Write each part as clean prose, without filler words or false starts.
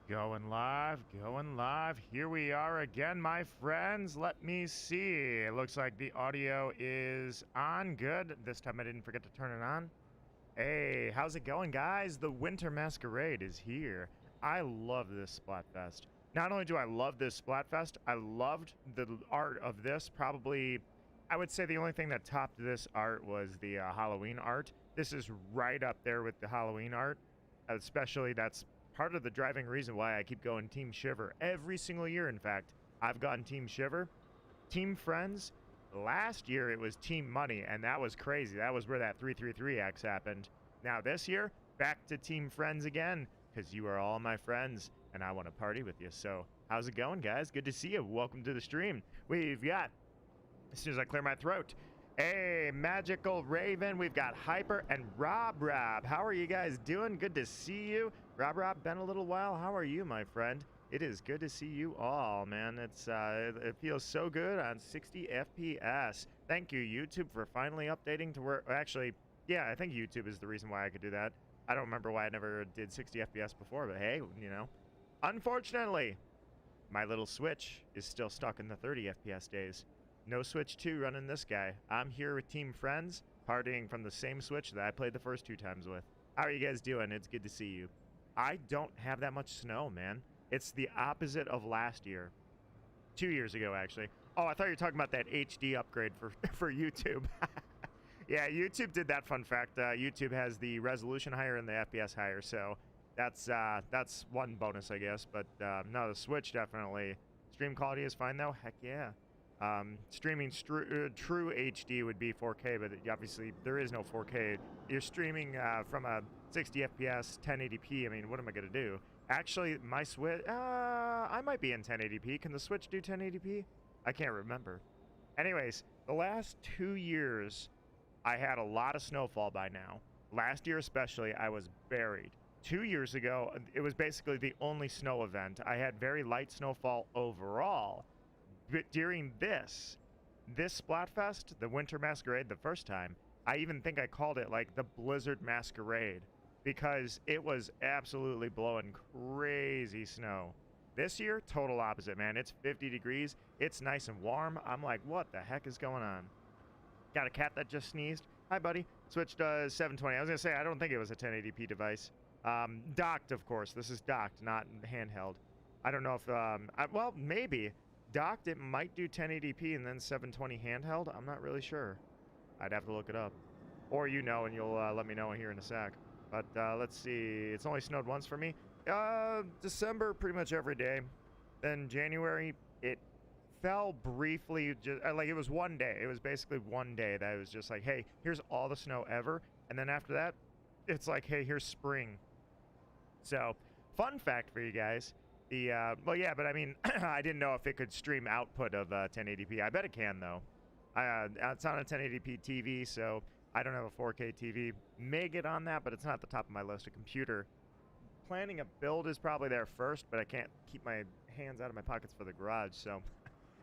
Going live, going live. Here we are again, my friends. Let me see. It looks like the audio is on. Good. This time I didn't forget to turn it on. Hey, how's it going, guys? The Winter Masquerade is here. I love this Splatfest. Not only do I love this Splatfest, I loved the art of this. Probably, I would say the only thing that topped this art was the Halloween art. This is right up there with the Halloween art. Especially, that's part of the driving reason why I keep going Team Shiver. Every single year, in fact, I've gone Team Shiver. Team Friends, last year it was Team Money, and that was crazy. That was where that 333X happened. Now this year, back to Team Friends again, because you are all my friends, and I want to party with you. So, how's it going, guys? Good to see you. Welcome to the stream. We've got, as soon as I clear my throat, hey, Magical Raven, we've got Hyper and Rob. How are you guys doing? Good to see you. Rob, been a little while. How are you, my friend? It is good to see you all, man. It feels so good on 60 FPS. Thank you, YouTube, for finally updating to where, actually, yeah, I think YouTube is the reason why I could do that. I don't remember why I never did 60 FPS before, but hey, you know. Unfortunately, my little Switch is still stuck in the 30 FPS days. No Switch 2 running this guy. I'm here with Team Friends, partying from the same Switch that I played the first 2 times with. How are you guys doing? It's good to see you. I don't have that much snow, man. It's the opposite of last year. 2 years ago, actually. Oh, I thought you were talking about that HD upgrade for YouTube. Yeah, YouTube did that, fun fact. YouTube has the resolution higher and the FPS higher, so that's one bonus, I guess. But no, the Switch definitely. Stream quality is fine, though. Heck yeah. Streaming true HD would be 4K, but obviously there is no 4K. You're streaming from a 60 FPS 1080p. I mean, what am I going to do? Actually, my Switch, I might be in 1080p. Can the Switch do 1080p? I can't remember. Anyways, the last 2 years, I had a lot of snowfall by now. Last year especially, I was buried. 2 years ago, it was basically the only snow event. I had very light snowfall overall. But during this Splatfest, the Winter Masquerade, the first time, I even think I called it like the Blizzard Masquerade because it was absolutely blowing crazy snow. This year, total opposite, man. It's 50 degrees. It's nice and warm. I'm like, what the heck is going on? Got a cat that just sneezed. Hi, buddy. Switched 720. I was going to say, I don't think it was a 1080p device. Docked, of course. This is docked, not handheld. I don't know if, well, maybe. Docked, it might do 1080p and then 720 handheld. I'm not really sure. I'd have to look it up. Or you know, and you'll let me know here in a sec. But let's see. It's only snowed once for me. December, pretty much every day. Then January, it fell briefly. Just, like, it was one day. It was basically one day that it was just like, hey, here's all the snow ever. And then after that, it's like, hey, here's spring. So, fun fact for you guys. Well, yeah, but I mean, I didn't know if it could stream output of 1080p. I bet it can, though. It's on a 1080p TV, so I don't have a 4K TV. May get on that, but it's not at the top of my list. A computer. Planning a build is probably there first, but I can't keep my hands out of my pockets for the garage, so.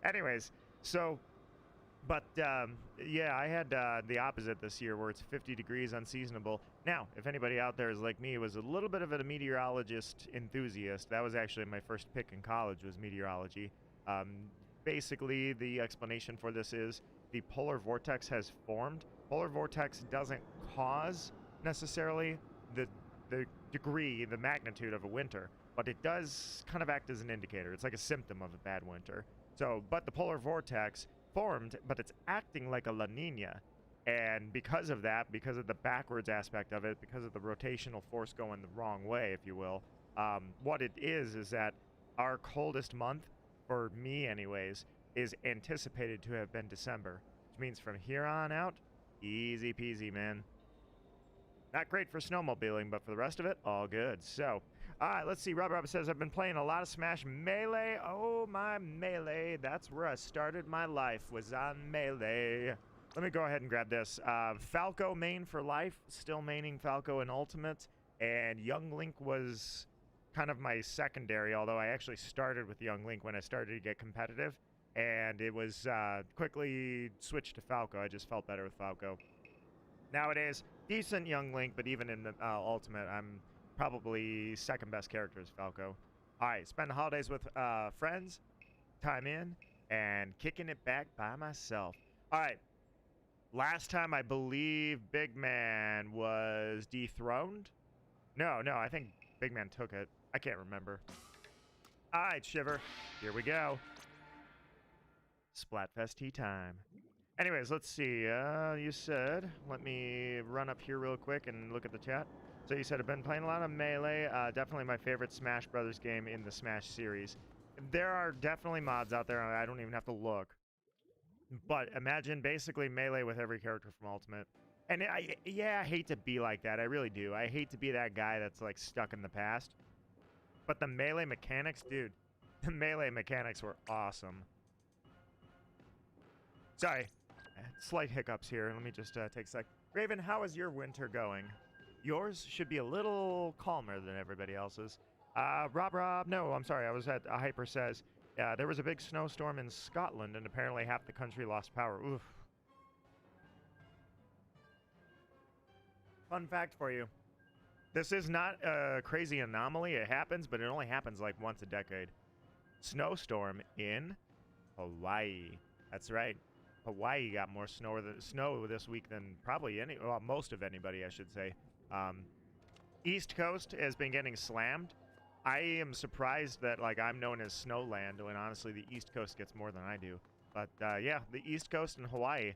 Anyways, so. But, yeah, I had the opposite this year where it's 50 degrees unseasonable. Now, if anybody out there is like me, was a little bit of a meteorologist enthusiast, that was actually my first pick in college was meteorology. Basically, the explanation for this is the polar vortex has formed. Polar vortex doesn't cause necessarily the degree, the magnitude of a winter, but it does kind of act as an indicator. It's like a symptom of a bad winter. So, but the polar vortex formed, but it's acting like a La Nina. And because of that, because of the backwards aspect of it, because of the rotational force going the wrong way, if you will, what it is that our coldest month, for me anyways, is anticipated to have been December. Which means from here on out, easy peasy, man. Not great for snowmobiling, but for the rest of it, all good. So, let's see. Rob says, I've been playing a lot of Smash Melee. Oh, my Melee. That's where I started my life, was on Melee. Let me go ahead and grab this. Falco main for life. Still maining Falco in Ultimate. And Young Link was kind of my secondary, although I actually started with Young Link when I started to get competitive. And it was quickly switched to Falco. I just felt better with Falco. Nowadays, decent Young Link, but even in Ultimate, I'm probably second best character is Falco. All right, spend the holidays with friends, time in, and kicking it back by myself. All right, last time I believe Big Man was dethroned. No, I think Big Man took it. I can't remember. All right, Shiver, here we go. Splatfest tea time. Anyways, let's see. You said, let me run up here real quick and look at the chat. So you said, I've been playing a lot of Melee. Definitely my favorite Smash Brothers game in the Smash series. There are definitely mods out there. I don't even have to look. But imagine basically Melee with every character from Ultimate. And I hate to be like that. I really do. I hate to be that guy that's like stuck in the past. But the Melee mechanics, dude, the Melee mechanics were awesome. Sorry, slight hiccups here. Let me just take a sec. Raven, how is your winter going? Yours should be a little calmer than everybody else's. Rob, no, I'm sorry. I was at Hyper says, there was a big snowstorm in Scotland and apparently half the country lost power. Oof. Fun fact for you. This is not a crazy anomaly. It happens, but it only happens like once a decade. Snowstorm in Hawaii. That's right. Hawaii got more snow this week than probably most of anybody, I should say. East Coast has been getting slammed. I am surprised that like I'm known as Snowland when honestly the East Coast gets more than I do. But yeah, the East Coast and Hawaii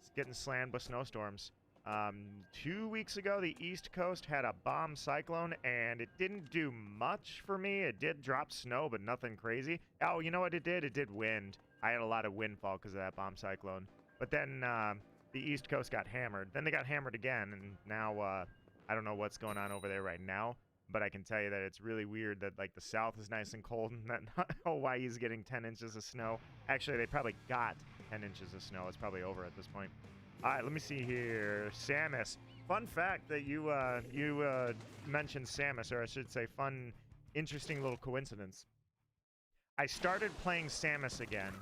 is getting slammed with snowstorms. 2 weeks ago, the East Coast had a bomb cyclone, and it didn't do much for me. It did drop snow, but nothing crazy. Oh, you know what it did? It did wind. I had a lot of windfall because of that bomb cyclone. But then the East Coast got hammered. Then they got hammered again, and now I don't know what's going on over there right now. But I can tell you that it's really weird that like the South is nice and cold, and that Hawaii is getting 10 inches of snow. Actually, they probably got 10 inches of snow. It's probably over at this point. All right, let me see here. Samus. Fun fact that you mentioned Samus, or I should say fun, interesting little coincidence. I started playing Samus again.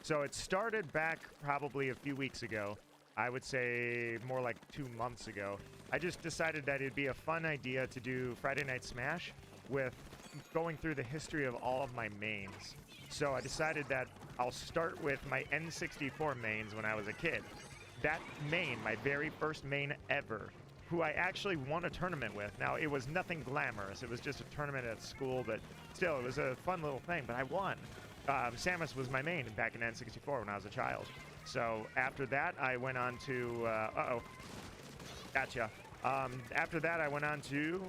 So it started back probably a few weeks ago. I would say more like 2 months ago. I just decided that it'd be a fun idea to do Friday Night Smash with going through the history of all of my mains. So I decided that I'll start with my N64 mains when I was a kid. That main, my very first main ever, who I actually won a tournament with. Now, it was nothing glamorous. It was just a tournament at school, but still, it was a fun little thing, but I won. Samus was my main back in N64 when I was a child. So after that, I went on to, gotcha. After that, I went on to,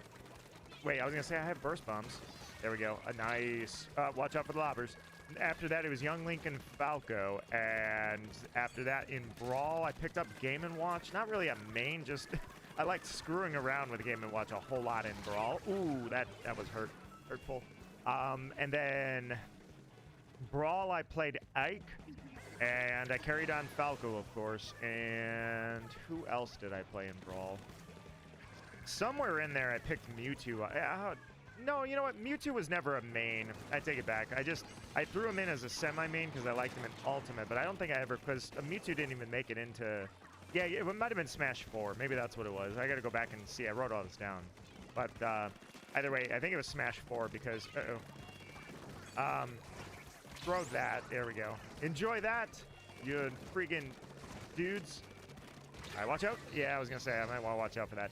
wait, I was gonna say I have burst bombs. There we go, a nice, watch out for the lobbers. After that, it was Young Link and Falco, and after that, in Brawl, I picked up Game & Watch. Not really a main, just I liked screwing around with Game & Watch a whole lot in Brawl. Ooh, that was hurtful. And then Brawl, I played Ike, and I carried on Falco, of course. And who else did I play in Brawl? Somewhere in there, I picked Mewtwo. No, you know what? Mewtwo was never a main. I take it back. I threw him in as a semi-main because I liked him in Ultimate, but I don't think I ever, because Mewtwo didn't even make it into, yeah, it might have been Smash 4. Maybe that's what it was. I got to go back and see. I wrote all this down. But either way, I think it was Smash 4 because, throw that. There we go. Enjoy that, you freaking dudes. All right, watch out. Yeah, I was going to say, I might want to watch out for that.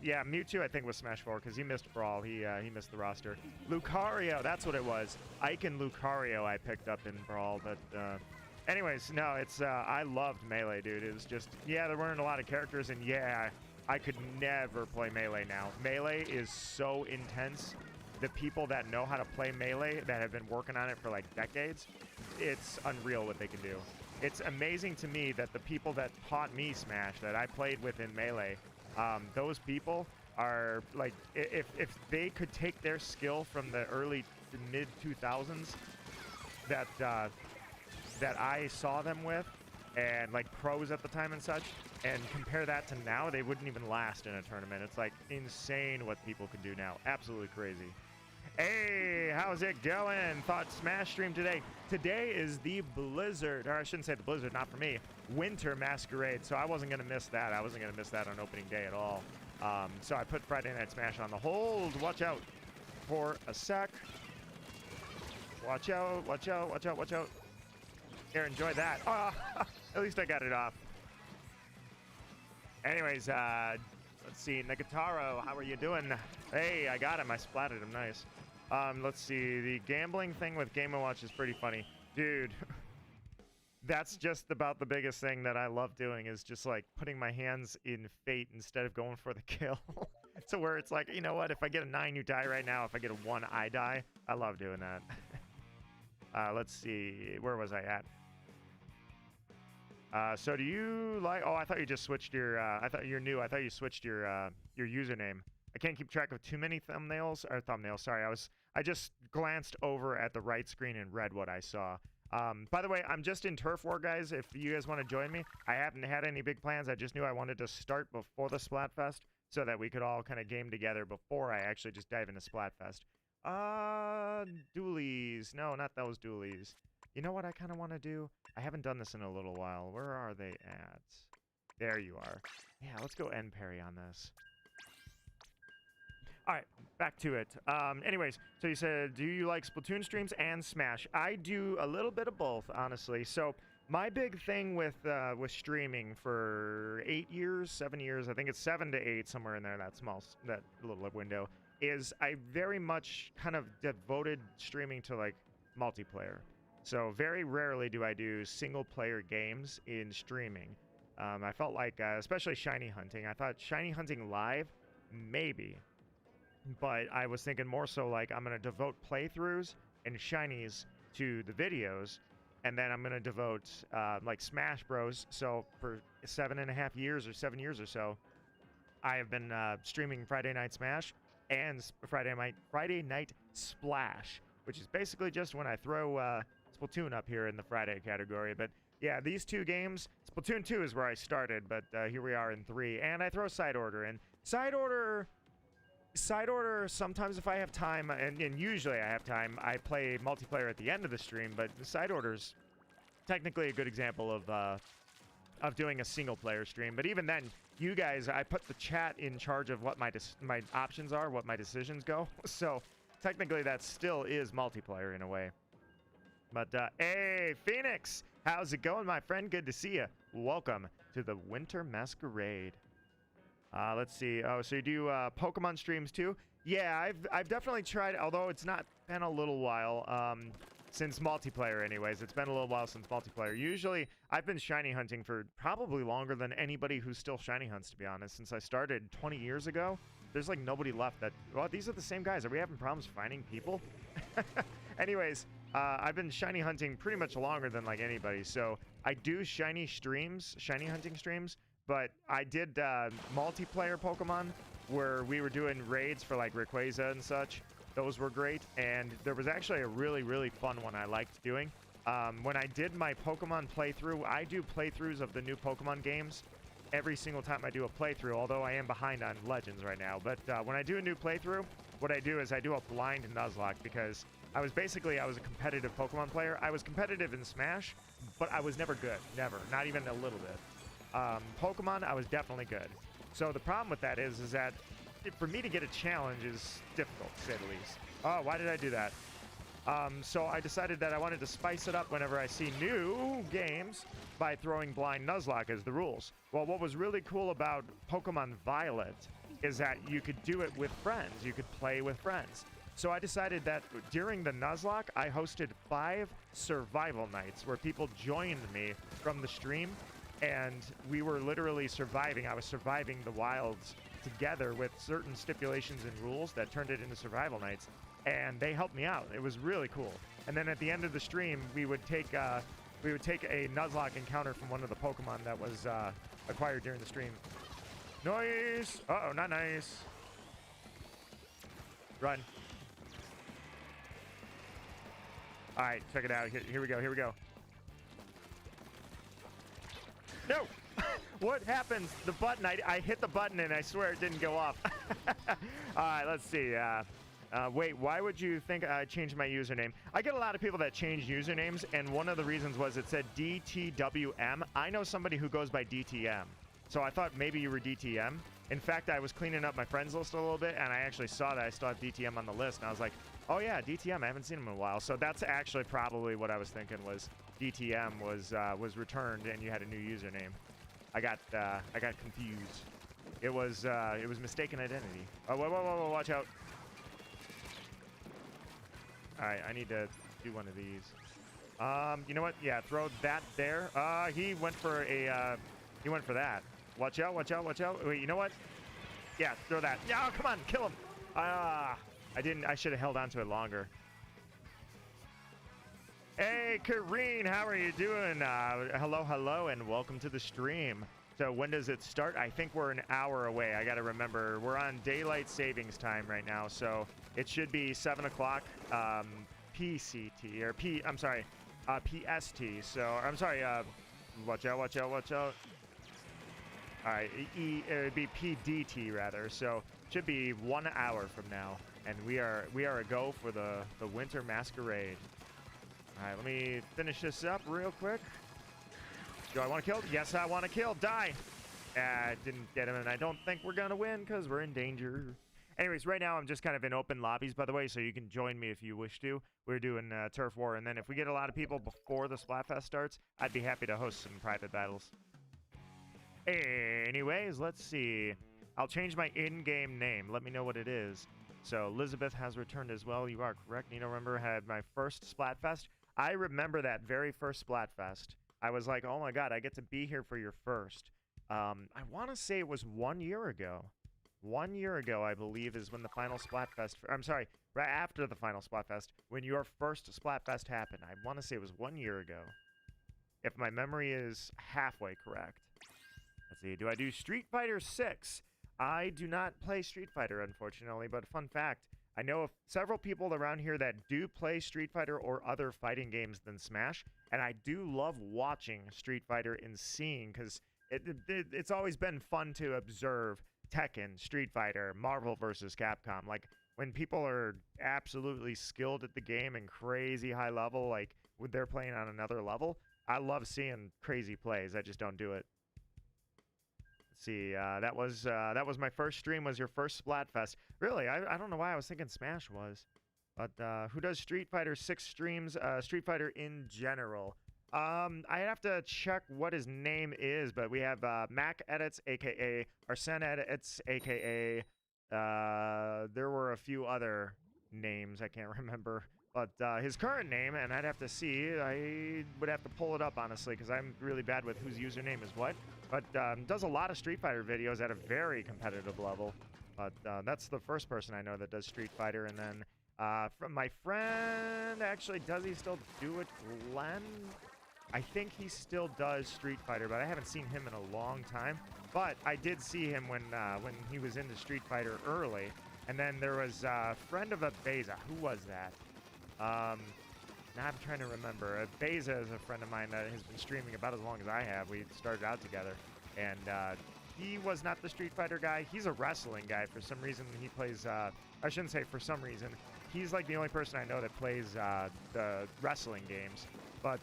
Yeah, Mewtwo I think was Smash 4 because he missed Brawl. He missed the roster. Lucario, that's what it was. Ike and Lucario I picked up in Brawl, but anyways, no, it's I loved Melee, dude. It was just, yeah, there weren't a lot of characters, and yeah, I could never play Melee now. Melee is so intense. The people that know how to play Melee, that have been working on it for like decades, it's unreal what they can do. It's amazing to me that the people that taught me Smash, that I played with in Melee, those people are like, if they could take their skill from the early to mid 2000s that I saw them with, and like pros at the time and such, and compare that to now, they wouldn't even last in a tournament. It's like insane what people can do now. Absolutely crazy. Hey, how's it going? Thought Smash stream today. Today is the Blizzard, or I shouldn't say the Blizzard, not for me, Winter Masquerade, so I wasn't going to miss that. I wasn't going to miss that on opening day at all. So I put Friday Night Smash on the hold. Watch out for a sec. Watch out, watch out, watch out, watch out. Here, enjoy that. Oh, at least I got it off. Anyways, let's see. Negataro, how are you doing? Hey, I got him. I splatted him. Nice. Let's see. The gambling thing with Game & Watch is pretty funny. Dude, that's just about the biggest thing that I love doing is just like putting my hands in fate instead of going for the kill. So where it's like, you know what? If I get a 9, you die right now. If I get a 1, I die. I love doing that. Let's see. Where was I at? So do you like... Oh, I thought you just switched your... I thought you're new. I thought you switched your username. I can't keep track of too many thumbnails. Or thumbnails, sorry. I just glanced over at the right screen and read what I saw. By the way, I'm just in Turf War, guys. If you guys want to join me, I haven't had any big plans. I just knew I wanted to start before the Splatfest so that we could all kind of game together before I actually just dive into Splatfest. Dualies. No, not those dualies. You know what I kind of want to do? I haven't done this in a little while. Where are they at? There you are. Yeah, let's go end parry on this. All right, back to it. Anyways, so you said, do you like Splatoon streams and Smash? I do a little bit of both, honestly. So my big thing with streaming for 8 years, 7 years, I think it's 7 to 8, somewhere in there, that little window, is I very much kind of devoted streaming to like multiplayer. So very rarely do I do single-player games in streaming. I felt like, especially shiny hunting, I thought shiny hunting live, maybe. But I was thinking more so like I'm going to devote playthroughs and shinies to the videos, and then I'm going to devote like Smash Bros. So for 7.5 years or 7 years or so, I have been streaming Friday Night Smash and Friday Night Splash, which is basically just when I throw Splatoon up here in the Friday category. But yeah, these two games, Splatoon 2 is where I started, but here we are in 3, and I throw Side Order in. Side Order, sometimes if I have time, and usually I have time, I play multiplayer at the end of the stream, but Side Order's technically a good example of doing a single-player stream. But even then, you guys, I put the chat in charge of what my options are, what my decisions go. So technically that still is multiplayer in a way. But, hey, Phoenix! How's it going, my friend? Good to see you. Welcome to the Winter Masquerade. Let's see. Oh, so you do Pokemon streams too? Yeah, I've definitely tried, although it's not been a little while since multiplayer anyways. It's been a little while since multiplayer. Usually, I've been shiny hunting for probably longer than anybody who still shiny hunts, to be honest. Since I started 20 years ago, there's like nobody left that... Well, these are the same guys. Are we having problems finding people? Anyways, I've been shiny hunting pretty much longer than like anybody. So I do shiny hunting streams. But I did multiplayer Pokemon where we were doing raids for like Rayquaza and such. Those were great. And there was actually a really, really fun one I liked doing. When I did my Pokemon playthrough, I do playthroughs of the new Pokemon games every single time I do a playthrough, although I am behind on Legends right now. But when I do a new playthrough, what I do is I do a blind Nuzlocke because I was a competitive Pokemon player. I was competitive in Smash, but I was never good. Never. Not even a little bit. Pokemon, I was definitely good. So the problem with that is that for me to get a challenge is difficult, to say the least. Oh, why did I do that? So I decided that I wanted to spice it up whenever I see new games by throwing blind Nuzlocke as the rules. Well, what was really cool about Pokemon Violet is that you could do it with friends. You could play with friends. So I decided that during the Nuzlocke, I hosted 5 survival nights where people joined me from the stream. And we were literally surviving. I was surviving the wilds together with certain stipulations and rules that turned it into survival nights. And they helped me out. It was really cool. And then at the end of the stream, we would take a Nuzlocke encounter from one of the Pokemon that was acquired during the stream. Nice! Uh-oh, not nice. Run. All right, check it out. Here we go. Here we go. No! What happens? The button, I hit the button and I swear it didn't go off. All right, let's see. Wait, why would you think I changed my username? I get a lot of people that change usernames, and one of the reasons was it said DTWM. I know somebody who goes by DTM. So I thought maybe you were DTM. In fact, I was cleaning up my friends list a little bit, and I actually saw that I still have DTM on the list, and I was like, oh yeah, DTM, I haven't seen him in a while. So that's actually probably what I was thinking, was DTM was returned and you had a new username. I got confused. It was mistaken identity. Oh, whoa, whoa, whoa, whoa, watch out. All right, I need to do one of these. You know what? Yeah, throw that there. He went for that. Watch out, watch out, watch out. Wait, you know what? Yeah, throw that. No, come on, kill him. I should have held on to it longer. Hey, Kareen, how are you doing? Hello, hello, and welcome to the stream. So when does it start? I think we're an hour away. I got to remember, we're on daylight savings time right now, so it should be 7 o'clock PCT, or PST. So, I'm sorry, watch out, watch out, watch out. All right, it would be PDT rather, so should be 1 hour from now, and we are a go for the winter masquerade. All right, let me finish this up real quick. Do I want to kill? Yes, I want to kill. Die. Didn't get him, and I don't think we're gonna win because we're in danger. Anyways, right now I'm just kind of in open lobbies, by the way, so you can join me if you wish to. We're doing turf war, and then if we get a lot of people before the Splatfest starts, I'd be happy to host some private battles. Anyways, let's see. I'll change my in-game name. Let me know what it is. So Elizabeth has returned as well. You are correct. Nino, remember, had my first Splatfest. I remember that very first Splatfest. I was like, oh my god, I get to be here for your first. I want to say it was 1 year ago. 1 year ago, I believe, is when the final Splatfest... I'm sorry, right after the final Splatfest, when your first Splatfest happened. I want to say it was 1 year ago. If my memory is halfway correct. Let's see, do I do Street Fighter 6? I do not play Street Fighter, unfortunately, but fun fact, I know of several people around here that do play Street Fighter or other fighting games than Smash, and I do love watching Street Fighter and seeing, because it's always been fun to observe Tekken, Street Fighter, Marvel vs. Capcom. Like, when people are absolutely skilled at the game and crazy high level, like when they're playing on another level, I love seeing crazy plays. I just don't do it. Let's see, that was my first stream, was your first Splatfest. Really, I don't know why I was thinking Smash was. But who does Street Fighter 6 streams? Street Fighter in general. I have to check what his name is, but we have Mac Edits, aka Arsene Edits, aka there were a few other names I can't remember. But his current name, and I'd have to see, I would have to pull it up, honestly, because I'm really bad with whose username is what. But does a lot of Street Fighter videos at a very competitive level. But that's the first person I know that does Street Fighter. And then from my friend, actually, does he still do it? Glenn? I think he still does Street Fighter, but I haven't seen him in a long time. But I did see him when he was into Street Fighter early. And then there was a friend of a Beza. Who was that? Now I'm trying to remember. Beza is a friend of mine that has been streaming about as long as I have. We started out together, and he was not the Street Fighter guy. He's a wrestling guy. For some reason, he plays, I shouldn't say for some reason. He's like the only person I know that plays the wrestling games. But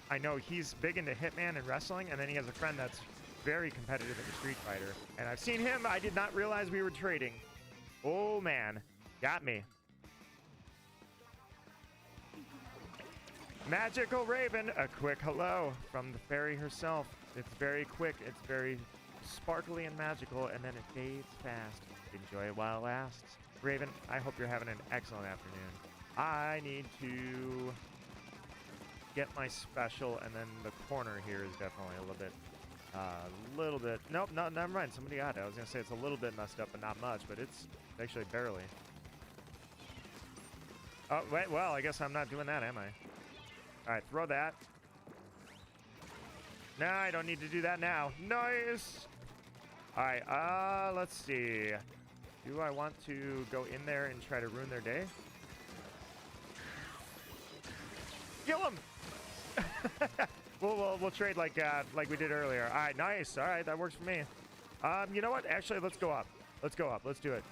I know he's big into Hitman and wrestling, and then he has a friend that's very competitive in Street Fighter. And I've seen him. I did not realize we were trading. Oh, man. Got me. Magical Raven, a quick hello from the fairy herself. It's very quick, it's very sparkly and magical, and then it fades fast. Enjoy it while it lasts. Raven, I hope you're having an excellent afternoon. I need to get my special, and then the corner here is definitely a little bit, nope, no, never mind, somebody got it. I was gonna say it's a little bit messed up, but not much, but it's actually barely. Oh, wait, well, I guess I'm not doing that, am I? All right, throw that. No, I don't need to do that now. Nice. All right, let's see. Do I want to go in there and try to ruin their day? Kill him. we'll trade like we did earlier. All right, nice. All right, that works for me. You know what? Actually, let's go up. Let's go up. Let's do it.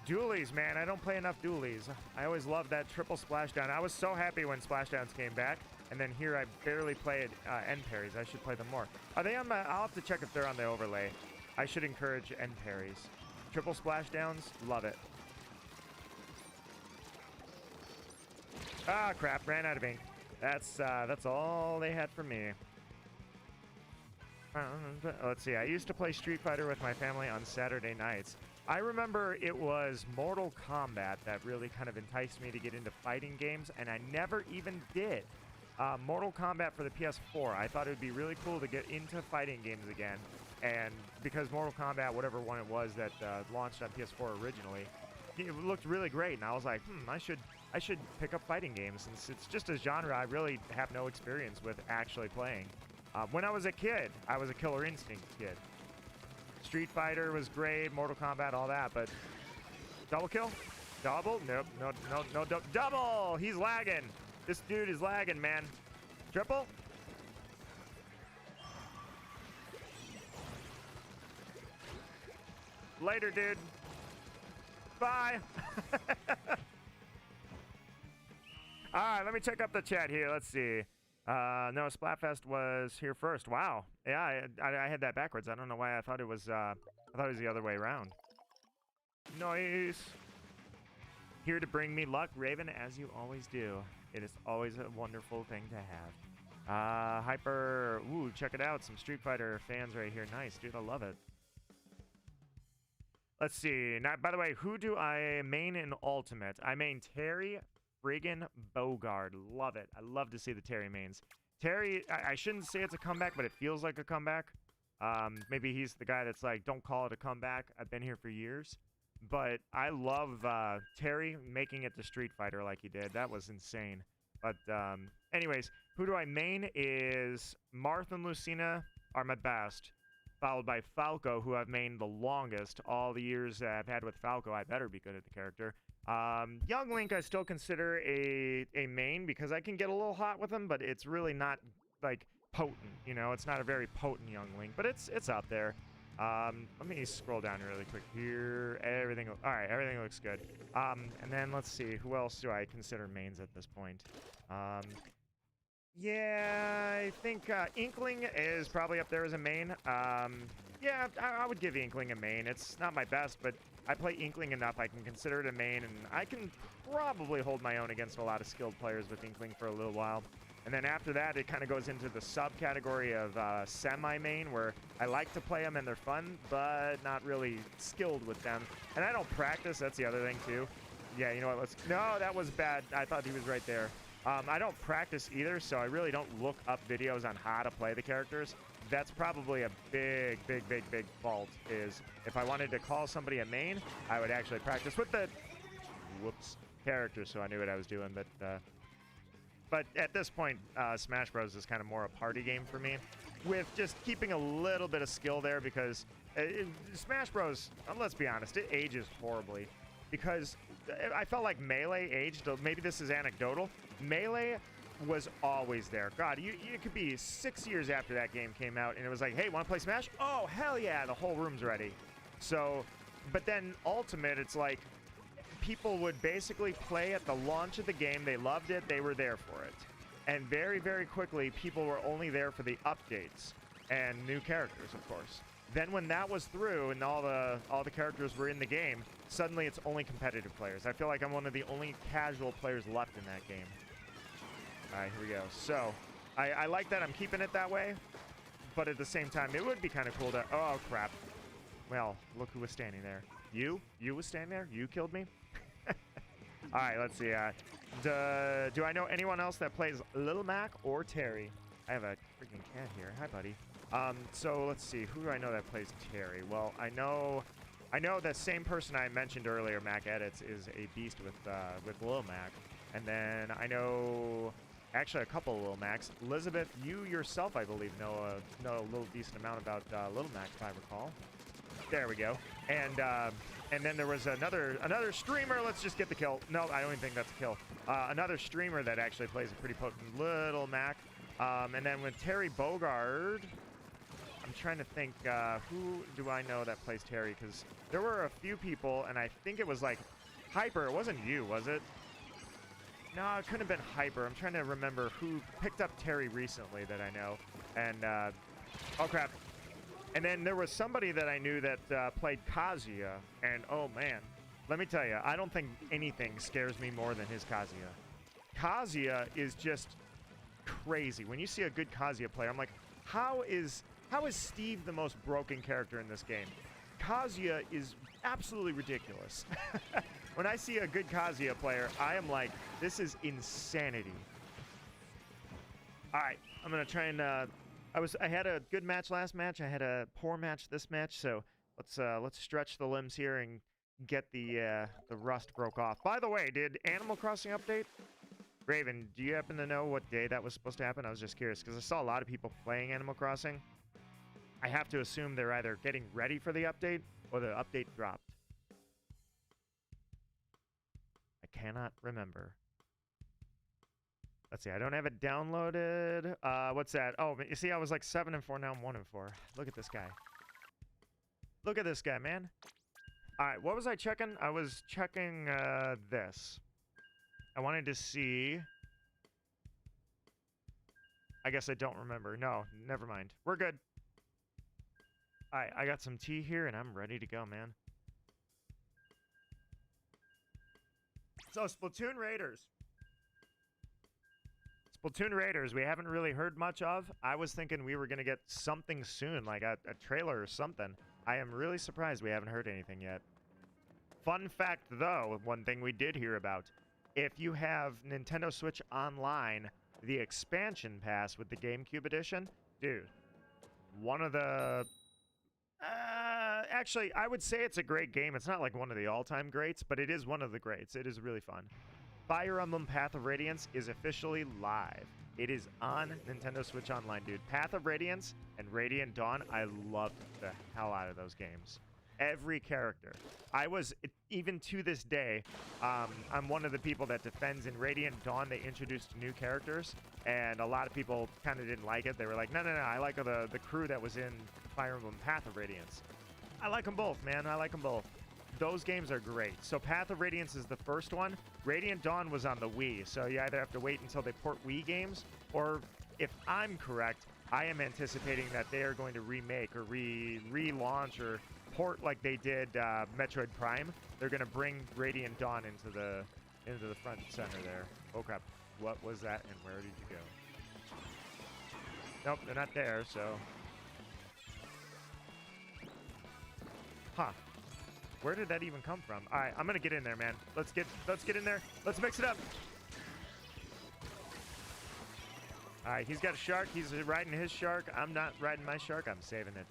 Dualies, man. I don't play enough dualies. I always loved that triple splashdown. I was so happy when splashdowns came back. And then here I barely play end parries. I should play them more. Are they on my... I'll have to check if they're on the overlay. I should encourage end parries. Triple splashdowns, love it. Ah, crap, ran out of ink. That's all they had for me. Let's see, I used to play Street Fighter with my family on Saturday nights. I remember it was Mortal Kombat that really kind of enticed me to get into fighting games, and I never even did. Mortal Kombat for the PS4, I thought it would be really cool to get into fighting games again. And because Mortal Kombat, whatever one it was that launched on PS4 originally, it looked really great, and I was like, I should pick up fighting games, since it's just a genre I really have no experience with actually playing. When I was a kid, I was a Killer Instinct kid. Street Fighter was great, Mortal Kombat, all that, but double kill? Double? Nope, no, double! He's lagging! This dude is lagging, man. Triple? Later, dude. Bye! Alright, let me check up the chat here. Let's see. No, Splatfest was here first. Wow. Yeah, I had that backwards. I don't know why I thought it was the other way around. Nice. Here to bring me luck, Raven, as you always do. It is always a wonderful thing to have. Hyper. Ooh, check it out. Some Street Fighter fans right here. Nice, dude. I love it. Let's see. Now, by the way, who do I main in Ultimate? I main Terry friggin' Bogard. Love it. I love to see the Terry mains. Terry, I shouldn't say it's a comeback, but it feels like a comeback. Maybe he's the guy that's like, don't call it a comeback. I've been here for years. But I love Terry making it to Street Fighter like he did. That was insane. But anyways, who do I main is Marth and Lucina are my best. Followed by Falco, who I've mained the longest. All the years that I've had with Falco, I better be good at the character. Young Link I still consider a main because I can get a little hot with him, but it's really not like potent, you know, it's not a very potent Young Link, but it's out there. Let me scroll down really quick here. Everything, all right, everything looks good. And then let's see, who else do I consider mains at this point? Yeah, I think Inkling is probably up there as a main. Yeah, I would give Inkling a main. It's not my best, but I play Inkling enough. I can consider it a main, and I can probably hold my own against a lot of skilled players with Inkling for a little while. And then after that, it kind of goes into the subcategory of semi-main, where I like to play them and they're fun, but not really skilled with them. And I don't practice. That's the other thing, too. Yeah, you know what? No, that was bad. I thought he was right there. I don't practice either, so I really don't look up videos on how to play the characters. That's probably a big fault, is if I wanted to call somebody a main, I would actually practice with the character, so I knew what I was doing. But at this point, Smash Bros. Is kind of more a party game for me, with just keeping a little bit of skill there, because Smash Bros., let's be honest, it ages horribly. Because I felt like Melee aged, maybe this is anecdotal, Melee was always there. God, you could be 6 years after that game came out, and it was like, hey, want to play Smash? Oh, hell yeah, the whole room's ready. So, but then Ultimate, it's like, people would basically play at the launch of the game, they loved it, they were there for it. And very quickly, people were only there for the updates and new characters, of course. Then when that was through and all the characters were in the game, suddenly it's only competitive players. I feel like I'm one of the only casual players left in that game. All right, here we go. So, I like that I'm keeping it that way, but at the same time, it would be kind of cool to... Oh, crap. Well, look who was standing there. You? You was standing there? You killed me? All right, let's see. Do I know anyone else that plays Little Mac or Terry? I have a freaking cat here. Hi, buddy. So let's see. Who do I know that plays Terry? Well, I know that same person I mentioned earlier, Mac Edits, is a beast with Lil Mac. And then I know actually a couple of Lil Macs. Elizabeth, you yourself, I believe, know a little decent amount about Lil Mac, if I recall. There we go. And then there was another streamer. Let's just get the kill. No, I don't even think that's a kill. Another streamer that actually plays a pretty potent Little Mac. And then with Terry Bogard, I'm trying to think, who do I know that plays Terry? Because there were a few people, and I think it was like Hyper. It wasn't you, was it? No, it couldn't have been Hyper. I'm trying to remember who picked up Terry recently that I know. And, oh crap. And then there was somebody that I knew that played Kazuya. And, oh man, let me tell you, I don't think anything scares me more than his Kazuya. Kazuya is just crazy. When you see a good Kazuya player, I'm like, how is Steve the most broken character in this game? Kazuya is absolutely ridiculous. When I see a good Kazuya player, I am like, this is insanity. All right, I'm gonna try and I had a good match last match. I had a poor match this match, so let's stretch the limbs here and get the rust broke off. By the way, did Animal Crossing update? Raven, do you happen to know what day that was supposed to happen? I was just curious because I saw a lot of people playing Animal Crossing. I have to assume they're either getting ready for the update or the update dropped. I cannot remember. Let's see. I don't have it downloaded. What's that? Oh, you see, I was like 7-4. Now I'm 1-4. Look at this guy. Look at this guy, man. All right. What was I checking? I was checking this. I wanted to see. I guess I don't remember. No, never mind. We're good. All right. I got some tea here, and I'm ready to go, man. So, Splatoon Raiders. Splatoon Raiders, we haven't really heard much of. I was thinking we were going to get something soon, like a trailer or something. I am really surprised we haven't heard anything yet. Fun fact, though, one thing we did hear about. If you have Nintendo Switch Online, the expansion pass with the GameCube edition, dude, one of the... actually, I would say it's a great game. It's not like one of the all-time greats, but it is one of the greats. It is really fun. Fire Emblem Path of Radiance is officially live. It is on Nintendo Switch Online, dude. Path of Radiance and Radiant Dawn, I loved the hell out of those games. Every character. I was, even to this day, I'm one of the people that defends in Radiant Dawn. They introduced new characters, and a lot of people kind of didn't like it. They were like, no, I like the crew that was in Fire Emblem Path of Radiance. I like them both, man. I like them both. Those games are great. So Path of Radiance is the first one. Radiant Dawn was on the Wii, so you either have to wait until they port Wii games, or if I'm correct, I am anticipating that they are going to remake or relaunch or port like they did Metroid Prime. They're going to bring Radiant Dawn into the front and center there. Oh crap! What was that, and where did you go? Nope, they're not there. So, huh? Where did that even come from? All right, I'm gonna get in there, man. Let's get in there. Let's mix it up. All right, he's got a shark. He's riding his shark. I'm not riding my shark. I'm saving it.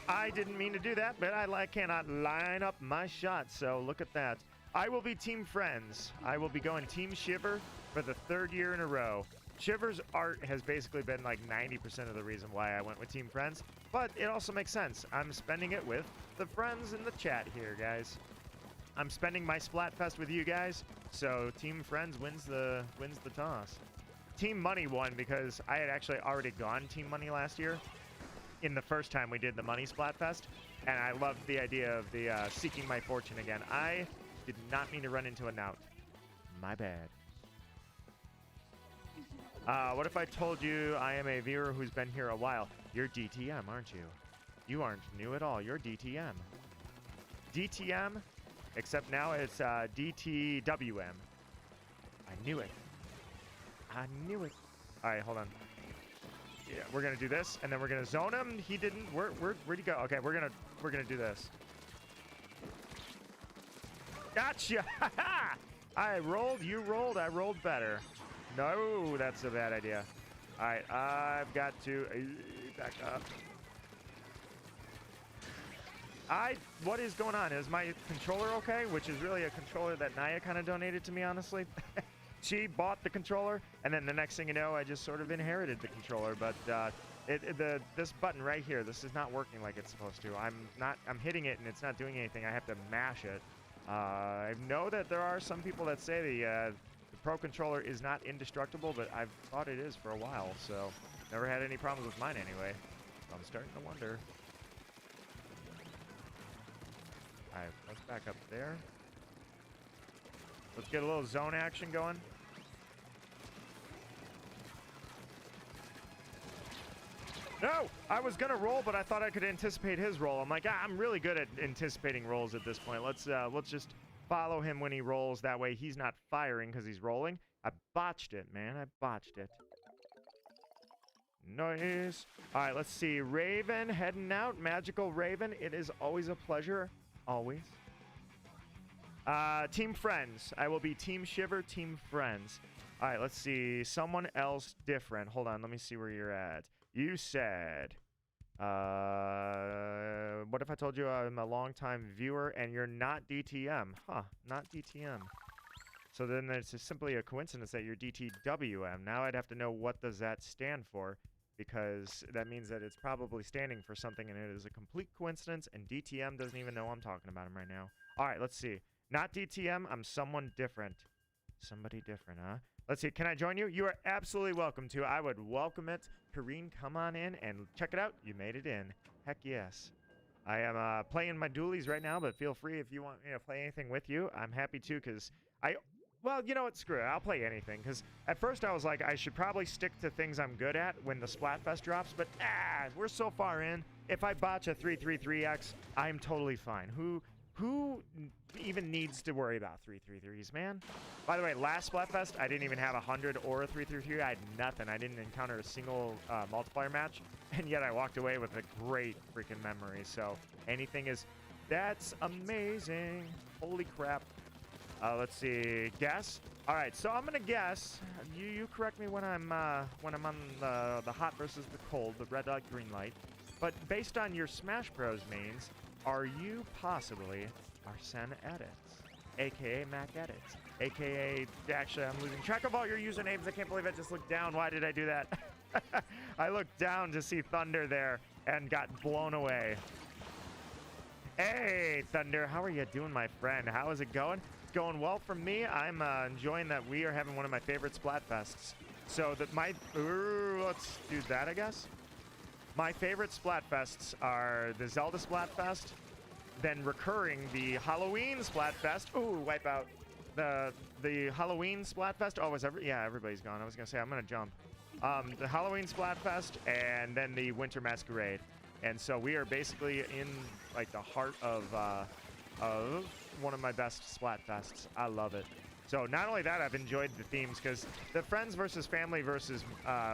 I didn't mean to do that, but I cannot line up my shots. So look at that. I will be Team Friends. I will be going Team Shiver for the 3rd year in a row. Shiver's art has basically been like 90% of the reason why I went with Team Friends, but it also makes sense. I'm spending it with the friends in the chat here, guys. I'm spending my Splatfest with you guys, so Team Friends wins the toss. Team Money won because I had actually already gone Team Money last year in the first time we did the Money Splatfest, and I loved the idea of the seeking my fortune again. I did not mean to run into a knout. My bad. What if I told you I am a viewer who's been here a while? You're DTM, aren't you? You aren't new at all. You're DTM. DTM, except now it's DTWM. I knew it. I knew it. All right, hold on. Yeah, we're gonna do this, and then we're gonna zone him. He didn't. Where'd he go? Okay, we're gonna do this. Gotcha! I rolled. You rolled. I rolled better. No, that's a bad idea. All right, I've got to back up. What is going on? Is my controller okay? Which is really a controller that Naya kind of donated to me, honestly. She bought the controller, and then the next thing you know, I just sort of inherited the controller. But this button right here, this is not working like it's supposed to. I'm hitting it, and it's not doing anything. I have to mash it. I know that there are some people that say the Pro Controller is not indestructible, but I've thought it is for a while, so never had any problems with mine anyway. I'm starting to wonder. Alright, let's back up there. Let's get a little zone action going. No! I was gonna roll, but I thought I could anticipate his roll. I'm like, I'm really good at anticipating rolls at this point. Let's just follow him when he rolls. That way he's not firing because he's rolling. I botched it, man. I botched it. Nice. All right, let's see. Raven heading out. Magical Raven. It is always a pleasure. Always. Team Friends. I will be Team Shiver, Team Friends. All right, let's see. Someone else different. Hold on. Let me see where you're at. You said, what if I told you I'm a longtime viewer and you're not DTM? Huh, not DTM. So then it's just simply a coincidence that you're DTWM. Now I'd have to know what does that stand for, because that means that it's probably standing for something, and it is a complete coincidence, and DTM doesn't even know I'm talking about him right now. All right, let's see. Not DTM, I'm someone different. Somebody different, huh? Let's see, can I join you? You are absolutely welcome to. I would welcome it. Kareen, come on in and check it out. You made it in. Heck yes. I am playing my dualies right now, but feel free if you want me to play anything with you. I'm happy to, because well, you know what? Screw it. I'll play anything, because at first I was like, I should probably stick to things I'm good at when the Splatfest drops, but we're so far in. If I botch a 333X, I'm totally fine. Who even needs to worry about 333s, man? By the way, last Splatfest, I didn't even have 100 or a 333. I had nothing. I didn't encounter a single multiplayer match, and yet I walked away with a great freaking memory. So anything is, that's amazing. Holy crap. Let's see. Guess. All right, so I'm gonna guess. You correct me when I'm on the hot versus the cold, the red light, green light. But based on your Smash Bros. Mains, are you possibly Arsene Edits, aka Mac Edits, aka, actually I'm losing track of all your usernames. I can't believe I just looked down. Why did I do that? I looked down to see Thunder there and got blown away. Hey, Thunder, how are you doing, my friend? How is it going? It's going well for me. I'm enjoying that we are having one of my favorite Splatfests. So that let's do that, I guess. My favorite Splatfests are the Zelda Splatfest, then recurring the Halloween Splatfest. Ooh, wipe out. The Halloween Splatfest. Oh, everybody's gone. I was gonna say I'm gonna jump. The Halloween Splatfest and then the Winter Masquerade. And so we are basically in like the heart of one of my best Splatfests. I love it. So not only that, I've enjoyed the themes, because the friends versus family versus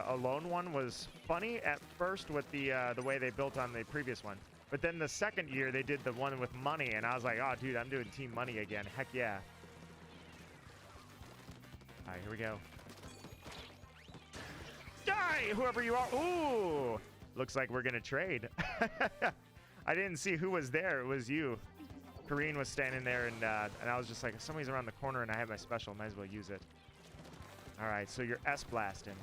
alone one was funny at first with the way they built on the previous one. But then the second year they did the one with money, and I was like, oh, dude, I'm doing Team Money again. Heck yeah. All right, here we go. Die, whoever you are. Ooh, looks like we're gonna trade. I didn't see who was there. It was you. Kareen was standing there, and I was just like, if somebody's around the corner and I have my special, might as well use it. All right, so you're S-blasting.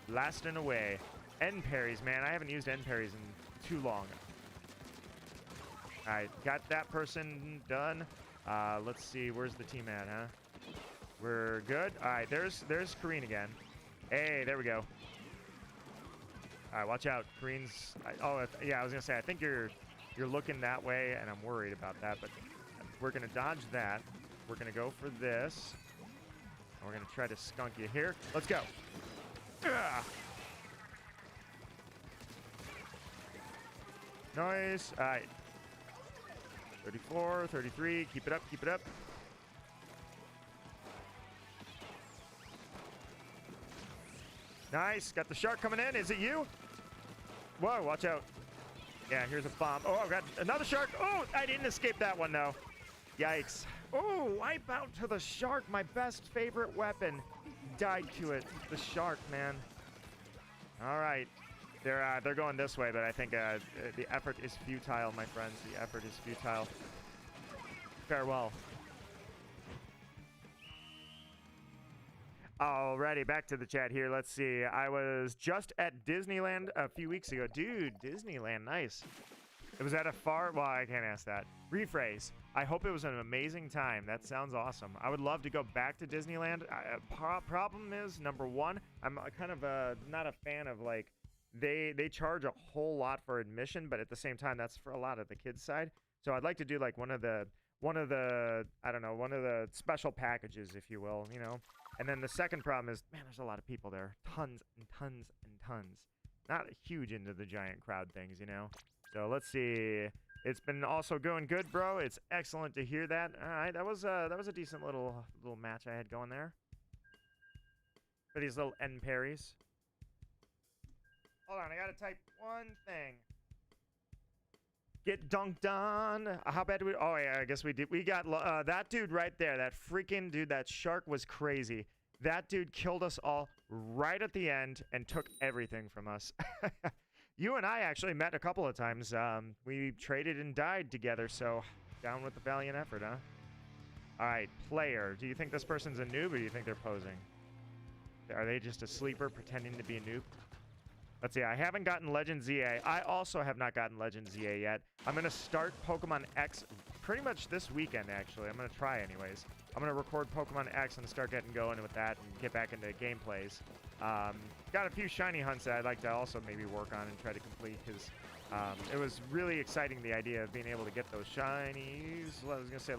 Blasting away. End parries, man. I haven't used end parries in too long. All right, got that person done. Let's see, where's the team at, huh? We're good. All right, there's Kareen again. Hey, there we go. All right, watch out. Kareen's... yeah, I was going to say, I think you're looking that way, and I'm worried about that, but we're going to dodge that. We're going to go for this. And we're going to try to skunk you here. Let's go. Ugh. Nice. All right. 34, 33. Keep it up, keep it up. Nice. Got the shark coming in. Is it you? Whoa, watch out. Yeah, here's a bomb. Oh, I've got another shark. Oh, I didn't escape that one, though. Yikes. Oh, wipe out to the shark, my best favorite weapon. Died to it. The shark, man. All right. They're going this way, but I think the effort is futile, my friends. The effort is futile. Farewell. Alrighty, back to the chat here. Let's see. I was just at Disneyland a few weeks ago. Dude, Disneyland, nice. It was at a far... Well, I can't ask that. Rephrase. I hope it was an amazing time. That sounds awesome. I would love to go back to Disneyland. Problem is, number one, I'm kind of not a fan of, like, they charge a whole lot for admission, but at the same time, that's for a lot of the kids' side. So I'd like to do, like, one of the one of the, I don't know, one of the special packages, if you will, you know. And then the second problem is, man, there's a lot of people there. Tons and tons and tons. Not huge into the giant crowd things, you know. So let's see. It's been also going good, bro. It's excellent to hear that. All right, that was a decent little match I had going there. For these little end parries. Hold on, I gotta type one thing. Get dunked on. How bad do we? Oh yeah, I guess we did. We got that dude right there. That freaking dude. That shark was crazy. That dude killed us all right at the end and took everything from us. You and I actually met a couple of times. We traded and died together. So down with the valiant effort, huh? All right, player. Do you think this person's a noob, or do you think they're posing? Are they just a sleeper pretending to be a noob? Let's see, I haven't gotten Legend ZA. I also have not gotten Legend ZA yet. I'm going to start Pokemon X pretty much this weekend, actually. I'm going to try anyways. I'm going to record Pokemon X and start getting going with that and get back into gameplays. Got a few shiny hunts that I'd like to also maybe work on and try to complete, because it was really exciting, the idea of being able to get those shinies. Well, I was going to say,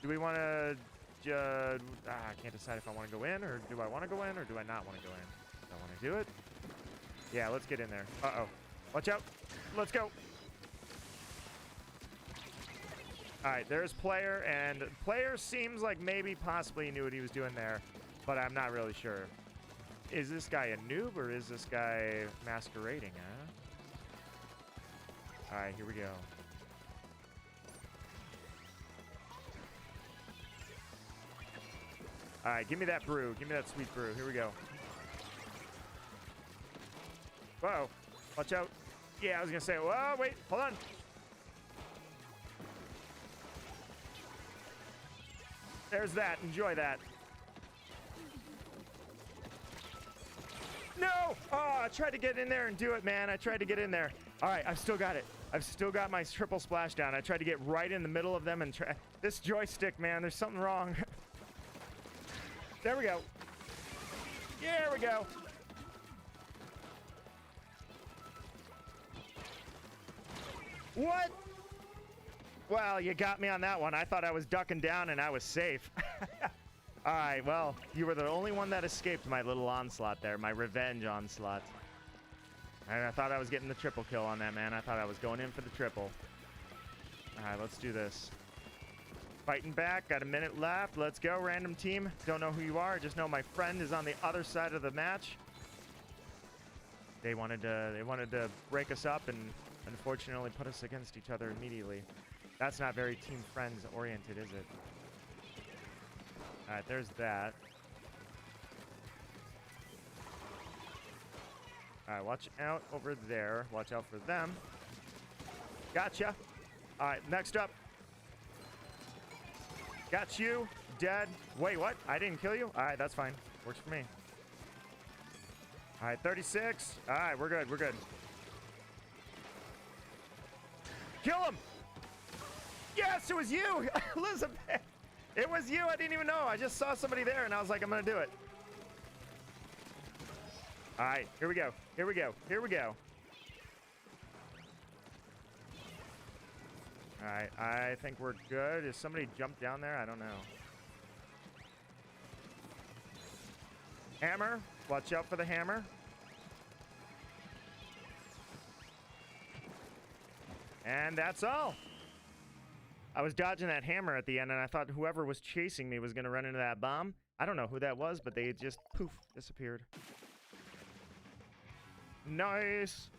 do we want to, I can't decide if I want to go in, or do I want to go in, or do I not want to go in? Do I want to do it? Yeah, let's get in there. Uh-oh. Watch out. Let's go. All right, there's player, and player seems like maybe possibly knew what he was doing there, but I'm not really sure. Is this guy a noob, or is this guy masquerading, huh? All right, here we go. All right, give me that brew. Give me that sweet brew. Here we go. Whoa, watch out. Yeah, I was gonna say, whoa, wait, hold on. There's that, enjoy that. No! Oh, I tried to get in there and do it, man. I tried to get in there. All right, I've still got it. I've still got my triple splashdown. I tried to get right in the middle of them and try. This joystick, man, there's something wrong. There we go. There we go. What? Well, you got me on that one. I thought I was ducking down and I was safe. All right, well, you were the only one that escaped my little onslaught there, my revenge onslaught. And I thought I was getting the triple kill on that, man. I thought I was going in for the triple. All right, let's do this. Fighting back, got a minute left. Let's go, random team. Don't know who you are, just know my friend is on the other side of the match. They wanted to break us up and unfortunately put us against each other immediately. That's not very team friends oriented, is it? All right, there's that. All right, watch out over there. Watch out for them. Gotcha. All right, next up. Got you. Dead. Wait, what? I didn't kill you? All right, that's fine. Works for me. All right, 36. All right, we're good. We're good. Kill him! Yes, it was you, Elizabeth. It was you. I didn't even know. I just saw somebody there, and I was like, I'm gonna do it. All right, here we go. Here we go. Here we go. All right, I think we're good. Is somebody jumped down there? I don't know. Hammer. Watch out for the hammer. And that's all. I was dodging that hammer at the end, and I thought whoever was chasing me was going to run into that bomb. I don't know who that was, but they just, poof, disappeared. Nice.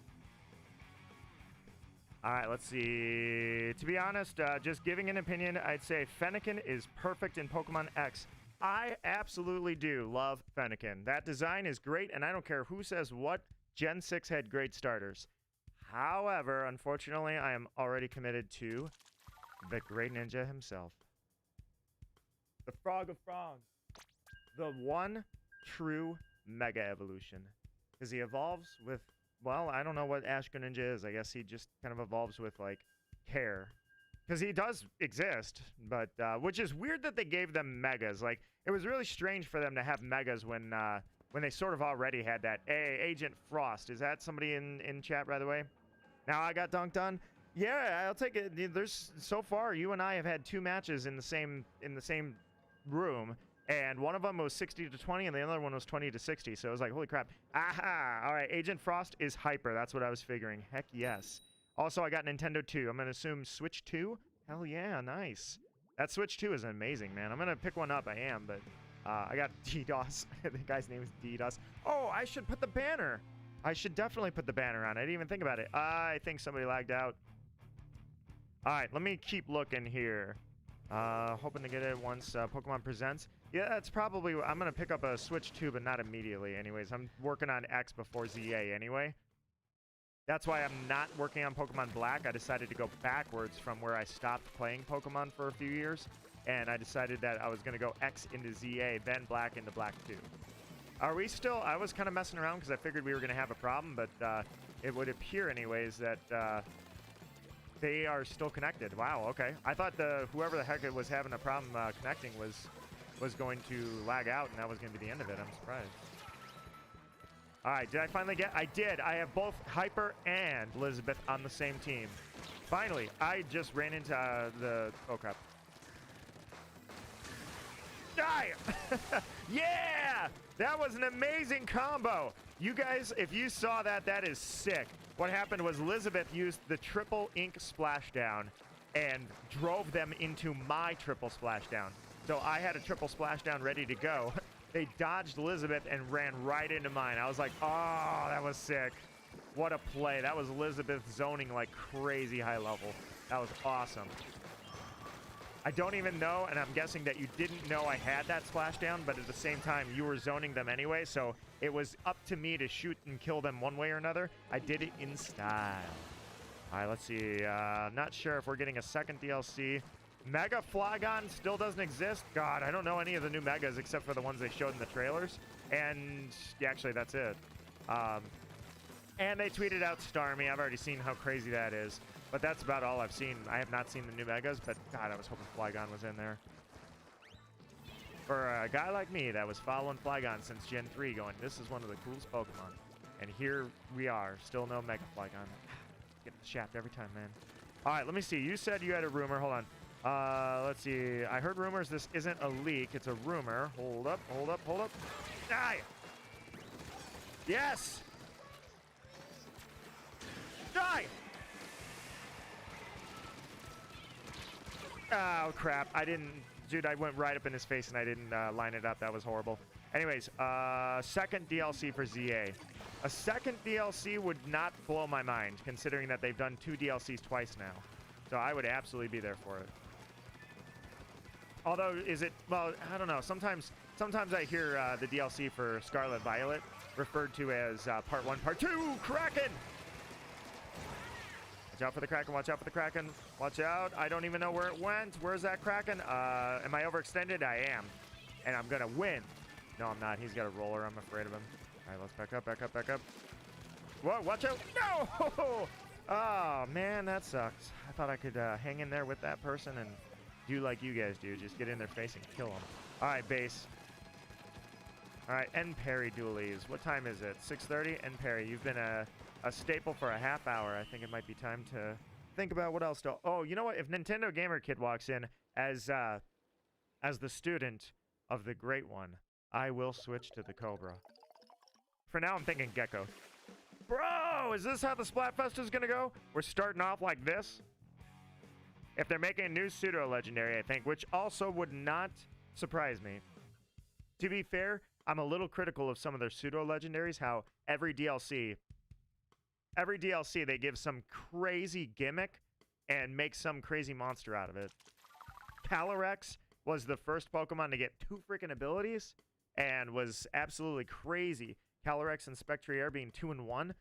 All right, let's see. To be honest, just giving an opinion, I'd say Fennekin is perfect in Pokemon X. I absolutely do love Fennekin. That design is great, and I don't care who says what. Gen 6 had great starters. However, unfortunately, I am already committed to the great ninja himself. The Frog of Frogs. The one true Mega Evolution. Because he evolves with, well, I don't know what Ash Greninja is. I guess he just kind of evolves with, like, care. Because he does exist, but, which is weird that they gave them Megas. Like, it was really strange for them to have Megas when they sort of already had that. Hey, Agent Frost. Is that somebody in chat, by the way? Now I got dunked on. Yeah, I'll take it. There's so far you and I have had 2 matches in the same room, and one of them was 60 to 20 and the other one was 20 to 60. So it was like, holy crap. Aha! All right, Agent Frost is hyper. That's what I was figuring. Heck yes. Also, I got Nintendo 2. I'm going to assume Switch 2. Hell yeah, nice. That Switch 2 is amazing, man. I'm going to pick one up. I am, but I got DDoS. The guy's name is DDoS. Oh, I should put the banner. I should definitely put the banner on. I didn't even think about it. I think somebody lagged out. All right, let me keep looking here. Hoping to get it once Pokemon Presents. Yeah, that's probably... I'm going to pick up a Switch 2, but not immediately anyways. I'm working on X before ZA anyway. That's why I'm not working on Pokemon Black. I decided to go backwards from where I stopped playing Pokemon for a few years. And I decided that I was going to go X into ZA, then Black into Black 2. Are we still... I was kind of messing around because I figured we were going to have a problem, but it would appear anyways that... they are still connected. Wow, okay. I thought whoever the heck it was having a problem connecting was going to lag out, and that was going to be the end of it. I'm surprised. All right, did I finally get... I did. I have both Hyper and Elizabeth on the same team. Finally, I just ran into the... Oh, crap. Die! Yeah! That was an amazing combo. You guys, if you saw that, that is sick. What happened was Elizabeth used the triple ink splashdown and drove them into my triple splashdown. So I had a triple splashdown ready to go. They dodged Elizabeth and ran right into mine. I was like, oh, that was sick. What a play. That was Elizabeth zoning like crazy high level. That was awesome. I don't even know, and I'm guessing that you didn't know I had that splashdown, but at the same time, you were zoning them anyway, so it was up to me to shoot and kill them one way or another. I did it in style. All right, let's see. Not sure if we're getting a second DLC. Mega Flygon still doesn't exist. God, I don't know any of the new Megas except for the ones they showed in the trailers. And yeah, actually, that's it. And they tweeted out Starmie. I've already seen how crazy that is. But that's about all I've seen. I have not seen the new Megas, but God, I was hoping Flygon was in there. For a guy like me that was following Flygon since Gen 3 going, this is one of the coolest Pokemon. And here we are, still no Mega Flygon. Get the shaft every time, man. All right, let me see. You said you had a rumor. Hold on. Let's see. I heard rumors this isn't a leak. It's a rumor. Hold up, hold up, hold up. Die! Yes! Die! Oh, crap. I didn't... Dude, I went right up in his face and I didn't line it up. That was horrible. Anyways, second DLC for ZA. A second DLC would not blow my mind, considering that they've done 2 DLCs twice now. So I would absolutely be there for it. Although, is it... Well, I don't know. Sometimes I hear the DLC for Scarlet Violet referred to as Part 1, Part 2, Kraken! Watch out for the Kraken, watch out for the Kraken. Watch out, I don't even know where it went. Where's that Kraken? Am I overextended? I am. And I'm gonna win. No, I'm not. He's got a roller. I'm afraid of him. All right, let's back up, back up, back up. Whoa, watch out. No! Oh, man, that sucks. I thought I could hang in there with that person and do like you guys do. Just get in their face and kill them. All right, base. All right, end parry dualies. What time is it? 6:30? End parry. You've been a staple for a half hour. I think it might be time to think about what else to... Oh, you know what? If Nintendo Gamer Kid walks in as the student of the Great One, I will switch to the Cobra. For now, I'm thinking Gecko. Bro, is this how the Splatfest is going to go? We're starting off like this? If they're making a new pseudo-legendary, I think, which also would not surprise me. To be fair, I'm a little critical of some of their pseudo-legendaries, how every DLC they give some crazy gimmick and make some crazy monster out of it. Calyrex was the first Pokemon to get 2 freaking abilities and was absolutely crazy. Calyrex and Spectrier being 2 in 1.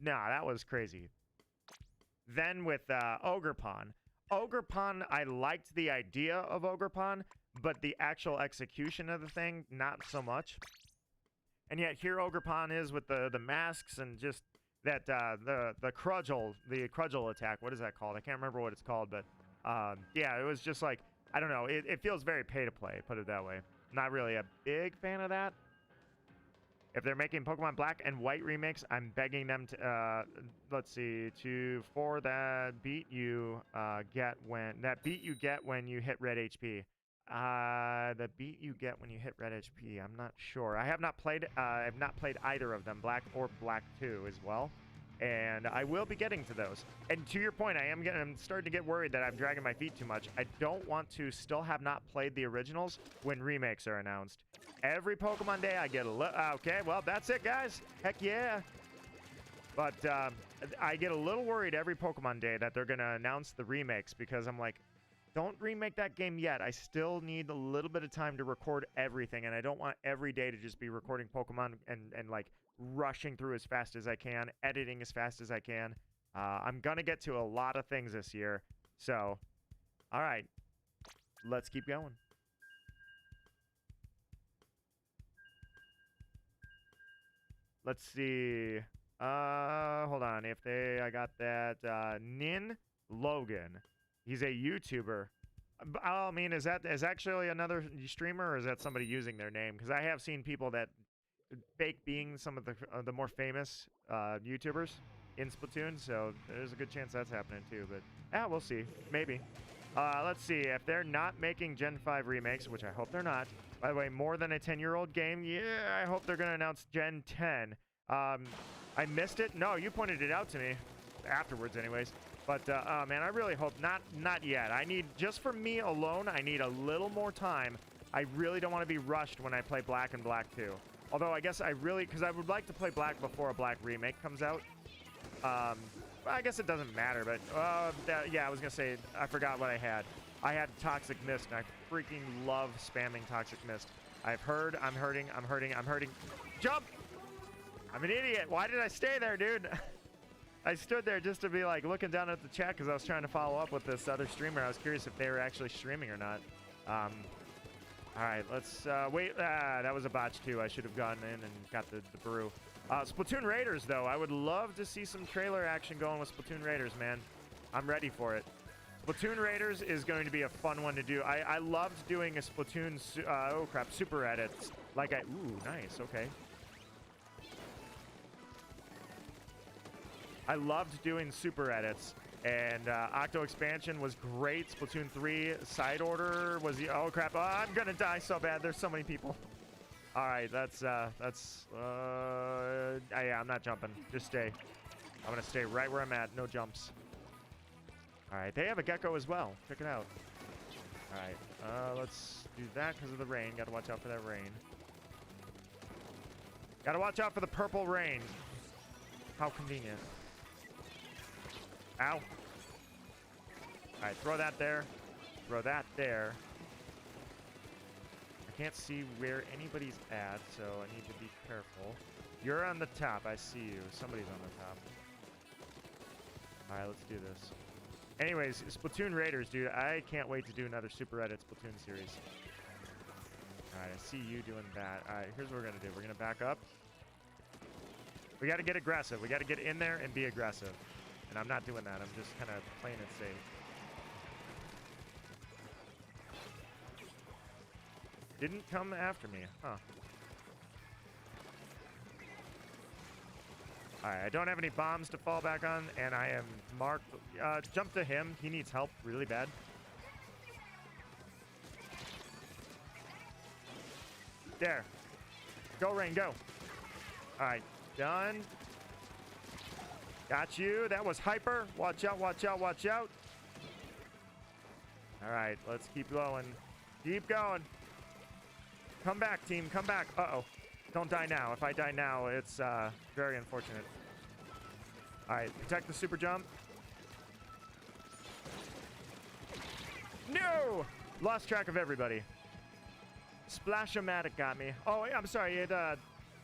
Nah, that was crazy. Then with Ogerpon. Ogerpon, I liked the idea of Ogerpon, but the actual execution of the thing, not so much. And yet here Ogerpon is with the masks and just... That the Crudgel attack, what is that called? I can't remember what it's called, but yeah, it was just like, I don't know, it feels very pay to play, put it that way. Not really a big fan of that. If they're making Pokemon Black and White remakes, I'm begging them to, let's see, for that beat you get when you hit red HP. The beat you get when you hit red HP. I'm not sure. I have not played either of them, Black or Black 2 as well. And I will be getting to those. And to your point, I'm starting to get worried that I'm dragging my feet too much. I don't want to still have not played the originals when remakes are announced. Every Pokemon Day, I get a little... Okay, well, that's it, guys. Heck yeah. But I get a little worried every Pokemon Day that they're going to announce the remakes because I'm like, don't remake that game yet. I still need a little bit of time to record everything, and I don't want every day to just be recording Pokemon and like, rushing through as fast as I can, editing as fast as I can. I'm going to get to a lot of things this year. So, all right. Let's keep going. Let's see. Hold on. I got that. Nin Logan. He's a YouTuber. I mean, is actually another streamer, or is that somebody using their name? Because I have seen people that fake being some of the more famous YouTubers in Splatoon, so there's a good chance that's happening too. But yeah, we'll see. Maybe. Let's see. If they're not making Gen 5 remakes, which I hope they're not. By the way, more than a 10-year-old game. Yeah, I hope they're going to announce Gen 10. I missed it. No, you pointed it out to me afterwards anyways. But, man, I really hope not yet. I need, just for me alone, I need a little more time. I really don't want to be rushed when I play Black and Black 2. Although, I guess because I would like to play Black before a Black remake comes out. I guess it doesn't matter, but, yeah, I was going to say, I forgot what I had. I had Toxic Mist, and I freaking love spamming Toxic Mist. I'm hurting. Jump! I'm an idiot. Why did I stay there, dude? I stood there just to be, like, looking down at the chat because I was trying to follow up with this other streamer. I was curious if they were actually streaming or not. All right, let's wait. That was a botch, too. I should have gone in and got the brew. Splatoon Raiders, though. I would love to see some trailer action going with Splatoon Raiders, man. I'm ready for it. Splatoon Raiders is going to be a fun one to do. I loved doing a Splatoon, super edits. Ooh, nice, okay. I loved doing super edits, and Octo Expansion was great. Splatoon 3 Side Order was the... Oh, crap. Oh, I'm going to die so bad. There's so many people. All right, yeah, I'm not jumping. Just stay. I'm going to stay right where I'm at. No jumps. All right, they have a gecko as well. Check it out. All right, let's do that because of the rain. Got to watch out for that rain. Got to watch out for the purple rain. How convenient. Ow. All right, throw that there. Throw that there. I can't see where anybody's at, so I need to be careful. You're on the top. I see you. Somebody's on the top. All right, let's do this. Anyways, Splatoon Raiders, dude. I can't wait to do another Super Edit Splatoon series. All right, I see you doing that. All right, here's what we're going to do. We're going to back up. We got to get aggressive. We got to get in there and be aggressive. And I'm not doing that. I'm just kind of playing it safe. Didn't come after me, huh? Alright, I don't have any bombs to fall back on, and I am marked. Jump to him. He needs help really bad. There. Go, Rain, go. Alright, done. Got you. That was hyper. Watch out, watch out, watch out. All right, let's keep going. Keep going. Come back, team. Come back. Uh-oh. Don't die now. If I die now, it's very unfortunate. All right, protect the super jump. No! Lost track of everybody. Splash-O-Matic got me. Oh, I'm sorry.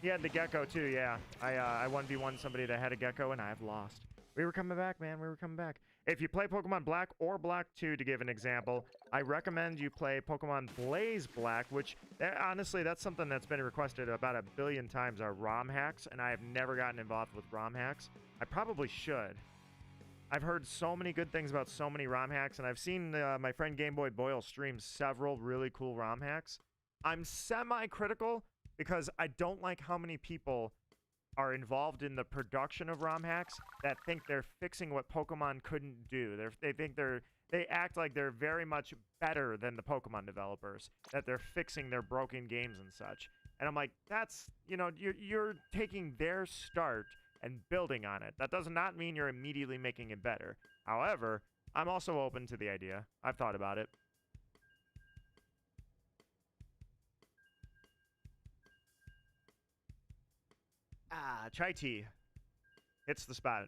He had the gecko too, yeah. I 1v1 somebody that had a gecko, and I've lost. We were coming back, man. We were coming back. If you play Pokemon Black or Black 2, to give an example, I recommend you play Pokemon Blaze Black, which, honestly, that's something that's been requested about 1 billion times, are ROM hacks, and I have never gotten involved with ROM hacks. I probably should. I've heard so many good things about so many ROM hacks, and I've seen my friend Game Boy Boyle stream several really cool ROM hacks. I'm semi-critical because I don't like how many people are involved in the production of ROM hacks that think they're fixing what Pokemon couldn't do. They act like they're very much better than the Pokemon developers, that they're fixing their broken games and such. And I'm like, that's, you know, you're taking their start and building on it. That does not mean you're immediately making it better. However, I'm also open to the idea. I've thought about it. Ah, chai tea. Hits the spot.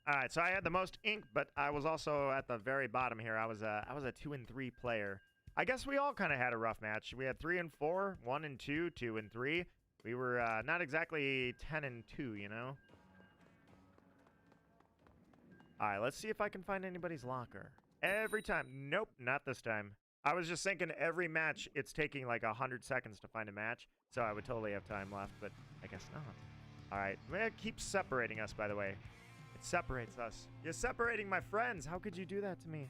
All right, so I had the most ink, but I was also at the very bottom here. I was a 2 and 3 player. I guess we all kind of had a rough match. We had 3 and 4, 1 and 2, 2 and 3. We were not exactly 10 and 2, you know? All right, let's see if I can find anybody's locker. Every time. Nope, not this time. I was just thinking every match, it's taking like 100 seconds to find a match, so I would totally have time left, but I guess not. All right, it keeps separating us, by the way. It separates us. You're separating my friends. How could you do that to me?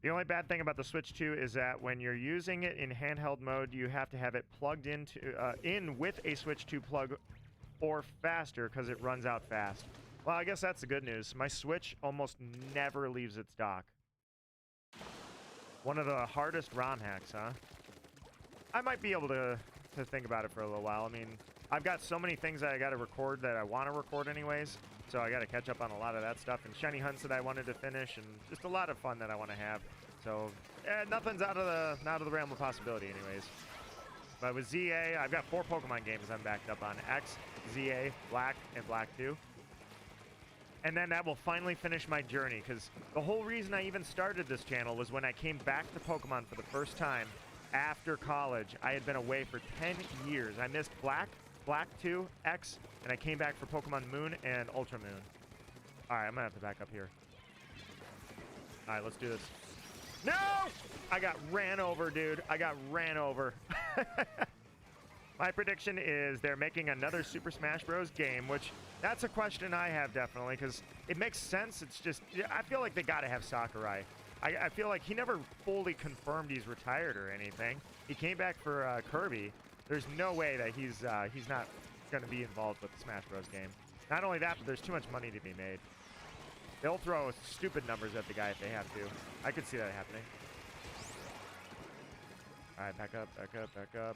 The only bad thing about the Switch 2 is that when you're using it in handheld mode, you have to have it plugged into in with a Switch 2 plug or faster because it runs out fast. Well, I guess that's the good news. My Switch almost never leaves its dock. One of the hardest ROM hacks, huh? I might be able to think about it for a little while. I mean, I've got so many things that I got to record that I want to record anyways, so I got to catch up on a lot of that stuff, and shiny hunts that I wanted to finish, and just a lot of fun that I want to have. So, nothing's out of the realm of possibility anyways. But with ZA, I've got 4 Pokemon games I'm backed up on. X, ZA, Black, and Black 2. And then that will finally finish my journey, because the whole reason I even started this channel was when I came back to Pokemon for the first time after college. I had been away for 10 years. I missed Black, Black 2, X, and I came back for Pokemon Moon and Ultra Moon. All right, I'm going to have to back up here. All right, let's do this. No! I got ran over, dude. I got ran over. My prediction is they're making another Super Smash Bros. Game, which that's a question I have definitely, because it makes sense. It's just, I feel like they got to have Sakurai. I feel like he never fully confirmed he's retired or anything. He came back for Kirby. There's no way that he's not going to be involved with the Smash Bros. Game. Not only that, but there's too much money to be made. They'll throw stupid numbers at the guy if they have to. I could see that happening. All right, back up, back up, back up.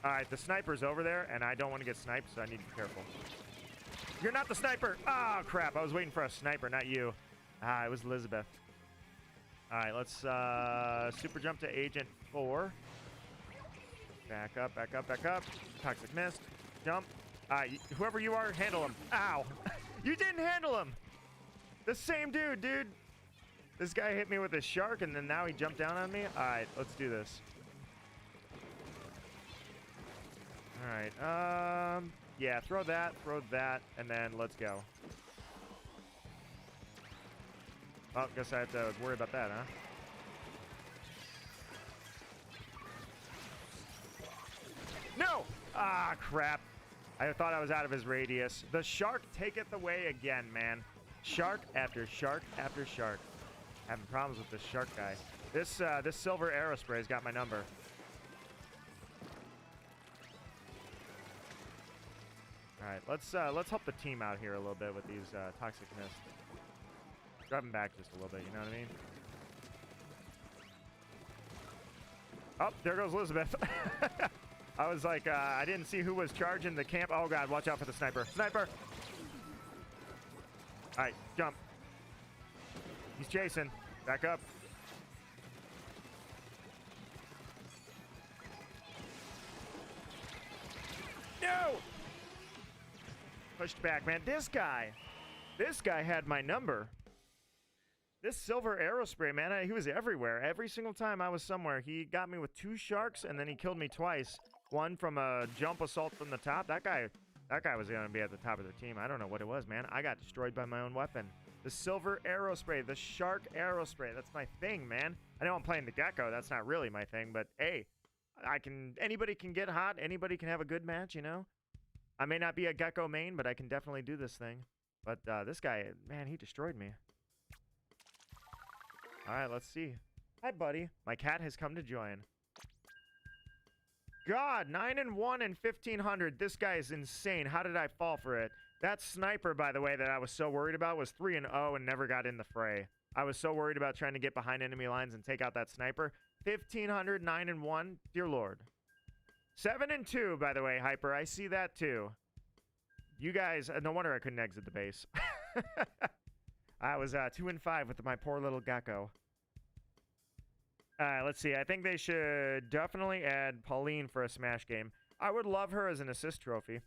All right, the sniper's over there, and I don't want to get sniped, so I need to be careful. You're not the sniper! Oh, crap. I was waiting for a sniper, not you. Ah, it was Elizabeth. All right, let's super jump to Agent 4. Back up, back up, back up. Toxic Mist. Jump. All right, whoever you are, handle him. Ow! You didn't handle him! The same dude, dude. This guy hit me with a shark, and then now he jumped down on me. All right, let's do this. All right, yeah, throw that, and then let's go. Oh, guess I have to worry about that, huh? No! Ah, crap. I thought I was out of his radius. The shark taketh away again, man. Shark after shark after shark. Having problems with this shark guy. This silver Aerospray's got my number. All right, let's help the team out here a little bit with these Toxic Mist. Drop him back just a little bit, you know what I mean? Oh, there goes Elizabeth. I was like, I didn't see who was charging the camp. Oh, God, watch out for the sniper. Sniper! All right, jump. He's chasing. Back up. No! Pushed back, man. This guy had my number. This silver Aerospray, man, he was everywhere. Every single time I was somewhere, he got me with 2 sharks, and then he killed me twice. One from a jump assault from the top. That guy was going to be at the top of the team. I don't know what it was, man. I got destroyed by my own weapon. The silver Aerospray, the shark Aerospray. That's my thing, man. I know I'm playing the Gecko. That's not really my thing, but hey, anybody can get hot. Anybody can have a good match, you know? I may not be a Gecko main, but I can definitely do this thing. But this guy, man, he destroyed me. All right, let's see. Hi, buddy. My cat has come to join. God, 9-1 and 1500. This guy is insane. How did I fall for it? That sniper, by the way, that I was so worried about was 3-0 and never got in the fray. I was so worried about trying to get behind enemy lines and take out that sniper. 1500, 9-1. Dear Lord. 7-2, by the way, Hyper. I see that too. You guys, no wonder I couldn't exit the base. I was 2-5 with my poor little gecko. Let's see. I think they should definitely add Pauline for a Smash game. I would love her as an assist trophy.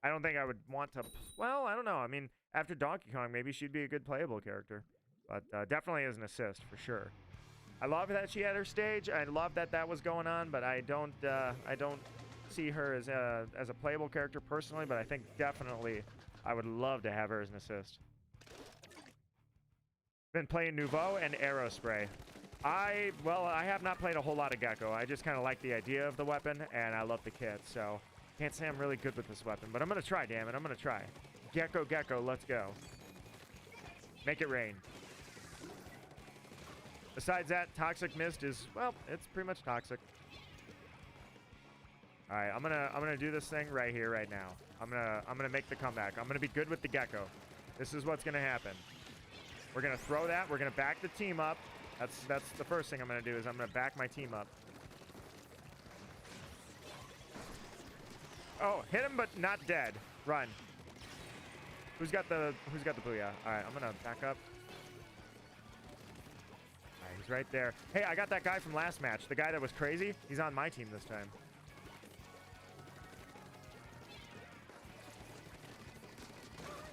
I don't think I would want to... Well, I don't know. I mean, after Donkey Kong, maybe she'd be a good playable character. But definitely as an assist, for sure. I love that she had her stage. I love that that was going on, but I don't see her as a playable character personally, but I think definitely I would love to have her as an assist. Been playing Nouveau and Aerospray. I have not played a whole lot of Gecko. I just kind of like the idea of the weapon, and I love the kit, so can't say I'm really good with this weapon, but I'm going to try, damn it. I'm going to try. Gecko, let's go. Make it rain. Besides that, Toxic Mist is, well, it's pretty much toxic. All right, I'm gonna do this thing right here, right now. I'm gonna make the comeback. I'm gonna be good with the Gecko. This is what's gonna happen. We're gonna throw that. We're gonna back the team up. That's the first thing I'm gonna do is I'm gonna back my team up. Oh, hit him, but not dead. Run. Who's got the booyah? All right, I'm gonna back up. All right, he's right there. Hey, I got that guy from last match. The guy that was crazy. He's on my team this time.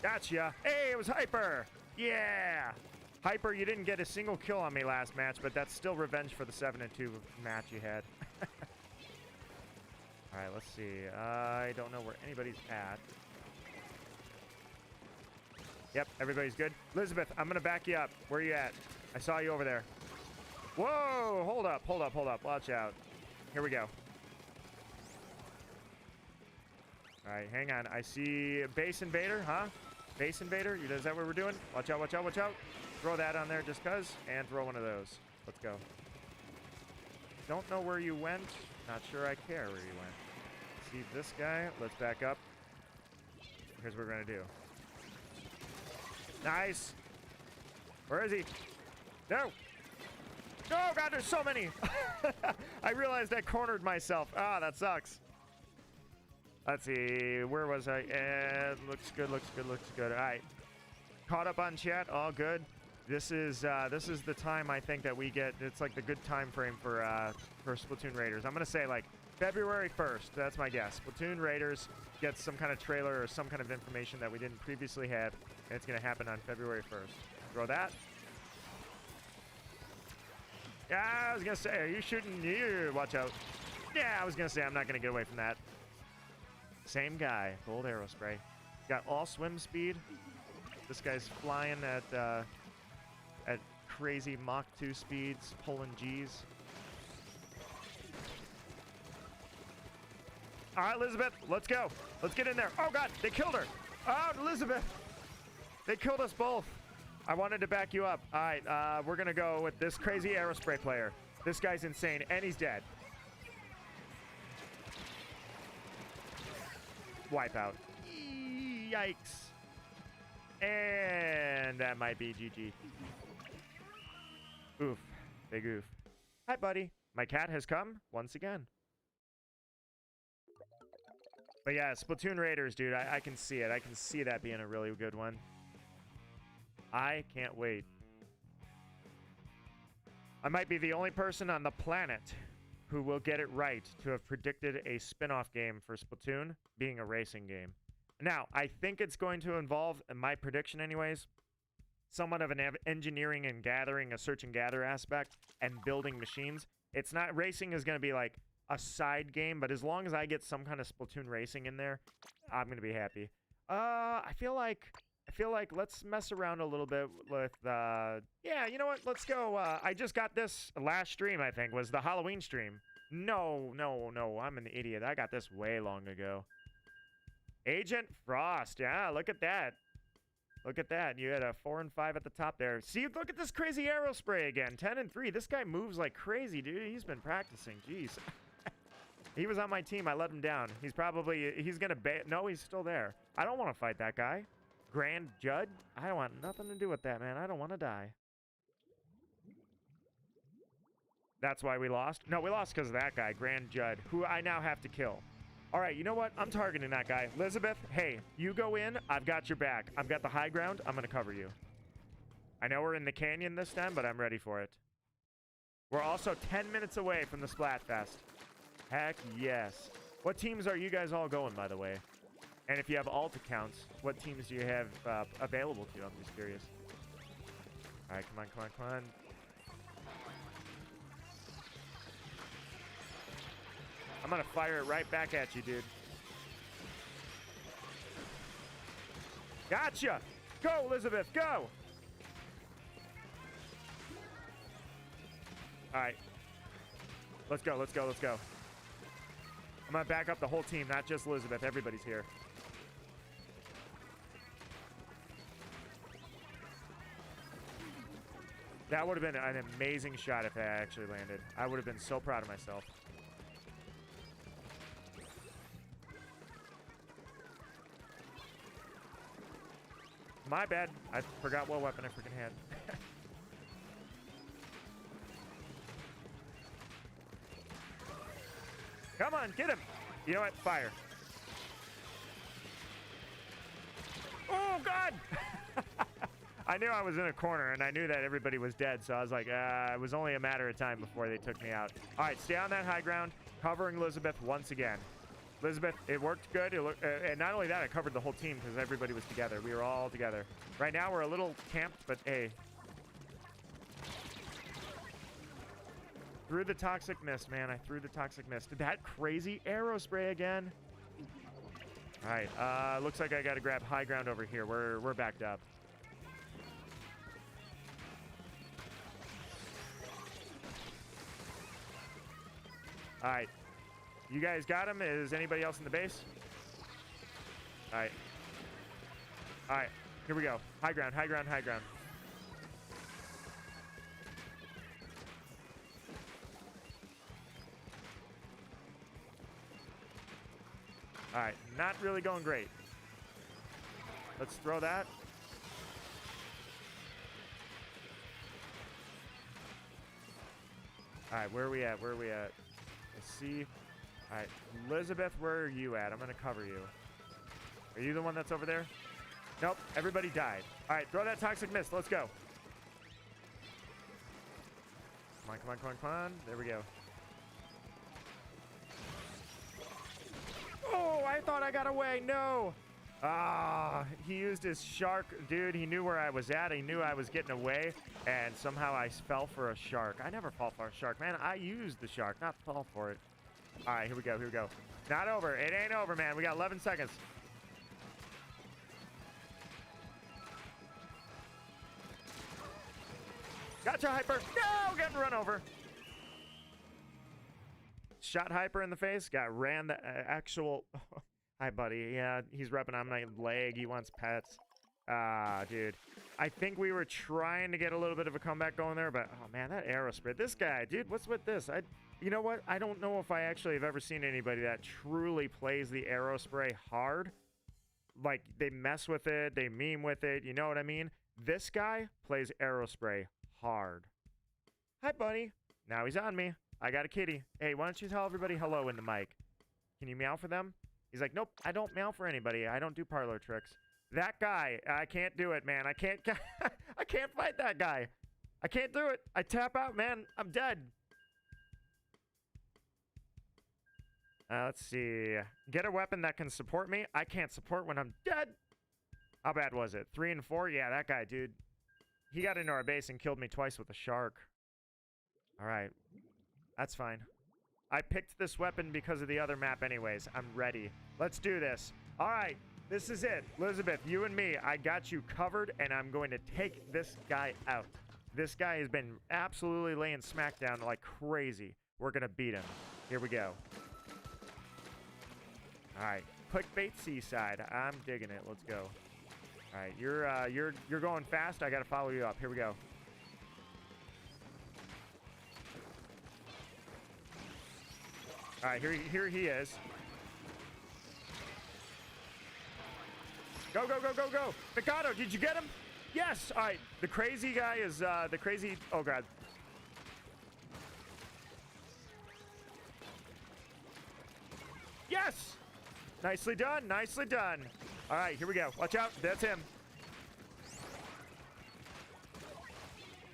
Gotcha. Hey, it was Hyper. Yeah. Hyper, you didn't get a single kill on me last match, but that's still revenge for the 7-2 match you had. All right, let's see. I don't know where anybody's at. Yep, everybody's good. Elizabeth, I'm going to back you up. Where are you at? I saw you over there. Whoa, hold up. Watch out. Here we go. All right, hang on. I see Base Invader, huh? Base Invader, is that what we're doing? Watch out. Throw that on there just cuz, and throw one of those. Let's go. Don't know where you went. Not sure I care where you went. See this guy? Let's back up. Here's what we're gonna do. Nice. Where is he? No. Oh God, there's so many. I realized I cornered myself. Ah, that sucks. Let's see, where was I? Looks good. All right, caught up on chat. All good. This is the time I think that we get. It's like the good time frame for Splatoon Raiders. I'm gonna say like February 1st. That's my guess. Splatoon Raiders gets some kind of trailer or some kind of information that we didn't previously have, and it's gonna happen on February 1st. Throw that. Yeah, I was gonna say, are you shooting? You watch out. Yeah, I was gonna say I'm not gonna get away from that. Same guy, gold arrow spray. Got all swim speed. This guy's flying at crazy Mach 2 speeds, pulling G's. All right, Elizabeth, let's go. Let's get in there. Oh God, they killed her. Oh, Elizabeth, they killed us both. I wanted to back you up. All right, we're gonna go with this crazy aerospray player. This guy's insane, and he's dead. Wipeout. Yikes. And that might be GG. Oof. Big oof. Hi, buddy. My cat has come once again. But yeah, Splatoon Raiders, dude. I can see it. I can see that being a really good one. I can't wait. I might be the only person on the planet who will get it right to have predicted a spin-off game for Splatoon being a racing game. Now, I think it's going to involve, in my prediction anyways, somewhat of an engineering and gathering, a search and gather aspect, and building machines. It's not, racing is going to be like a side game, but as long as I get some kind of Splatoon racing in there, I'm going to be happy. I feel like let's mess around a little bit with, yeah, you know what? Let's go. I just got this last stream, I think, was the Halloween stream. No. I'm an idiot. I got this way long ago. Agent Frost. Yeah, look at that. Look at that. You had a 4 and 5 at the top there. See, look at this crazy arrow spray again. 10 and 3. This guy moves like crazy, dude. He's been practicing. Jeez. He was on my team. I let him down. He's probably, he's going to, no, he's still there. I don't want to fight that guy. Grand Judd? I don't want nothing to do with that, man. I don't want to die. That's why we lost? No, we lost because of that guy, Grand Judd, who I now have to kill. All right, you know what? I'm targeting that guy. Elizabeth, hey, you go in. I've got your back. I've got the high ground. I'm going to cover you. I know we're in the canyon this time, but I'm ready for it. We're also 10 minutes away from the Splatfest. Heck yes. What teams are you guys all going, by the way? And if you have alt accounts, what teams do you have available to you? I'm just curious. All right, come on, come on, come on. I'm going to fire it right back at you, dude. Gotcha! Go, Elizabeth, go! All right. Let's go, let's go, let's go. I'm going to back up the whole team, not just Elizabeth. Everybody's here. That would have been an amazing shot if that actually landed. I would have been so proud of myself. My bad. I forgot what weapon I freaking had. Come on, get him. You know what? Fire. Oh, God. I knew I was in a corner, and I knew that everybody was dead, so I was like, it was only a matter of time before they took me out. All right, stay on that high ground, covering Elizabeth once again. Elizabeth, it worked good. And not only that, I covered the whole team because everybody was together. We were all together. Right now, we're a little camped, but hey. Through the toxic mist, man. I threw the toxic mist. That crazy arrow spray again. All right. Looks like I got to grab high ground over here. We're backed up. All right. You guys got him? Is anybody else in the base? All right. All right. Here we go. High ground, high ground, high ground. All right. Not really going great. Let's throw that. All right. Where are we at? Where are we at? Let's see. All right, Elizabeth, where are you at? I'm going to cover you. Are you the one that's over there? Nope, everybody died. All right, throw that toxic mist. Let's go. Come on, come on, come on, come on. There we go. Oh, I thought I got away. No. Ah, he used his shark. Dude, he knew where I was at. He knew I was getting away, and somehow I fell for a shark. I never fall for a shark, man. I used the shark, not fall for it. All right, here we go, here we go. Not over. It ain't over, man. We got 11 seconds. Gotcha, Hyper. No, getting run over. Shot Hyper in the face. Got ran the actual... Hi, buddy. Yeah, he's rubbing on my leg. He wants pets. Ah, dude. I think we were trying to get a little bit of a comeback going there, but... Oh, man, that arrow spray. This guy, dude, what's with this? You know what? I don't know if I actually have ever seen anybody that truly plays the arrow spray hard. Like, they mess with it, they meme with it, you know what I mean? This guy plays arrow spray hard. Hi, buddy. Now he's on me. I got a kitty. Hey, why don't you tell everybody hello in the mic? Can you meow for them? He's like, nope, I don't meow for anybody. I don't do parlor tricks. That guy, I can't do it, man. I can't fight that guy. I can't do it. I tap out, man. I'm dead. Let's see. Get a weapon that can support me. I can't support when I'm dead. How bad was it? 3 and 4? Yeah, that guy, dude. He got into our base and killed me twice with a shark. All right. That's fine. I picked this weapon because of the other map anyways. I'm ready. Let's do this. All right. This is it. Elizabeth, you and me. I got you covered, and I'm going to take this guy out. This guy has been absolutely laying smackdown like crazy. We're going to beat him. Here we go. All right. Clickbait Seaside. I'm digging it. Let's go. All right, you're going fast. I gotta follow you up. Here we go. All right, here he is. Go, go, go, go, go. Mikado, did you get him? Yes. All right, the crazy guy is the crazy. Oh god. Yes. Nicely done. Nicely done. All right, here we go. Watch out. That's him.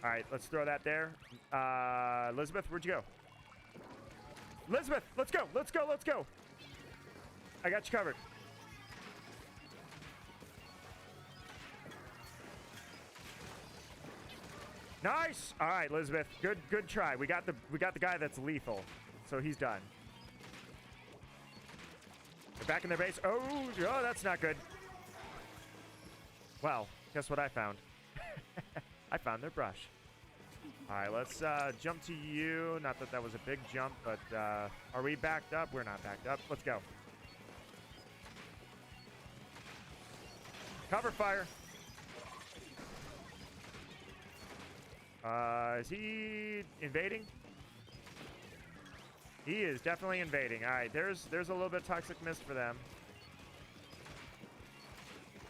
All right, let's throw that there. Elizabeth, where'd you go? Elizabeth, let's go. Let's go. Let's go. I got you covered. Nice. All right, Elizabeth. Good try. We got the guy that's lethal. So he's done. They're back in their base. Oh, that's not good. Well, guess what I found? I found their brush. All right, let's jump to you. Not that that was a big jump, but are we backed up? We're not backed up. Let's go. Cover fire. Is he invading? He is definitely invading. All right, there's a little bit of toxic mist for them.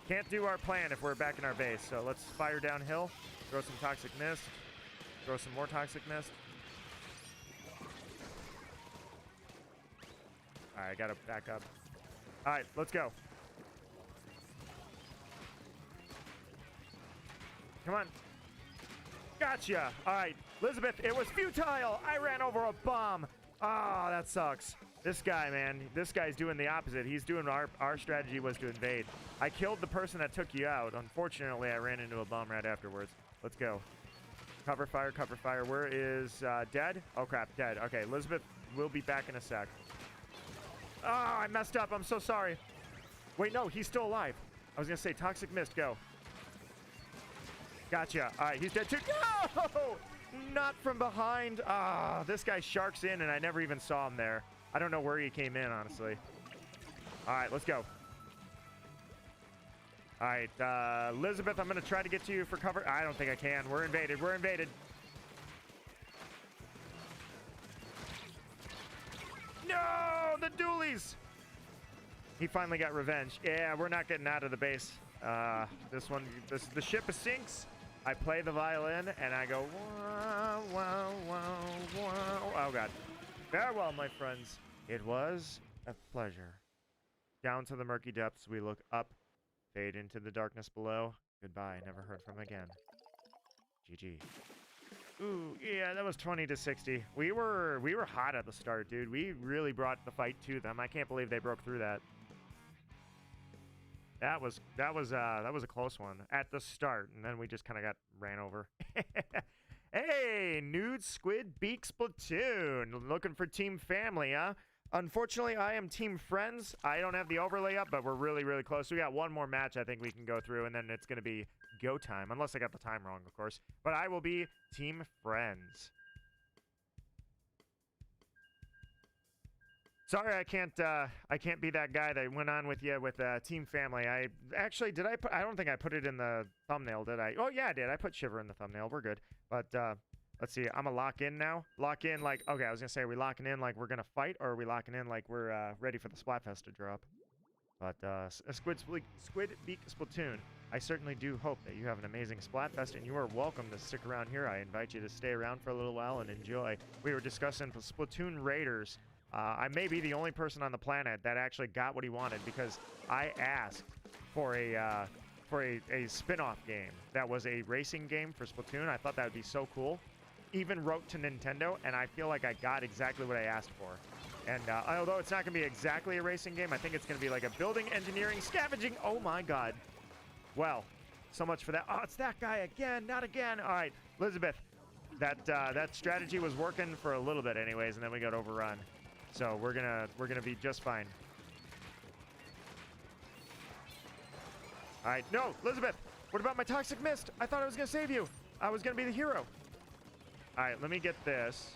Can't do our plan if we're back in our base, so let's fire downhill. Throw some toxic mist. Throw some more toxic mist. All right, gotta back up. All right, let's go. Come on. Gotcha. All right, Elizabeth, it was futile. I ran over a bomb. Ah, that sucks. This guy, man, this guy's doing the opposite. He's doing our strategy was to invade. I killed the person that took you out. Unfortunately, I ran into a bomb right afterwards. Let's go. Cover fire, cover fire. Where is dead? Oh, crap, dead. Okay, Elizabeth will be back in a sec. Oh, I messed up. I'm so sorry. Wait, no, he's still alive. I was going to say toxic mist, go. Gotcha. All right, he's dead too. No! Not from behind. Ah, this guy sharks in, and I never even saw him there. I don't know where he came in, honestly. All right, let's go. All right, Elizabeth, I'm going to try to get to you for cover. I don't think I can. We're invaded. We're invaded. No, the dualies. He finally got revenge. Yeah, we're not getting out of the base. The ship sinks. I play the violin, and I go, wow, wow, wow, wow. Oh, God. Farewell, my friends. It was a pleasure. Down to the murky depths, we look up, fade into the darkness below. Goodbye, never heard from again. GG. Ooh, yeah, that was 20-60. We were hot at the start, dude. We really brought the fight to them. I can't believe they broke through that. That was a close one at the start, and then we just kind of got ran over. Hey, Nude Squid Beak Splatoon. Looking for Team Family, huh? Unfortunately, I am Team Friends. I don't have the overlay up, but we're really, really close. We got one more match I think we can go through, and then it's going to be go time, unless I got the time wrong, of course. But I will be Team Friends. Sorry, I can't be that guy that went on with you with Team Family. I actually did. I don't think I put it in the thumbnail, did I? Oh yeah, I did. I put Shiver in the thumbnail. We're good. But let's see. I'm gonna lock in now. Lock in like okay. I was gonna say, are we locking in like we're gonna fight, or are we locking in like we're ready for the Splatfest to drop? But Squid Beak Splatoon. I certainly do hope that you have an amazing Splatfest, and you are welcome to stick around here. I invite you to stay around for a little while and enjoy. We were discussing Splatoon Raiders. I may be the only person on the planet that actually got what he wanted because I asked for a spin-off game that was a racing game for Splatoon. I thought that would be so cool. Even wrote to Nintendo, and I feel like I got exactly what I asked for. And although it's not going to be exactly a racing game, I think it's going to be like a building, engineering, scavenging. Oh my god. Well, so much for that. Oh, it's that guy again, not again. All right, Elizabeth, that strategy was working for a little bit anyways, and then we got overrun. So we're gonna be just fine. All right, no, Elizabeth. What about my toxic mist? I thought I was gonna save you. I was gonna be the hero. All right, let me get this.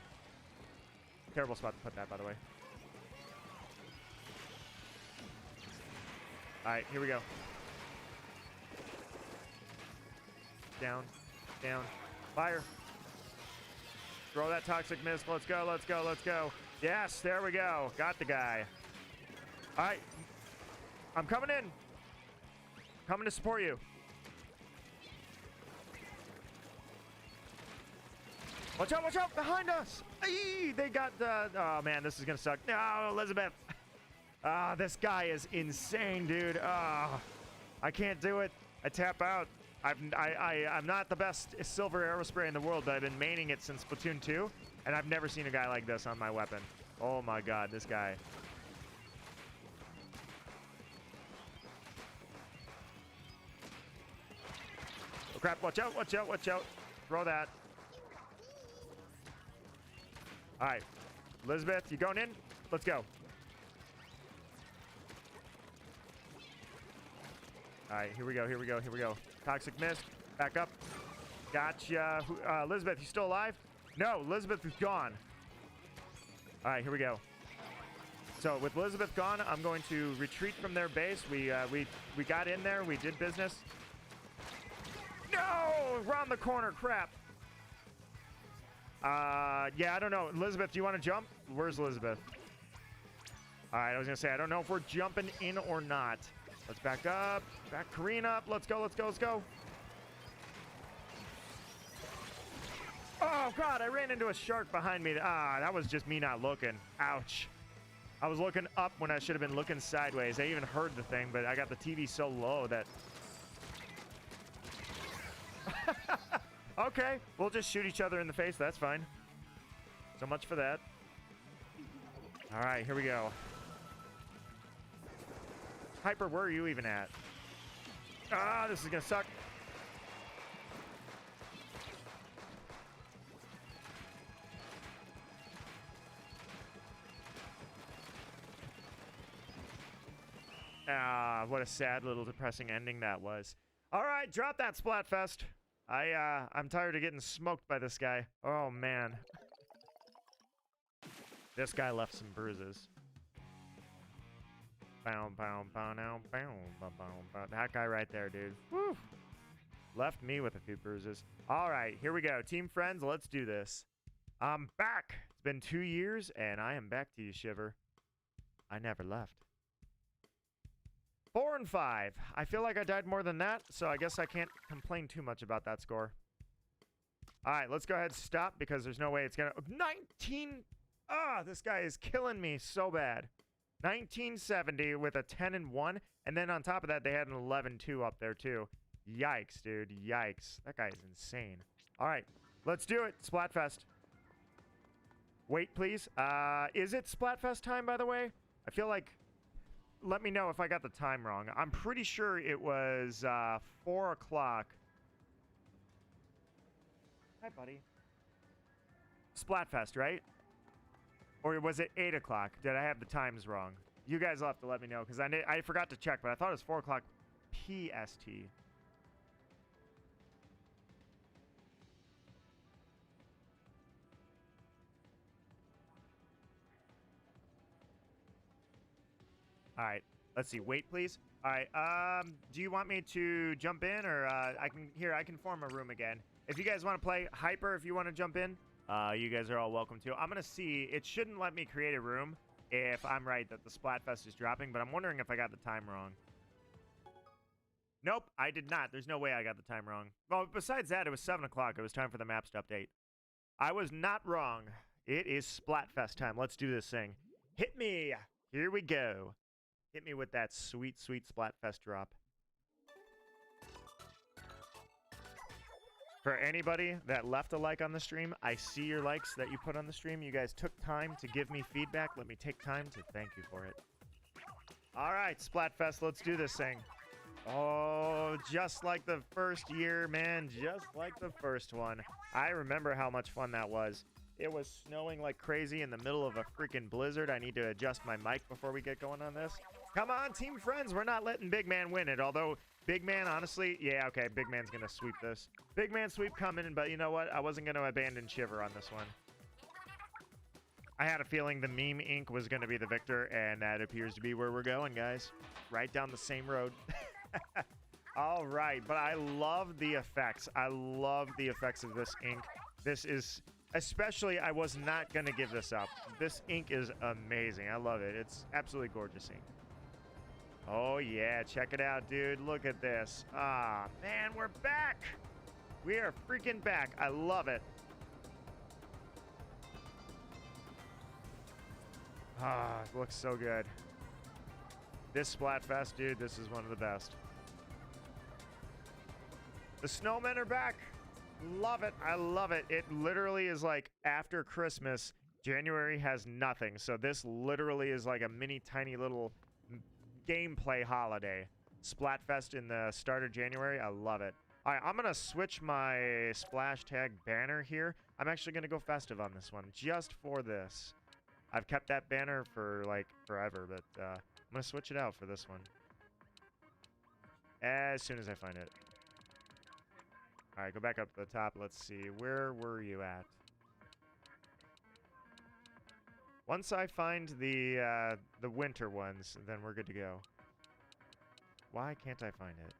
Terrible spot to put that, by the way. All right, here we go. Down. Down. Fire. Throw that toxic mist. Let's go, let's go, let's go. Yes, there we go. Got the guy. All right. I'm coming in. Coming to support you. Watch out, behind us. Eee, they got the, oh man, this is gonna suck. No, Elizabeth. This guy is insane, dude. I can't do it. I tap out. I'm not the best silver aerospray in the world, but I've been maining it since Splatoon 2, and I've never seen a guy like this on my weapon. Oh my god, this guy. Oh crap, watch out, watch out, watch out. Throw that. Alright. Elizabeth, you going in? Let's go. Alright, here we go, here we go, here we go. Toxic mist. Back up. Gotcha. Elizabeth, you still alive? No, Elizabeth is gone. Alright, here we go. So with Elizabeth gone, I'm going to retreat from their base. We got in there, we did business. No! Round the corner, crap. Yeah, I don't know. Elizabeth, do you want to jump? Where's Elizabeth? Alright, I was gonna say, I don't know if we're jumping in or not. Let's back up. Back Karina up. Let's go, let's go, let's go. Oh, God, I ran into a shark behind me. That was just me not looking. Ouch. I was looking up when I should have been looking sideways. I even heard the thing, but I got the TV so low that... Okay, we'll just shoot each other in the face. That's fine. So much for that. All right, here we go. Hyper, where are you even at? This is gonna suck. What a sad little depressing ending that was. All right, drop that Splatfest. I'm tired of getting smoked by this guy. Oh man. This guy left some bruises. That guy right there, dude. Woo. Left me with a few bruises. All right, here we go. Team friends, let's do this. I'm back. It's been 2 years, and I am back to you, Shiver. I never left. 4 and 5. I feel like I died more than that, so I guess I can't complain too much about that score. All right, let's go ahead and stop because there's no way it's going to... 19... this guy is killing me so bad. 1970 with a 10 and 1, and then on top of that, they had an 11-2 up there too. Yikes, dude. Yikes. That guy is insane. All right, let's do it. Splatfest. Wait, please. Is it Splatfest time, by the way? I feel like... Let me know if I got the time wrong. I'm pretty sure it was 4 o'clock. Hi, buddy. Splatfest, right? Or was it 8 o'clock? Did I have the times wrong? You guys will have to let me know, because I forgot to check, but I thought it was 4 o'clock PST. All right, let's see. Wait, please. All right, do you want me to jump in, or I can form a room again. If you guys want to play Hyper, if you want to jump in, you guys are all welcome to. I'm gonna see. It shouldn't let me create a room if I'm right that the Splatfest is dropping, but I'm wondering if I got the time wrong. Nope, I did not. There's no way I got the time wrong. Well, besides that, it was 7 o'clock. It was time for the maps to update. I was not wrong. It is Splatfest time. Let's do this thing. Hit me. Here we go. Hit me with that sweet, sweet Splatfest drop. For anybody that left a like on the stream, I see your likes that you put on the stream. You guys took time to give me feedback. Let me take time to thank you for it. All right, Splatfest, let's do this thing. Oh, just like the first year, man. Just like the first one. I remember how much fun that was. It was snowing like crazy in the middle of a freaking blizzard. I need to adjust my mic before we get going on this. Come on, team friends. We're not letting Big Man win it. Although, Big Man, honestly, yeah, okay, Big Man's going to sweep this. Big Man sweep coming, but you know what? I wasn't going to abandon Shiver on this one. I had a feeling the Meme Inc. was going to be the victor, and that appears to be where we're going, guys. Right down the same road. All right, but I love the effects. I love the effects of this ink. This is, especially, I was not going to give this up. This ink is amazing. I love it. It's absolutely gorgeous ink. Oh, yeah, check it out, dude. Look at this. Ah, man, we're back. We are freaking back. I love it. Ah, it looks so good. This Splatfest, dude, this is one of the best. The snowmen are back. Love it. I love it. It literally is like after Christmas, January has nothing. So this literally is like a mini tiny little gameplay holiday. Splatfest in the start of January. I love it. All right, I'm going to switch my splash tag banner here. I'm actually going to go festive on this one just for this. I've kept that banner for like forever, but I'm going to switch it out for this one as soon as I find it. All right, go back up to the top. Let's see. Where were you at? Once I find the winter ones, then we're good to go. Why can't I find it?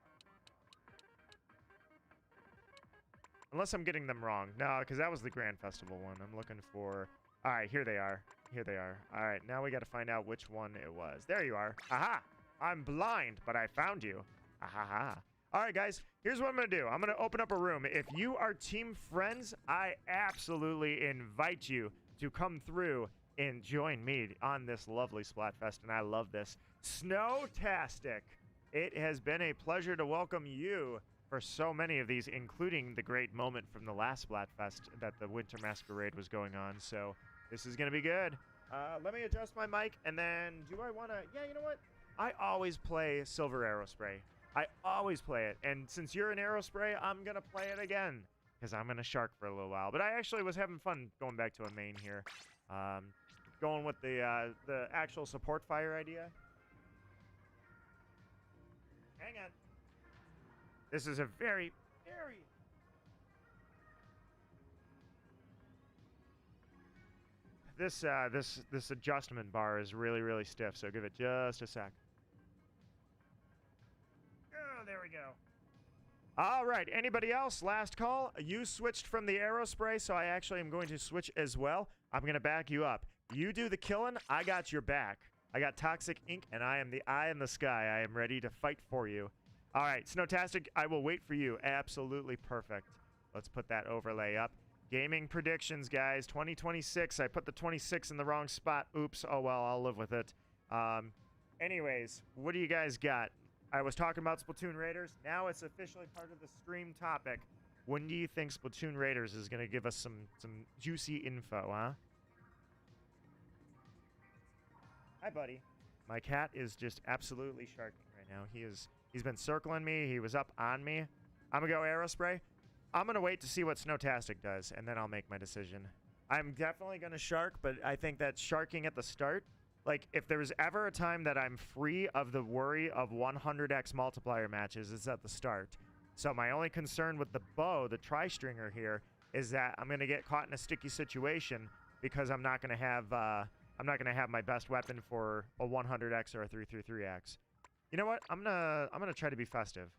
Unless I'm getting them wrong. No, because that was the Grand Festival one. I'm looking for... All right, here they are. Here they are. All right, now we got to find out which one it was. There you are. Aha! I'm blind, but I found you. Aha! All right, guys, here's what I'm going to do. I'm going to open up a room. If you are team friends, I absolutely invite you to come through and join me on this lovely Splatfest, and I love this. Snowtastic! It has been a pleasure to welcome you for so many of these, including the great moment from the last Splatfest that the Winter Masquerade was going on, so this is going to be good. Let me adjust my mic, and then do I want to... Yeah, you know what? I always play Silver Aerospray. I always play it, and since you're an Aerospray, I'm going to play it again, because I'm going to shark for a little while. But I actually was having fun going back to a main here. Going with the actual support fire idea. Hang on. This is a very... This adjustment bar is really stiff, so give it just a sec. Oh, there we go. All right, anybody else? Last call. You switched from the Aerospray, so I actually am going to switch as well. I'm going to back you up. You do the killing, I got your back. I got Toxic Ink, and I am the eye in the sky. I am ready to fight for you. All right, Snowtastic, I will wait for you. Absolutely perfect. Let's put that overlay up. Gaming predictions, guys. 2026. I put the 26 in the wrong spot. Oops. Oh, well, I'll live with it. Anyways, what do you guys got? I was talking about Splatoon Raiders. Now it's officially part of the stream topic. When do you think Splatoon Raiders is going to give us some juicy info, huh? Hi, buddy. My cat is just absolutely sharking right now. He's been circling me. He was up on me. I'm going to go Aerospray. I'm going to wait to see what Snowtastic does, and then I'll make my decision. I'm definitely going to shark, but I think that sharking at the start, like, if there's ever a time that I'm free of the worry of 100x multiplier matches, it's at the start. So my only concern with the bow, the tri-stringer here, is that I'm going to get caught in a sticky situation because I'm not going to have my best weapon for a 100x or a 333x. You know what? I'm gonna try to be festive.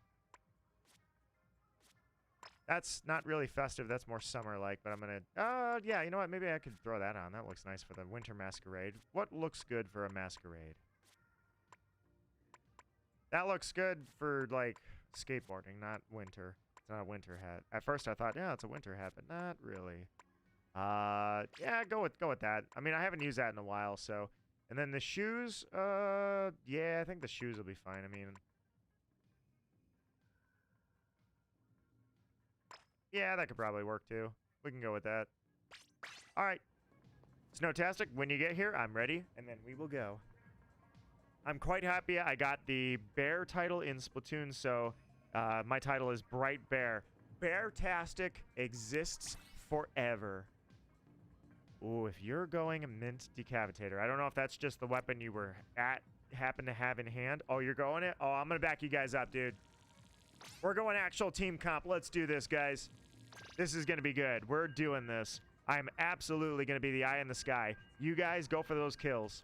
That's not really festive. That's more summer-like, but I'm going to... yeah, you know what? Maybe I could throw that on. That looks nice for the Winter Masquerade. What looks good for a Masquerade? That looks good for, like, skateboarding, not winter. It's not a winter hat. At first I thought, yeah, it's a winter hat, but not really. Yeah, go with that. I mean, I haven't used that in a while, so... And then the shoes, yeah, I think the shoes will be fine. I mean... Yeah, that could probably work too. We can go with that. All right. Snowtastic, when you get here, I'm ready, and then we will go. I'm quite happy I got the bear title in Splatoon, so my title is Bright Bear. Beartastic exists forever. Ooh, if you're going Mint Decapitator, I don't know if that's just the weapon you were happen to have in hand. Oh, you're going it? Oh, I'm going to back you guys up, dude. We're going actual team comp. Let's do this, guys. This is going to be good. We're doing this. I'm absolutely going to be the eye in the sky. You guys go for those kills.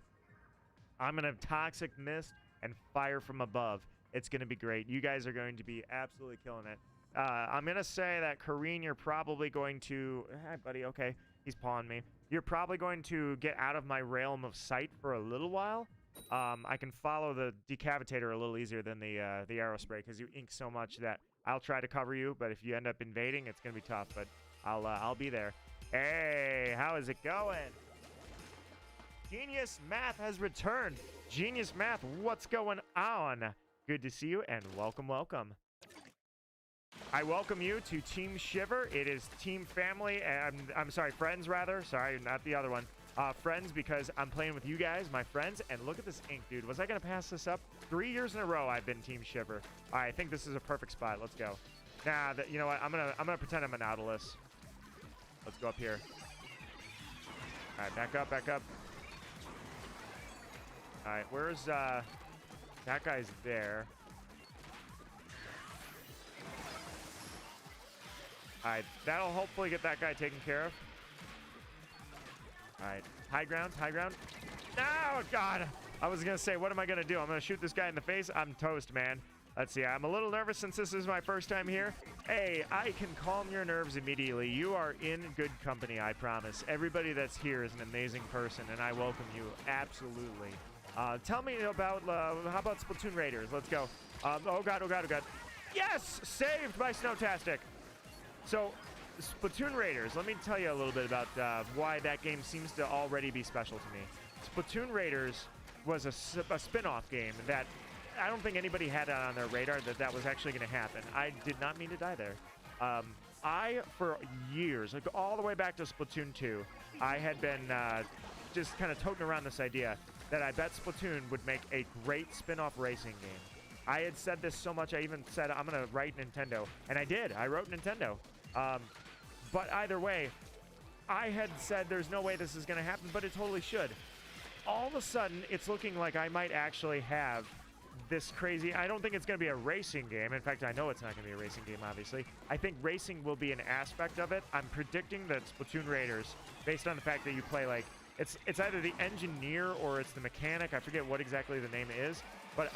I'm going to Toxic Mist and fire from above. It's going to be great. You guys are going to be absolutely killing it. I'm going to say that, Kareen, you're probably going to... Hi, buddy. Okay. He's pawing me. You're probably going to get out of my realm of sight for a little while. I can follow the decavitator a little easier than the arrow spray because you ink so much that I'll try to cover you, but if you end up invading, it's going to be tough, but I'll be there. Hey, how is it going? Genius Math has returned. Genius Math, what's going on? Good to see you, and welcome, welcome. I welcome you to Team Shiver. It is Team Family, and I'm sorry, Friends, rather. Sorry, not the other one. Friends, because I'm playing with you guys, my friends, and look at this ink, dude. Was I going to pass this up? 3 years in a row I've been Team Shiver. All right, I think this is a perfect spot. Let's go. Nah, you know what? I'm gonna pretend I'm a Nautilus. Let's go up here. All right, back up, back up. All right, where's that guy's there. All right, that'll hopefully get that guy taken care of. All right, high ground, high ground. Oh, God. I was going to say, what am I going to do? I'm going to shoot this guy in the face. I'm toast, man. Let's see. I'm a little nervous since this is my first time here. Hey, I can calm your nerves immediately. You are in good company, I promise. Everybody that's here is an amazing person, and I welcome you absolutely. Tell me about, how about Splatoon Raiders? Let's go. Oh, God, oh, God, oh, God. Yes! Saved by Snowtastic. So, Splatoon Raiders, let me tell you a little bit about why that game seems to already be special to me. Splatoon Raiders was a spin-off game that I don't think anybody had on their radar that was actually going to happen. I did not mean to die there. For years, like all the way back to Splatoon 2, I had been just kind of toting around this idea that I bet Splatoon would make a great spin-off racing game. I had said this so much, I even said I'm going to write Nintendo. And I did. I wrote Nintendo. But either way, I had said there's no way this is going to happen, but it totally should. All of a sudden, it's looking like I might actually have this crazy... I don't think it's going to be a racing game. In fact, I know it's not going to be a racing game, obviously. I think racing will be an aspect of it. I'm predicting that Splatoon Raiders, based on the fact that you play, like... It's either the engineer or it's the mechanic. I forget what exactly the name is. But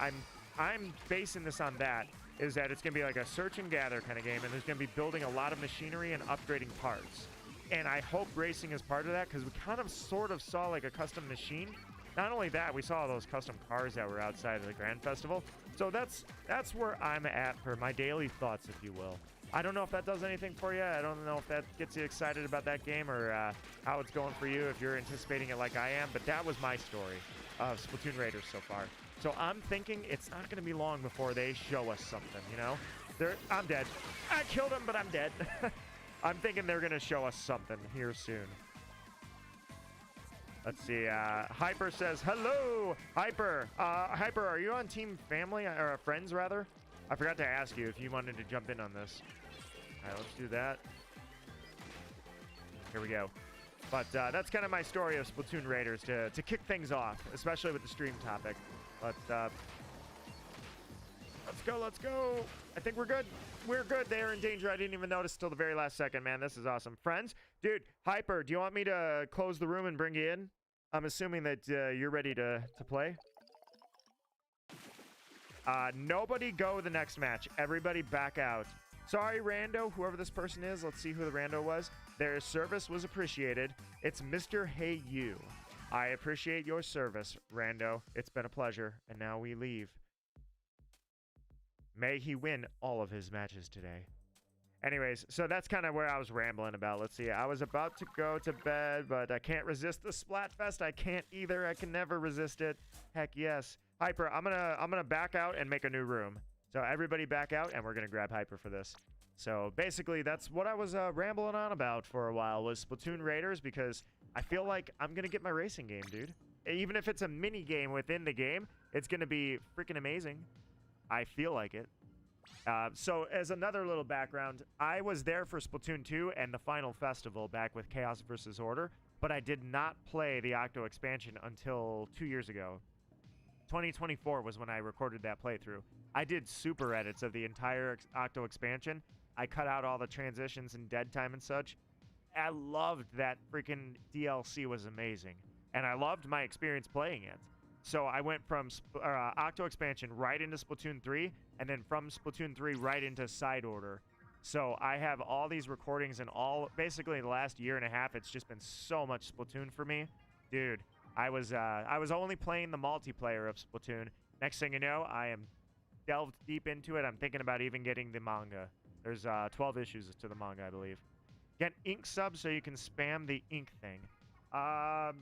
I'm basing this on that, is that it's going to be like a search and gather kind of game, and there's going to be building a lot of machinery and upgrading parts. And I hope racing is part of that, because we kind of sort of saw like a custom machine. Not only that, we saw those custom cars that were outside of the Grand Festival. So that's where I'm at for my daily thoughts, if you will. I don't know if that does anything for you. I don't know if that gets you excited about that game or how it's going for you, if you're anticipating it like I am. But that was my story of Splatoon Raiders so far. So I'm thinking it's not going to be long before they show us something, you know? I'm dead. I killed him, but I'm dead. I'm thinking they're going to show us something here soon. Let's see. Hyper says, hello, Hyper. Hyper, are you on Team Family, or Friends, rather? I forgot to ask you if you wanted to jump in on this. All right, let's do that. Here we go. But that's kind of my story of Splatoon Raiders to kick things off, especially with the stream topic. But let's go, let's go. I think we're good. We're good. They're in danger. I didn't even notice till the very last second, man. This is awesome. Friends, dude, Hyper, do you want me to close the room and bring you in? I'm assuming that you're ready to play. Nobody go the next match. Everybody back out. Sorry, Rando, whoever this person is. Let's see who the Rando was. Their service was appreciated. It's Mr. Hey You. I appreciate your service, Rando. It's been a pleasure. And now we leave. May he win all of his matches today. Anyways, so that's kind of where I was rambling about. Let's see. I was about to go to bed, but I can't resist the Splatfest. I can't either. I can never resist it. Heck yes. Hyper, I'm gonna back out and make a new room. So everybody back out, and we're gonna grab Hyper for this. So basically, that's what I was rambling on about for a while, was Splatoon Raiders, because I feel like I'm gonna get my racing game, dude. Even if it's a mini game within the game, it's gonna be freaking amazing. I feel like it. So as another little background, I was there for Splatoon 2 and the final festival back with Chaos vs. Order, but I did not play the Octo expansion until 2 years ago. 2024 was when I recorded that playthrough. I did super edits of the entire Octo expansion. I cut out all the transitions and dead time and such. I loved that freaking DLC, was amazing. And I loved my experience playing it. So I went from Octo expansion right into Splatoon 3, and then from Splatoon 3 right into side order. So I have all these recordings, and basically the last year and a half, it's just been so much Splatoon for me. Dude, I was only playing the multiplayer of Splatoon. Next thing you know, I am delved deep into it. I'm thinking about even getting the manga. There's 12 issues to the manga, I believe. Get ink subs so you can spam the ink thing.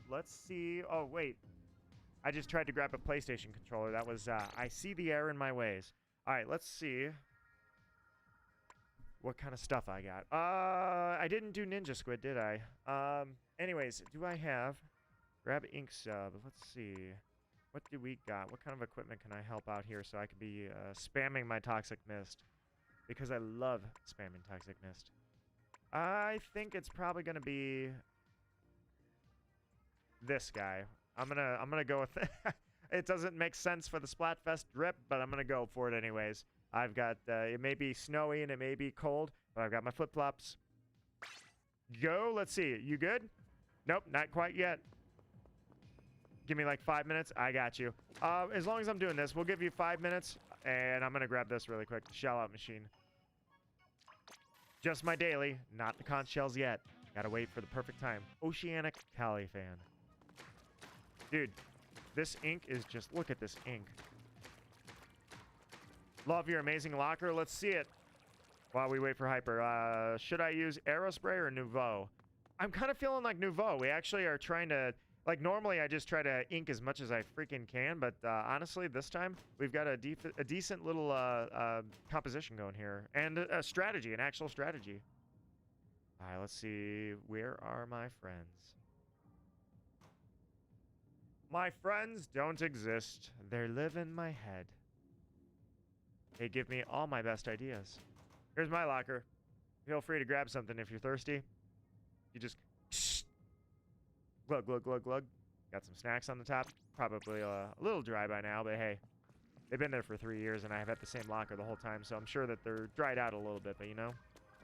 Let's see. Oh, wait. I just tried to grab a PlayStation controller. That was, I see the error in my ways. All right, let's see what kind of stuff I got. I didn't do Ninja Squid, did I? Anyways, do I have... Grab ink sub. Let's see. What do we got? What kind of equipment can I help out here so I can be spamming my Toxic Mist? Because I love spamming Toxic Mist. I think it's probably gonna be this guy. I'm gonna go with it. It doesn't make sense for the Splatfest drip, but I'm gonna go for it anyways. I've got it may be snowy and it may be cold, but I've got my flip flops. Go. Let's see. You good? Nope, not quite yet. Give me like 5 minutes. I got you. As long as I'm doing this, we'll give you 5 minutes, and I'm gonna grab this really quick. Shell out machine. Just my daily, not the conch shells yet. Gotta wait for the perfect time. Oceanic Califan. Dude, this ink is just, look at this ink. Love your amazing locker. Let's see it while we wait for Hyper. Should I use Aerospray or Nouveau? I'm kind of feeling like Nouveau. We actually are trying to, like, normally I just try to ink as much as I freaking can, but honestly, this time we've got a decent little composition going here, and a strategy, an actual strategy. All right, let's see. Where are my friends? My friends don't exist. They live in my head. They give me all my best ideas. Here's my locker. Feel free to grab something if you're thirsty. You just glug, glug, glug, glug. Got some snacks on the top. Probably a little dry by now, but hey. They've been there for 3 years, and I've had the same locker the whole time, so I'm sure that they're dried out a little bit, but you know.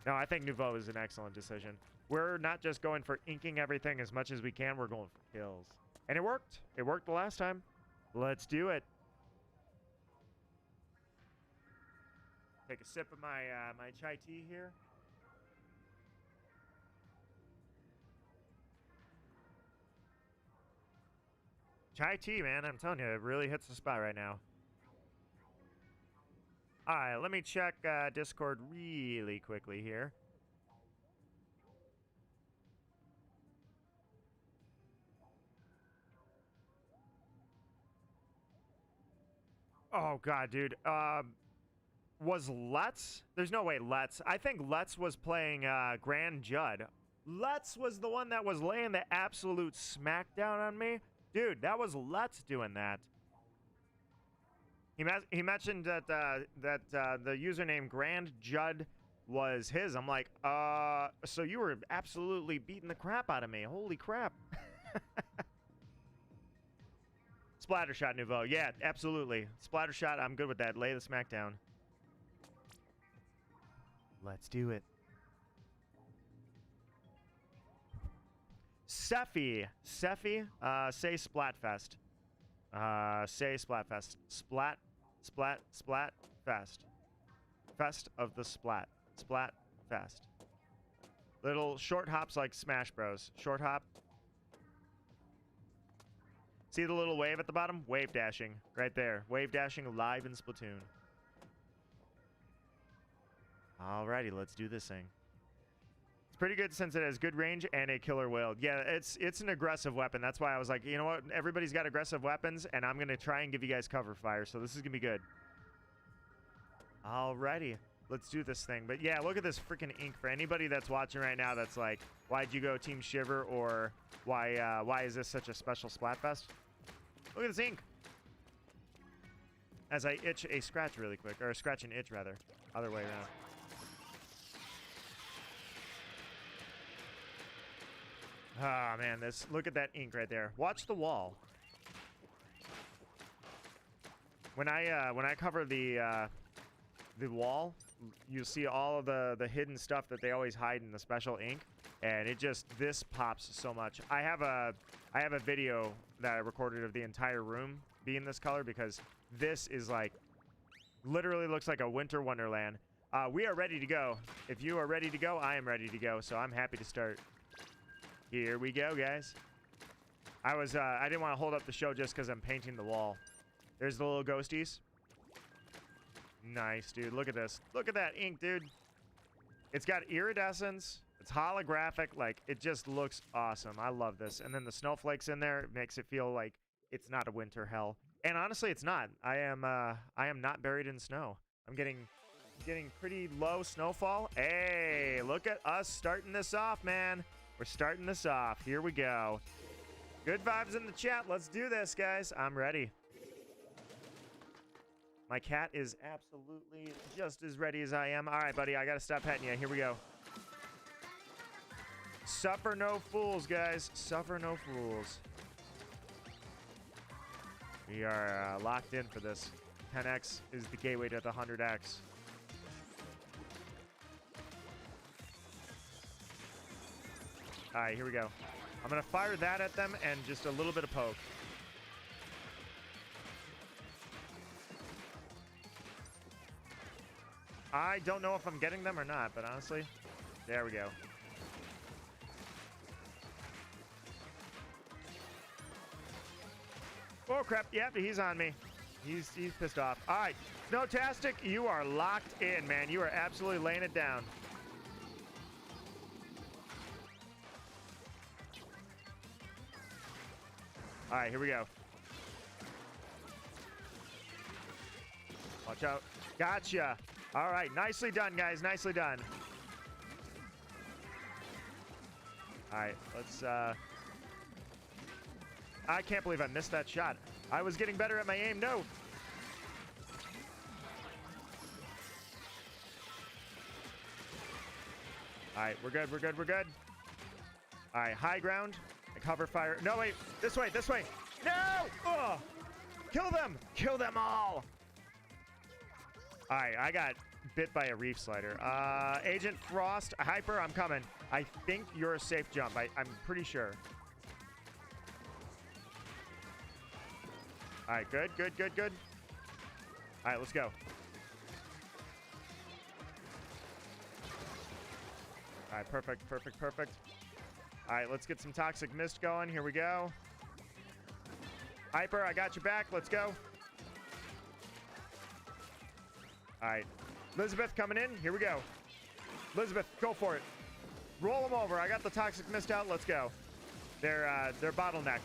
No, I think Nouveau is an excellent decision. We're not just going for inking everything as much as we can. We're going for kills. And it worked. It worked the last time. Let's do it. Take a sip of my my chai tea here. Chai tea, man. I'm telling you, it really hits the spot right now. All right, let me check Discord really quickly here. Oh, God, dude. Was Let's? There's no way Let's. I think Let's was playing Grand Judd. Let's was the one that was laying the absolute smackdown on me. Dude, that was Let's doing that. He mentioned that the username Grand Judd was his. I'm like, so you were absolutely beating the crap out of me. Holy crap. Splattershot Nouveau. Yeah, absolutely. Splattershot, I'm good with that. Lay the smackdown. Let's do it. Seffi, say Splatfest. Say Splatfest. Splatfest. Fest of the Splat. Splatfest. Little short hops like Smash Bros. Short hop. See the little wave at the bottom? Wave dashing. Right there. Wave dashing live in Splatoon. Alrighty, let's do this thing. It's pretty good since it has good range and a killer whale. Yeah, it's an aggressive weapon. That's why I was like, you know what? Everybody's got aggressive weapons, and I'm going to try and give you guys cover fire, so this is going to be good. Alrighty, let's do this thing. But yeah, look at this freaking ink. For anybody that's watching right now that's like, why'd you go Team Shiver, or why is this such a special Splatfest? Look at this ink. As I itch a scratch really quick, or scratch and itch rather. Other way around. Ah, man, look at that ink right there. Watch the wall. When I cover the wall, you see all of the hidden stuff that they always hide in the special ink, and this pops so much. I have a video that I recorded of the entire room being this color because this is like literally looks like a winter wonderland. We are ready to go. If you are ready to go, I am ready to go. So I'm happy to start. Here we go, guys. I didn't want to hold up the show just because I'm painting the wall. There's the little ghosties. Nice, dude. Look at this. Look at that ink, dude. It's got iridescence. It's holographic. Like, it just looks awesome. I love this. And then the snowflakes in there makes it feel like it's not a winter hell. And honestly, it's not. I am not buried in snow. I'm getting pretty low snowfall. Hey, look at us starting this off, man. We're starting this off. Here we go. Good vibes in the chat. Let's do this, guys. I'm ready. My cat is absolutely just as ready as I am. All right, buddy. I got to stop petting you. Here we go. Suffer no fools, guys. Suffer no fools. We are locked in for this. 10x is the gateway to the 100x. All right, here we go. I'm going to fire that at them and just a little bit of poke. I don't know if I'm getting them or not, but honestly, there we go. Oh, crap. Yep, he's on me. He's pissed off. All right. Snowtastic, you are locked in, man. You are absolutely laying it down. All right, here we go. Watch out. Gotcha. All right, nicely done, guys. Nicely done. All right, let's... I can't believe I missed that shot. I was getting better at my aim. No. All right, we're good. We're good. We're good. All right, high ground. Cover fire. No, wait. This way. This way. No! Oh! Kill them. Kill them all. All right, I got bit by a reef slider. Agent Frost, Hyper, I'm coming. I think you're a safe jump. I'm pretty sure. All right, good, good, good, good. All right, let's go. All right, perfect, perfect, perfect. All right, let's get some Toxic Mist going. Here we go. Hyper, I got your back. Let's go. All right. Elizabeth coming in. Here we go. Elizabeth, go for it. Roll them over. I got the Toxic Mist out. Let's go. They're bottlenecked.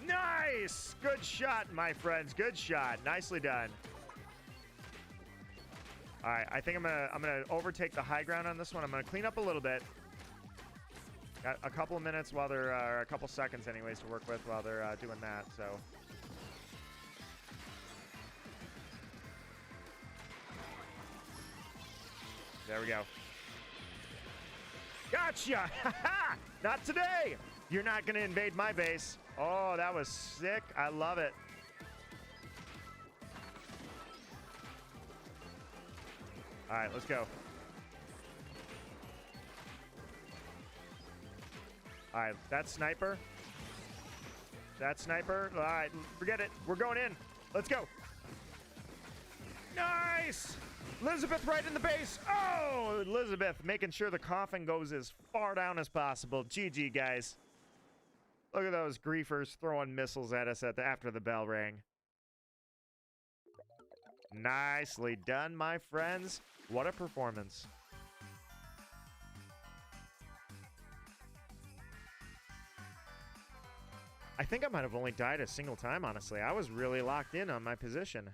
Nice! Good shot, my friends. Good shot. Nicely done. All right, I think I'm gonna overtake the high ground on this one. I'm gonna clean up a little bit. Got a couple of minutes while they're a couple seconds anyways to work with while they're doing that. So. There we go. Gotcha! Not today! You're not gonna invade my base. Oh, that was sick. I love it. All right, let's go. All right, that sniper. That sniper. All right, forget it. We're going in. Let's go. Nice! Elizabeth right in the base. Oh, Elizabeth making sure the coffin goes as far down as possible. GG, guys. Look at those griefers throwing missiles at us after the bell rang. Nicely done, my friends. What a performance. I think I might have only died a single time, honestly. I was really locked in on my position.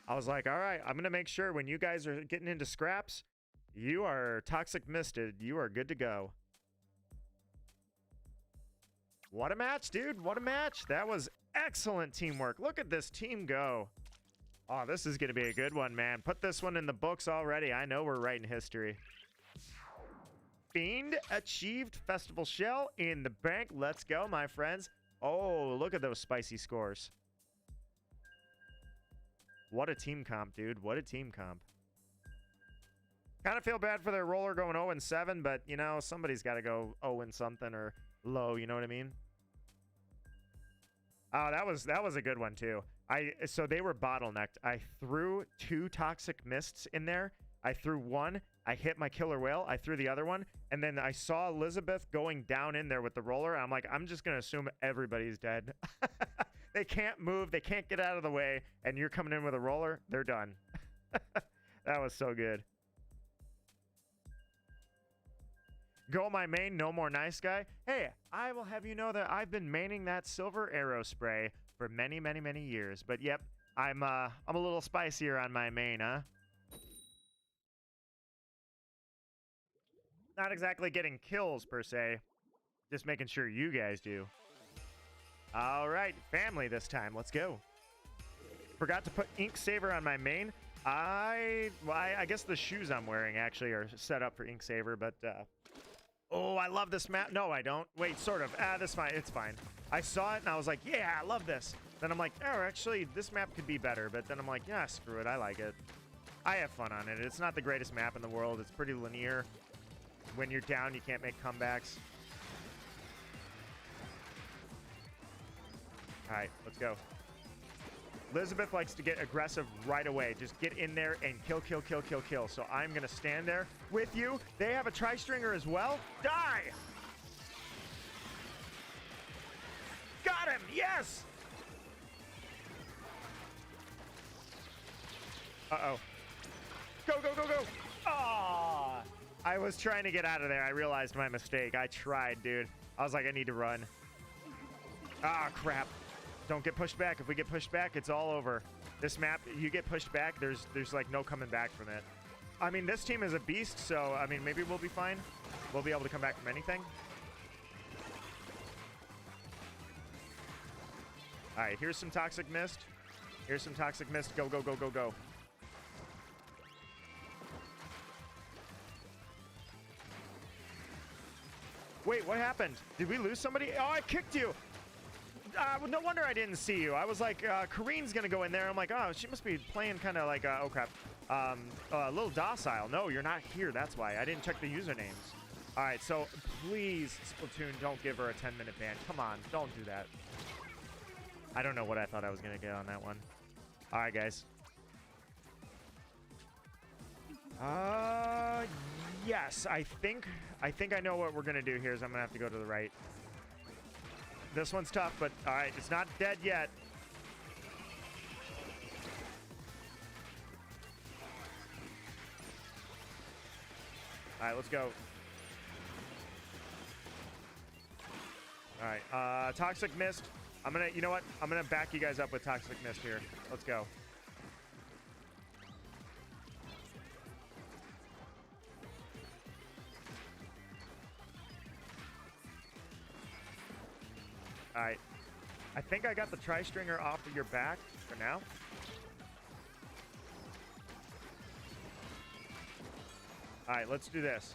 I was like, all right, I'm going to make sure when you guys are getting into scraps, you are Toxic Misted. You are good to go. What a match, dude. What a match. That was excellent teamwork. Look at this team go. Oh, this is going to be a good one, man. Put this one in the books already. I know we're writing history. Fiend achieved Festival Shell in the bank. Let's go, my friends. Oh, look at those spicy scores. What a team comp, dude. What a team comp. Kind of feel bad for their roller going 0-7, but, you know, somebody's got to go 0 and something or low, you know what I mean? Oh, that was a good one too. So they were bottlenecked. I threw 2 toxic mists in there. I threw one. I hit my killer whale. I threw the other one, and then I saw Elizabeth going down in there with the roller. I'm like, I'm just gonna assume everybody's dead. They can't move. They can't get out of the way, and you're coming in with a roller. They're done. That was so good. Go my main, no more nice guy. Hey, I will have you know that I've been maining that silver arrow spray for many, many, many years. But yep, I'm a little spicier on my main, huh? Not exactly getting kills per se, just making sure you guys do. All right, family this time. Let's go. Forgot to put ink saver on my main. I guess the shoes I'm wearing actually are set up for ink saver, but oh, I love this map. No, I don't. Wait, sort of. That's fine. It's fine. I saw it and I was like, yeah, I love this. Then I'm like, oh, actually, this map could be better. But then I'm like, yeah, screw it. I like it. I have fun on it. It's not the greatest map in the world. It's pretty linear. When you're down, you can't make comebacks. All right, let's go. Elizabeth likes to get aggressive right away. Just get in there and kill, kill, kill, kill, kill. So I'm going to stand there with you. They have a tri-stringer as well. Die! Got him! Yes! Uh-oh. Go, go, go, go! Oh! I was trying to get out of there. I realized my mistake. I tried, dude. I was like, I need to run. Ah, crap. Don't get pushed back. If we get pushed back, it's all over. This map, you get pushed back, there's like no coming back from it. I mean, this team is a beast, so I mean, maybe we'll be fine. We'll be able to come back from anything. All right, here's some toxic mist. Here's some toxic mist. Go, go, go, go, go. Wait, what happened? Did we lose somebody? Oh, I kicked you. No wonder I didn't see you. I was like, Kareen's gonna go in there. I'm like, oh, she must be playing kind of like, oh crap, a little docile. No, you're not here. That's why. I didn't check the usernames. All right, so please, Splatoon, don't give her a 10-minute ban. Come on, don't do that. I don't know what I thought I was gonna get on that one. All right, guys. Yes, I think I know what we're gonna do here. Is I'm gonna have to go to the right. This one's tough, but all right, it's not dead yet. All right, let's go. All right, Toxic Mist. You know what? I'm gonna back you guys up with Toxic Mist here. Let's go. All right. I think I got the tri-stringer off of your back for now. All right, let's do this.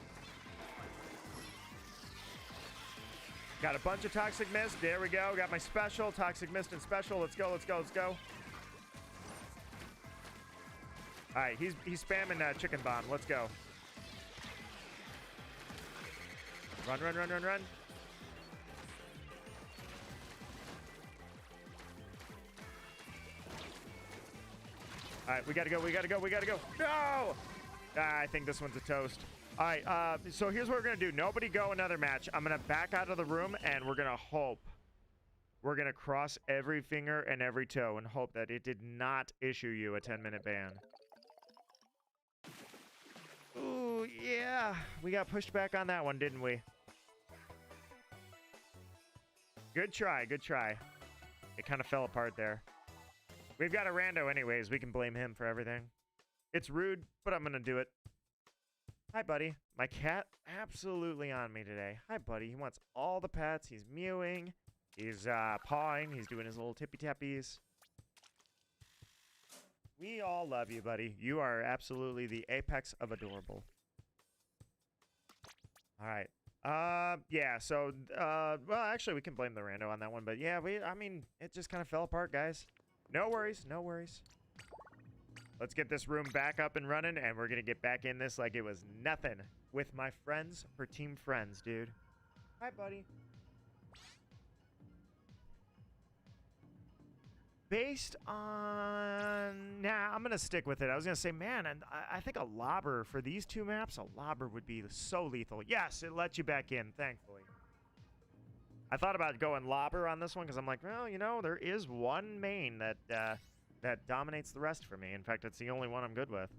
Got a bunch of Toxic Mist. There we go. Got my special. Toxic Mist and special. Let's go, let's go, let's go. All right, he's spamming Chicken Bomb. Let's go. Run, run, run, run, run. All right, we gotta go, we gotta go, we gotta go. No! I think this one's a toast. All right, so here's what we're gonna do. Nobody go another match. I'm gonna back out of the room and we're gonna hope. We're gonna cross every finger and every toe and hope that it did not issue you a 10-minute ban. Ooh, yeah. We got pushed back on that one, didn't we? Good try, good try. It kind of fell apart there. We've got a rando anyways. We can blame him for everything. It's rude, but I'm going to do it. Hi, buddy. My cat absolutely on me today. Hi, buddy. He wants all the pets. He's mewing. He's pawing. He's doing his little tippy-tappies. We all love you, buddy. You are absolutely the apex of adorable. All right. Yeah, so, well, actually, we can blame the rando on that one. But, yeah, I mean, it just kind of fell apart, guys. No worries, no worries. Let's get this room back up and running, and we're going to get back in this like it was nothing with my friends for Team Friends, dude. Hi, buddy. Based on... Nah, I'm going to stick with it. I was going to say, man, and I think a lobber for these two maps, a lobber would be so lethal. Yes, it lets you back in, thankfully. I thought about going lobber on this one because I'm like, well, you know, there is one main that that dominates the rest for me. In fact, it's the only one I'm good with.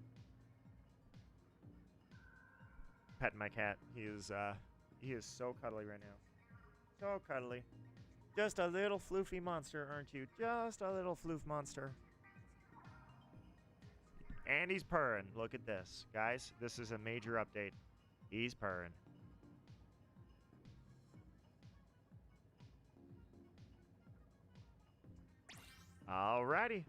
Petting my cat. He is so cuddly right now. So cuddly. Just a little floofy monster, aren't you? Just a little floof monster. And he's purring. Look at this. Guys, this is a major update. He's purring. Alrighty.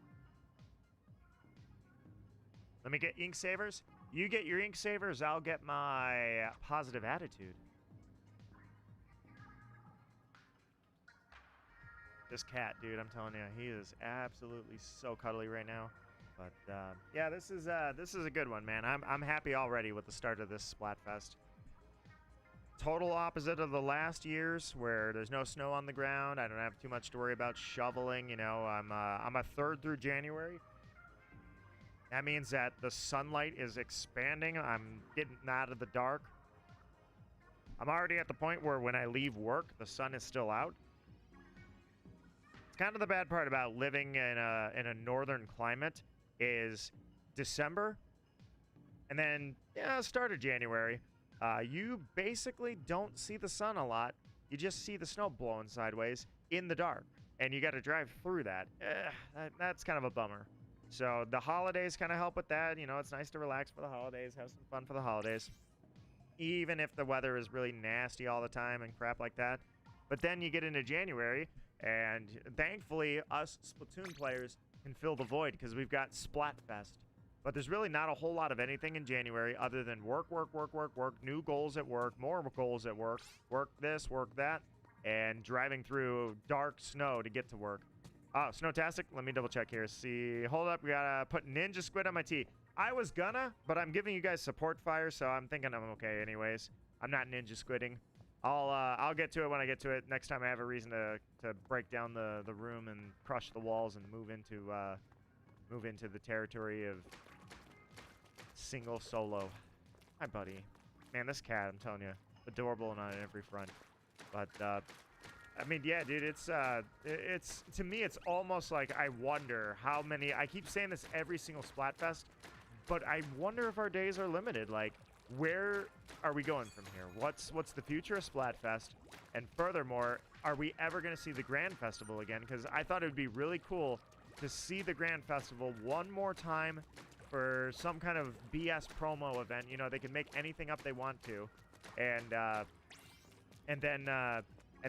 Let me get ink savers. You get your ink savers, I'll get my positive attitude. This cat, dude, I'm telling you, he is absolutely so cuddly right now. But yeah, this is a good one, man. I'm happy already with the start of this Splatfest. Total opposite of the last years, where there's no snow on the ground. I don't have too much to worry about shoveling. You know, I'm a third through January. That means that the sunlight is expanding. I'm getting out of the dark. I'm already at the point where when I leave work, the sun is still out. It's kind of the bad part about living in a northern climate is December, and then start of January. You basically don't see the sun a lot. You just see the snow blowing sideways in the dark, and you got to drive through that. That's kind of a bummer. So the holidays kind of help with that. You know, it's nice to relax for the holidays, have some fun for the holidays, even if the weather is really nasty all the time and crap like that. But then you get into January, and thankfully us Splatoon players can fill the void because we've got Splatfest. But there's really not a whole lot of anything in January other than work, new goals at work, more goals at work this, work that, and driving through dark snow to get to work. Oh, Snowtastic, let me double check here. See, hold up, we gotta put Ninja Squid on my T. I was gonna, but I'm giving you guys support fire, so I'm thinking I'm okay anyways. I'm not Ninja Squidding. I'll get to it when I get to it. Next time I have a reason to break down the room and crush the walls and move into the territory of single solo. Hi, buddy. Man, this cat, I'm telling you, adorable and on every front. But I mean, yeah, dude, it's to me, it's almost like I wonder how many. I keep saying this every single Splatfest, but I wonder if our days are limited. Like, where are we going from here? What's the future of Splatfest? And furthermore, are we ever going to see the Grand Festival again? Because I thought it would be really cool to see the Grand Festival one more time for some kind of BS promo event. You know, they can make anything up they want to, and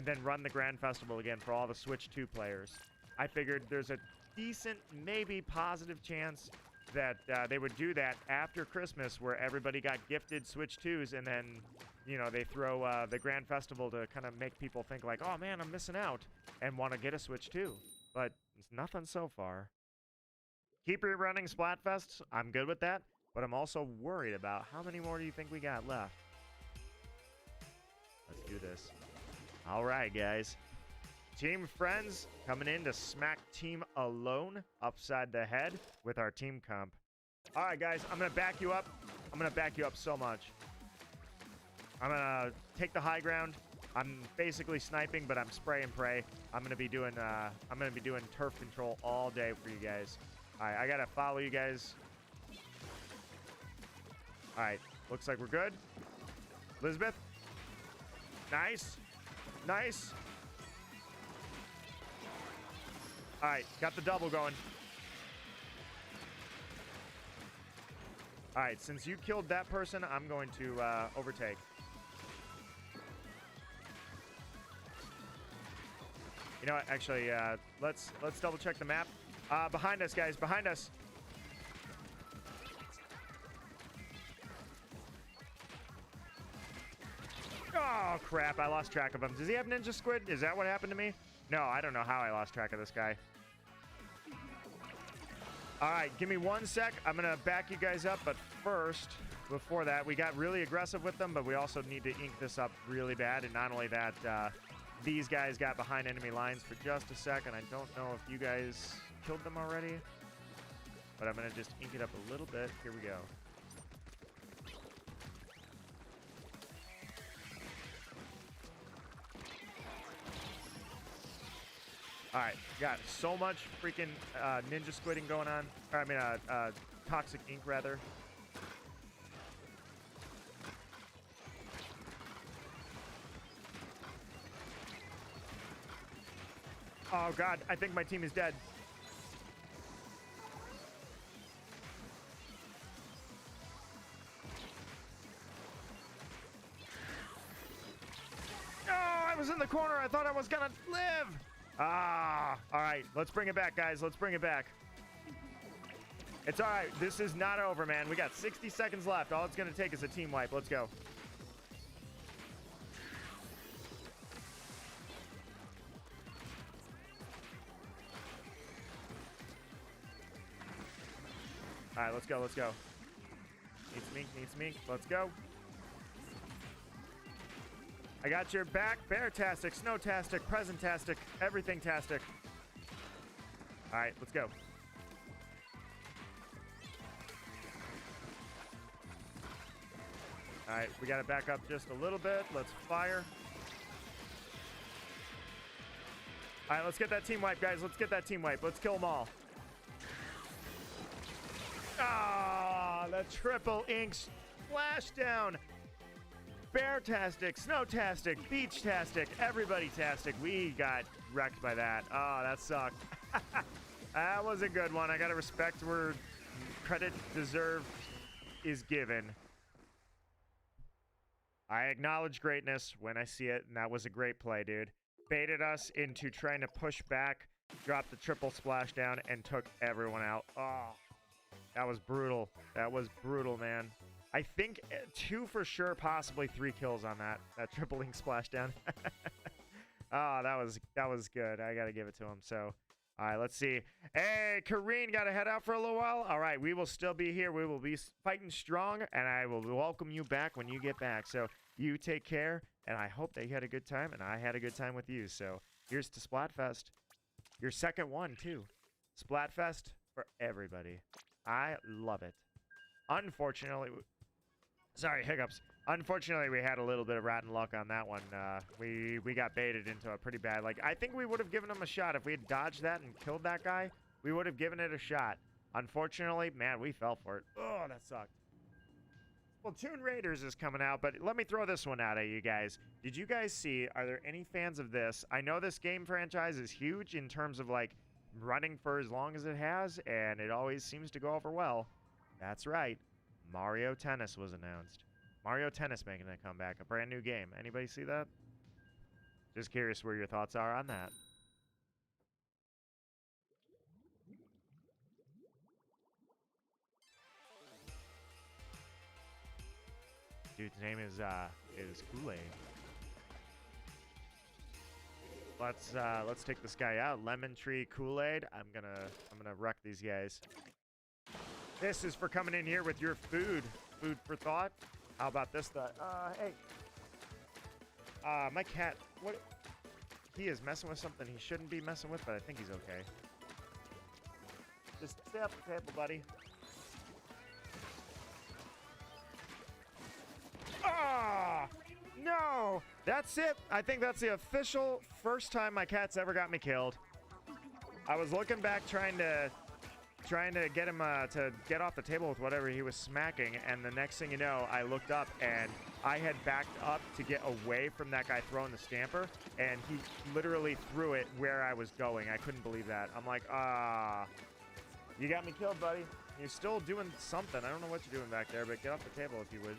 then run the Grand Festival again for all the Switch 2 players. I figured there's a decent, maybe positive chance that they would do that after Christmas, where everybody got gifted Switch 2s, and then, you know, they throw the Grand Festival to kind of make people think like, oh man, I'm missing out, and want to get a Switch 2. But it's nothing so far. Keep rerunning Splatfests. I'm good with that, but I'm also worried about how many more do you think we got left? Let's do this. All right, guys. Team Friends coming in to smack Team Alone upside the head with our team comp. All right, guys, I'm going to back you up. I'm going to back you up so much. I'm going to take the high ground. I'm basically sniping, but I'm spray and pray. I'm going to be doing turf control all day for you guys. All right, I got to follow you guys. All right, looks like we're good. Elizabeth. Nice. Nice. All right, got the double going. All right, since you killed that person, I'm going to overtake. You know what? Actually, let's double check the map. Behind us, guys. Behind us. Oh crap! I lost track of him. Does he have Ninja Squid? Is that what happened to me? No, I don't know how I lost track of this guy. All right, give me 1 sec. I'm gonna back you guys up, but first, before that, we got really aggressive with them, but we also need to ink this up really bad. And not only that, these guys got behind enemy lines for just a second. I don't know if you guys killed them already. But I'm going to just ink it up a little bit. Here we go. All right, got so much freaking ninja squidding going on. Or, I mean, toxic ink, rather. Oh, God, I think my team is dead. Oh, I was in the corner. I thought I was going to live. Ah, all right. Let's bring it back, guys. Let's bring it back. It's all right. This is not over, man. We got 60 seconds left. All it's going to take is a team wipe. Let's go. All right, let's go. Let's go. Needs mink, needs mink. Let's go. I got your back. Bear-tastic, snow-tastic, present-tastic, everything-tastic. All right, let's go. All right, we got to back up just a little bit. Let's fire. All right, let's get that team wipe, guys. Let's get that team wipe. Let's kill them all. Ah, the triple ink splashdown. Bear-tastic, snow-tastic, beach-tastic, everybody-tastic. We got wrecked by that. Oh, that sucked. That was a good one. I got to respect where credit deserved is given. I acknowledge greatness when I see it, and that was a great play, dude. Baited us into trying to push back, dropped the triple splashdown, and took everyone out. Oh, that was brutal. That was brutal, man. I think 2 for sure, possibly 3 kills on that triple ink splashdown. Oh, that was good. I gotta give it to him. So, all right, let's see. Hey, Kareen, gotta head out for a little while. All right, we will still be here. We will be fighting strong, and I will welcome you back when you get back. So you take care, and I hope that you had a good time, and I had a good time with you. So here's to Splatfest. Your second one too. Splatfest for everybody. I love it. Unfortunately. Sorry, hiccups. Unfortunately, we had a little bit of rotten luck on that one. We got baited into a pretty bad... Like, I think we would have given him a shot. If we had dodged that and killed that guy, we would have given it a shot. Unfortunately, man, we fell for it. Oh, that sucked. Well, Toon Raiders is coming out, but let me throw this one out at you guys. Did you guys see... Are there any fans of this? I know this game franchise is huge in terms of, like, running for as long as it has, and it always seems to go over well. That's right. Mario Tennis was announced. Mario Tennis making a comeback, a brand new game. Anybody see that? Just curious where your thoughts are on that. Dude's name is Kool-Aid. Let's take this guy out. Lemon Tree Kool-Aid. I'm gonna wreck these guys. This is for coming in here with your food for thought. How about this? Hey. My cat, what? He is messing with something he shouldn't be messing with, but I think he's okay. Just stay off the table, buddy. Ah! No! That's it. I think that's the official first time my cat's ever got me killed. I was looking back trying to get him to get off the table with whatever he was smacking, and the next thing you know, I looked up and I had backed up to get away from that guy throwing the stamper, and he literally threw it where I was going. I couldn't believe that. I'm like, you got me killed, buddy. You're still doing something. I don't know what you're doing back there, but get off the table if you would.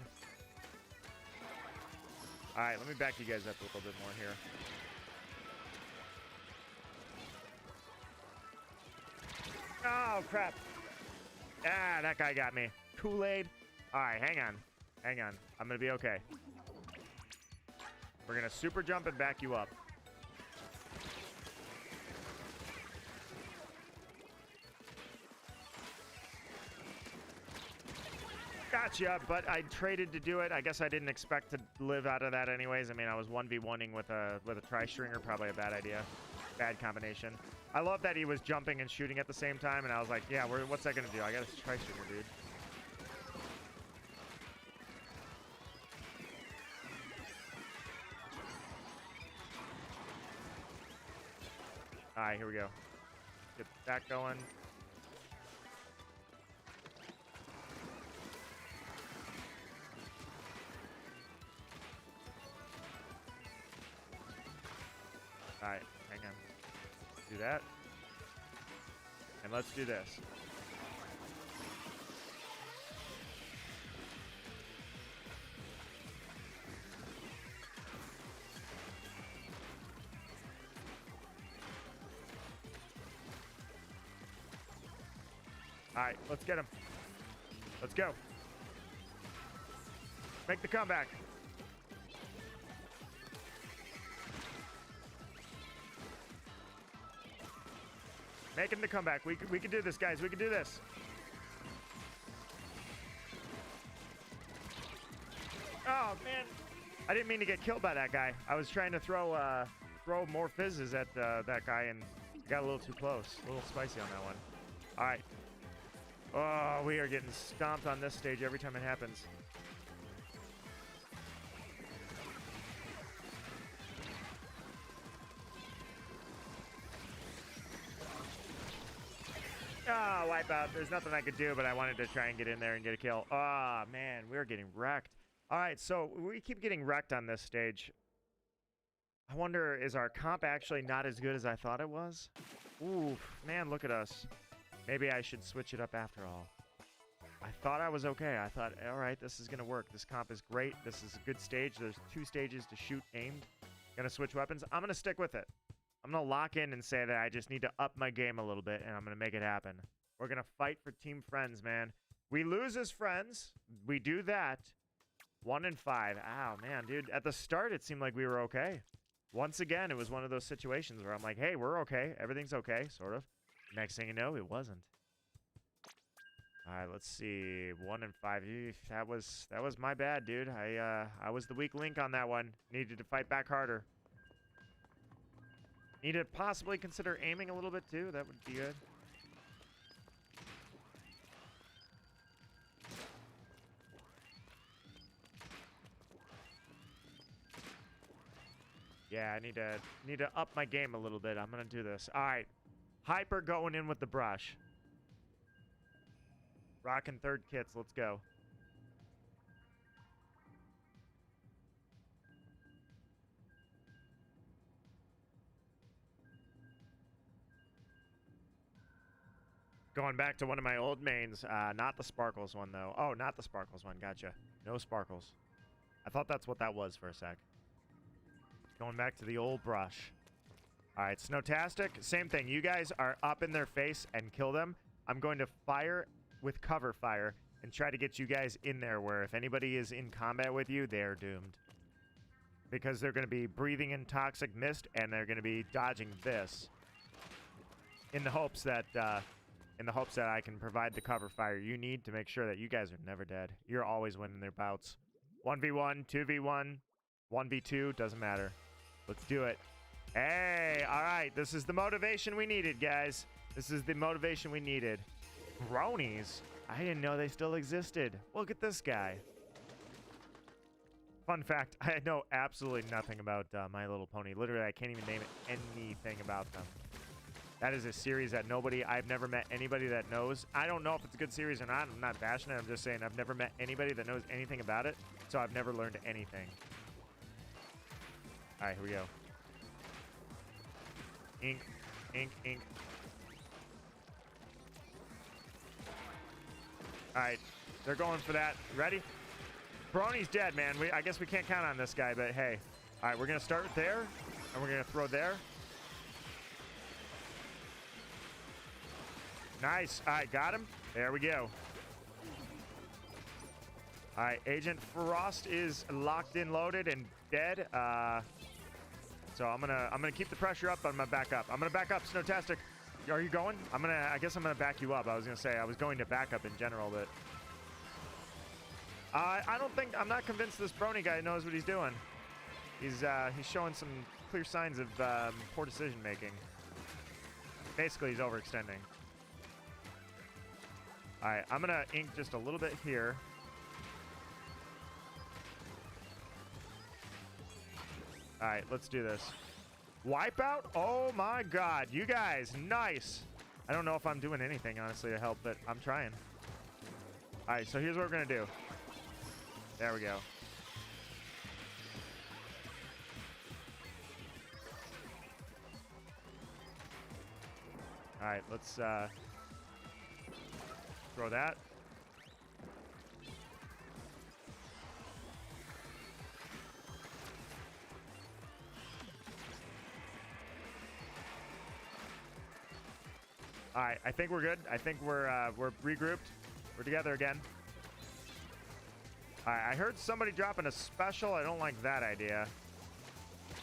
All right, let me back you guys up a little bit more here. Oh, crap. Ah, that guy got me. Kool-Aid. All right, hang on. Hang on. I'm going to be okay. We're going to super jump and back you up. Gotcha, but I traded to do it. I guess I didn't expect to live out of that anyways. I mean, I was 1v1ing with a tri-stringer. Probably a bad idea. Bad combination. I love that he was jumping and shooting at the same time, and I was like, yeah, what's that gonna do? I gotta try shooting, dude. All right, here we go. Get that going. All right, hang on. Do that. And let's do this. All right, let's get him. Let's go. Make the comeback. Making the comeback. We can do this, guys. We can do this. Oh, man. I didn't mean to get killed by that guy. I was trying to throw more fizzes at that guy, and got a little too close. A little spicy on that one. All right. Oh, we are getting stomped on this stage every time it happens. Oh, wipe out. There's nothing I could do, but I wanted to try and get in there and get a kill. Oh, man, we're getting wrecked. All right, so we keep getting wrecked on this stage. I wonder, is our comp actually not as good as I thought it was? Ooh, man, look at us. Maybe I should switch it up after all. I thought I was okay. I thought, all right, this is going to work. This comp is great. This is a good stage. There's 2 stages to shoot aimed. Going to switch weapons. I'm going to stick with it. I'm going to lock in and say that I just need to up my game a little bit, and I'm going to make it happen. We're going to fight for team friends, man. We lose as friends. We do that. 1 and 5. Ow, man, dude. At the start, it seemed like we were okay. Once again, it was one of those situations where I'm like, hey, we're okay. Everything's okay, sort of. Next thing you know, it wasn't. All right, let's see. 1 and 5. Eesh, that was my bad, dude. I was the weak link on that one. Needed to fight back harder. Need to possibly consider aiming a little bit too. That would be good. Yeah, I need to up my game a little bit. I'm gonna do this. All right, Hyper going in with the brush. Rocking 3rd kits. Let's go. Going back to one of my old mains. Not the Sparkles one, though. Oh, not the Sparkles one. Gotcha. No Sparkles. I thought that's what that was for a sec. Going back to the old brush. All right, Snowtastic. Same thing. You guys are up in their face and kill them. I'm going to fire with cover fire and try to get you guys in there where if anybody is in combat with you, they're doomed. Because they're going to be breathing in toxic mist and they're going to be dodging this. In the hopes that I can provide the cover fire you need to make sure that you guys are never dead. You're always winning their bouts. 1v1, 2v1, 1v2, doesn't matter. Let's do it. Hey, all right. This is the motivation we needed, guys. This is the motivation we needed. Bronies? I didn't know they still existed. Look at this guy. Fun fact, I know absolutely nothing about My Little Pony. Literally, I can't even name anything about them. That is a series that I've never met anybody that knows. I don't know if it's a good series or not. I'm not bashing it. I'm just saying I've never met anybody that knows anything about it. So I've never learned anything. All right, here we go. Ink, ink, ink. All right, they're going for that. Ready? Brony's dead, man. I guess we can't count on this guy, but hey. All right, we're going to start there, and we're going to throw there. Nice. All right, got him. There we go. All right, Agent Frost is locked in, loaded, and dead. So I'm gonna keep the pressure up, but I'm gonna back up. I'm gonna back up, Snowtastic. Are you going? I guess I'm gonna back you up. I was gonna say I was going to back up in general, but I'm not convinced this Brony guy knows what he's doing. He's showing some clear signs of poor decision making. Basically, he's overextending. All right, I'm gonna ink just a little bit here. All right, let's do this. Wipeout? Oh my God, you guys, nice. I don't know if I'm doing anything, honestly, to help, but I'm trying. All right, so here's what we're gonna do. There we go. All right, let's throw that. All right, I think we're good. I think we're regrouped. We're together again. All right, I heard somebody dropping a special. I don't like that idea.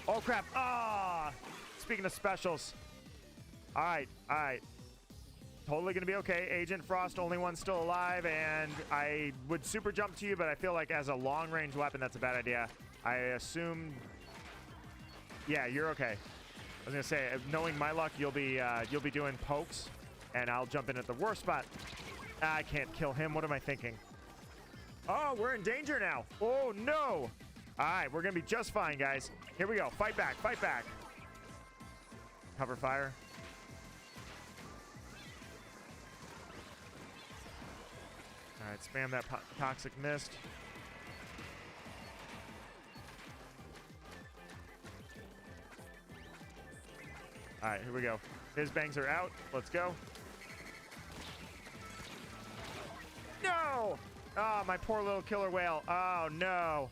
Oh crap! Ah! Speaking of specials. All right, all right. Totally gonna be okay. Agent Frost, only one still alive, and I would super jump to you, but I feel like as a long-range weapon, that's a bad idea. I assume. Yeah, you're okay. I was gonna say, knowing my luck, you'll be doing pokes, and I'll jump in at the worst spot. I can't kill him. What am I thinking? Oh, we're in danger now. Oh no! All right, we're gonna be just fine, guys. Here we go. Fight back. Fight back. Cover fire. All right, spam that toxic mist. All right, here we go. His bangs are out. Let's go. No! Oh, my poor little killer whale. Oh, no.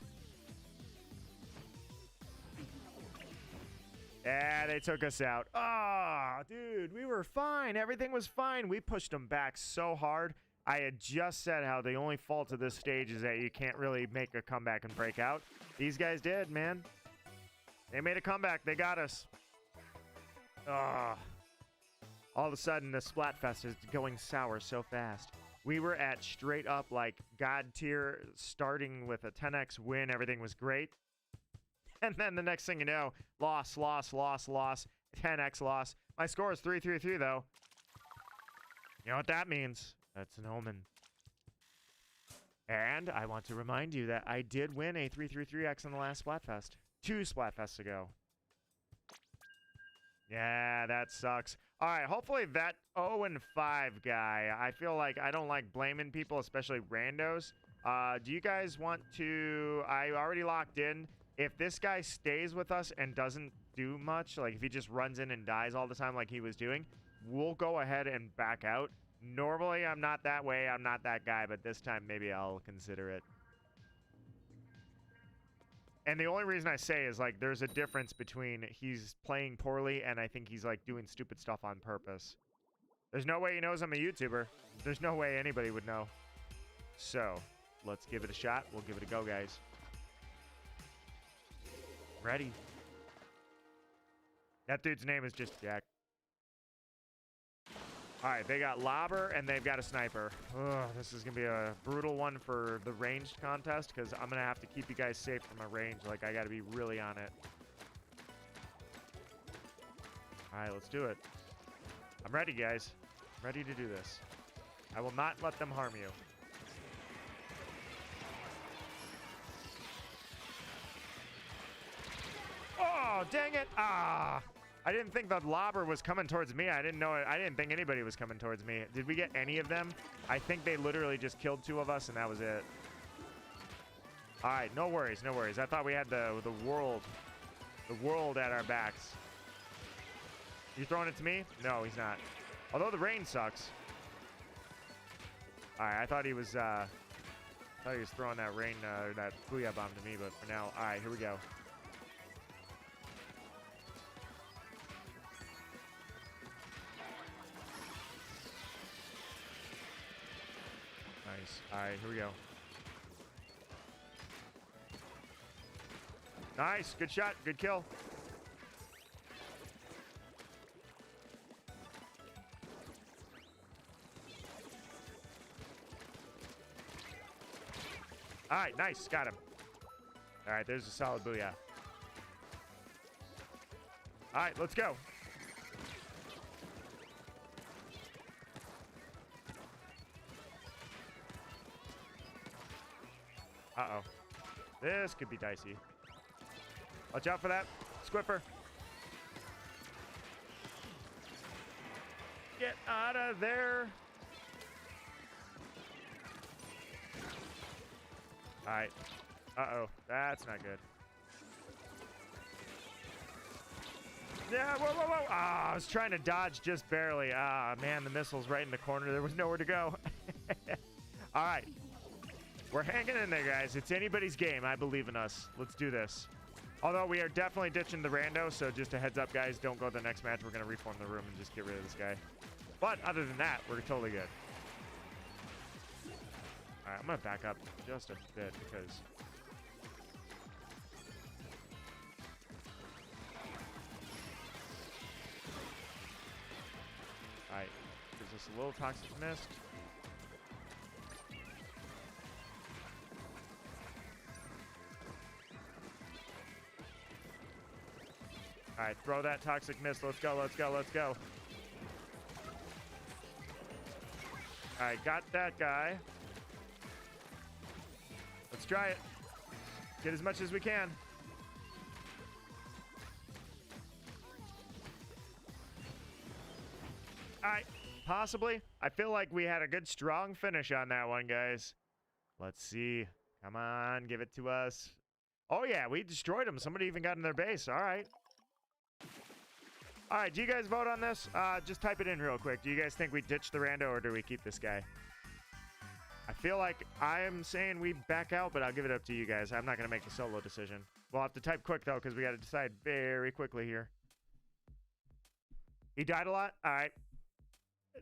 Yeah, they took us out. Oh, dude, we were fine. Everything was fine. We pushed them back so hard. I had just said how the only fault of this stage is that you can't really make a comeback and break out. These guys did, man. They made a comeback. They got us. All of a sudden, the Splatfest is going sour so fast. We were at straight up like God tier, starting with a 10x win. Everything was great. And then the next thing you know, loss, 10x loss. My score is 3-3-3 though. You know what that means? That's an omen. And I want to remind you that I did win a 3-3-3x in the last Splatfest. 2 Splatfests ago. Yeah, that sucks. All right, hopefully that 0-5 guy, I feel like I don't like blaming people, especially randos. Do you guys want to... I already locked in. If this guy stays with us and doesn't do much, like if he just runs in and dies all the time like he was doing, we'll go ahead and back out. Normally, I'm not that way. I'm not that guy, but this time maybe I'll consider it. And the only reason I say is, like, there's a difference between he's playing poorly and I think he's, like, doing stupid stuff on purpose. There's no way he knows I'm a YouTuber. There's no way anybody would know. So, let's give it a shot. We'll give it a go, guys. Ready. That dude's name is just Jack. All right, they got lobber and they've got a sniper. Ugh, this is gonna be a brutal one for the ranged contest because I'm gonna have to keep you guys safe from a range. Like, I gotta be really on it. All right, let's do it. I'm ready, guys. I'm ready to do this. I will not let them harm you. Oh, dang it. Ah. I didn't think the lobber was coming towards me. I didn't know it. I didn't think anybody was coming towards me. Did we get any of them? I think they literally just killed 2 of us and that was it. All right, no worries, no worries. I thought we had the world at our backs. You throwing it to me? No, he's not. Although the rain sucks. All right, I thought he was throwing that rain, that booyah bomb to me, but for now, all right, here we go. Nice. All right, here we go. Nice. Good shot. Good kill. All right, nice. Got him. All right, there's a solid booyah. All right, let's go. Uh-oh. This could be dicey. Watch out for that. Squipper. Get out of there. All right. Uh-oh. That's not good. Yeah, whoa, whoa, whoa. Ah, I was trying to dodge just barely. Ah, man, the missile's right in the corner. There was nowhere to go. All right. We're hanging in there, guys. It's anybody's game. I believe in us. Let's do this. Although we are definitely ditching the rando, so just a heads up, guys. Don't go to the next match. We're going to reform the room and just get rid of this guy. But other than that, we're totally good. All right, I'm going to back up just a bit because... All right, gives us a little toxic mist. All right, throw that toxic mist. Let's go, let's go, let's go. All right, got that guy. Let's try it. Get as much as we can. All right, possibly. I feel like we had a good, strong finish on that one, guys. Let's see. Come on, give it to us. Oh, yeah, we destroyed them. Somebody even got in their base. All right. All right, do you guys vote on this? Just type it in real quick. Do you guys think we ditch the rando or do we keep this guy? I feel like I am saying we back out, but I'll give it up to you guys. I'm not going to make the solo decision. We'll have to type quick, though, because we got to decide very quickly here. He died a lot? All right.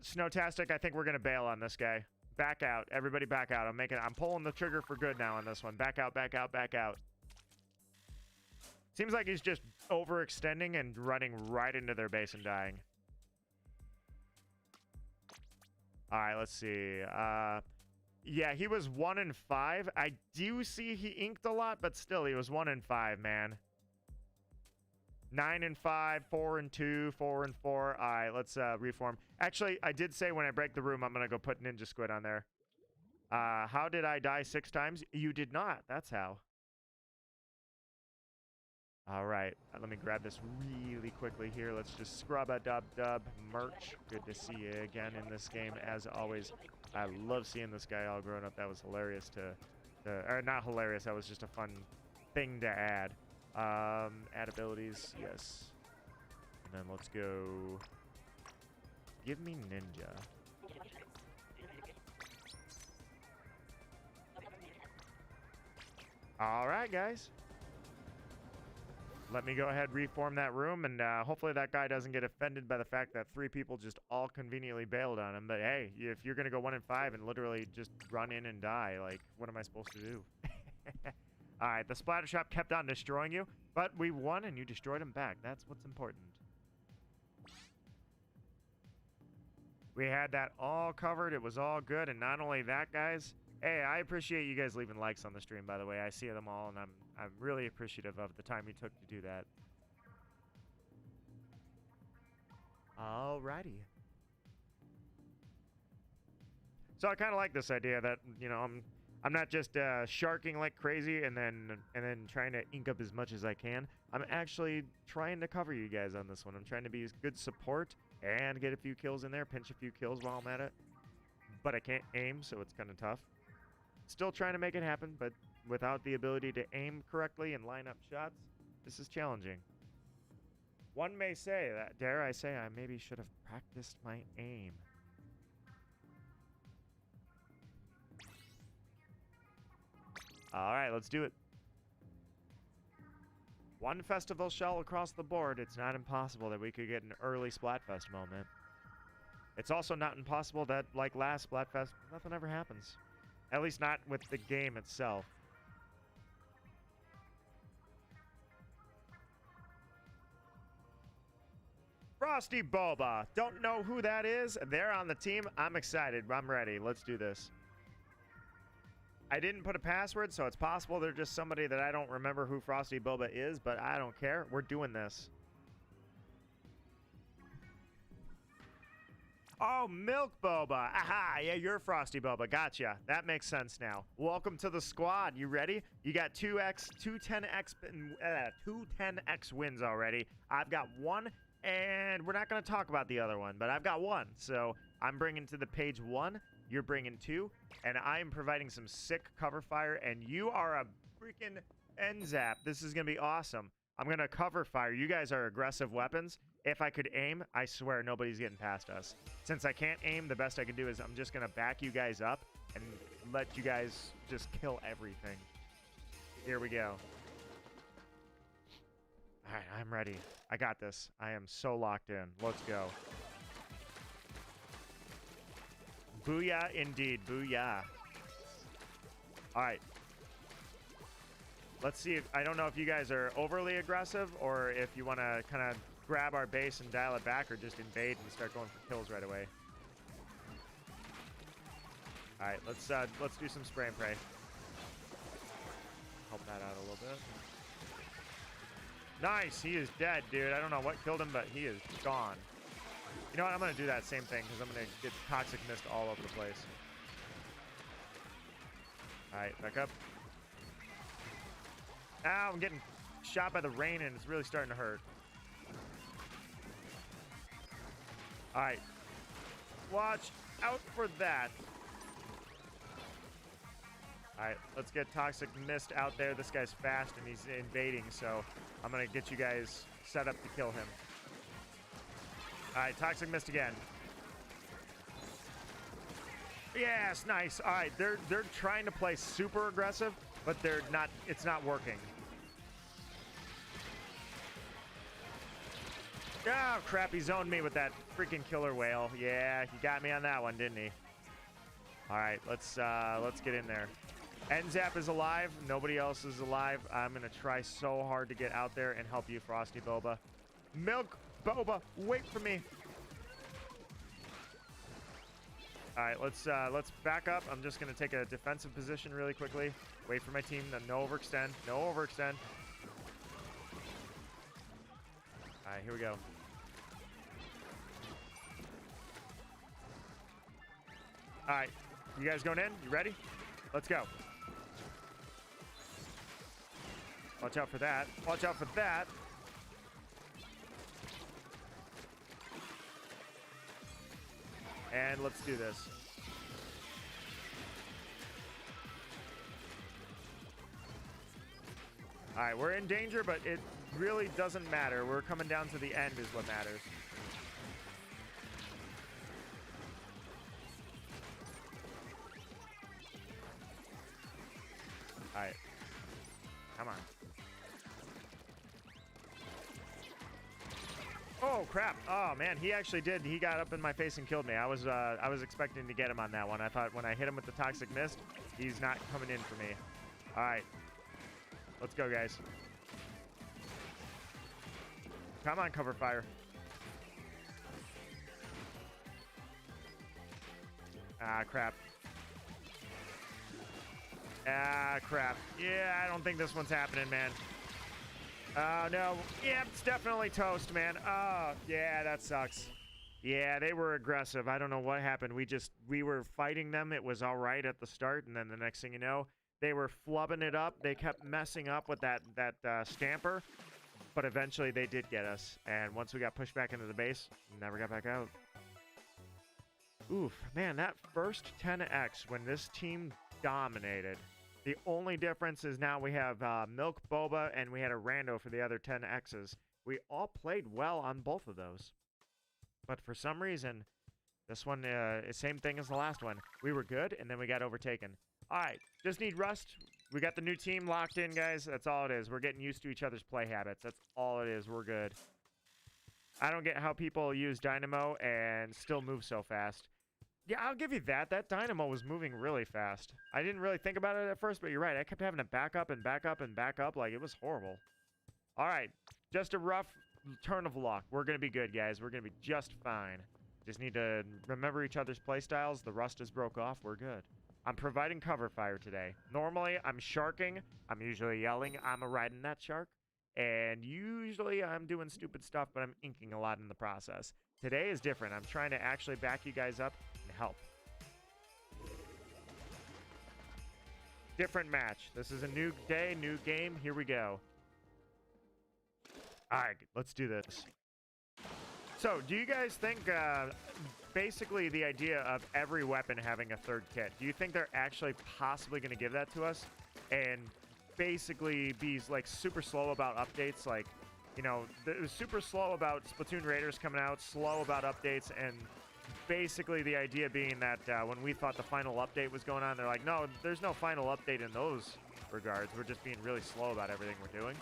Snowtastic, I think we're going to bail on this guy. Back out. Everybody back out. I'm pulling the trigger for good now on this one. Back out, back out, back out. Seems like he's just overextending and running right into their base and dying. All right, let's see. Yeah, he was 1 and 5. I do see he inked a lot, but still, he was 1 and 5, man. 9 and 5, 4 and 2, 4 and 4. All right, let's reform. Actually, I did say when I break the room, I'm gonna go put Ninja Squid on there. How did I die 6 times? You did not. That's how. All right, let me grab this really quickly here. Let's just scrub a dub merch. Good to see you again in this game as always. I love seeing this guy all grown up. That was hilarious or not hilarious. That was just a fun thing to add. Add abilities, yes. And then let's go. Give me Ninja. All right, guys. Let me go ahead and reform that room, and hopefully that guy doesn't get offended by the fact that 3 people just all conveniently bailed on him. But hey, if you're going to go 1 and 5 and literally just run in and die, like, what am I supposed to do? All right, the splatter shop kept on destroying you, but we won and you destroyed him back. That's what's important. We had that all covered. It was all good. And not only that, guys, hey, I appreciate you guys leaving likes on the stream, by the way. I see them all, and I'm really appreciative of the time you took to do that. Alrighty. So I kind of like this idea that, you know, I'm not just sharking like crazy and then trying to ink up as much as I can. I'm actually trying to cover you guys on this one. I'm trying to be a good support and get a few kills in there, pinch a few kills while I'm at it. But I can't aim, so it's kind of tough. Still trying to make it happen, but without the ability to aim correctly and line up shots, this is challenging. One may say that, dare I say, I maybe should have practiced my aim. All right, let's do it. 1 festival shell across the board. It's not impossible that we could get an early Splatfest moment. It's also not impossible that, like last Splatfest, nothing ever happens. At least not with the game itself. Frosty Boba. Don't know who that is. They're on the team. I'm excited. I'm ready. Let's do this. I didn't put a password, so it's possible they're just somebody that I don't remember who Frosty Boba is, but I don't care. We're doing this. Oh, Milk Boba. Aha, yeah, you're Frosty Boba. Gotcha. That makes sense now. Welcome to the squad. You ready? You got two 10x wins already. I've got one, and we're not going to talk about the other one, but I've got one. So I'm bringing to the page one. You're bringing two, and I am providing some sick cover fire, and you are a freaking NZAP. This is going to be awesome. I'm going to cover fire. You guys are aggressive weapons. If I could aim, I swear nobody's getting past us. Since I can't aim, the best I can do is I'm just going to back you guys up and let you guys just kill everything. Here we go. All right, I'm ready. I got this. I am so locked in. Let's go. Booyah indeed. Booyah. All right. Let's see. I don't know if you guys are overly aggressive or if you want to kind of grab our base and dial it back or just invade and start going for kills right away. All right, let's do some spray and pray. Help that out a little bit. Nice. He is dead, dude. I don't know what killed him, but he is gone. You know what? I'm going to do that same thing because I'm going to get toxic mist all over the place. All right, back up. Ow, I'm getting shot by the rain and it's really starting to hurt. All right. Watch out for that. All right, let's get toxic mist out there. This guy's fast and he's invading, so I'm going to get you guys set up to kill him. All right, toxic mist again. Yes, nice. All right, they're trying to play super aggressive, but they're not. It's not working. Oh crap! He zoned me with that freaking killer whale. Yeah, he got me on that one, didn't he? All right, let's get in there. NZAP is alive. Nobody else is alive. I'm gonna try so hard to get out there and help you, Frosty Boba. Milk Boba, wait for me. All right, let's back up. I'm just gonna take a defensive position really quickly. Wait for my team to no overextend. No overextend. All right, here we go. All right, you guys going in? You ready? Let's go. Watch out for that. Watch out for that. And let's do this. All right, we're in danger, but it really doesn't matter. We're coming down to the end is what matters. All right. Come on. Oh crap! Oh man, he actually did. He got up in my face and killed me. I was expecting to get him on that one. I thought when I hit him with the toxic mist, he's not coming in for me. All right, let's go, guys. Come on, cover fire. Ah crap. Ah crap. Yeah, I don't think this one's happening, man. No. Yeah, it's definitely toast, man. Oh, yeah, that sucks. Yeah, they were aggressive. I don't know what happened. We were fighting them. It was all right at the start, and then the next thing you know, they were flubbing it up. They kept messing up with that stamper, but eventually they did get us. And once we got pushed back into the base, never got back out. Oof, man, that first 10x when this team dominated. The only difference is now we have Milk Boba and we had a rando for the other 10Xs. We all played well on both of those. But for some reason, this one, same thing as the last one. We were good, and then we got overtaken. All right, just need rust. We got the new team locked in, guys. That's all it is. We're getting used to each other's play habits. That's all it is. We're good. I don't get how people use Dynamo and still move so fast. Yeah, I'll give you that. That Dynamo was moving really fast. I didn't really think about it at first, but you're right. I kept having to back up and back up and back up. Like, it was horrible. All right. Just a rough turn of luck. We're going to be good, guys. We're going to be just fine. Just need to remember each other's play styles. The rust is broke off. We're good. I'm providing cover fire today. Normally, I'm sharking. I'm usually yelling. I'm riding that shark. And usually, I'm doing stupid stuff, but I'm inking a lot in the process. Today is different. I'm trying to actually back you guys up and help. Different match. This is a new day, new game. Here we go. All right, let's do this. So, do you guys think, basically the idea of every weapon having a third kit, do you think they're actually possibly going to give that to us? And basically be, like, super slow about updates? Like, you know, they're super slow about Splatoon Raiders coming out, slow about updates, and basically the idea being that when we thought the final update was going on, they're like, no, there's no final update in those regards. We're just being really slow about everything we're doing.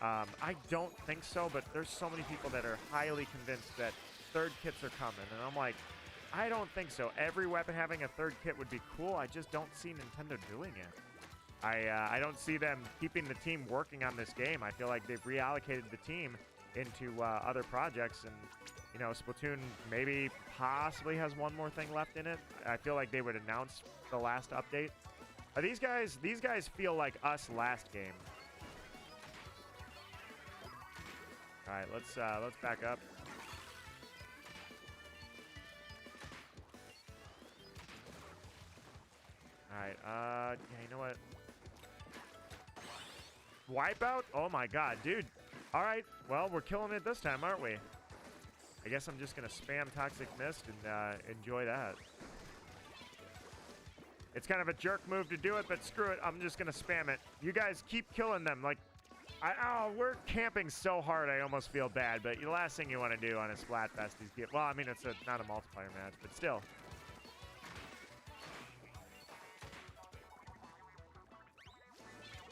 I don't think so, but there's so many people that are highly convinced that third kits are coming, and I'm like, I don't think so. Every weapon having a third kit would be cool. I just don't see Nintendo doing it. I don't see them keeping the team working on this game. I feel like they've reallocated the team into other projects, and you know, Splatoon maybe possibly has one more thing left in it. I feel like they would announce the last update. These guys feel like us last game. All right, let's back up. All right, yeah, you know what? Wipeout? Oh my god, dude. All right, well, we're killing it this time, aren't we? I guess I'm just gonna spam Toxic Mist and enjoy that. It's kind of a jerk move to do it, but screw it. I'm just gonna spam it. You guys keep killing them. Like, we're camping so hard, I almost feel bad. But the last thing you want to do on a Splatfest is get. Well, I mean, it's not a multiplayer match, but still.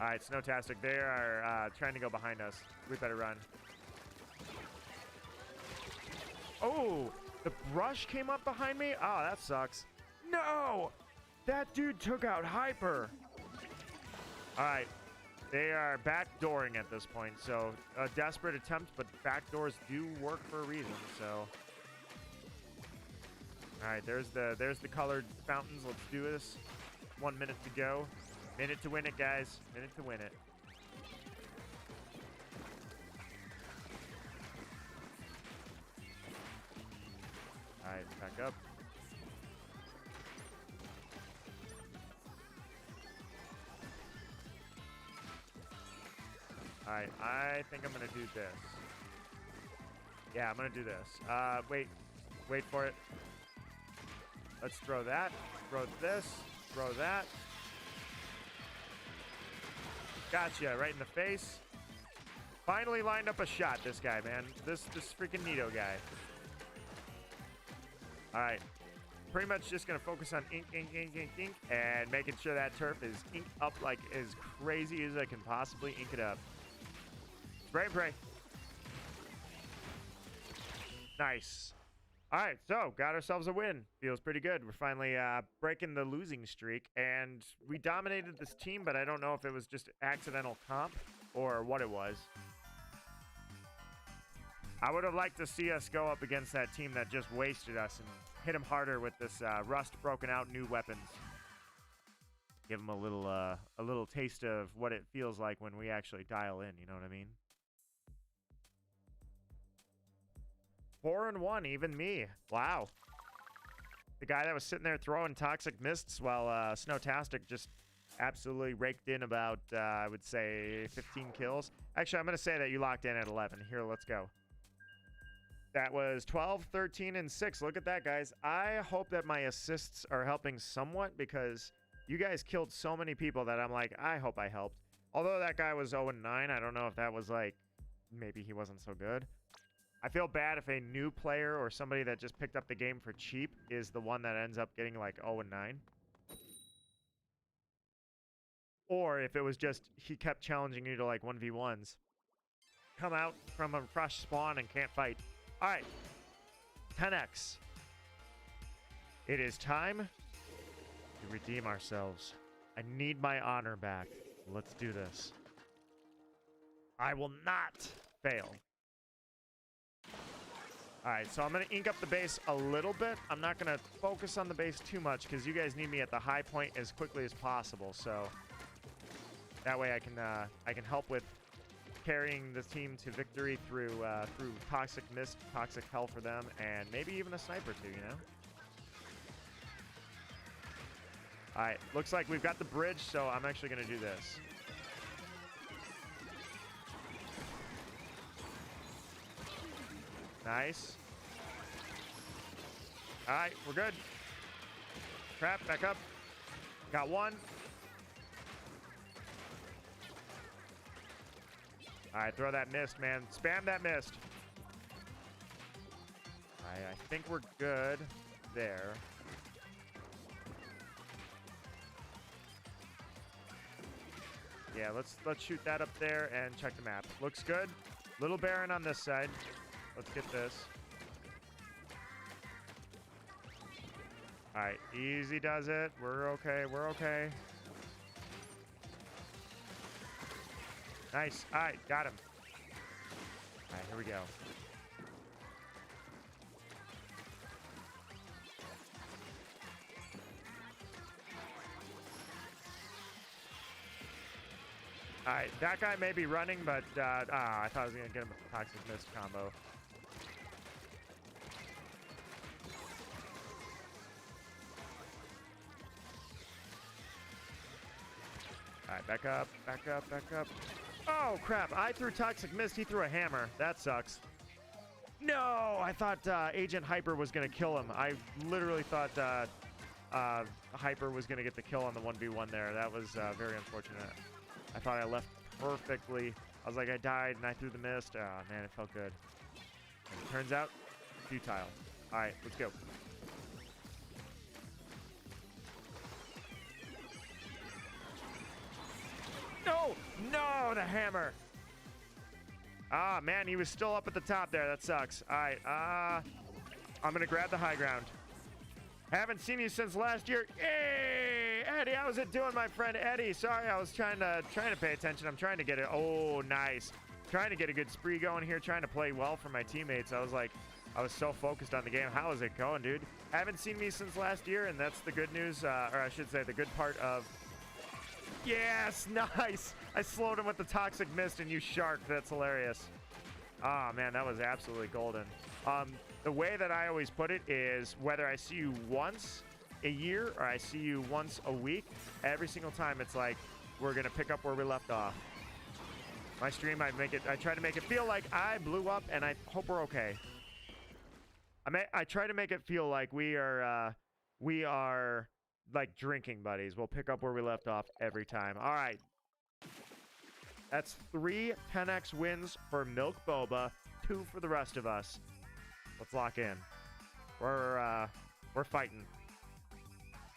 All right, Snowtastic, they are trying to go behind us. We better run. Oh, the brush came up behind me? Oh, that sucks. No! That dude took out Hyper. All right, they are backdooring at this point, so a desperate attempt, but backdoors do work for a reason, so. All right, there's the colored fountains. Let's do this. 1 minute to go. Minute to win it, guys. Minute to win it. All right, back up. All right, I think I'm going to do this. Yeah, I'm going to do this. Wait for it. Let's throw that. Throw this. Throw that. Gotcha, right in the face. Finally lined up a shot, this guy, man. This freaking Nito guy. All right. Pretty much just going to focus on ink, and making sure that turf is inked up like as crazy as I can possibly ink it up. Spray and pray. Nice. All right, so got ourselves a win. Feels pretty good. We're finally breaking the losing streak, and we dominated this team, but I don't know if it was just accidental comp or what it was. I would have liked to see us go up against that team that just wasted us and hit them harder with this rust broken out new weapons. Give them a little taste of what it feels like when we actually dial in, you know what I mean? 4-1, even me. Wow. The guy that was sitting there throwing toxic mists while Snowtastic just absolutely raked in about, I would say, 15 kills. Actually, I'm going to say that you locked in at 11. Here, let's go. That was 12, 13, and 6. Look at that, guys. I hope that my assists are helping somewhat because you guys killed so many people that I'm like, I hope I helped. Although that guy was 0-9, I don't know if that was like, maybe he wasn't so good. I feel bad if a new player or somebody that just picked up the game for cheap is the one that ends up getting like 0-9. Or if it was just he kept challenging you to like 1v1s. Come out from a fresh spawn and can't fight. All right, 10x. It is time to redeem ourselves. I need my honor back. Let's do this. I will not fail. All right, so I'm going to ink up the base a little bit. I'm not going to focus on the base too much because you guys need me at the high point as quickly as possible. So that way I can help with carrying the team to victory through toxic mist, toxic hell for them, and maybe even a sniper too, you know? All right, looks like we've got the bridge, so I'm actually going to do this. Nice. All right, we're good. Crap, back up. Got one. All right, throw that mist, man. Spam that mist. All right, I think we're good there. Yeah, let's shoot that up there and check the map. Looks good. Little barren on this side. Let's get this. All right, easy does it. We're okay. We're okay. Nice. All right, got him. All right, here we go. All right, that guy may be running, but I thought I was going to get him with the Toxic Mist combo. All right, back up, back up, back up. Oh, crap. I threw Toxic Mist. He threw a hammer. That sucks. No, I thought Agent Hyper was going to kill him. I literally thought Hyper was going to get the kill on the 1v1 there. That was very unfortunate. I thought I left perfectly. I was like, I died, and I threw the mist. Oh, man, it felt good. And it turns out, futile. All right, let's go. No! No, the hammer! Ah, man, he was still up at the top there. That sucks. All right, I'm going to grab the high ground. Haven't seen you since last year. Hey, Eddie, how's it doing, my friend Eddie? Sorry, I was trying to pay attention. I'm trying to get it. Oh, nice. Trying to get a good spree going here. Trying to play well for my teammates. I was so focused on the game. How is it going, dude? Haven't seen me since last year, and that's the good news, or I should say the good part of. Yes, nice. I slowed him with the Toxic Mist, and you sharked. That's hilarious. Oh, man, that was absolutely golden. The way that I always put it is whether I see you once a year or I see you once a week, every single time it's like we're going to pick up where we left off. My stream, I try to make it feel like I blew up, and I hope we're okay. I try to make it feel like we are like drinking buddies. We'll pick up where we left off every time. All right. That's 3 10x wins for Milk Boba, 2 for the rest of us. Let's lock in. We're fighting.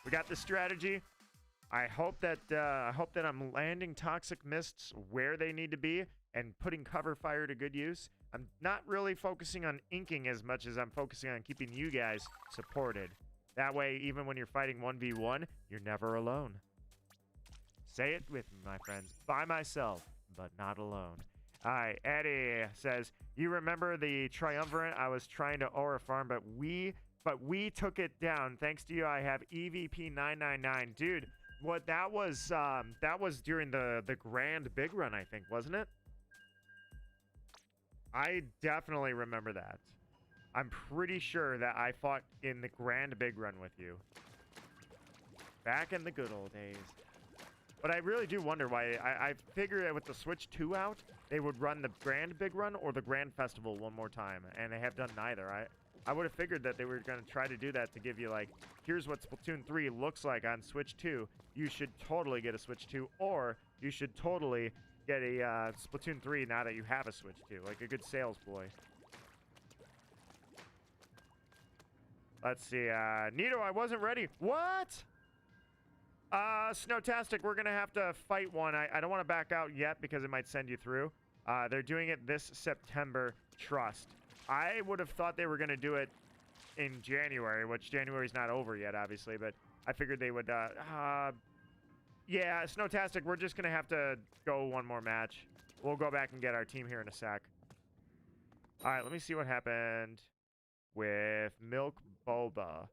We got the strategy. I hope that I'm landing Toxic Mists where they need to be and putting cover fire to good use. I'm not really focusing on inking as much as I'm focusing on keeping you guys supported. That way, even when you're fighting 1v1, you're never alone. Say it with me, my friends. By myself, but not alone. All right, Eddie says, you remember the Triumvirate? I was trying to aura farm, but we took it down. Thanks to you, I have EVP 999. Dude, what that was during the Grand Big Run, I think, wasn't it? I definitely remember that. I'm pretty sure that I fought in the Grand Big Run with you. Back in the good old days. But I really do wonder why. I figured that with the Switch 2 out, they would run the Grand Big Run or the Grand Festival one more time. And they have done neither. I would have figured that they were going to try to do that to give you, like, here's what Splatoon 3 looks like on Switch 2. You should totally get a Switch 2. Or you should totally get a Splatoon 3 now that you have a Switch 2. Like a good sales ploy. Let's see. Nito, I wasn't ready. What? Snowtastic, we're going to have to fight one. I don't want to back out yet because it might send you through. They're doing it this September. Trust. I would have thought they were going to do it in January, which January's not over yet, obviously. But I figured they would. Yeah, Snowtastic, we're just going to have to go one more match. We'll go back and get our team here in a sec. All right, let me see what happened with Milk Boba.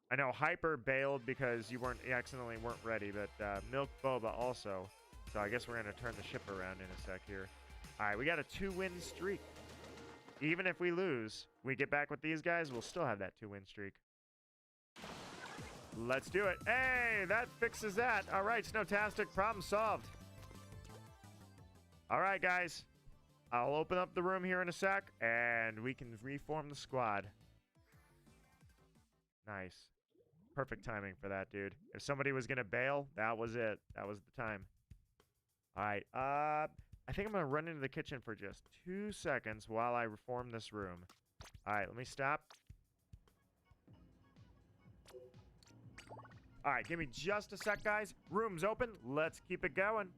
I know Hyper bailed because you accidentally weren't ready, but Milk Boba also So I guess we're going to turn the ship around in a sec here. All right, we got a 2-win streak. Even if we lose, we get back with these guys, we'll still have that 2-win streak. Let's do it. Hey, that fixes that. All right, Snowtastic, problem solved. All right, guys. I'll open up the room here in a sec, and we can reform the squad. Nice. Perfect timing for that, dude. If somebody was going to bail, that was it. That was the time. All right. I think I'm going to run into the kitchen for just 2 seconds while I reform this room. All right, let me stop. All right, give me just a sec, guys. Room's open. Let's keep it going.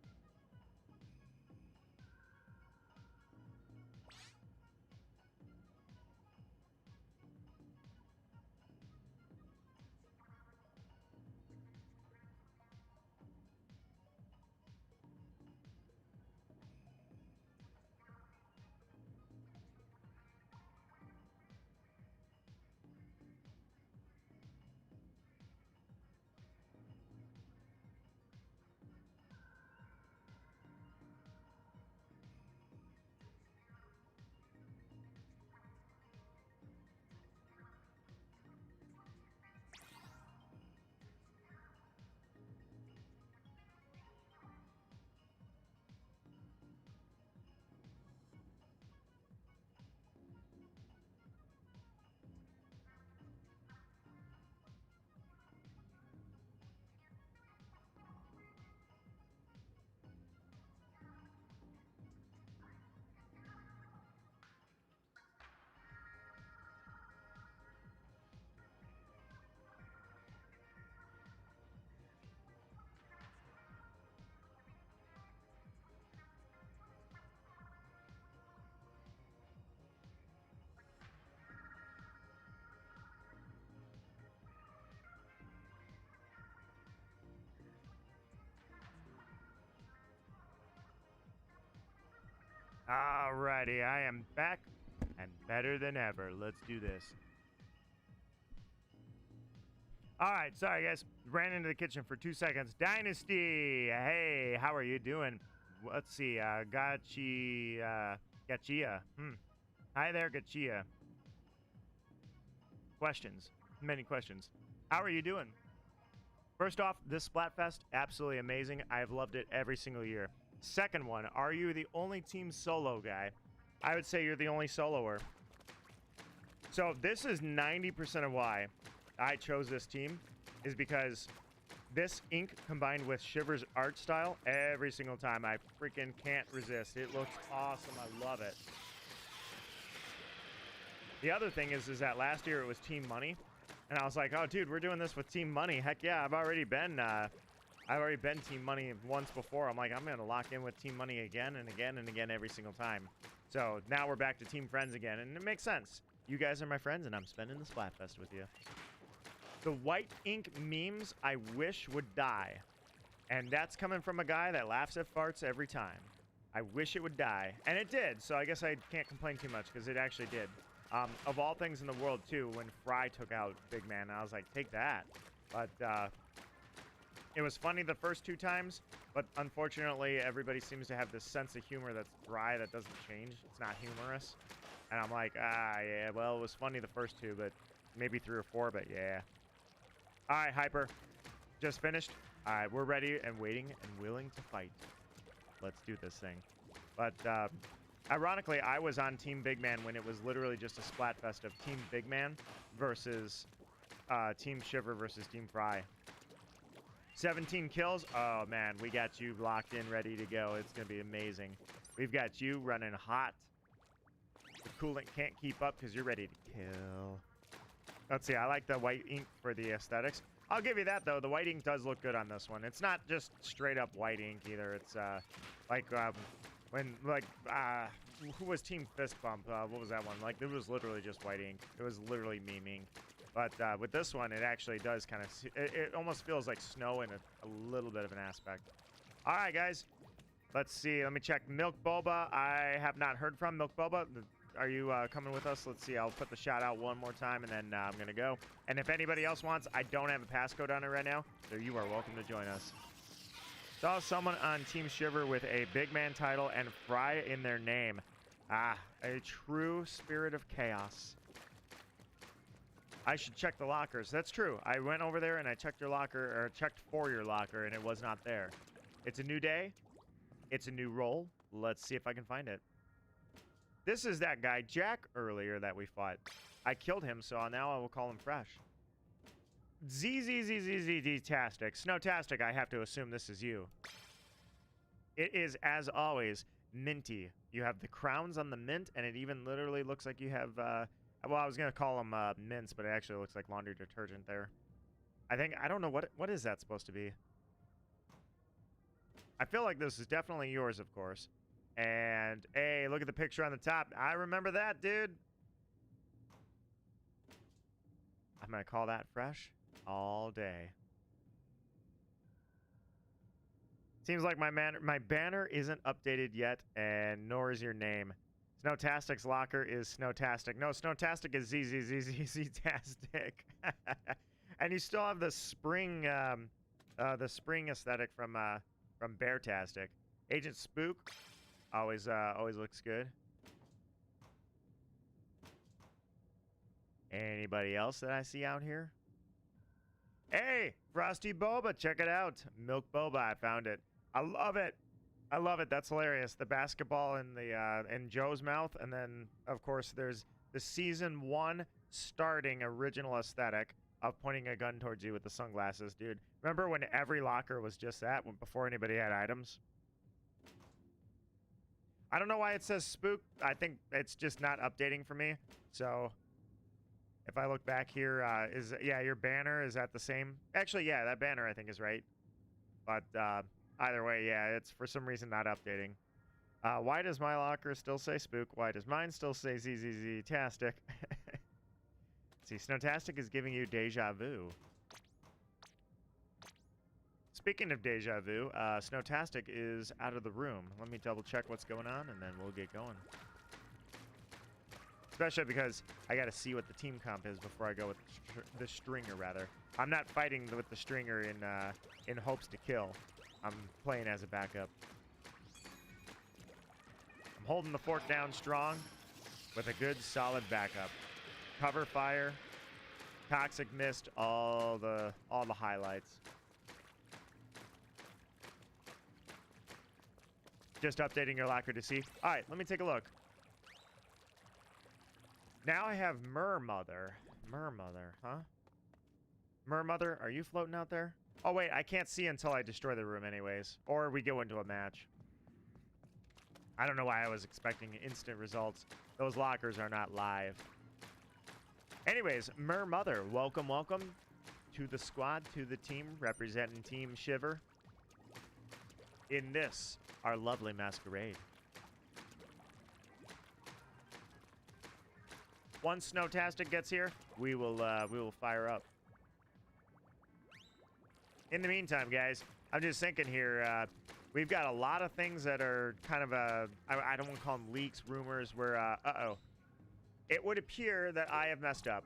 Alrighty, I am back and better than ever. Let's do this. Alright, sorry guys. Ran into the kitchen for 2 seconds. Dynasty! Hey, how are you doing? Let's see, Gachia. Hi there, Gachia. Questions. Many questions. How are you doing? First off, this Splatfest, absolutely amazing. I've loved it every single year. Second one, are you the only team solo guy? I would say you're the only soloer. So this is 90% of why I chose this team, is because this ink combined with Shiver's art style every single time. I freaking can't resist. It looks awesome. I love it. The other thing is that last year it was Team Money, and I was like, oh, dude, we're doing this with Team Money. Heck yeah, I've already been Team Money once before. I'm like, I'm going to lock in with Team Money again and again and again every single time. So now we're back to Team Friends again, and it makes sense. You guys are my friends, and I'm spending the Splatfest with you. The white ink memes I wish would die. And that's coming from a guy that laughs at farts every time. I wish it would die. And it did, so I guess I can't complain too much, because it actually did. Of all things in the world, too, when Fry took out Big Man, I was like, take that. But, it was funny the first 2 times, but unfortunately, everybody seems to have this sense of humor that's dry, that doesn't change. It's not humorous. And I'm like, yeah, well, it was funny the first 2, but maybe 3 or 4, but yeah. All right, Hyper. Just finished. All right, we're ready and waiting and willing to fight. Let's do this thing. But, ironically, I was on Team Big Man when it was literally just a Splatfest of Team Big Man versus Team Shiver versus Team Fry. 17 kills. Oh, man, we got you locked in, ready to go. It's going to be amazing. We've got you running hot. The coolant can't keep up because you're ready to kill. Let's see. I like the white ink for the aesthetics. I'll give you that, though. The white ink does look good on this one. It's not just straight up white ink either. It's who was Team Fist Bump? What was that one? Like, it was literally just white ink. It was literally memeing. But with this one, it actually does kind of... It almost feels like snow in a little bit of an aspect. All right, guys. Let's see. Let me check. Milk Boba, I have not heard from. Milk Boba, are you coming with us? Let's see. I'll put the shout out one more time, and then I'm going to go. And if anybody else wants, I don't have a passcode on it right now, so you are welcome to join us. Saw someone on Team Shiver with a big man title and Fry in their name. Ah, a true spirit of chaos. I should check the lockers. That's true. I went over there and I checked your locker, or checked for your locker, and it was not there. It's a new day. It's a new role. Let's see if I can find it. This is that guy, Jack, earlier that we fought. I killed him, so now I will call him Fresh. ZZZZZ-tastic. Snowtastic, I have to assume this is you. It is, as always, minty. You have the crowns on the mint, and it even literally looks like you have, well, I was going to call them mints, but it actually looks like laundry detergent there. I don't know, what is that supposed to be? I feel like this is definitely yours, of course. And, hey, look at the picture on the top. I remember that, dude. I'm going to call that Fresh all day. Seems like my banner isn't updated yet, and nor is your name. Snowtastic's locker is Snowtastic. No, Snowtastic is ZZZZZ-tastic. And you still have the spring aesthetic from Beartastic. Agent Spook always looks good. Anybody else that I see out here? Hey, Frosty Boba, check it out. Milk Boba, I found it. I love it. I love it. That's hilarious. The basketball in the in Joe's mouth, and then of course there's the season 1 starting original aesthetic of pointing a gun towards you with the sunglasses, dude. Remember when every locker was just that before anybody had items? I don't know why it says Spook. I think it's just not updating for me. So if I look back here, yeah, your banner is at the same. Actually, yeah, that banner I think is right. But either way, yeah, it's for some reason not updating. Why does my locker still say Spook? Why does mine still say ZZZ-tastic? See, Snowtastic is giving you deja vu. Speaking of deja vu, Snowtastic is out of the room. Let me double check what's going on, and then we'll get going. Especially because I got to see what the team comp is before I go with the stringer, rather. I'm not fighting with the stringer in hopes to kill. I'm playing as a backup. I'm holding the fort down strong with a good, solid backup. Cover fire, toxic mist, all the highlights. Just updating your locker to see. All right, let me take a look. Now I have Mermother. Mermother, huh? Mermother, are you floating out there? Oh, wait, I can't see until I destroy the room anyways. Or we go into a match. I don't know why I was expecting instant results. Those lockers are not live. Anyways, Mermother, welcome, welcome to the squad, to the team, representing Team Shiver. In this, our lovely Masquerade. Once Snowtastic gets here, we will fire up. In the meantime, guys, I'm just thinking here, we've got a lot of things that are kind of, I don't want to call them leaks, rumors, where, uh-oh. It would appear that I have messed up.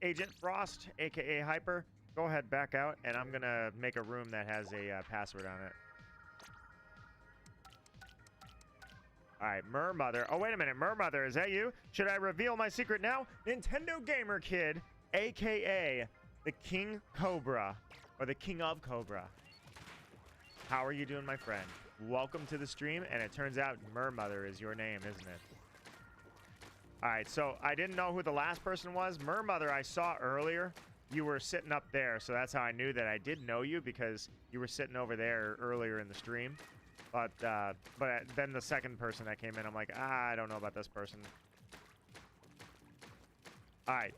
Agent Frost, a.k.a. Hyper, go ahead, back out, and I'm going to make a room that has a password on it. All right, Mermother. Oh, wait a minute. Mermother, is that you? Should I reveal my secret now? Nintendo Gamer Kid, a.k.a. the King Cobra, or the King of Cobra. How are you doing, my friend? Welcome to the stream, and it turns out Mermother is your name, isn't it? All right, so I didn't know who the last person was. Mermother, I saw earlier. You were sitting up there, so that's how I knew that I did know you, because you were sitting over there earlier in the stream. But then the second person that came in, I'm like, I don't know about this person. All right.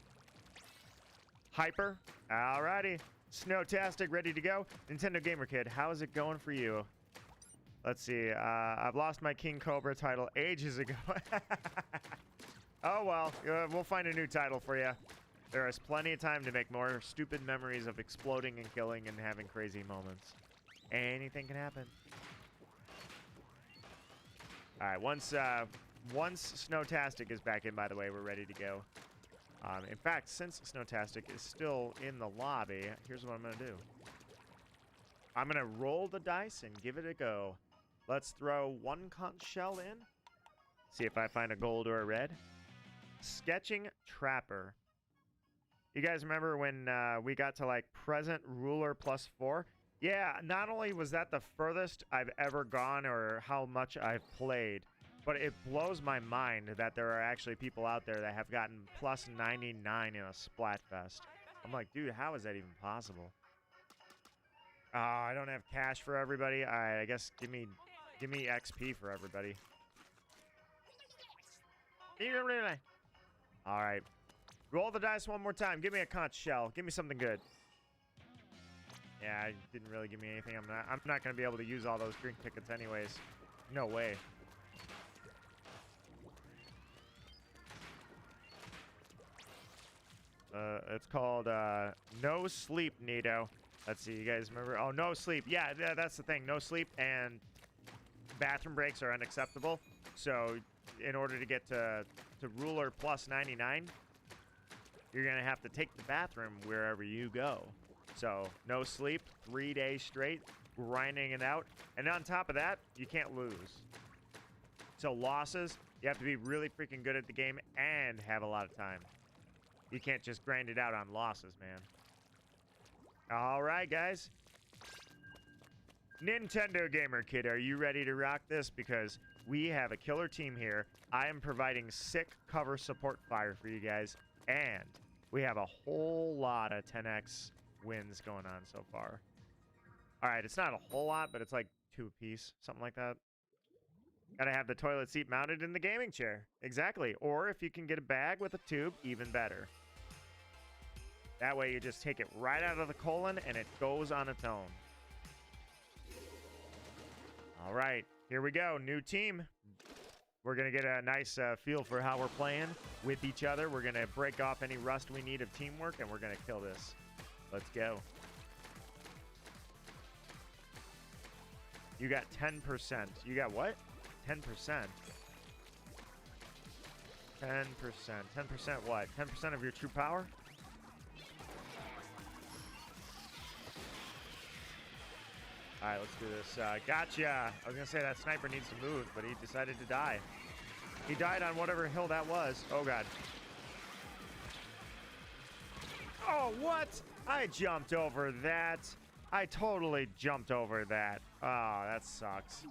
Hyper. All righty. Snowtastic, ready to go. Nintendo Gamer Kid, how is it going for you? Let's see. I've lost my King Cobra title ages ago. Oh, well. We'll find a new title for you. There is plenty of time to make more stupid memories of exploding and killing and having crazy moments. Anything can happen. All right, once Snowtastic is back in, by the way, we're ready to go. In fact, since Snowtastic is still in the lobby, here's what I'm going to do. I'm going to roll the dice and give it a go. Let's throw one conch shell in. See if I find a gold or a red. Sketching Trapper. You guys remember when we got to like present ruler +4? Yeah, not only was that the furthest I've ever gone or how much I've played, but it blows my mind that there are actually people out there that have gotten +99 in a Splatfest. I'm like, dude, how is that even possible? I don't have cash for everybody. All right, I guess give me XP for everybody. All right. Roll the dice one more time. Give me a conch shell. Give me something good. Yeah, it didn't really give me anything. I'm not going to be able to use all those drink tickets anyways. No way. It's called No Sleep, Nito. Let's see, you guys remember? Oh, no sleep. Yeah, that's the thing. No sleep and bathroom breaks are unacceptable. So in order to get to ruler +99, you're going to have to take the bathroom wherever you go. So no sleep, 3 days straight, grinding it out. And on top of that, you can't lose. So losses, you have to be really freaking good at the game and have a lot of time. You can't just grind it out on losses, man. All right, guys. Nintendo Gamer Kid, are you ready to rock this? Because we have a killer team here. I am providing sick cover support fire for you guys. And we have a whole lot of 10x wins going on so far. All right, it's not a whole lot, but it's like 2 apiece, something like that. Gotta have the toilet seat mounted in the gaming chair. Exactly. Or if you can get a bag with a tube, even better. That way you just take it right out of the colon and it goes on its own. All right, here we go. New team. We're going to get a nice feel for how we're playing with each other. We're going to break off any rust we need of teamwork, and we're going to kill this. Let's go. You got 10%. You got what? 10%. 10%. 10% what? 10% of your true power? All right, let's do this. Gotcha. I was going to say that sniper needs to move, but he decided to die. He died on whatever hill that was. Oh, God. Oh, what? I jumped over that. I totally jumped over that. Oh, that sucks.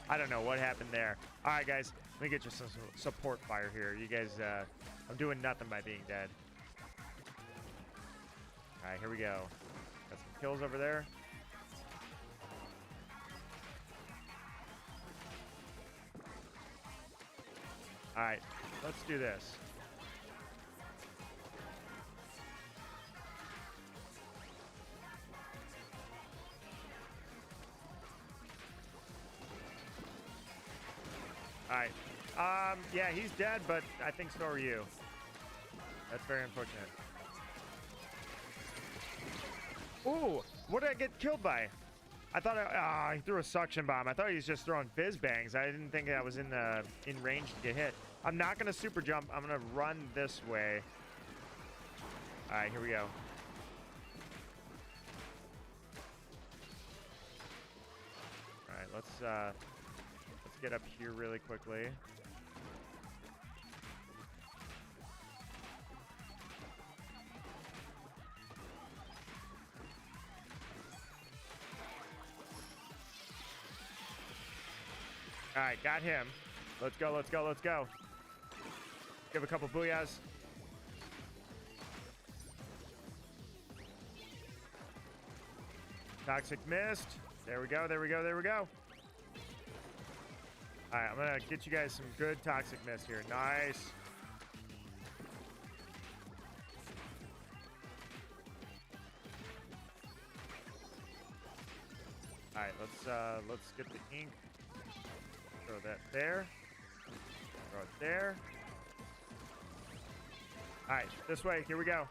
I don't know what happened there. All right, guys. Let me get you some support fire here. You guys, I'm doing nothing by being dead. All right, here we go. Got some kills over there. All right, let's do this. All right. Yeah, he's dead, but I think so are you. That's very unfortunate. Ooh, what did I get killed by? I thought he threw a suction bomb. I thought he was just throwing fizz bangs. I didn't think that was in range to get hit. I'm not gonna super jump. I'm gonna run this way. All right, here we go. All right, let's get up here really quickly. All right, got him. Let's go, let's go, let's go. Give a couple booyahs. Toxic mist. There we go, there we go, there we go. All right, I'm gonna get you guys some good toxic mist here. Nice. All right, let's get the ink. Throw that there. Throw it there. All right, this way. Here we go.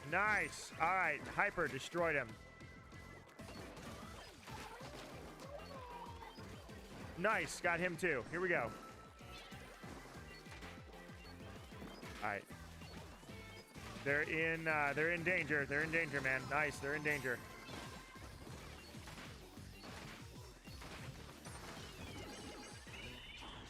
Nice. All right, Hyper destroyed him. Nice. Got him too. Here we go. All right. They're in danger. They're in danger, man. Nice. They're in danger.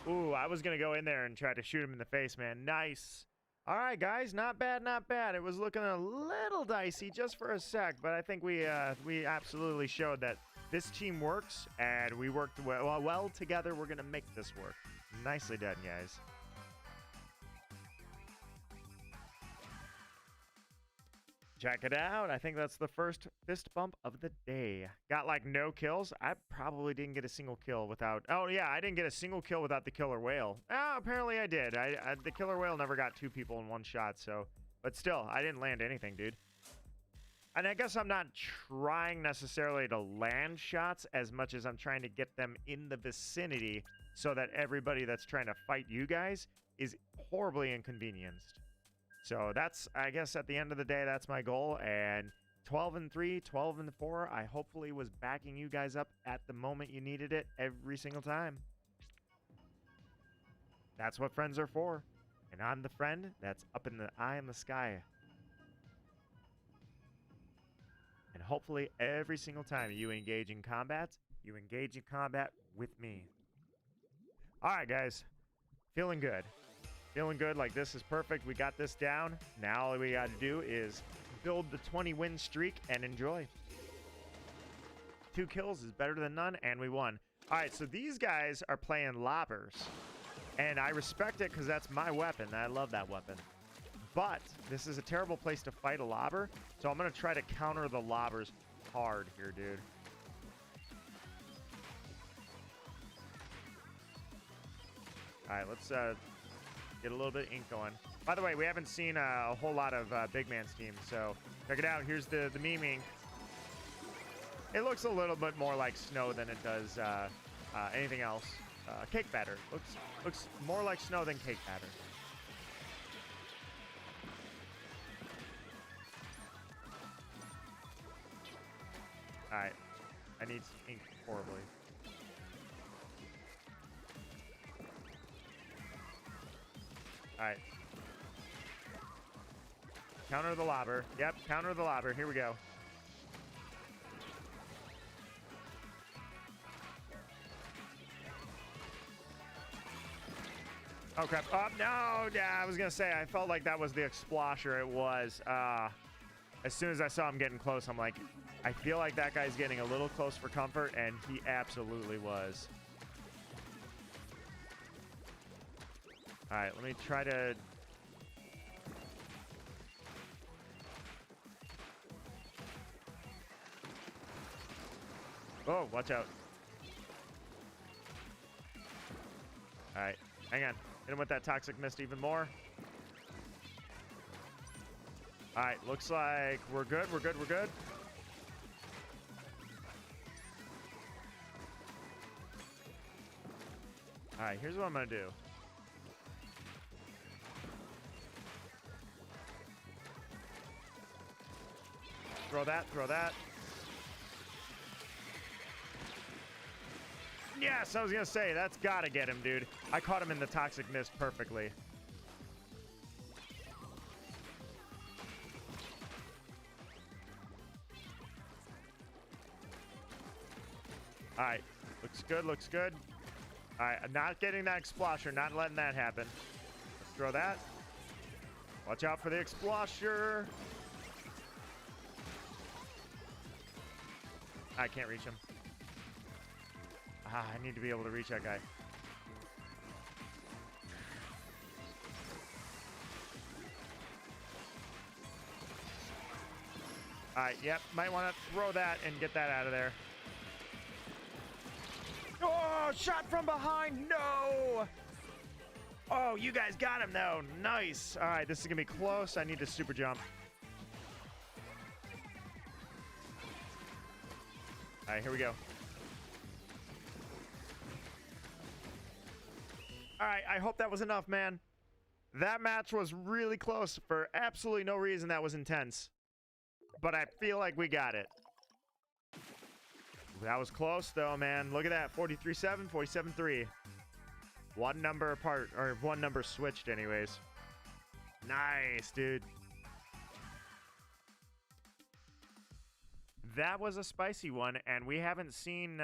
Ooh, I was gonna go in there and try to shoot him in the face, man. Nice. All right, guys, not bad, not bad. It was looking a little dicey just for a sec, but I think we absolutely showed that this team works, and we worked well together. We're gonna make this work. Nicely done, guys. Check it out. I think that's the first fist bump of the day. Got like no kills. I probably didn't get a single kill without... Oh, yeah, I didn't get a single kill without the killer whale. Oh, apparently I did. The killer whale never got 2 people in one shot, so... But still, I didn't land anything, dude. And I guess I'm not trying necessarily to land shots as much as I'm trying to get them in the vicinity so that everybody that's trying to fight you guys is horribly inconvenienced. So that's, I guess, at the end of the day, that's my goal. And 12-3, 12-4, I hopefully was backing you guys up at the moment you needed it every single time. That's what friends are for. And I'm the friend that's up in the eye in the sky. And hopefully every single time you engage in combat, you engage in combat with me. All right, guys. Feeling good. Feeling good, like this is perfect. We got this down. Now all we got to do is build the 20-win streak and enjoy. 2 kills is better than none, and we won. All right, so these guys are playing lobbers, and I respect it because that's my weapon. I love that weapon. But this is a terrible place to fight a lobber, so I'm going to try to counter the lobbers hard here, dude. All right, let's... get a little bit of ink going. By the way, we haven't seen a whole lot of Big Man's team, so check it out. Here's the meme ink. It looks a little bit more like snow than it does anything else. Cake batter. Looks more like snow than cake batter. All right. I need some ink horribly. All right. Counter the lobber. Yep, counter the lobber. Here we go. Oh, crap. Oh, no. Yeah, I was going to say, I felt like that was the explosher. It was. As soon as I saw him getting close, I'm like, I feel like that guy's getting a little close for comfort, and he absolutely was. All right, let me try to... Oh, watch out. All right, hang on. Hit him with that toxic mist even more. All right, looks like we're good, we're good, we're good. All right, here's what I'm gonna do. Throw that, throw that. Yes, I was gonna say, that's gotta get him, dude. I caught him in the toxic mist perfectly. All right, looks good, looks good. All right, I'm not getting that explosher, not letting that happen. Let's throw that. Watch out for the explosher. I can't reach him. Ah, I need to be able to reach that guy. All right, yep, might want to throw that and get that out of there. Oh, shot from behind, no! Oh, you guys got him, though. Nice. All right, this is going to be close. I need to super jump. All right, here we go. All right, I hope that was enough, man. That match was really close for absolutely no reason. That was intense. But I feel like we got it. That was close, though, man. Look at that. 43-7, 47-3. One number apart, or one number switched anyways. Nice, dude. That was a spicy one, and we haven't seen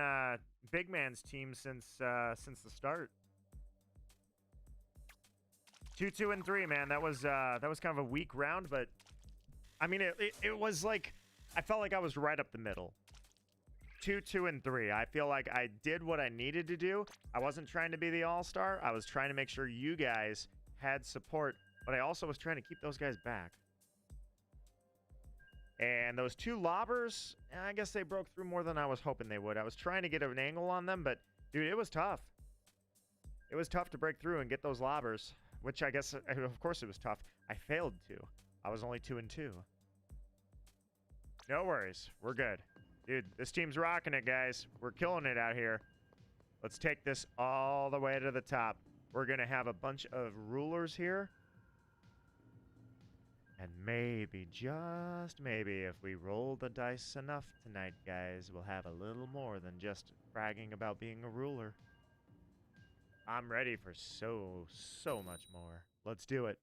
Big Man's team since the start. 2, 2, and 3, man. That was kind of a weak round, but I mean, it was like I felt like I was right up the middle. 2, 2, and 3. I feel like I did what I needed to do. I wasn't trying to be the all-star. I was trying to make sure you guys had support, but I also was trying to keep those guys back. And those 2 lobbers, I guess they broke through more than I was hoping they would. I was trying to get an angle on them, but dude, it was tough. It was tough to break through and get those lobbers, which I guess, of course it was tough. I failed to. I was only 2 and 2. No worries. We're good. Dude, this team's rocking it, guys. We're killing it out here. Let's take this all the way to the top. We're going to have a bunch of rulers here. And maybe, just maybe, if we roll the dice enough tonight, guys, we'll have a little more than just bragging about being a ruler. I'm ready for so much more. Let's do it.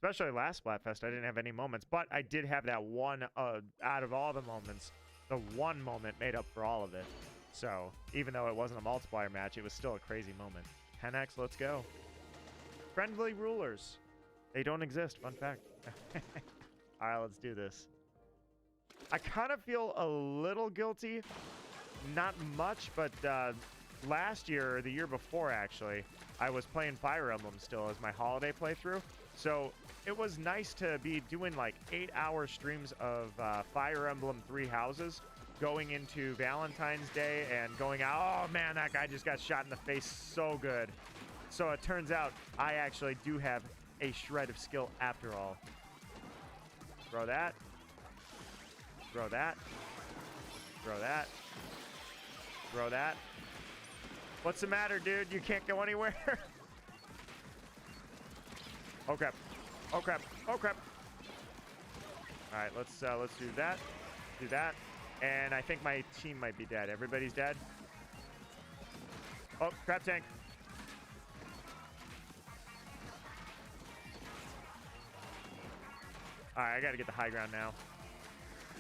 Especially last Splatfest, I didn't have any moments, but I did have that one, out of all the moments, the one moment made up for all of it. So, even though it wasn't a multiplier match, it was still a crazy moment. 10x, let's go. Friendly rulers. They don't exist, fun fact. All right, let's do this. I kind of feel a little guilty. Not much, but last year, or the year before, actually, I was playing Fire Emblem still as my holiday playthrough. So it was nice to be doing like 8-hour streams of Fire Emblem 3 Houses, going into Valentine's Day and going out, oh man, that guy just got shot in the face so good. So it turns out I actually do have a shred of skill after all. Throw that. Throw that. Throw that. Throw that. What's the matter, dude? You can't go anywhere? Oh crap. Oh crap. Oh crap. Alright, let's do that. Do that. And I think my team might be dead. Everybody's dead. Oh, crap tank. Alright, I gotta get the high ground now.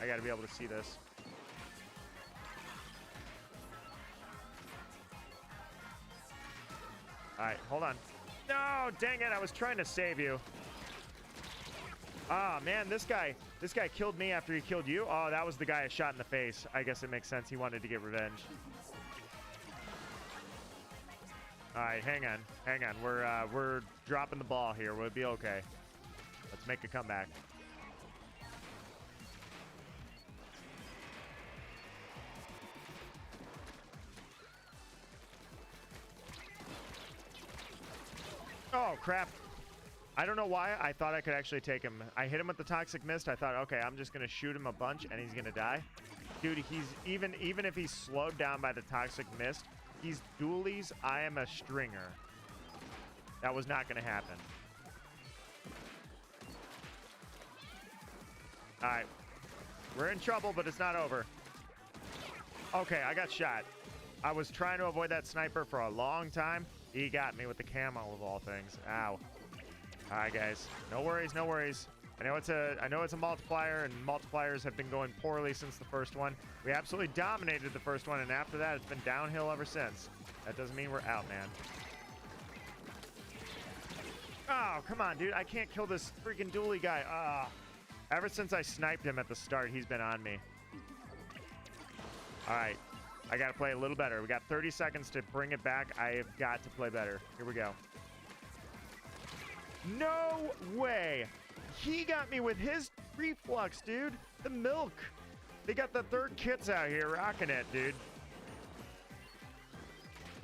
I gotta be able to see this. Alright, hold on. No, dang it, I was trying to save you. Ah, man, this guy killed me after he killed you. Oh, that was the guy I shot in the face. I guess it makes sense. He wanted to get revenge. All right, hang on. Hang on. We're dropping the ball here. We'll be okay. Let's make a comeback. Oh, crap. I don't know why I thought I could actually take him. I hit him with the Toxic Mist. I thought, okay, I'm just going to shoot him a bunch and he's going to die. Dude, he's even if he's slowed down by the Toxic Mist, he's dualies. I am a stringer. That was not going to happen. All right. We're in trouble, but it's not over. Okay, I got shot. I was trying to avoid that sniper for a long time. He got me with the camo of all things. Ow. All right, guys. No worries, no worries. I know it's a multiplier, and multipliers have been going poorly since the first one. We absolutely dominated the first one, and after that, it's been downhill ever since. That doesn't mean we're out, man. Oh, come on, dude. I can't kill this freaking dually guy. Ah. Ever since I sniped him at the start, he's been on me. All right. I got to play a little better. We got 30 seconds to bring it back. I have got to play better. Here we go. No way. He got me with his reflux, dude. The milk. They got the third kits out here rocking it, dude.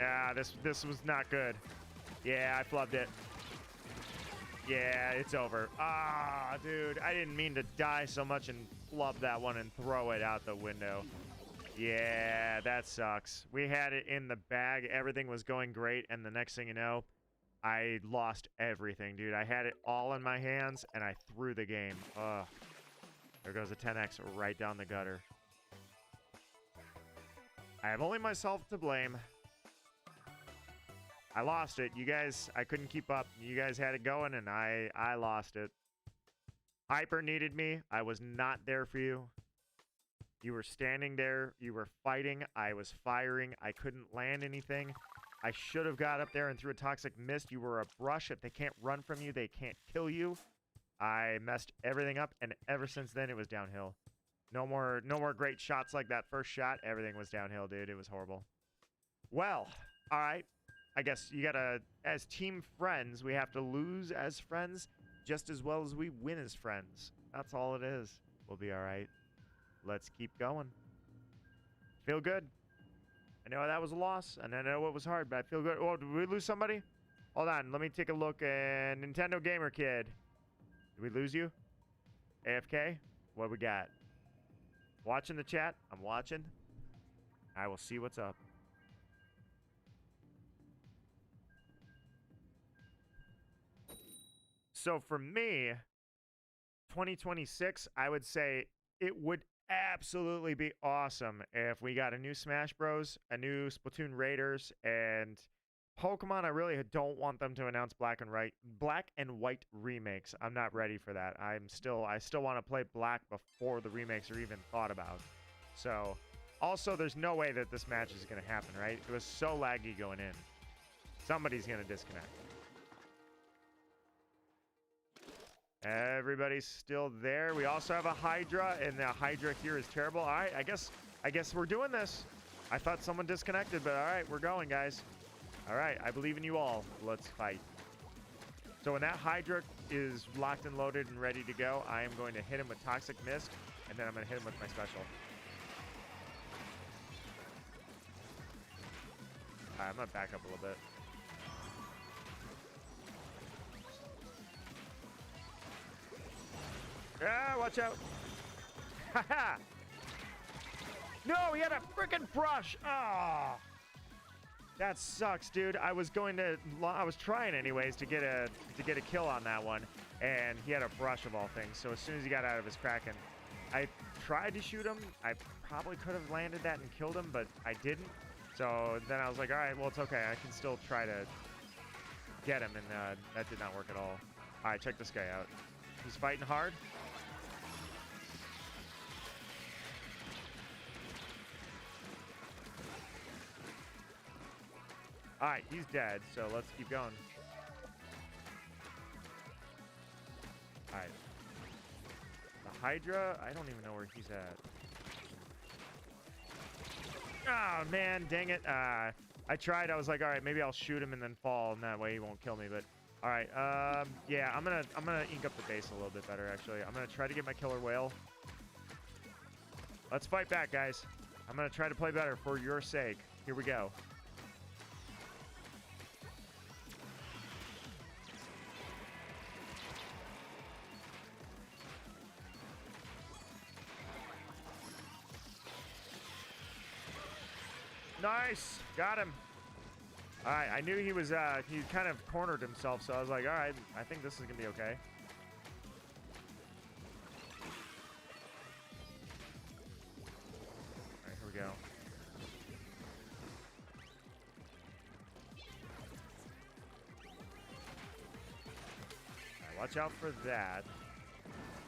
Ah, this was not good. Yeah, I flubbed it. Yeah, it's over. Ah, dude. I didn't mean to die so much and flub that one and throw it out the window. Yeah, that sucks. We had it in the bag. Everything was going great. And the next thing you know, I lost everything, dude. I had it all in my hands, and I threw the game. Ugh. There goes a 10x right down the gutter. I have only myself to blame. I lost it. You guys, I couldn't keep up. You guys had it going, and I lost it. Hyper needed me. I was not there for you. You were standing there. You were fighting. I was firing. I couldn't land anything. I should have got up there and threw a toxic mist. You were a brush. If they can't run from you, they can't kill you. I messed everything up, and ever since then, it was downhill. No more great shots like that first shot. Everything was downhill, dude. It was horrible. Well, all right. I guess you gotta, as team friends, we have to lose as friends just as well as we win as friends. That's all it is. We'll be all right. Let's keep going. Feel good. I know that was a loss, and I know it was hard, but I feel good. Oh, did we lose somebody? Hold on. Let me take a look. Nintendo Gamer Kid. Did we lose you? AFK? What we got? Watching the chat? I'm watching. I will see what's up. So for me, 2026, I would say it would absolutely be awesome if we got a new Smash Bros, a new Splatoon Raiders, and Pokemon. I really don't want them to announce Black and White remakes. I'm not ready for that. I still want to play Black before the remakes are even thought about. So, also, there's no way that this match is going to happen, right? It was so laggy going in. Somebody's going to disconnect. Everybody's still there. We also have a Hydra, and the Hydra here is terrible. All right, I guess we're doing this. I thought someone disconnected, but all right, we're going, guys. All right, I believe in you all. Let's fight. So when that Hydra is locked and loaded and ready to go, I am going to hit him with Toxic Mist, and then I'm going to hit him with my special. All right, I'm going to back up a little bit. Ah, watch out. Haha. No, he had a freaking brush. Ah. Oh, that sucks, dude. I was trying anyways to get a kill on that one, and he had a brush of all things. So as soon as he got out of his Kraken, I tried to shoot him. I probably could have landed that and killed him, but I didn't. So then I was like, all right, well, it's okay. I can still try to get him, and that did not work at all. All right, check this guy out. He's fighting hard. All right, he's dead, so let's keep going. All right. The Hydra, I don't even know where he's at. Oh, man, dang it. I tried. I was like, all right, maybe I'll shoot him and then fall, and that way he won't kill me. But all right, yeah, I'm gonna ink up the base a little bit better, actually. I'm gonna try to get my killer whale. Let's fight back, guys. I'm gonna try to play better for your sake. Here we go. Nice, got him. All right, I knew he was, he kind of cornered himself, so I was like, all right, I think this is gonna be okay. All right, here we go. All right, watch out for that.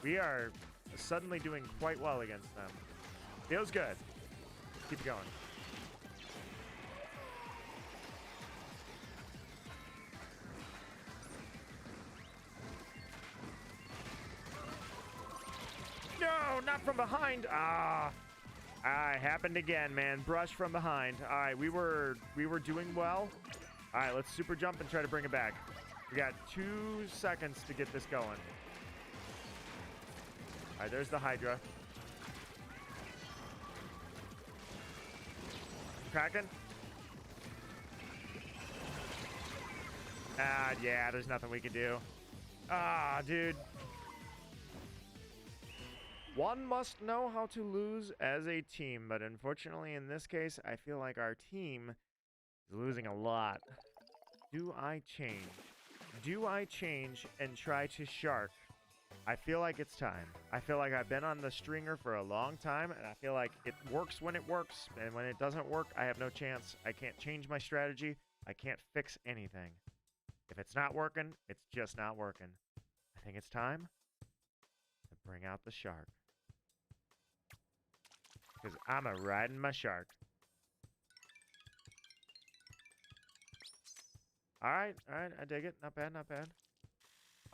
We are suddenly doing quite well against them. Feels good. Keep it going. No, not from behind. Ah, it happened again, man. Brush from behind. All right, we were doing well. All right, let's super jump and try to bring it back. We got 2 seconds to get this going. All right, there's the Hydra. Kraken. Ah, yeah, there's nothing we can do. Ah, dude. One must know how to lose as a team, but unfortunately in this case, I feel like our team is losing a lot. Do I change? Do I change and try to shark? I feel like it's time. I feel like I've been on the stringer for a long time, and I feel like it works when it works, and when it doesn't work, I have no chance. I can't change my strategy. I can't fix anything. If it's not working, it's just not working. I think it's time to bring out the shark. Because I'm a riding my shark. All right, I dig it. Not bad, not bad.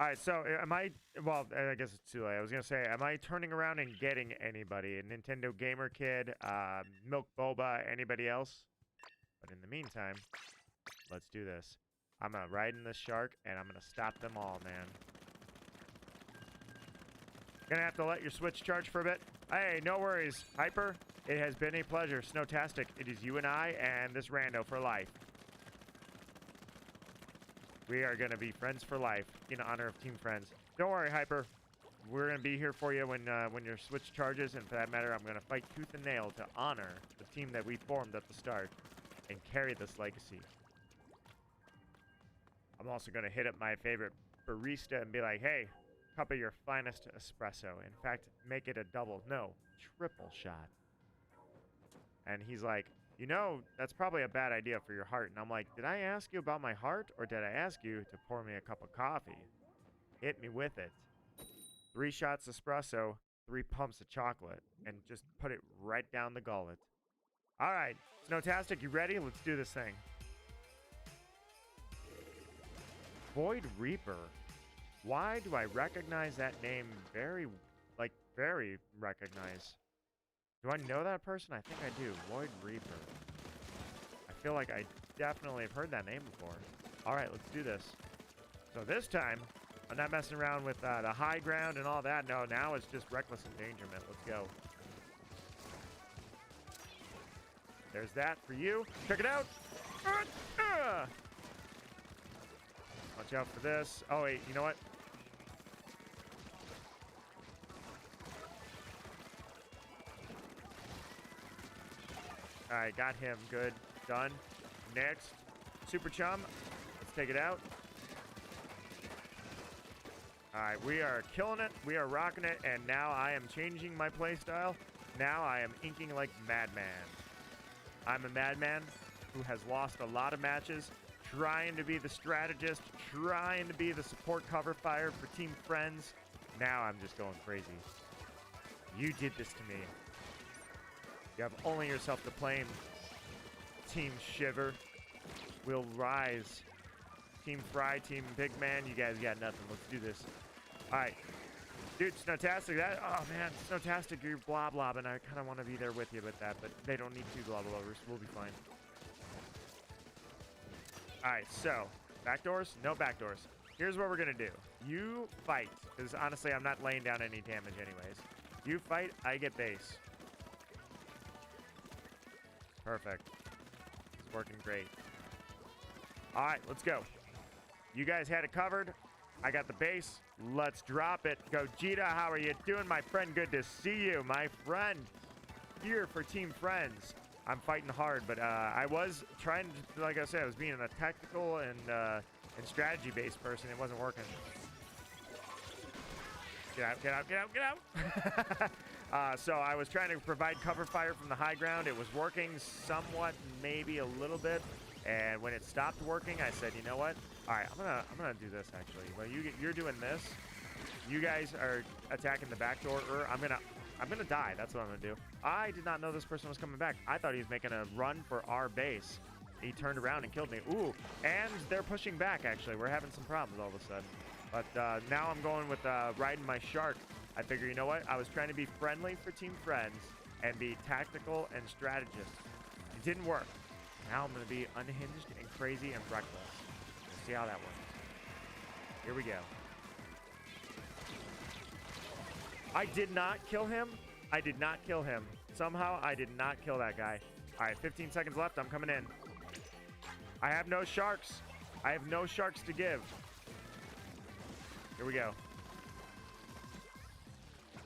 All right, so am I, well, I guess it's too late. I was going to say, am I turning around and getting anybody? A Nintendo Gamer Kid, Milk Boba, anybody else? But in the meantime, let's do this. I'm going to ride in this shark, and I'm going to stop them all, man. Gonna have to let your Switch charge for a bit. Hey, no worries, Hyper. It has been a pleasure. Snowtastic. It is you and I and this rando for life. We are gonna be friends for life in honor of Team Friends. Don't worry, Hyper. We're gonna be here for you when your Switch charges, and for that matter, I'm gonna fight tooth and nail to honor the team that we formed at the start and carry this legacy. I'm also gonna hit up my favorite barista and be like, hey, cup of your finest espresso. In fact, make it a double, no, triple shot. And he's like, you know, that's probably a bad idea for your heart. And I'm like, did I ask you about my heart, or did I ask you to pour me a cup of coffee? Hit me with it. 3 shots espresso, 3 pumps of chocolate, and just put it right down the gullet. All right, Snowtastic, you ready? Let's do this thing. Void Reaper. Why do I recognize that name very recognize? Do I know that person? I think I do. Void Reaper. I feel like I definitely have heard that name before. All right, let's do this. So this time, I'm not messing around with the high ground and all that. No, now it's just reckless endangerment. Let's go. There's that for you. Check it out. Watch out for this. Oh, wait, you know what? All right, got him. Good. Done. Next. Super Chum. Let's take it out. All right, we are killing it. We are rocking it. And now I am changing my playstyle. Now I am inking like madman. I'm a madman who has lost a lot of matches, trying to be the strategist, trying to be the support cover fire for Team Friends. Now I'm just going crazy. You did this to me. You have only yourself to blame. Team Shiver will rise. Team Fry, Team Big Man, you guys got nothing. Let's do this. All right. Dude, Snowtastic, that, oh man, Snowtastic, you're blah blah, and I kind of want to be there with you with that, but they don't need 2 blah blahs. We'll be fine. All right, so backdoors, no backdoors. Here's what we're gonna do. You fight, because honestly, I'm not laying down any damage anyways. You fight, I get base. Perfect. It's working great. All right, let's go. You guys had it covered. I got the base. Let's drop it. Gogeta, how are you doing, my friend? Good to see you, my friend. Here for Team Friends. I'm fighting hard, but I was trying to, like I said, I was being a tactical and strategy-based person. It wasn't working. Get out, get out, get out, get out. So I was trying to provide cover fire from the high ground. It was working somewhat, maybe a little bit. And when it stopped working, I said, you know what? All right, I'm gonna do this actually. Well, you're doing this. You guys are attacking the back door. I'm gonna die. That's what I'm gonna do. I did not know this person was coming back. I thought he was making a run for our base. He turned around and killed me. Ooh, and they're pushing back. Actually, we're having some problems all of a sudden. But now I'm going with riding my shark. I figure, you know what? I was trying to be friendly for Team Friends and be tactical and strategist. It didn't work. Now I'm going to be unhinged and crazy and reckless. We'll see how that works. Here we go. I did not kill him. I did not kill him. Somehow, I did not kill that guy. All right, 15 seconds left. I'm coming in. I have no sharks. I have no sharks to give. Here we go.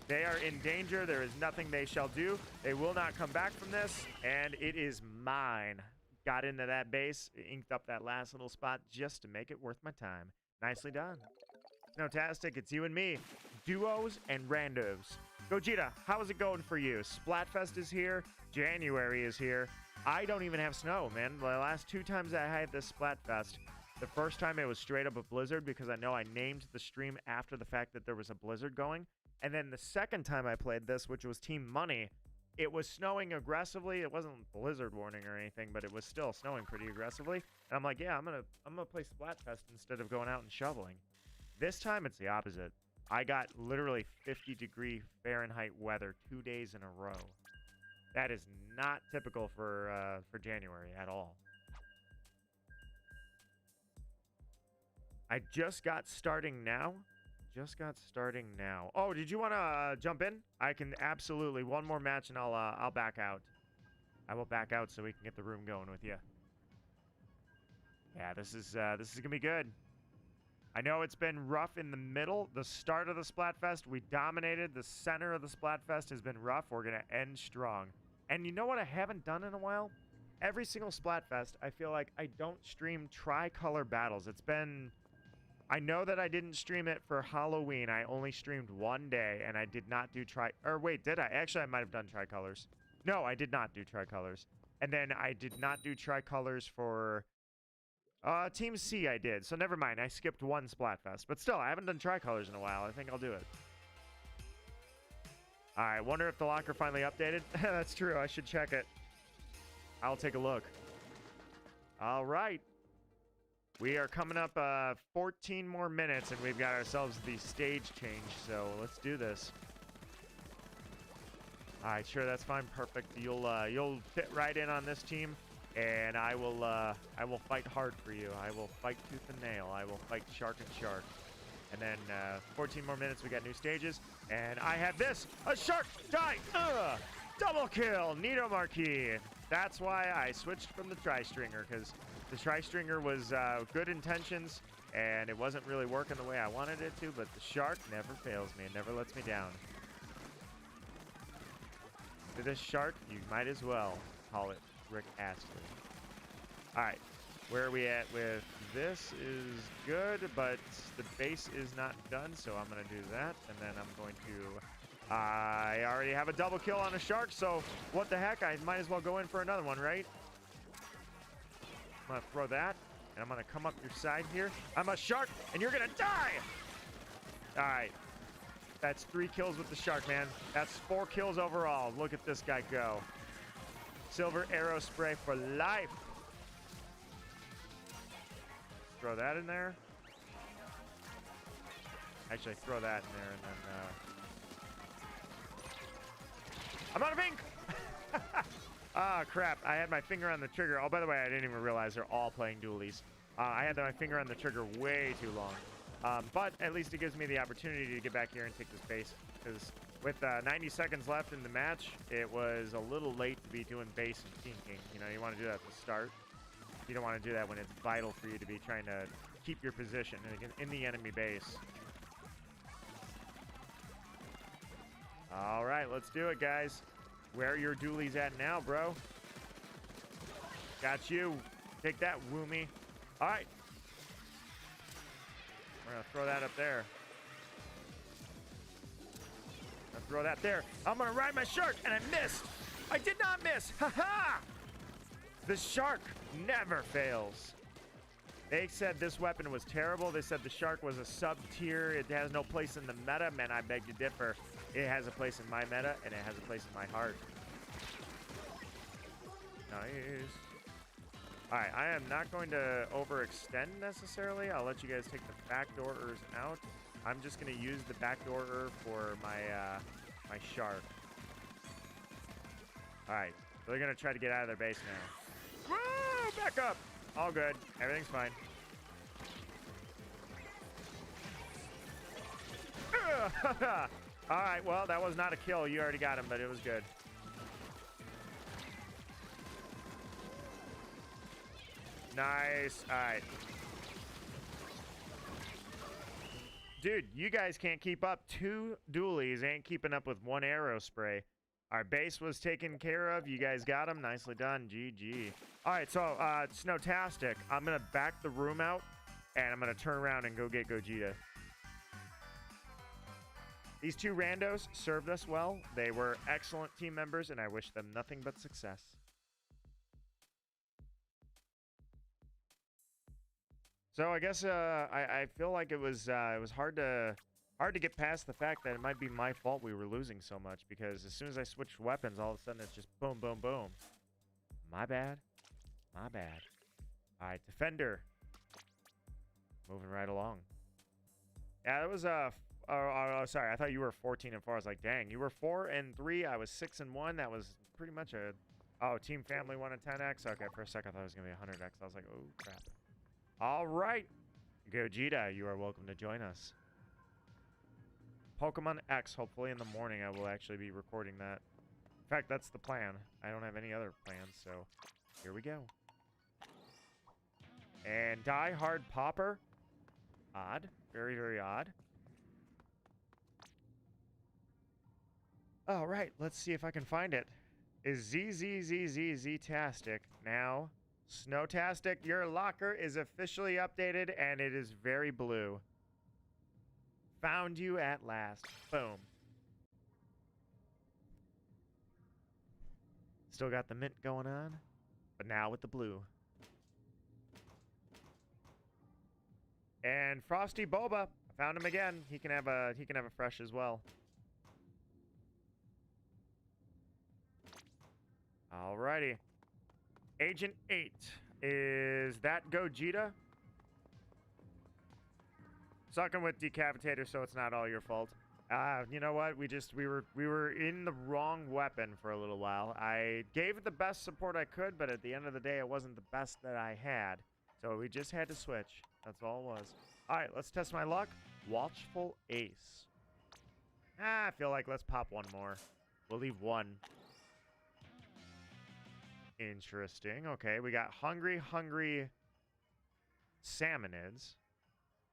They are in danger. There is nothing they shall do. They will not come back from this, and it is mine. Got into that base, inked up that last little spot just to make it worth my time. Nicely done. Snowtastic, it's you and me. Duos and randos. Gogeta, how is it going for you? Splatfest is here. January is here. I don't even have snow, man. The last 2 times I had this Splatfest, the first time it was straight up a blizzard because I know I named the stream after the fact that there was a blizzard going. And then the second time I played this, which was Team Money, It was snowing aggressively. It wasn't blizzard warning or anything, but it was still snowing pretty aggressively. And I'm like, yeah, I'm gonna play Splatfest instead of going out and shoveling. This time it's the opposite. I got literally 50-degree Fahrenheit weather 2 days in a row. That is not typical for January at all. I just got starting now. Oh, did you want to jump in? I can absolutely. One more match and I'll back out. I will back out so we can get the room going with you. Yeah, this is gonna be good. I know it's been rough in the middle. The start of the Splatfest, we dominated. The center of the Splatfest has been rough. We're gonna end strong. And you know what I haven't done in a while? Every single Splatfest, I feel like I don't stream tricolor battles. It's been... I know that I didn't stream it for Halloween. I only streamed one day, and I did not do Or wait, did I? Actually, I might have done tricolors. No, I did not do tricolors. And then I did not do tricolors for... Team C I did, so never mind. I skipped one Splatfest. But still, I haven't done tricolors in a while. I think I'll do it. Alright, wonder if the locker finally updated. That's true, I should check it. I'll take a look. Alright. We are coming up 14 more minutes, and we've got ourselves the stage change, so let's do this. Alright, sure, that's fine. Perfect. You'll fit right in on this team. And I will fight hard for you. I will fight tooth and nail. I will fight shark and shark. And then 14 more minutes, we got new stages. And I have this, a shark die. Double kill, Nito Marquis. That's why I switched from the tri-stringer, because the tri-stringer was good intentions, and it wasn't really working the way I wanted it to, but the shark never fails me and never lets me down. To this shark, you might as well call it Rick Astley. Alright, where are we at with this is good, but the base is not done, so I'm going to do that, and then I'm going to... I already have a double kill on a shark, so what the heck, I might as well go in for another one, right? I'm going to throw that, and I'm going to come up your side here. I'm a shark, and you're going to die! Alright, that's 3 kills with the shark, man. That's 4 kills overall. Look at this guy go. Silver arrow spray for life. Throw that in there. Actually, throw that in there and then... I'm out of ink! Ah, crap. I had my finger on the trigger. Oh, by the way, I didn't even realize they're all playing dualies. I had my finger on the trigger way too long. But at least it gives me the opportunity to get back here and take this base. Because... with 90 seconds left in the match, it was a little late to be doing base and tinking. You know, you want to do that at the start. You don't want to do that when it's vital for you to be trying to keep your position in the enemy base. All right, let's do it, guys. Where are your dualies at now, bro? Got you. Take that, Woomy. All right. We're going to throw that up there. Throw that there. I'm gonna ride my shark, and I missed. I did not miss. Ha-ha! The shark never fails. They said this weapon was terrible. They said the shark was a sub-tier. It has no place in the meta. Man, I beg to differ. It has a place in my meta, and it has a place in my heart. Nice. All right, I am not going to overextend necessarily. I'll let you guys take the backdoorers out. I'm just going to use the backdoorer for my my shark. All right, so they're going to try to get out of their base now. Woo! Back up. All good. Everything's fine. All right, well, that was not a kill. You already got him, but it was good. Nice. All right. Dude, you guys can't keep up. 2 dualies ain't keeping up with 1 arrow spray. Our base was taken care of. You guys got them. Nicely done. GG. All right, so Snowtastic. I'm going to back the room out, and I'm going to turn around and go get Gogeta. These 2 randos served us well. They were excellent team members, and I wish them nothing but success. So I guess I feel like it was hard to hard to get past the fact that it might be my fault we were losing so much, because as soon as I switched weapons, all of a sudden it's just boom, boom, boom. My bad. My bad. All right, defender. Moving right along. Yeah, that was sorry, I thought you were 14 and 4. I was like, dang, you were 4 and 3. I was 6 and 1. That was pretty much a team family 1 and 10x. Okay, for a second I thought it was gonna be 100x. I was like, oh crap. All right, Gogeta, you are welcome to join us. Pokemon X. Hopefully in the morning I will actually be recording that. In fact, that's the plan. I don't have any other plans, so here we go. And Die Hard Popper. Odd. Very, very odd. All right, let's see if I can find it. Is ZZZZZ-tastic now Snowtastic? Your locker is officially updated, and it is very blue. Found you at last. Boom. Still got the mint going on, but now with the blue. And Frosty Boba, I found him again. He can have a fresh as well. Alrighty. Agent 8. Is that Gogeta? Sucking with Decapitator, so it's not all your fault. You know what? We were in the wrong weapon for a little while. I gave it the best support I could, but at the end of the day, it wasn't the best that I had. So we just had to switch. That's all it was. All right, let's test my luck. Watchful Ace. I feel like let's pop one more. We'll leave one. Interesting. Okay, we got Hungry Salmonids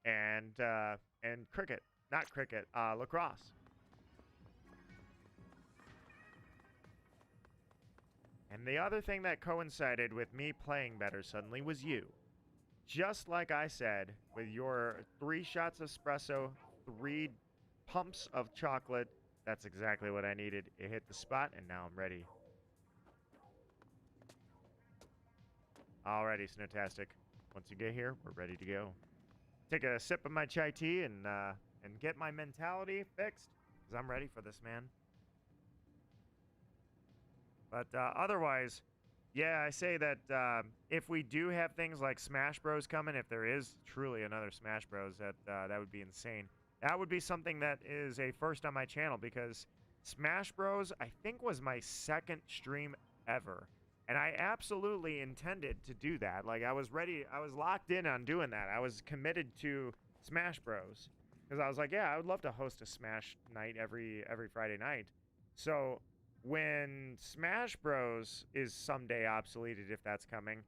and Cricket. Not Cricket, Lacrosse. And the other thing that coincided with me playing better suddenly was you. Just like I said, with your 3 shots of espresso, 3 pumps of chocolate, that's exactly what I needed. It hit the spot, and now I'm ready. Alrighty, Snowtastic. Once you get here, we're ready to go. Take a sip of my chai tea and get my mentality fixed, because I'm ready for this, man. But otherwise, yeah, I say that if we do have things like Smash Bros coming, if there is truly another Smash Bros, that would be insane. That would be something that is a first on my channel, because Smash Bros, I think, was my 2nd stream ever. And I absolutely intended to do that. Like, I was ready. I was locked in on doing that. I was committed to Smash Bros. Because I was like, yeah, I would love to host a Smash night every Friday night. So when Smash Bros is someday obsoleted, if that's coming,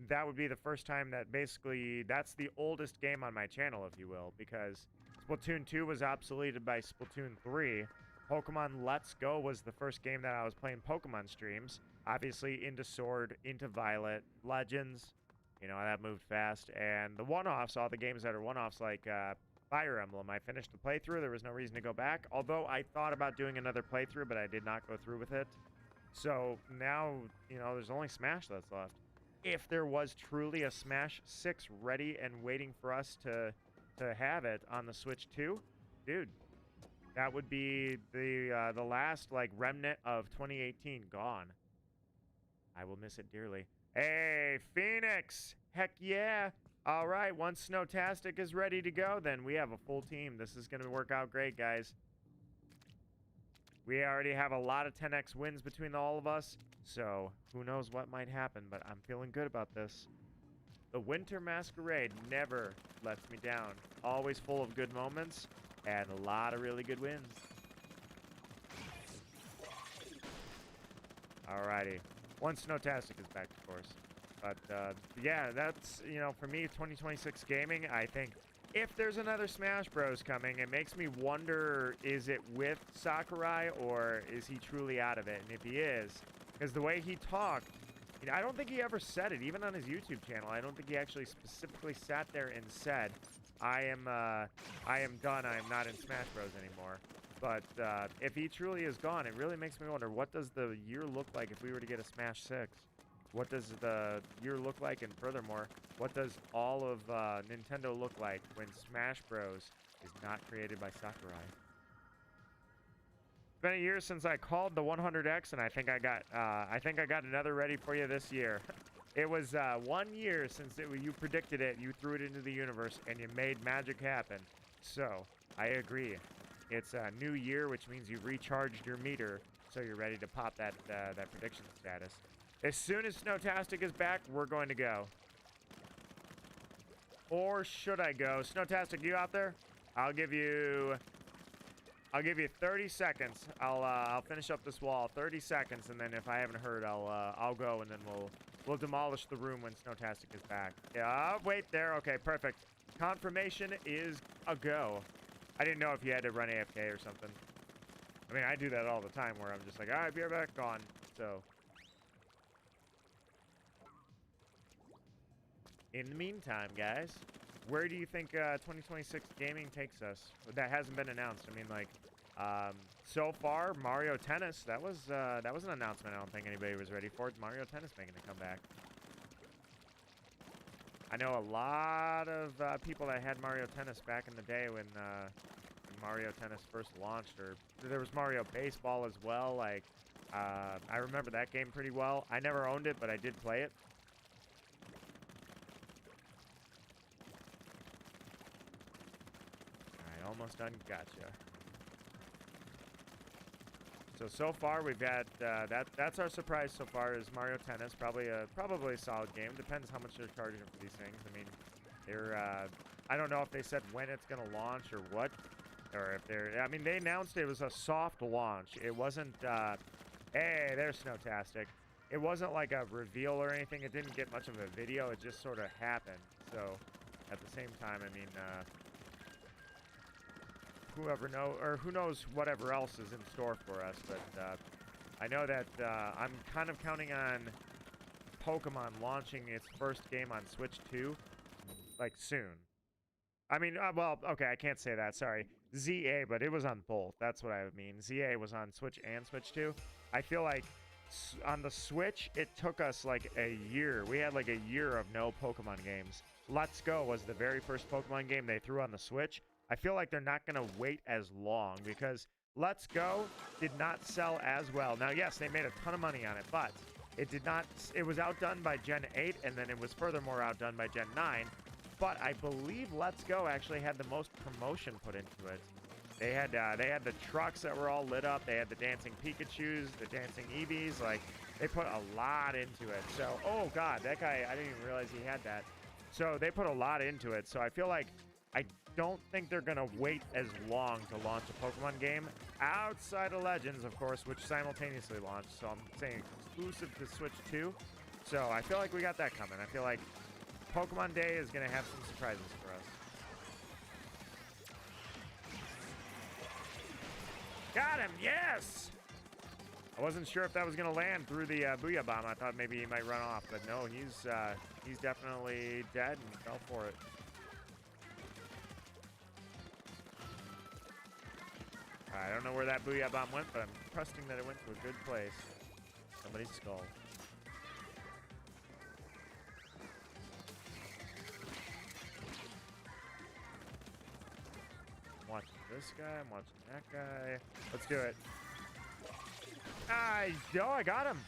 that would be the first time that basically that's the oldest game on my channel, if you will. Because Splatoon 2 was obsoleted by Splatoon 3. Pokemon Let's Go was the first game that I was playing Pokemon streams. Obviously, into Sword, into Violet, Legends. You know, that moved fast. And the one-offs, all the games that are one-offs, like Fire Emblem, I finished the playthrough. There was no reason to go back. Although I thought about doing another playthrough, but I did not go through with it. So now, you know, there's only Smash that's left. If there was truly a Smash 6 ready and waiting for us to have it on the Switch 2, dude, that would be the last, like, remnant of 2018 gone. I will miss it dearly. Hey, Phoenix! Heck yeah! All right, once Snowtastic is ready to go, then we have a full team. This is going to work out great, guys. We already have a lot of 10x wins between all of us, so who knows what might happen, but I'm feeling good about this. The Winter Masquerade never lets me down. Always full of good moments and a lot of really good wins. Alrighty. Once Snowtastic is back, of course. But, yeah, that's, you know, for me, 2026 gaming, I think if there's another Smash Bros coming, it makes me wonder, is it with Sakurai or is he truly out of it? And if he is, because the way he talked, you know, I don't think he ever said it, even on his YouTube channel. I don't think he actually specifically sat there and said, I am done, I am not in Smash Bros anymore. But if he truly is gone, it really makes me wonder, what does the year look like if we were to get a Smash 6? What does the year look like? And furthermore, what does all of Nintendo look like when Smash Bros is not created by Sakurai. It's been a year since I called the 100X, and I think I got another ready for you this year. It was 1 year since you predicted it, you threw it into the universe, and you made magic happen. So, I agree. It's a new year, which means you've recharged your meter, so you're ready to pop that prediction status. As soon as Snowtastic is back, we're going to go. Or should I go? Snowtastic, you out there? I'll give you 30 seconds. I'll finish up this wall. 30 seconds, and then if I haven't heard, I'll go, and then we'll demolish the room when Snowtastic is back. Yeah, wait there. Okay, perfect. Confirmation is a go. I didn't know if you had to run AFK or something. I mean, I do that all the time where I'm just like, all right, be right back, gone. So, in the meantime, guys, where do you think 2026 gaming takes us? That hasn't been announced. I mean, like, so far, Mario Tennis, that was an announcement I don't think anybody was ready for. Mario Tennis making a comeback. I know a lot of people that had Mario Tennis back in the day when Mario Tennis first launched, or there was Mario Baseball as well. Like, I remember that game pretty well. I never owned it, but I did play it. Alright, almost done. Gotcha. So far we've got that's our surprise so far is Mario Tennis. Probably a solid game. Depends how much they're charging for these things. I mean, they're I don't know if they said when it's gonna launch or what, or if they're. I mean, they announced it was a soft launch. It wasn't. Hey, there's Snowtastic. It wasn't like a reveal or anything. It didn't get much of a video. It just sort of happened. So at the same time, I mean. Who knows whatever else is in store for us, but I know that I'm kind of counting on Pokemon launching its first game on Switch 2, like, soon. I mean, well, okay, I can't say that, sorry. ZA, but it was on both, that's what I mean. ZA was on Switch and Switch 2. I feel like on the Switch, it took us like a year. We had like a year of no Pokemon games. Let's Go was the very first Pokemon game they threw on the Switch. I feel like they're not going to wait as long because Let's Go did not sell as well. Now, yes, they made a ton of money on it, but it did not. It was outdone by Gen 8, and then it was furthermore outdone by Gen 9. But I believe Let's Go actually had the most promotion put into it. They had the trucks that were all lit up. They had the dancing Pikachus, the dancing Eevees. Like, they put a lot into it. So, oh God, that guy, I didn't even realize he had that. So they put a lot into it. So I feel like I don't think they're going to wait as long to launch a Pokemon game outside of Legends, of course, which simultaneously launched. So I'm saying exclusive to Switch 2. So I feel like we got that coming. I feel like Pokemon Day is going to have some surprises for us. Got him! Yes! I wasn't sure if that was going to land through the Booyah Bomb. I thought maybe he might run off, but no, he's definitely dead and fell for it. I don't know where that Booyah Bomb went, but I'm trusting that it went to a good place. Somebody's skull. I'm watching this guy. I'm watching that guy. Let's do it. I got him.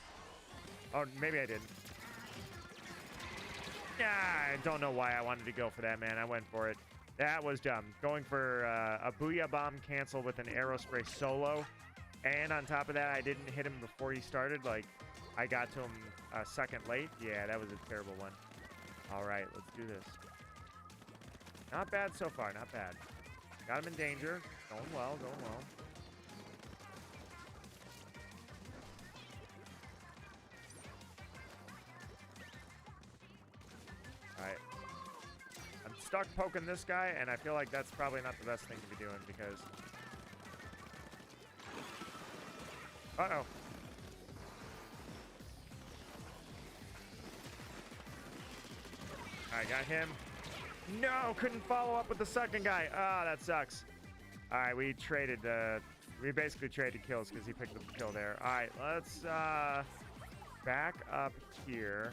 Oh, maybe I didn't. I don't know why I wanted to go for that, man. I went for it. That was dumb. Going for a Booyah Bomb cancel with an Aerospray solo. And on top of that, I didn't hit him before he started. Like, I got to him a second late. Yeah, that was a terrible one. All right, let's do this. Not bad so far, not bad. Got him in danger. Going well, going well. All right. I'm stuck poking this guy, and I feel like that's probably not the best thing to be doing because... Uh-oh. I got him. No, couldn't follow up with the second guy. Ah, that sucks. All right, we traded. We basically traded kills because he picked up the kill there. All right, let's back up here.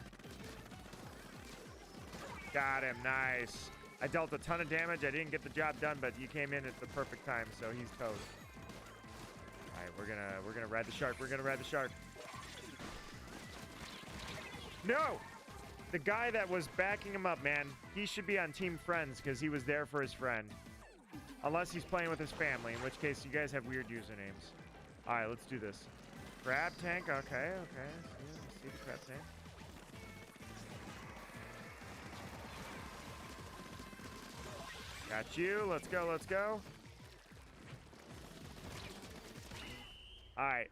Got him. Nice. I dealt a ton of damage. I didn't get the job done, but you came in at the perfect time, so he's toast. All right, we're gonna ride the shark. We're gonna ride the shark. No! The guy that was backing him up, man, he should be on Team Friends because he was there for his friend. Unless he's playing with his family, in which case you guys have weird usernames. All right, let's do this. Crab tank, okay, okay. Let's see the crab tank. Got you. Let's go, let's go. All right.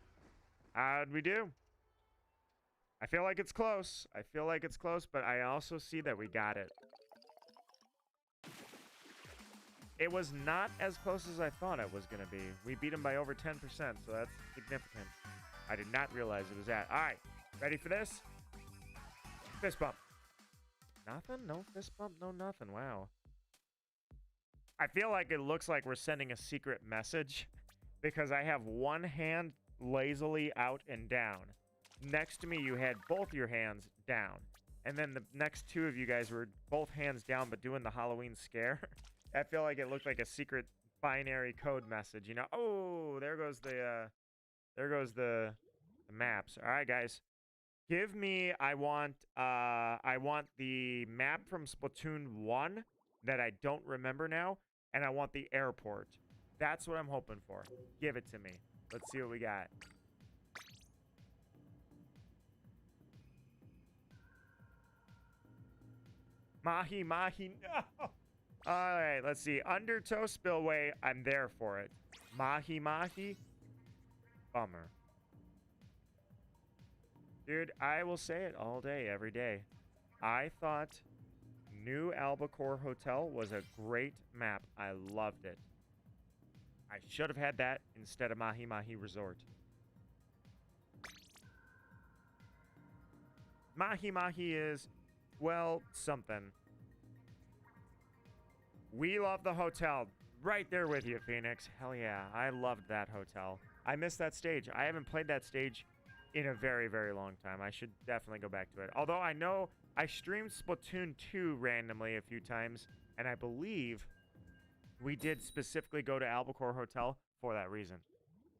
How'd we do? I feel like it's close. I feel like it's close, but I also see that we got it. It was not as close as I thought it was going to be. We beat him by over 10%, so that's significant. I did not realize it was that. All right. Ready for this? Fist bump. Nothing? No fist bump? No nothing. Wow. I feel like it looks like we're sending a secret message because I have one hand lazily out and down. Next to me, you had both your hands down. And then the next two of you guys were both hands down but doing the Halloween scare. I feel like it looked like a secret binary code message, you know? Oh, there goes the maps. All right, guys. Give me, I want the map from Splatoon 1 that I don't remember now, and I want the airport. That's what I'm hoping for. Give it to me. Let's see what we got. Mahi, Mahi, no! Alright, let's see. Undertow Spillway, I'm there for it. Mahi, Mahi, bummer. Dude, I will say it all day, every day. I thought New Albacore Hotel was a great map. I loved it. I should have had that instead of Mahi Mahi Resort. Mahi Mahi is, well, something. We love the hotel. Right there with you, Phoenix. Hell yeah, I loved that hotel. I missed that stage. I haven't played that stage in a very, very long time. I should definitely go back to it. Although I know I streamed Splatoon 2 randomly a few times, and I believe we did specifically go to Albacore Hotel for that reason.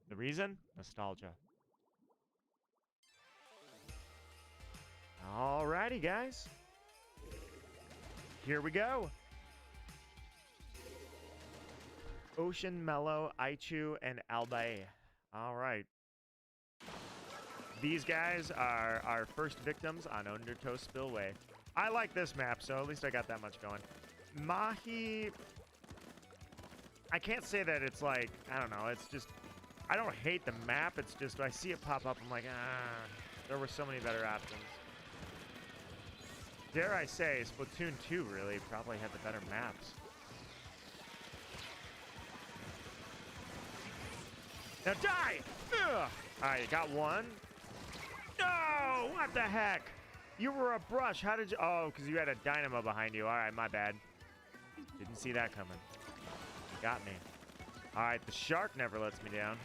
The reason? Nostalgia. Alrighty, guys. Here we go. Ocean, Mellow, Aichu, and Albay. All right. These guys are our first victims on Undertow Spillway. I like this map, so at least I got that much going. Mahi, I can't say that it's like, I don't know, it's just, I don't hate the map, it's just, I see it pop up, I'm like, there were so many better options. Dare I say, Splatoon 2 really probably had the better maps. Now die! Ugh. All right, you got one. No! What the heck? You were a brush. How did you... Oh, because you had a dynamo behind you. All right, my bad. Didn't see that coming. You got me. All right, the shark never lets me down.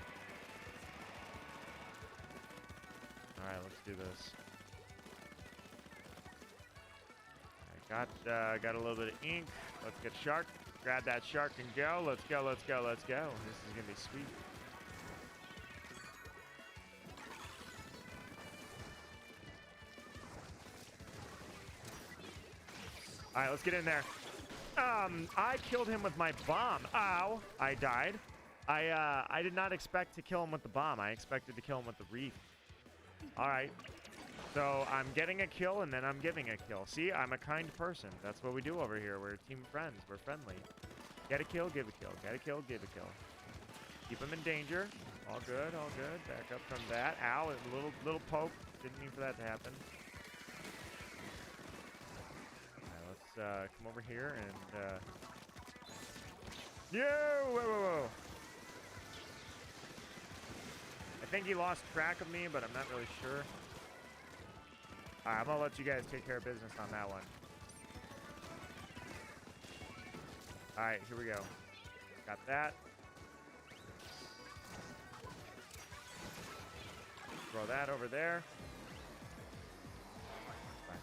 All right, let's do this. All right, got a little bit of ink. Let's get shark. Grab that shark and go. Let's go, let's go, let's go. This is going to be sweet. All right, let's get in there. I killed him with my bomb. Ow, I died. I did not expect to kill him with the bomb. I expected to kill him with the reef. All right. So I'm getting a kill and then I'm giving a kill. See, I'm a kind person. That's what we do over here. We're team friends. We're friendly. Get a kill, give a kill. Get a kill, give a kill. Keep him in danger. All good, all good. Back up from that. Ow, a little poke. Didn't mean for that to happen. Come over here and whoa, whoa, whoa. I think he lost track of me, but I'm not really sure. All right, I'm gonna let you guys take care of business on that one. All right, here we go. Got that. Throw that over there.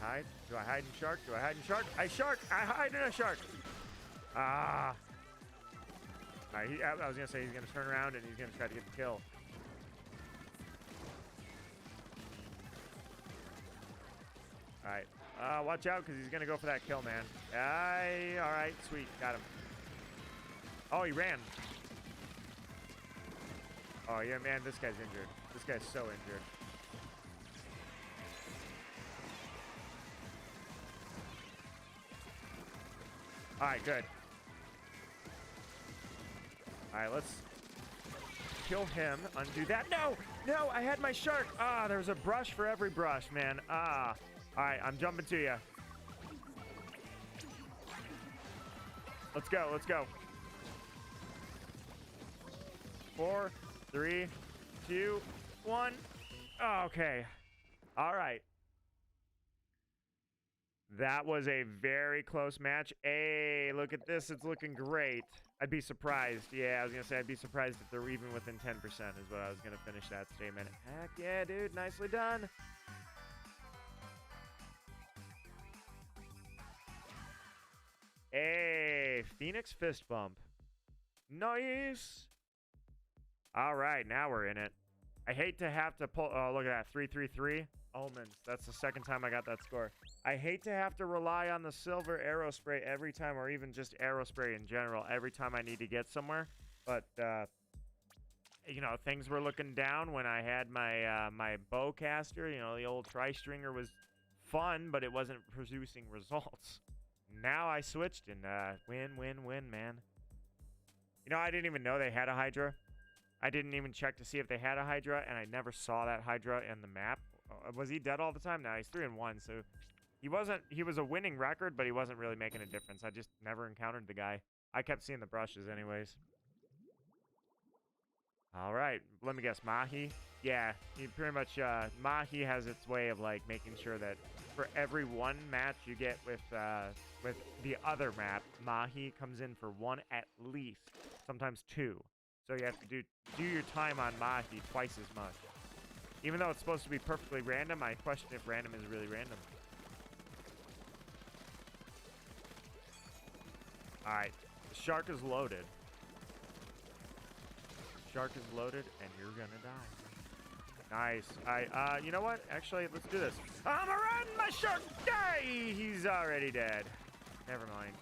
Hide? Do I hide in shark? Do I hide in shark? I hide in a shark. Ah. All right, I was gonna say he's gonna turn around and he's gonna try to get the kill. All right. Watch out, because he's gonna go for that kill, man. All right, sweet, got him. Oh, he ran. Oh yeah, man, this guy's injured. This guy's so injured. All right, good. All right, let's kill him. Undo that. No, no, I had my shark. Ah, there's a brush for every brush, man. Ah. All right, I'm jumping to you. Let's go, let's go. 4, 3, 2, 1. Oh, okay. All right. That was a very close match. Hey, look at this. It's looking great. I'd be surprised. Yeah, I was going to say I'd be surprised if they're even within 10% is what I was going to finish that statement. Heck yeah, dude. Nicely done. Hey, Phoenix fist bump. Nice. All right, now we're in it. I hate to have to pull. Oh, look at that. 333. Omens. That's the second time I got that score. I hate to have to rely on the silver arrow spray every time, or even just arrow spray in general, every time I need to get somewhere. But, you know, things were looking down when I had my my bowcaster. You know, the old tri-stringer was fun, but it wasn't producing results. Now I switched and win, man. You know, I didn't even know they had a Hydra. I didn't even check to see if they had a Hydra, and I never saw that Hydra in the map. Was he dead all the time? No, he's 3-1, so he was a winning record, but he wasn't really making a difference. I just never encountered the guy. I kept seeing the brushes anyways. All right, let me guess, Mahi? Yeah, he pretty much, Mahi has its way of, like, making sure that for every one match you get with the other map, Mahi comes in for one at least, sometimes two. So you have to do your time on Mahi twice as much. Even though it's supposed to be perfectly random, I question if random is really random. All right, the shark is loaded. Shark is loaded, and you're gonna die. Nice. You know what? Actually, let's do this. I'm a run, my shark! Die! He's already dead. Never mind.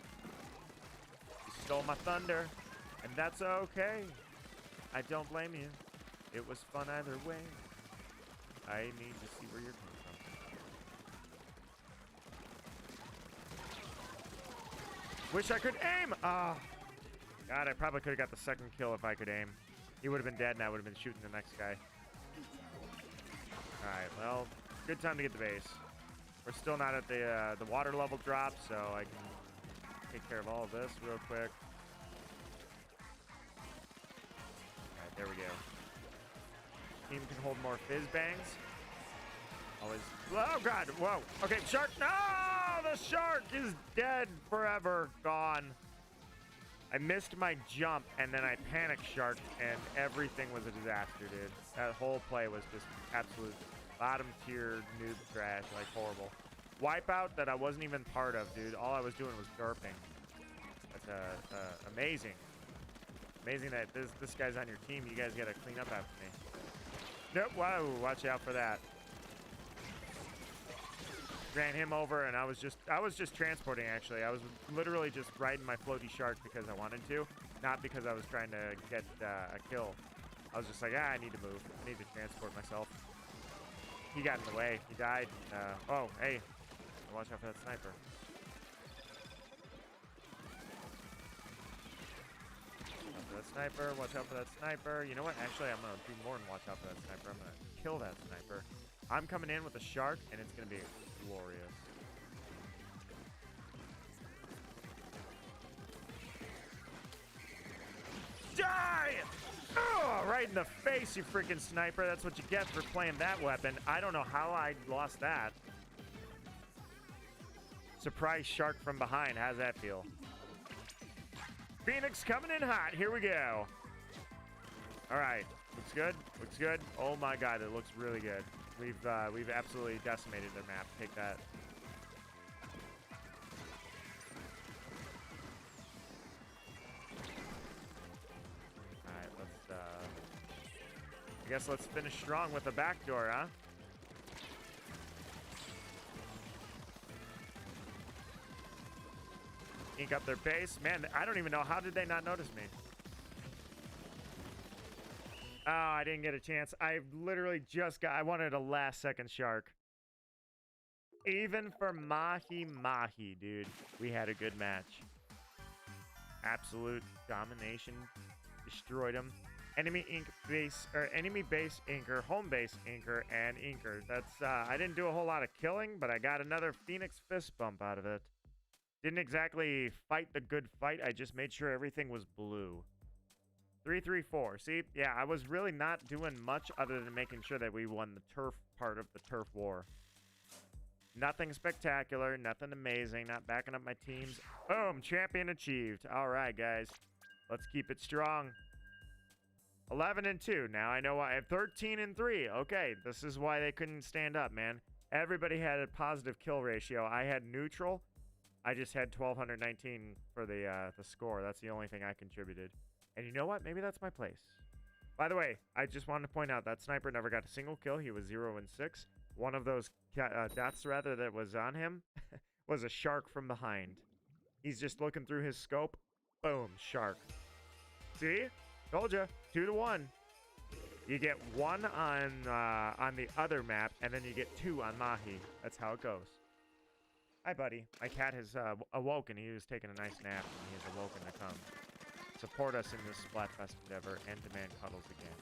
You stole my thunder, and that's okay. I don't blame you. It was fun either way. I need to see where you're coming from. Wish I could aim! Ah. Oh. God, I probably could have got the second kill if I could aim. He would have been dead, and I would have been shooting the next guy. Alright, well, good time to get the base. We're still not at the water level drop, so I can take care of all of this real quick. Alright, there we go. Team can hold more fizz bangs. Always. Oh, God. Whoa. Okay, shark. No! The shark is dead forever. Gone. I missed my jump, and then I panic sharked, and everything was a disaster, dude. That whole play was just absolute bottom tier noob trash, like horrible. Wipeout that I wasn't even part of, dude. All I was doing was derping. That's amazing. Amazing that this guy's on your team. You guys gotta clean up after me. Nope. Wow. Watch out for that. Ran him over, and I was just transporting, actually. I was literally just riding my floaty shark because I wanted to, not because I was trying to get a kill. I was just like, I need to move. I need to transport myself. He got in the way. He died. Oh, hey. Watch out for that sniper. Watch out for that sniper. Watch out for that sniper. You know what? Actually, I'm going to do more than watch out for that sniper. I'm going to kill that sniper. I'm coming in with a shark, and it's going to be glorious. Die! Oh, right in the face, you freaking sniper. That's what you get for playing that weapon. I don't know how I lost that. Surprise shark from behind. How's that feel? Phoenix coming in hot. Here we go. All right. Looks good. Looks good. Oh, my God. It looks really good. We've absolutely decimated their map. Take that. guess let's finish strong with the backdoor, huh? Ink up their base. Man, I don't even know. How did they not notice me? Oh, I didn't get a chance. I literally just got... I wanted a last-second shark. Even for Mahi Mahi, dude, we had a good match. Absolute domination. Destroyed him. Enemy ink base, or enemy base inker, home base inker, and inker. That's, I didn't do a whole lot of killing, but I got another Phoenix fist bump out of it. Didn't exactly fight the good fight. I just made sure everything was blue. 3-3-4. See, yeah, I was really not doing much other than making sure that we won the turf part of the turf war. Nothing spectacular, nothing amazing, not backing up my teams. Boom, champion achieved. All right, guys, let's keep it strong. 11-2. Now I know why. I have 13-3. Okay, this is why they couldn't stand up, man. Everybody had a positive kill ratio. I had neutral. I just had 1,219 for the score. That's the only thing I contributed. And you know what? Maybe that's my place. By the way, I just wanted to point out that sniper never got a single kill. He was 0-6. One of those dots, rather, that was on him was a shark from behind. He's just looking through his scope. Boom, shark. See? Told you. 2-1. You get 1 on the other map, and then you get 2 on Mahi. That's how it goes. Hi, buddy. My cat has awoken. He was taking a nice nap, and he has awoken to come support us in this Splatfest endeavor and demand cuddles again.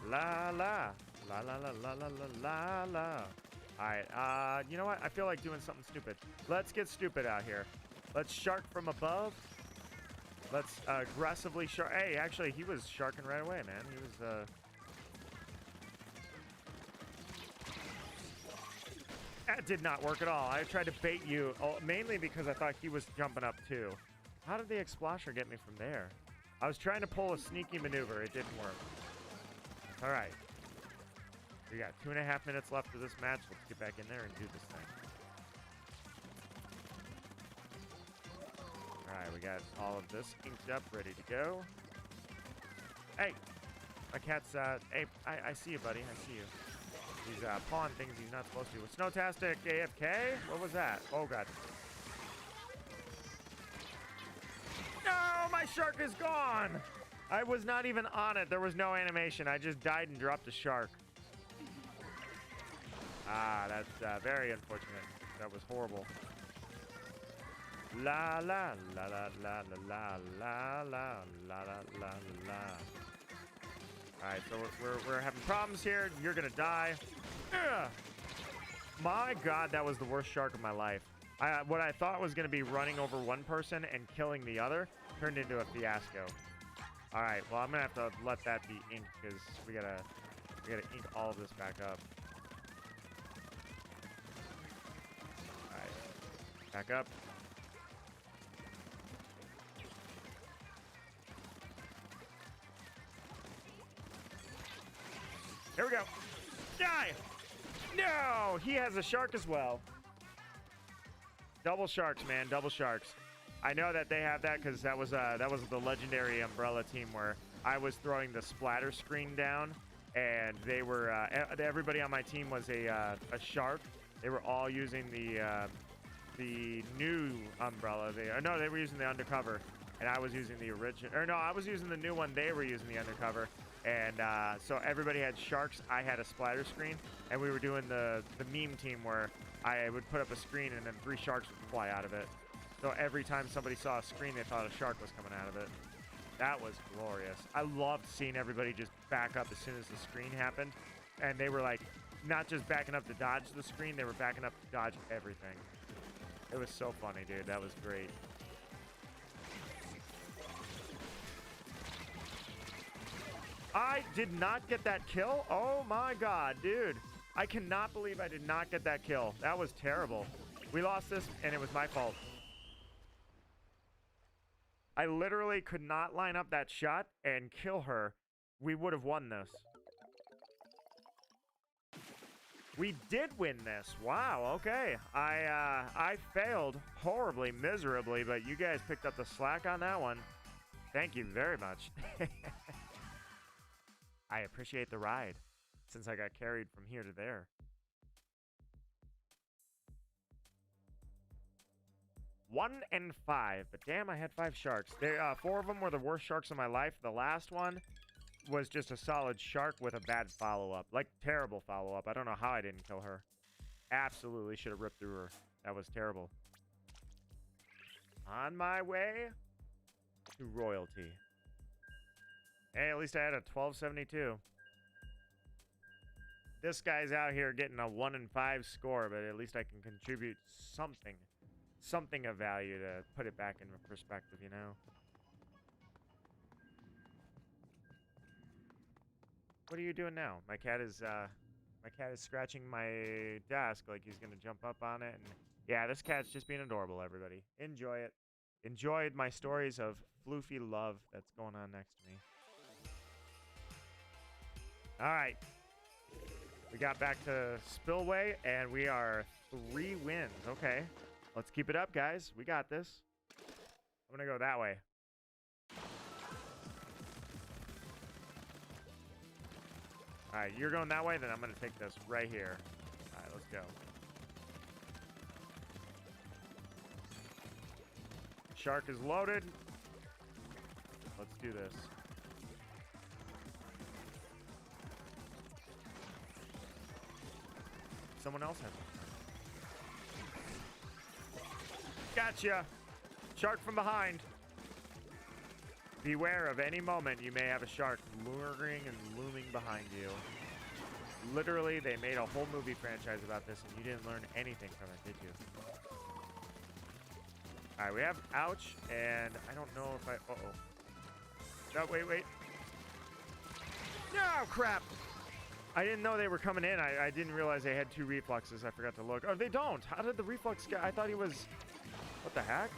La la. La la la la la la la la. Alright, you know what? I feel like doing something stupid. Let's get stupid out here. Let's shark from above. Let's aggressively shark. Hey, actually, he was sharking right away, man. He was, That did not work at all. I tried to bait you, mainly because I thought he was jumping up too. How did the Explosion get me from there? I was trying to pull a sneaky maneuver. It didn't work. All right. We got 2.5 minutes left of this match. Let's get back in there and do this thing. All right, we got all of this inked up, ready to go. Hey, my cat's, hey, I see you, buddy. I see you. He's pawing things he's not supposed to. Snowtastic AFK? What was that? Oh, God. No, my shark is gone. I was not even on it. There was no animation. I just died and dropped a shark. Ah, that's very unfortunate. That was horrible. La la la la la la la la la la la la. All right, so we're having problems here. You're gonna die. Ugh. My God, that was the worst shark of my life. What I thought was gonna be running over one person and killing the other turned into a fiasco. All right, well, I'm gonna have to let that be inked because we gotta ink all of this back up. All right, back up. Here we go. Die! No! He has a shark as well. Double sharks, man. Double sharks. I know that they have that because that was the legendary Umbrella team where I was throwing the splatter screen down, and they were everybody on my team was a shark. They were all using the new Umbrella. They were using the undercover, and I was using the original. Or no, I was using the new one. They were using the undercover. And so everybody had sharks. I had a splatter screen, and we were doing the meme team where I would put up a screen and then 3 sharks would fly out of it. So every time somebody saw a screen, they thought a shark was coming out of it. That was glorious. I loved seeing everybody just back up as soon as the screen happened. And they were like, not just backing up to dodge the screen, they were backing up to dodge everything. It was so funny, dude. That was great. I did not get that kill. Oh my God, dude. I cannot believe I did not get that kill. That was terrible. We lost this, and it was my fault. I literally could not line up that shot and kill her. We would have won this. We did win this. Wow, okay. I failed horribly, miserably, but you guys picked up the slack on that one. Thank you very much. I appreciate the ride, since I got carried from here to there. 1 and 5, but damn, I had 5 sharks. 4 of them were the worst sharks of my life. The last one was just a solid shark with a bad follow-up. Like, terrible follow-up. I don't know how I didn't kill her. Absolutely should have ripped through her. That was terrible. On my way to royalty. Hey, at least I had a 1272. This guy's out here getting a 1 and 5 score, but at least I can contribute something. Something of value to put it back in perspective, you know? What are you doing now? My cat is scratching my desk like he's gonna jump up on it. And yeah, this cat's just being adorable, everybody. Enjoy it. Enjoy my stories of floofy love that's going on next to me. All right. We got back to Spillway, and we are 3 wins. Okay. Let's keep it up, guys. We got this. I'm going to go that way. All right, you're going that way, then I'm going to take this right here. All right, let's go. Shark is loaded. Let's do this. Someone else has one. Gotcha. Shark from behind. Beware of any moment you may have a shark luring and looming behind you. Literally, they made a whole movie franchise about this, and you didn't learn anything from it, did you? All right, we have ouch, and I don't know if I... Uh-oh. No, wait. No, crap. I didn't know they were coming in. I didn't realize they had 2 refluxes. I forgot to look. Oh, they don't. How did the reflux guy... I thought he was... What the heck?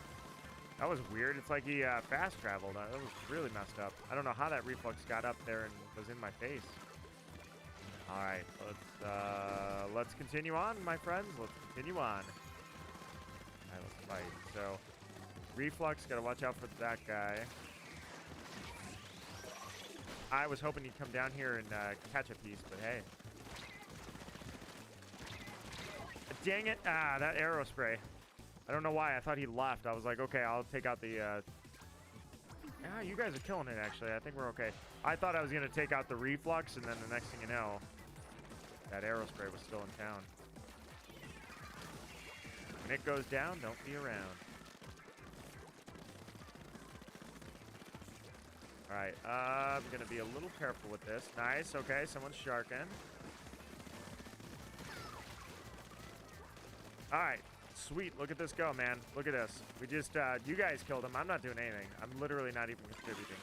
That was weird. It's like he fast traveled. That was really messed up. I don't know how that reflux got up there and was in my face. All right, let's continue on, my friends. Let's continue on. All right, let's fight. So, reflux, gotta watch out for that guy. I was hoping he'd come down here and catch a piece, but hey. Dang it! Ah, that arrow spray. I don't know why. I thought he left. I was like, okay, I'll take out the... Yeah, you guys are killing it, actually. I think we're okay. I thought I was going to take out the reflux, and then the next thing you know, that arrow spray was still in town. When it goes down, don't be around. All right, I'm going to be a little careful with this. Nice, okay, someone's sharking. All right. Sweet, look at this go, man. Look at this. We just, you guys killed him. I'm not doing anything. I'm literally not even contributing.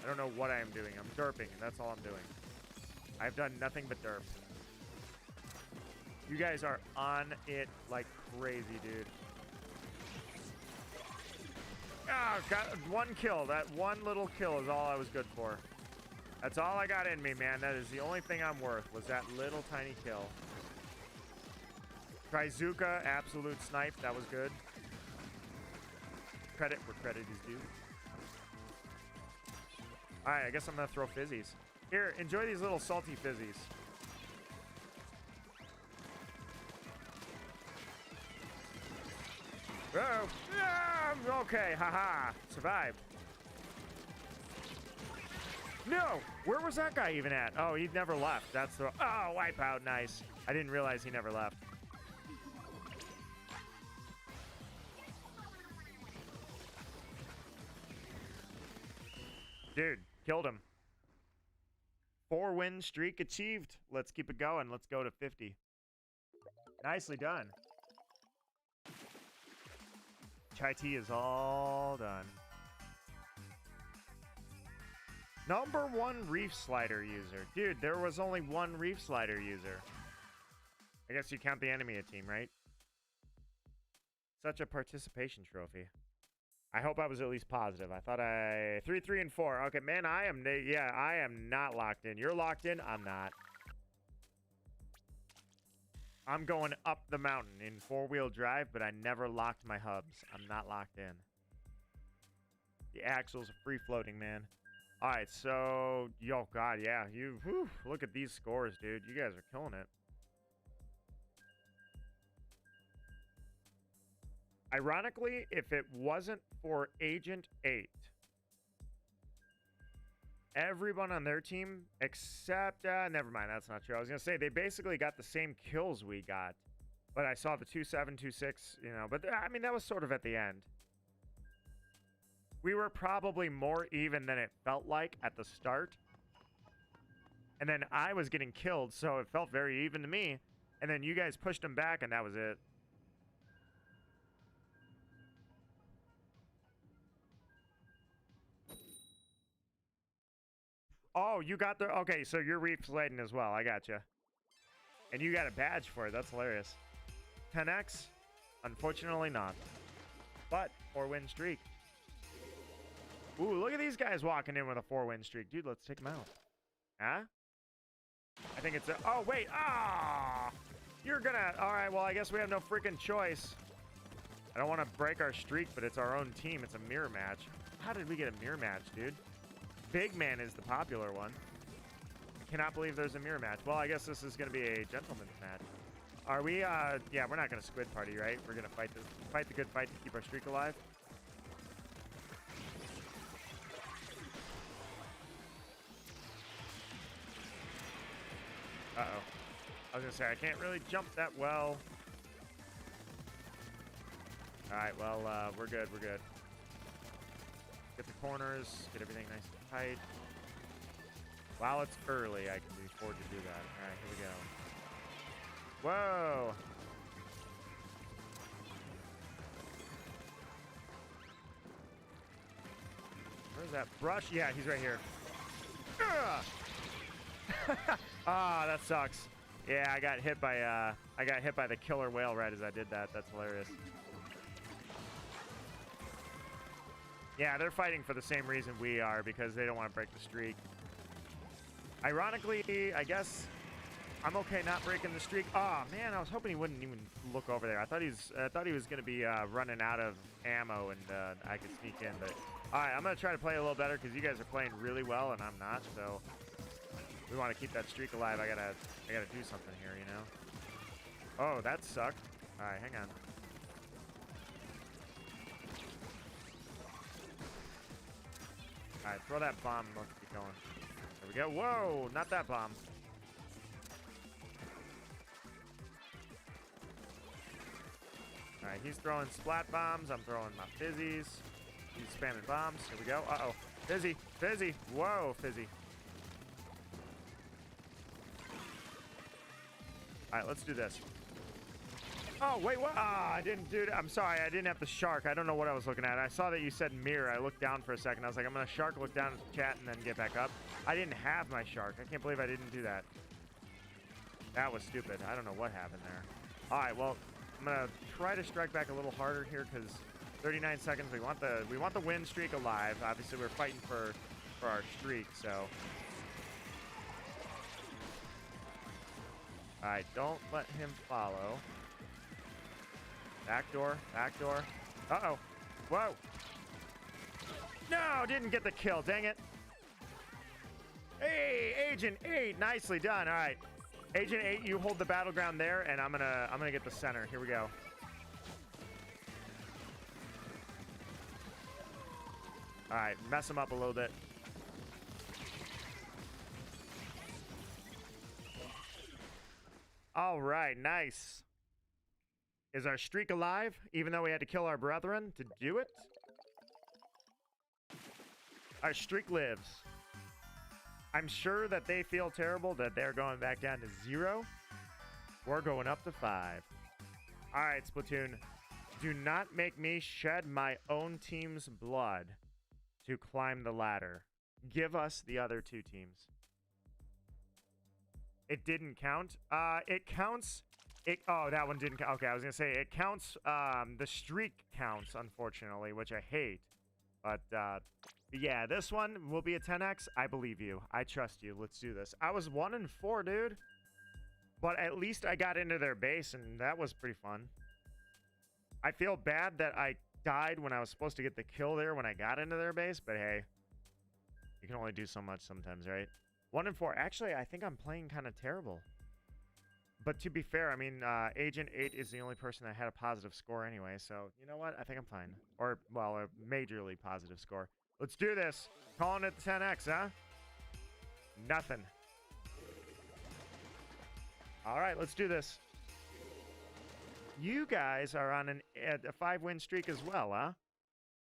I don't know what I am doing. I'm derping, and that's all I'm doing. I've done nothing but derp. You guys are on it like crazy, dude. Oh, got 1 kill. That 1 little kill is all I was good for. That's all I got in me, man. That is the only thing I'm worth, was that little tiny kill. Trizuka, absolute snipe. That was good. Credit where credit is due. All right, I guess I'm going to throw fizzies. Here, enjoy these little salty fizzies. Oh, yeah, okay, haha. Survived. No! Where was that guy even at? Oh, he never left. That's the... Oh, wipeout. Nice. I didn't realize he never left. Dude, killed him. 4-win streak achieved. Let's keep it going. Let's go to 50. Nicely done. Chai tea is all done. Number 1 reef slider user. Dude, there was only 1 reef slider user. I guess you count the enemy team, right? Such a participation trophy. I hope I was at least positive. I thought 3, 3, and 4. Okay, man, I am not locked in. You're locked in? I'm not. I'm going up the mountain in 4-wheel drive, but I never locked my hubs. I'm not locked in. The axles are free floating, man. All right, so, yo, God, yeah. Whew, look at these scores, dude. You guys are killing it. Ironically, if it wasn't for Agent 8, everyone on their team except, never mind, that's not true. I was going to say, they basically got the same kills we got. But I saw the 2-7, 2-6, you know. But, I mean, that was sort of at the end. We were probably more even than it felt like at the start. And then I was getting killed, so it felt very even to me. And then you guys pushed them back, and that was it. Oh, you got the... Okay, so you're reef laden as well. I got you. And you got a badge for it. That's hilarious. 10x? Unfortunately not. But 4-win streak. Ooh, look at these guys walking in with a 4-win streak. Dude, let's take them out. Huh? I think it's a... Oh, wait. Ah! You're gonna... All right, well, I guess we have no freaking choice. I don't want to break our streak, but it's our own team. It's a mirror match. How did we get a mirror match, dude? Big Man is the popular one. I cannot believe there's a mirror match. Well, I guess this is going to be a gentleman's match. Are we, yeah, we're not going to squid party, right? We're going to fight the good fight to keep our streak alive. Uh-oh. I was going to say, I can't really jump that well. All right, well, we're good, we're good. Get the corners, get everything nice and tight. While it's early, I can afford to do that. All right, here we go. Whoa! Where's that brush? Yeah, he's right here. Ah, that sucks. Yeah, I got hit by the killer whale right as I did that. That's hilarious. Yeah, they're fighting for the same reason we are, because they don't want to break the streak. Ironically, I guess I'm okay not breaking the streak. Oh man, I was hoping he wouldn't even look over there. I thought he was gonna be running out of ammo and I could sneak in. But all right, I'm gonna try to play a little better because you guys are playing really well and I'm not. So we want to keep that streak alive. I gotta do something here, you know. Oh, that sucked. All right, hang on. All right, throw that bomb and let's keep going. There we go. Whoa, not that bomb. All right, he's throwing splat bombs. I'm throwing my fizzies. He's spamming bombs. Here we go. Uh-oh. Fizzy. Fizzy. Whoa, fizzy. All right, let's do this. Oh, wait, what? Ah, I didn't do it. I'm sorry, I didn't have the shark. I don't know what I was looking at. I saw that you said mirror. I looked down for a second. I was like, I'm going to shark, look down at the chat, and then get back up. I didn't have my shark. I can't believe I didn't do that. That was stupid. I don't know what happened there. All right, well, I'm going to try to strike back a little harder here because 39 seconds. We want the win streak alive. Obviously, we're fighting for our streak, so. All right, don't let him follow. Backdoor, backdoor. Uh-oh. Whoa. No, didn't get the kill. Dang it. Hey, Agent 8. Nicely done. All right. Agent 8, you hold the battleground there, and I'm gonna get the center. Here we go. All right, mess him up a little bit. All right, nice. Is our streak alive, even though we had to kill our brethren to do it? Our streak lives. I'm sure that they feel terrible that they're going back down to 0. We're going up to 5. All right, Splatoon. Do not make me shed my own team's blood to climb the ladder. Give us the other 2 teams. It didn't count. It counts. Oh, that one didn't count. Okay, I was gonna say it counts. The streak counts, unfortunately, which I hate. But yeah, this one will be a 10x. I believe you. I trust you. Let's do this. I was 1-4, dude. But at least I got into their base, and that was pretty fun. I feel bad that I died when I was supposed to get the kill there when I got into their base, but hey. You can only do so much sometimes, right? 1 and 4. Actually, I think I'm playing kind of terrible. But to be fair, I mean, Agent 8 is the only person that had a positive score anyway, so you know what? I think I'm fine. Or, well, a majorly positive score. Let's do this. Calling it 10x, huh? Nothing. All right, let's do this. You guys are on a 5-win streak as well, huh?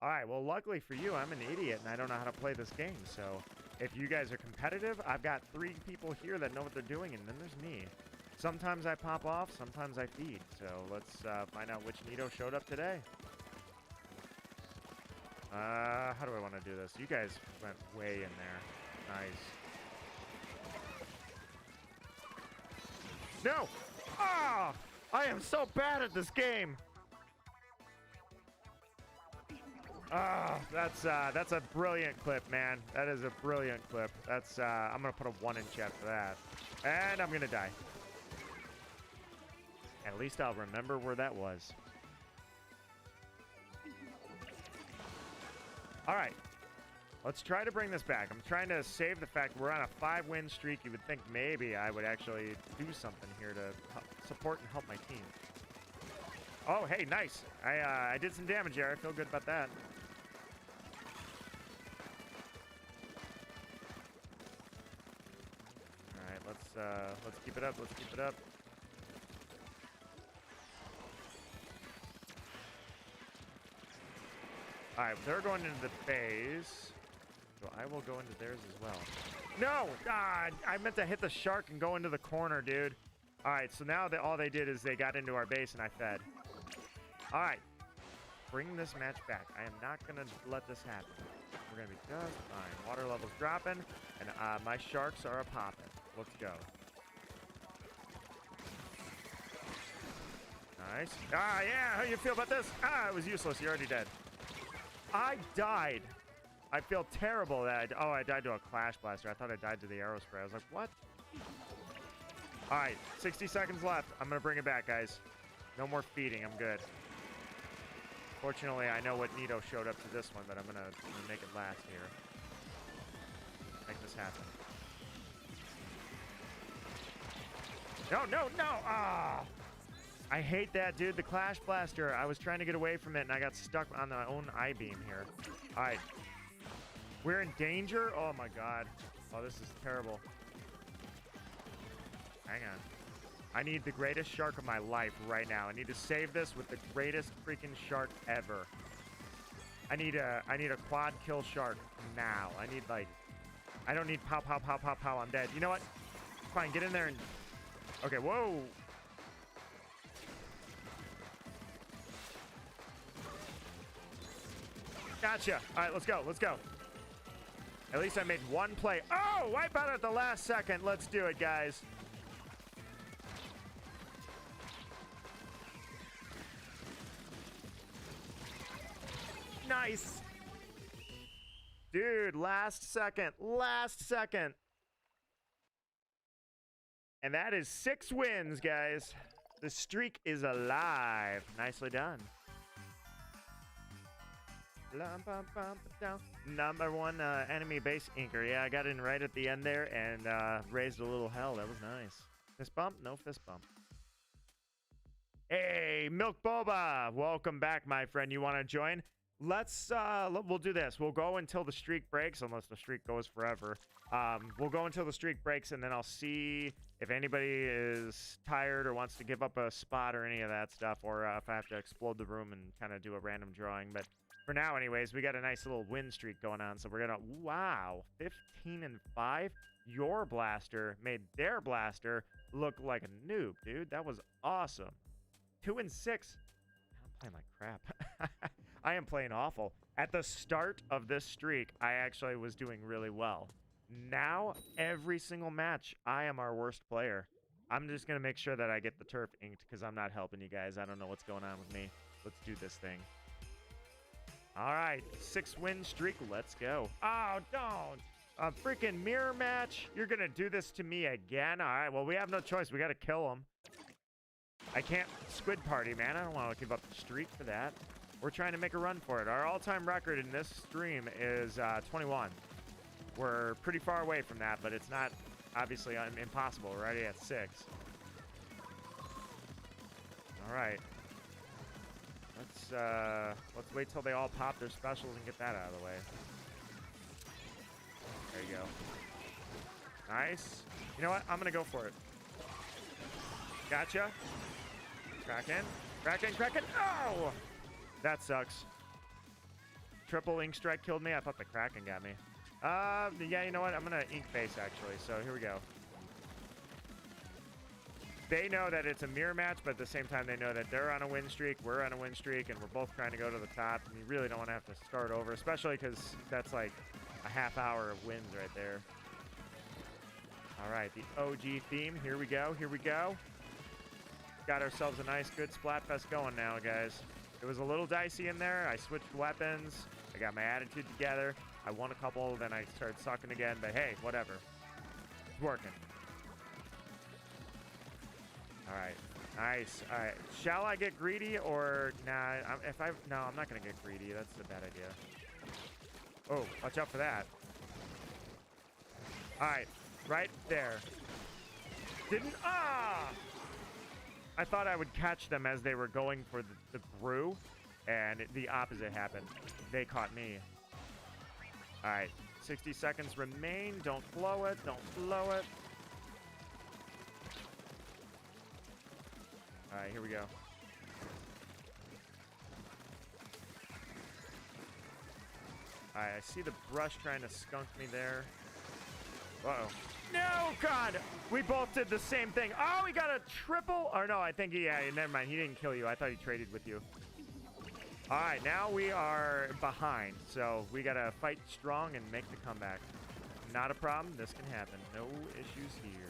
All right, well, luckily for you, I'm an idiot, and I don't know how to play this game, so if you guys are competitive, I've got 3 people here that know what they're doing, and then there's me. Sometimes I pop off, sometimes I feed. So let's find out which Nito showed up today. How do I want to do this? You guys went way in there. Nice. No! Ah! I am so bad at this game! Ah, that's a brilliant clip, man. That is a brilliant clip. That's I'm gonna put a 1 in chat for that. And I'm gonna die. At least I'll remember where that was. All right. Let's try to bring this back. I'm trying to save the fact we're on a 5-win streak. You would think maybe I would actually do something here to help support and help my team. Oh, hey, nice. I did some damage there. I feel good about that. All right, let's keep it up. Let's keep it up. All right, they're going into the base, so I will go into theirs as well. No! God, I meant to hit the shark and go into the corner, dude. All right, so now all they did is they got into our base and I fed. All right, bring this match back. I am not going to let this happen. We're going to be just fine. Water level's dropping, and my sharks are a-popping. Let's go. Nice. Ah, yeah, how you feel about this? Ah, it was useless. You're already dead. I died. I feel terrible that I died to a Clash Blaster. I thought I died to the arrow spray. I was like, what? All right, 60 seconds left. I'm going to bring it back, guys. No more feeding. I'm good. Fortunately, I know what Nito showed up to this one, but I'm going to make it last here. Make this happen. No, no, no. Ah. I hate that, dude. The Clash Blaster. I was trying to get away from it, and I got stuck on my own I-beam here. All right. We're in danger? Oh, my God. Oh, this is terrible. Hang on. I need the greatest shark of my life right now. I need to save this with the greatest freaking shark ever. I need a quad kill shark now. I need, like... I don't need pow, pow, pow, pow, pow. I'm dead. You know what? Fine, get in there and... Okay, whoa. Gotcha. All right, let's go. Let's go. At least I made one play. Oh, wipe out at the last second. Let's do it, guys. Nice. Dude, last second. Last second. And that is 6 wins, guys. The streak is alive. Nicely done. Number 1 enemy base inker. Yeah, I got in right at the end there and raised a little hell. That was nice. Fist bump? No fist bump. Hey, Milk Boba. Welcome back, my friend. You want to join? Let's, we'll do this. We'll go until the streak breaks, unless the streak goes forever. We'll go until the streak breaks, and then I'll see if anybody is tired or wants to give up a spot or any of that stuff, or if I have to explode the room and kind of do a random drawing. But for now, anyways, we got a nice little win streak going on, so we're gonna, wow, 15 and 5. Your blaster made their blaster look like a noob, dude. That was awesome. 2 and 6. I'm playing like crap. I am playing awful. At the start of this streak, I actually was doing really well. Now, every single match, I am our worst player. I'm just going to make sure that I get the turf inked because I'm not helping you guys. I don't know what's going on with me. Let's do this thing. All right, 6-win streak. Let's go. Oh, don't. A freaking mirror match? You're going to do this to me again? All right, well, we have no choice. We got to kill him. I can't squid party, man. I don't want to give up the streak for that. We're trying to make a run for it. Our all-time record in this stream is 21. We're pretty far away from that, but it's not obviously impossible. We're already at 6. All right. Let's wait till they all pop their specials and get that out of the way. There you go. Nice. You know what? I'm gonna go for it. Gotcha. Kraken. Kraken. Kraken. Oh! That sucks. Triple ink strike killed me. I thought the Kraken got me. Yeah, you know what? I'm gonna ink face actually. So here we go. They know that it's a mirror match, but at the same time, they know that they're on a win streak, we're on a win streak, and we're both trying to go to the top. And you really don't want to have to start over, especially because that's like a half hour of wins right there. All right, the OG theme. Here we go. Here we go. Got ourselves a nice, good Splatfest going now, guys. It was a little dicey in there. I switched weapons. I got my attitude together. I won a couple, then I started sucking again. But hey, whatever. It's working. All right, nice. All right, shall I get greedy or nah? No, I'm not gonna get greedy. That's a bad idea. Oh, watch out for that. All right, right there. Didn't I thought I would catch them as they were going for the brew, and the opposite happened. They caught me. All right, 60 seconds remain. Don't blow it. Don't blow it. All right, here we go. All right, I see the brush trying to skunk me there. Uh-oh. No, God! We both did the same thing. Oh, he got a triple. Or no, I think never mind. He didn't kill you. I thought he traded with you. All right, now we are behind. So we got to fight strong and make the comeback. Not a problem. This can happen. No issues here.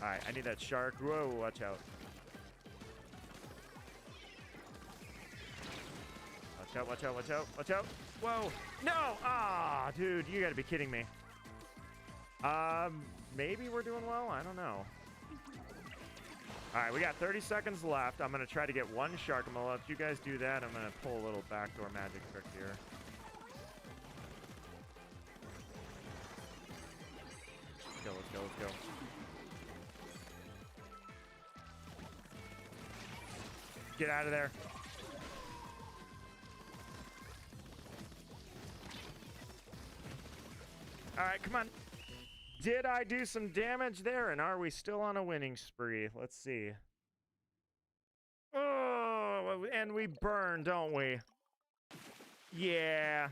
All right, I need that shark. Whoa, watch out. Watch out, watch out, watch out, watch out. Whoa, no! Ah, dude, you gotta be kidding me. Maybe we're doing well? I don't know. All right, we got 30 seconds left. I'm gonna try to get one shark. I'm gonna let you guys do that. I'm gonna pull a little backdoor magic trick here. Let's go, let's go, let's go. Get out of there. All right, come on. Did I do some damage there? And are we still on a winning spree? Let's see. Oh, and we burn, don't we? Yeah.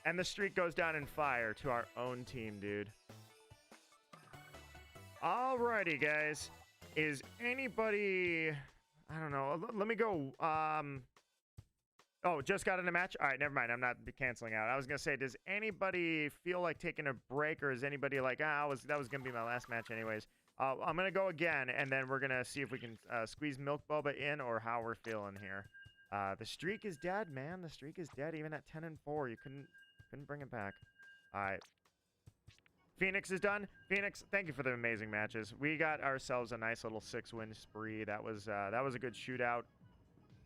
And the streak goes down in fire to our own team, dude. Alrighty, guys. Is anybody... I don't know. Let me go. Oh, just got in a match? All right, never mind. I'm not canceling out. I was going to say, does anybody feel like taking a break, or is anybody like, that was going to be my last match anyways? I'm going to go again, and then we're going to see if we can squeeze Milk Boba in or how we're feeling here. The streak is dead, man. The streak is dead. Even at 10-4, you couldn't bring it back. All right. Phoenix is done. Phoenix, thank you for the amazing matches. We got ourselves a nice little 6-win spree. That was a good shootout.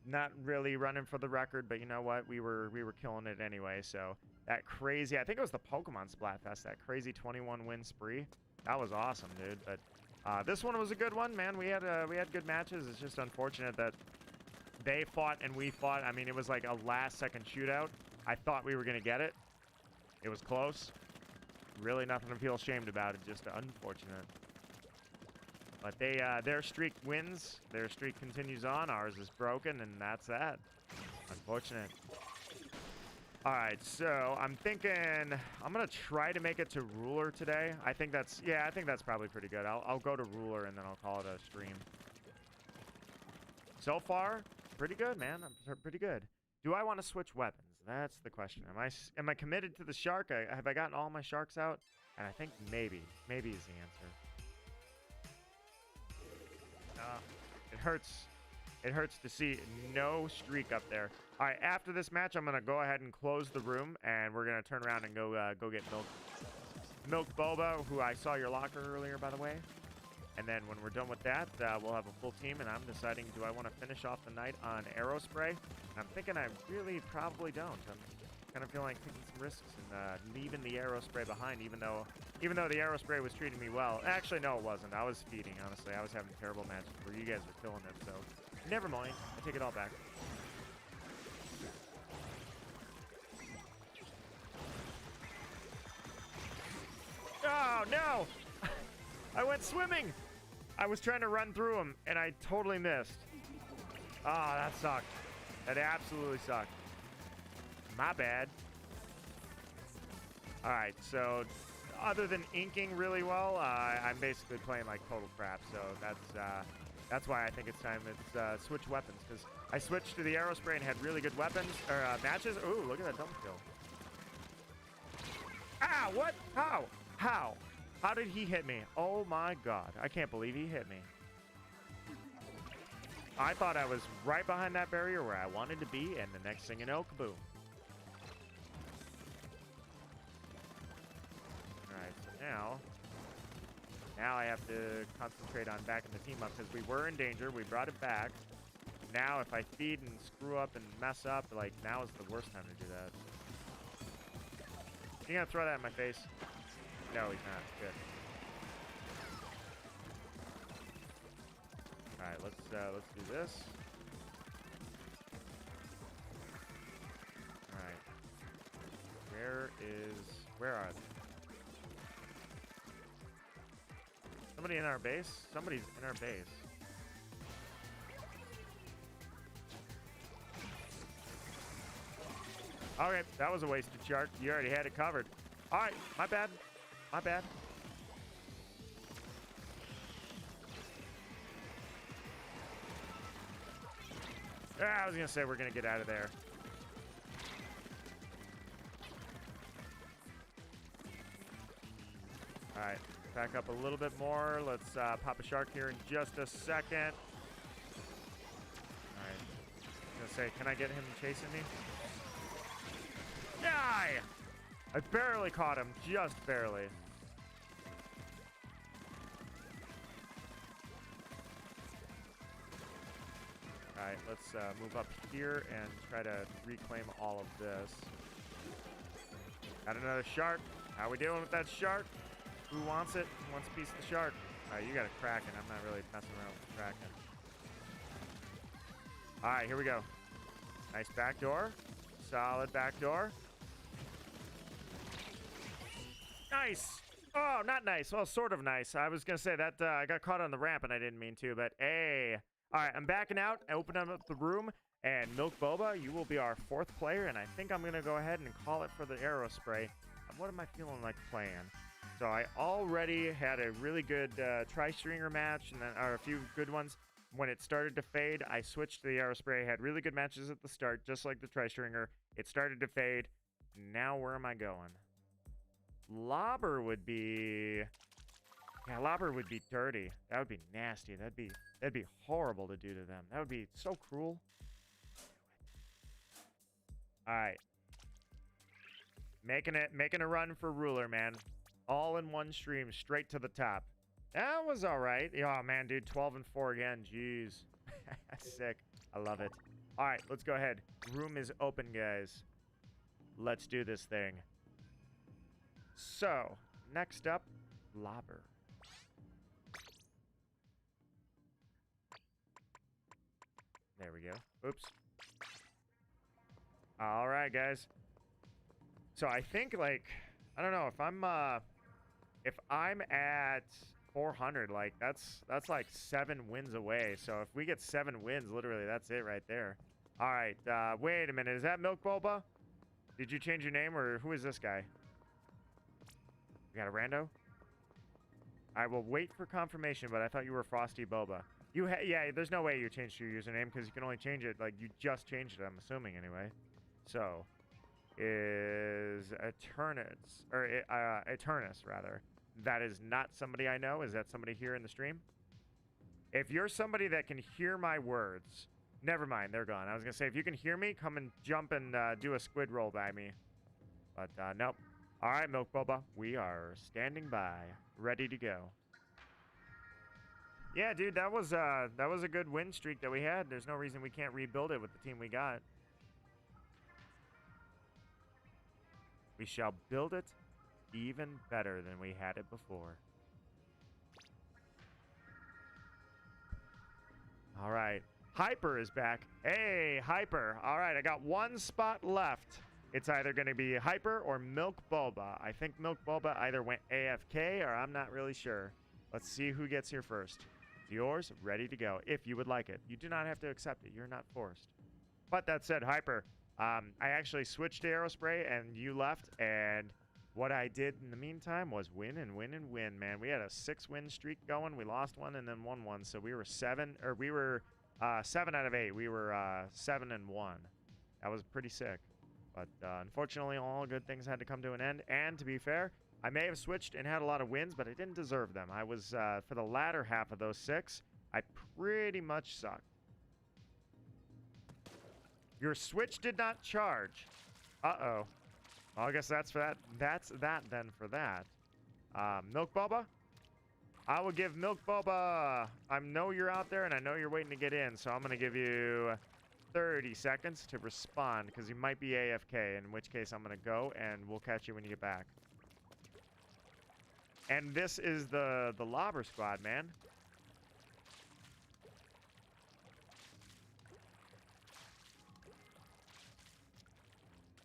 Not really running for the record, but you know what? We were killing it anyway. So that crazy, I think it was the Pokemon Splatfest, that crazy 21-win spree. That was awesome, dude. But this one was a good one, man. We had good matches. It's just unfortunate that they fought and we fought. I mean, it was like a last-second shootout. I thought we were gonna get it. It was close. Really nothing to feel ashamed about. It's just unfortunate. But their streak wins. Their streak continues on. Ours is broken, and that's that. Unfortunate. All right, so I'm thinking I'm gonna try to make it to ruler today. I think that's probably pretty good. I'll go to ruler and then I'll call it a stream. So far, pretty good, man. I'm pretty good. Do I want to switch weapons? That's the question. Am I committed to the shark? Have I gotten all my sharks out? And I think maybe is the answer. It hurts. It hurts to see no streak up there. All right, after this match, I'm gonna go ahead and close the room, and we're gonna turn around and go get Milk Boba, who I saw your locker earlier, by the way. And then when we're done with that, we'll have a full team, and I'm deciding, do I want to finish off the night on arrow spray? I'm thinking I really probably don't. I'm kind of feeling like taking some risks and leaving the arrow spray behind, even though the arrow spray was treating me well. Actually, no, it wasn't. I was feeding, honestly. I was having terrible matches where you guys were killing it, so never mind. I take it all back. Oh, no! I went swimming! I was trying to run through him, and I totally missed. Oh, that sucked. That absolutely sucked. My bad. Alright, so other than inking really well, I'm basically playing like total crap, so that's why I think it's time to switch weapons, because I switched to the arrow spray and had really good weapons, or matches. Ooh, look at that double kill. Ah, what? How? How? How did he hit me? Oh my god. I can't believe he hit me. I thought I was right behind that barrier where I wanted to be, and the next thing you know, kaboom. Alright, so now I have to concentrate on backing the team up, because we were in danger. We brought it back. Now if I feed and screw up and mess up, like, now is the worst time to do that. You gonna throw that in my face? No, he's not. Good. All right, let's do this. All right. Where are they? Somebody in our base? Somebody's in our base. Okay, that was a wasted shark. You already had it covered. All right, my bad. My bad. I was going to say we're going to get out of there. All right, back up a little bit more. Let's pop a shark here in just a second. All right. I was going to say, can I get him chasing me? Die! I barely caught him, just barely. Alright, let's move up here and try to reclaim all of this. Got another shark. How we doing with that shark? Who wants it? Who wants a piece of the shark? Alright, you got a Kraken. I'm not really messing around with the Kraken. Alright, here we go. Nice back door. Solid back door. Nice. Oh, not nice. Well, sort of nice. I was going to say that I got caught on the ramp and I didn't mean to, but hey. All right, I'm backing out. I open up the room, and Milk Boba, you will be our 4th player, and I think I'm going to go ahead and call it for the arrow spray. What am I feeling like playing? So I already had a really good tri-stringer match, and then or a few good ones. When it started to fade, I switched to the arrow spray. I had really good matches at the start, just like the tri-stringer. It started to fade. Now where am I going? Lobber would be... Yeah, Lobber would be dirty. That would be nasty. That'd be horrible to do to them. That would be so cruel. All right. Making a run for ruler, man. All in one stream, straight to the top. That was all right. Oh, man, dude, 12 and 4 again. Jeez. Sick. I love it. All right, let's go ahead. Room is open, guys. Let's do this thing. So, next up, Lobber. There we go. Oops. All right, guys. So I think, like, I don't know if I'm at 400, like that's like 7 wins away. So if we get 7 wins, literally, that's it right there. All right. Wait a minute. Is that Milk Boba? Did you change your name, or who is this guy? You got a rando? I will wait for confirmation, but I thought you were Frosty Boba. Yeah, there's no way you changed your username, because you can only change it, like, you just changed it, I'm assuming, anyway. So, is Eternus, or Eternus, rather. That is not somebody I know. Is that somebody here in the stream? If you're somebody that can hear my words, never mind, they're gone. I was going to say, if you can hear me, come and jump and do a squid roll by me. But, nope. All right, Milk Boba, we are standing by, ready to go. Yeah, dude, that was a good win streak that we had. There's no reason we can't rebuild it with the team we got. We shall build it even better than we had it before. All right. Hyper is back. Hey, Hyper. All right, I got one spot left. It's either going to be Hyper or Milk Boba. I think Milk Boba either went AFK or I'm not really sure. Let's see who gets here first. It's yours, ready to go, if you would like it. You do not have to accept it. You're not forced. But that said, Hyper, I actually switched to Aerospray and you left, and what I did in the meantime was win and win and win, man. We had a 6-win streak going. We lost one and then won one, so we were 7 out of 8. We were 7-1. That was pretty sick. But unfortunately, all good things had to come to an end. And to be fair, I may have switched and had a lot of wins, but I didn't deserve them. I was, for the latter half of those 6, I pretty much sucked. Your switch did not charge. Uh-oh. Well, I guess that's for that. That's that then for that. Milk Boba? I will give Milk Boba. I know you're out there, and I know you're waiting to get in, so I'm going to give you 30 seconds to respond, because you might be AFK, in which case I'm going to go, and we'll catch you when you get back. And this is the Lobber Squad, man.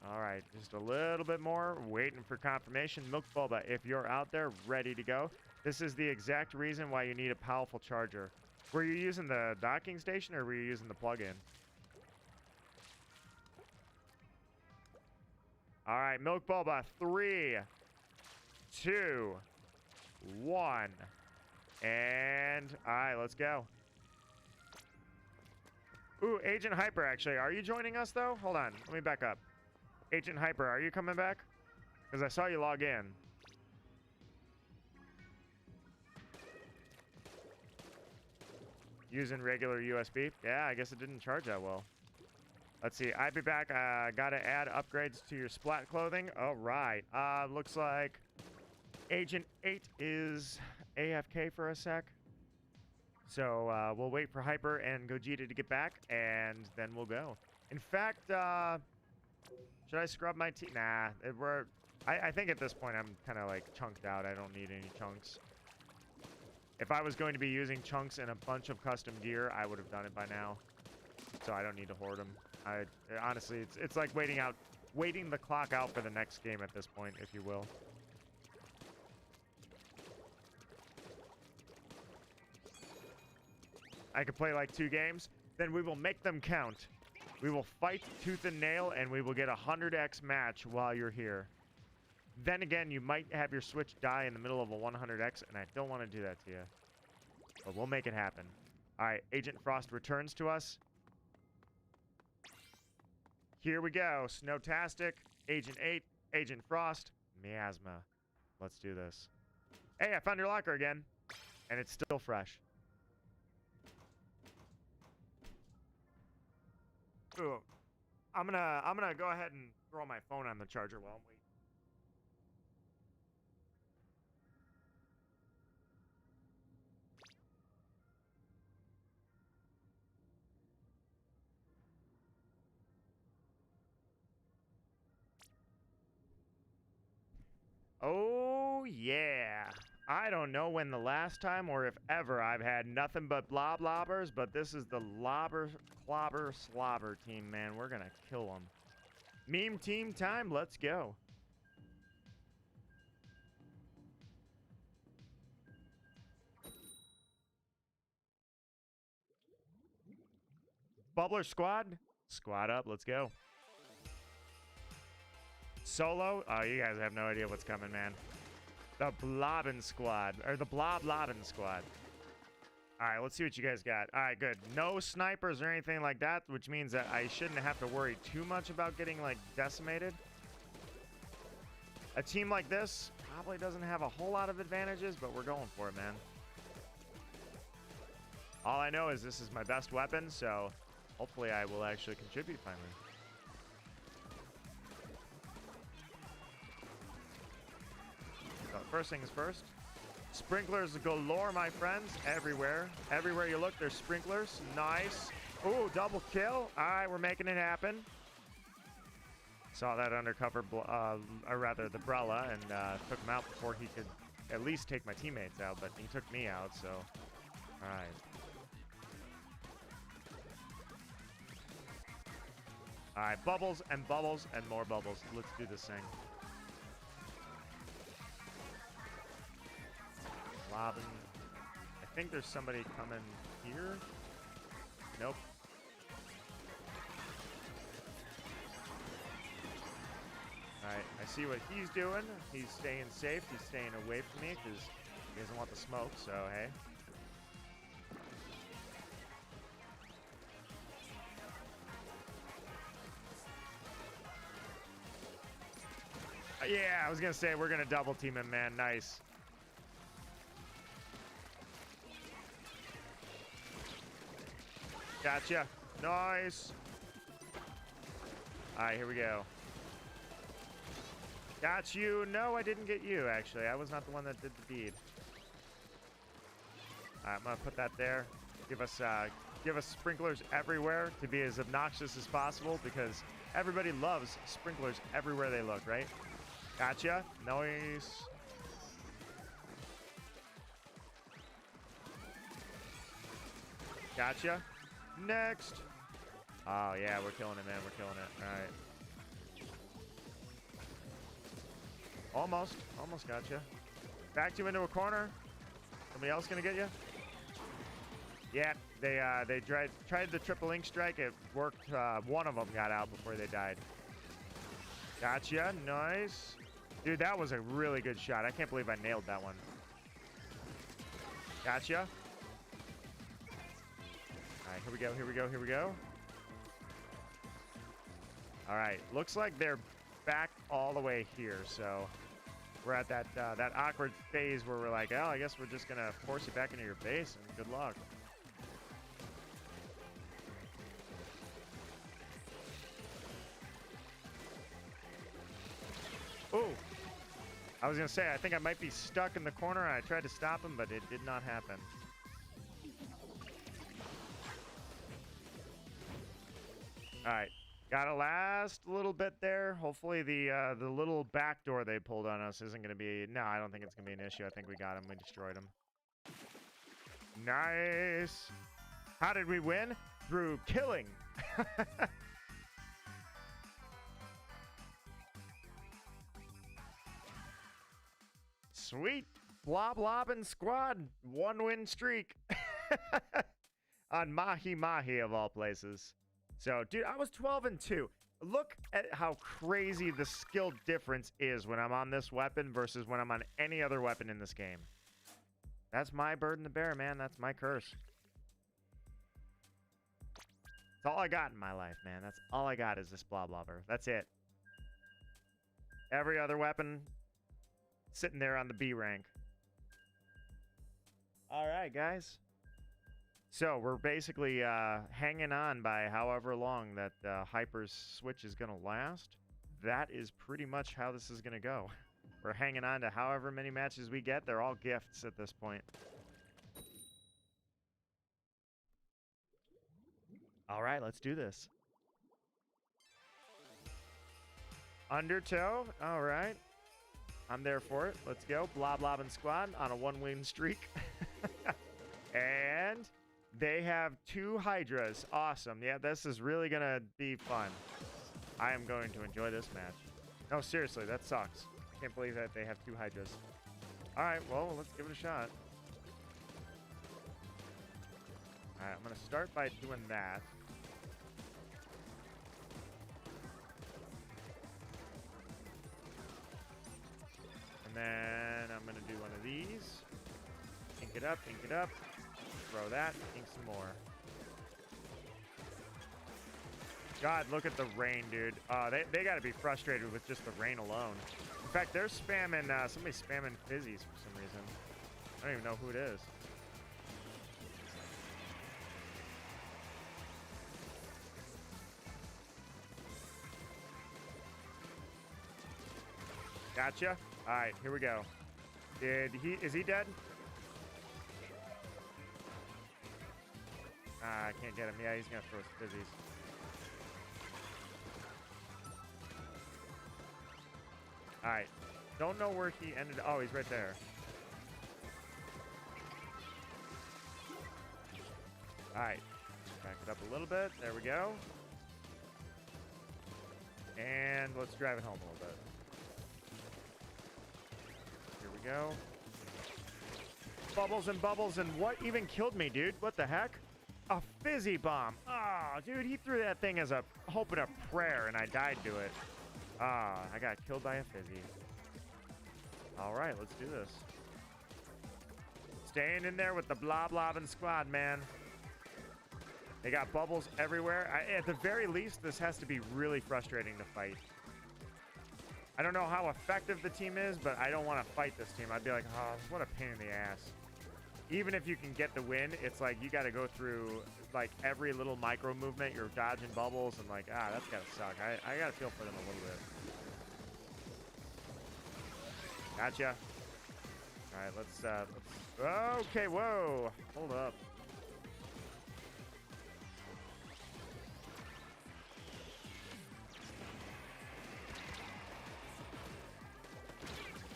All right, just a little bit more, waiting for confirmation. Milk Boba, if you're out there, ready to go. This is the exact reason why you need a powerful charger. Were you using the docking station or were you using the plug-in? All right, Milk Boba, 3, 2, 1. And, all right, let's go. Ooh, Agent Hyper, actually. Are you joining us, though? Hold on, let me back up. Agent Hyper, are you coming back? Because I saw you log in. Using regular USB? Yeah, I guess it didn't charge that well. Let's see. I'd be back. Gotta add upgrades to your Splat clothing. All right. Looks like Agent 8 is AFK for a sec. So we'll wait for Hyper and Gogeta to get back, and then we'll go. In fact, should I scrub my team? Nah. I think at this point I'm kind of like chunked out. I don't need any chunks. If I was going to be using chunks and a bunch of custom gear, I would have done it by now. So I don't need to hoard them. Honestly, it's like waiting the clock out for the next game at this point, if you will. I could play like 2 games, then we will make them count. We will fight tooth and nail, and we will get a 100x match while you're here. Then again, you might have your Switch die in the middle of a 100x, and I don't want to do that to you. But we'll make it happen. All right, Agent Frost returns to us. Here we go. Snowtastic, Agent 8, Agent Frost, Miasma. Let's do this. Hey, I found your locker again, and it's still fresh. Ooh, I'm gonna go ahead and throw my phone on the charger while I'm waiting. Oh, yeah. I don't know when the last time or if ever I've had nothing but blobbers, but this is the lobber, clobber, slobber team, man. We're going to kill them. Meme team time. Let's go. Bubbler squad. Squad up. Let's go. Solo? Oh, you guys have no idea what's coming, man. The Blobbin Squad. Or the Blobbin Squad. Alright, let's see what you guys got. Alright, good. No snipers or anything like that, which means that I shouldn't have to worry too much about getting, like, decimated. A team like this probably doesn't have a whole lot of advantages, but we're going for it, man. All I know is this is my best weapon, so hopefully I will actually contribute finally. So first things first, Sprinklers galore, my friends. Everywhere. Everywhere you look, there's sprinklers. Nice. Ooh, double kill. All right, we're making it happen. Saw that undercover, or rather the Brella, and took him out before he could at least take my teammates out, but he took me out, so. All right. All right, bubbles and more bubbles. Let's do this thing. Lobbing. I think there's somebody coming here. Nope. All right, I see what he's doing. He's staying safe. He's staying away from me because he doesn't want the smoke, so hey. Yeah, I was going to say we're going to double team him, man. Nice. Gotcha. Nice. All right, here we go. Got you. No, I didn't get you, actually. I was not the one that did the deed. All right, I'm going to put that there. Give us sprinklers everywhere to be as obnoxious as possible because everybody loves sprinklers everywhere they look, right? Gotcha. Nice. Gotcha. Next. Oh, yeah, we're killing it, man. We're killing it. All right. Almost. Almost gotcha. Backed you into a corner. Somebody else going to get you? Yeah, they tried the triple ink strike. It worked. One of them got out before they died. Gotcha. Nice. Dude, that was a really good shot. I can't believe I nailed that one. Gotcha. All right, here we go, here we go, here we go. All right, looks like they're back all the way here, so we're at that awkward phase where we're like, oh, I guess we're just going to force you back into your base, and good luck. Ooh. I was going to say, I think I might be stuck in the corner. I tried to stop him, but it did not happen. All right. Got a last little bit there. Hopefully the little back door they pulled on us isn't going to be... No, I don't think it's going to be an issue. I think we got him. We destroyed him. Nice. How did we win? Through killing. Sweet. Blob and squad. 1-win streak. On Mahi Mahi of all places. So, dude, I was 12-2. Look at how crazy the skill difference is when I'm on this weapon versus when I'm on any other weapon in this game. That's my burden to bear, man. That's my curse. That's all I got in my life, man. That's all I got is this blobber. That's it. Every other weapon sitting there on the B rank. All right, guys. So we're basically hanging on by however long that Hyper's switch is going to last. That is pretty much how this is going to go. We're hanging on to however many matches we get. They're all gifts at this point. All right, let's do this. Undertow. All right. I'm there for it. Let's go. Blob and squad on a 1-win streak. And they have 2 Hydras. Awesome. Yeah, this is really going to be fun. I am going to enjoy this match. No, seriously, that sucks. I can't believe that they have 2 Hydras. All right, well, let's give it a shot. All right, I'm going to start by doing that. And then I'm going to do one of these. Ink it up, ink it up. Throw that, ink some more. God, look at the rain, dude. They got to be frustrated with just the rain alone. In fact, they're spamming, somebody's spamming fizzies for some reason. I don't even know who it is. Gotcha. All right, here we go. Is he dead? I can't get him. Yeah, he's gonna throw his fizzies. All right. Don't know where he ended. Oh, he's right there. All right. Back it up a little bit. There we go. And let's drive it home a little bit. Here we go. Bubbles and bubbles, and what even killed me, dude? What the heck? A fizzy bomb. Oh, dude, he threw that thing as a hope and a prayer, and I died to it. Ah, I got killed by a fizzy. All right, let's do this. Staying in there with the blobbing squad, man. They got bubbles everywhere. At the very least, this has to be really frustrating to fight. I don't know how effective the team is, but I don't want to fight this team. I'd be like, oh, what a pain in the ass. Even if you can get the win, it's like you got to go through like every little micro movement. You're dodging bubbles and like, that's got to suck. I got to feel for them a little bit. Gotcha. All right, let's okay, whoa. Hold up.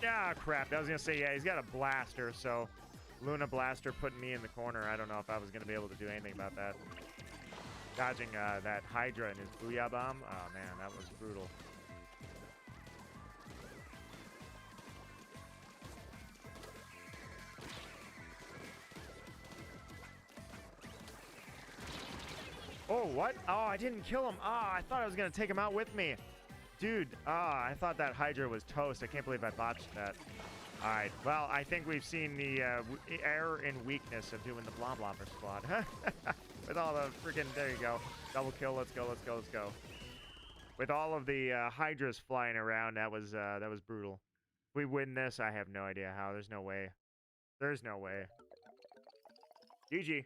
Ah, crap. I was going to say, yeah, he's got a blaster, so Luna blaster putting me in the corner. I don't know if I was going to be able to do anything about that. Dodging that Hydra and his Booyah Bomb. Oh, man, that was brutal. Oh, what? Oh, I didn't kill him. Ah, I thought I was going to take him out with me. Dude, I thought that Hydra was toast. I can't believe I botched that. All right, well, I think we've seen the error and weakness of doing the Blobber squad. With all the freaking, there you go. Double kill, let's go, let's go, let's go. With all of the Hydras flying around, that was brutal. If we win this, I have no idea how. There's no way. There's no way. GG.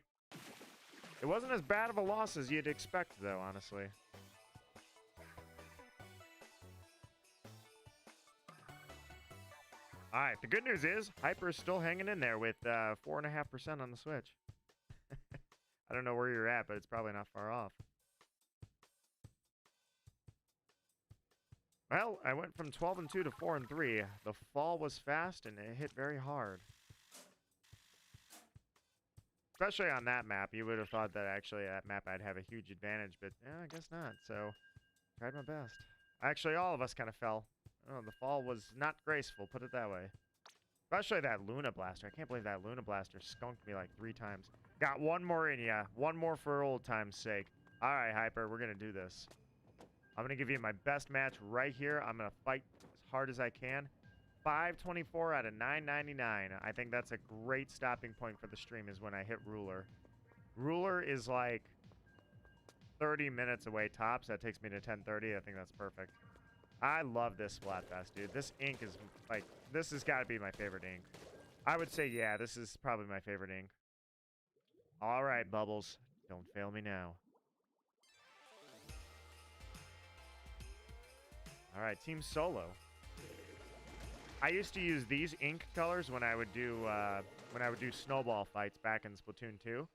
It wasn't as bad of a loss as you'd expect, though, honestly. All right, the good news is Hyper is still hanging in there with 4.5% on the Switch. I don't know where you're at, but it's probably not far off. Well, I went from 12-2 to 4-3. The fall was fast, and it hit very hard. Especially on that map. You would have thought that actually that map I'd have a huge advantage, but I guess not. So, tried my best. Actually, all of us kind of fell. Oh, the fall was not graceful, put it that way. Especially that Luna Blaster. I can't believe that Luna Blaster skunked me like 3 times. Got one more in ya. One more for old time's sake. All right, Hyper, we're going to do this. I'm going to give you my best match right here. I'm going to fight as hard as I can. 524 out of 999. I think that's a great stopping point for the stream is when I hit Ruler. Ruler is like 30 minutes away tops. That takes me to 10:30. I think that's perfect. I love this Splatfest, dude. This ink is like, this has got to be my favorite ink. I would say, yeah, this is probably my favorite ink. All right, Bubbles. Don't fail me now. All right, Team Solo. I used to use these ink colors when I would do snowball fights back in Splatoon 2,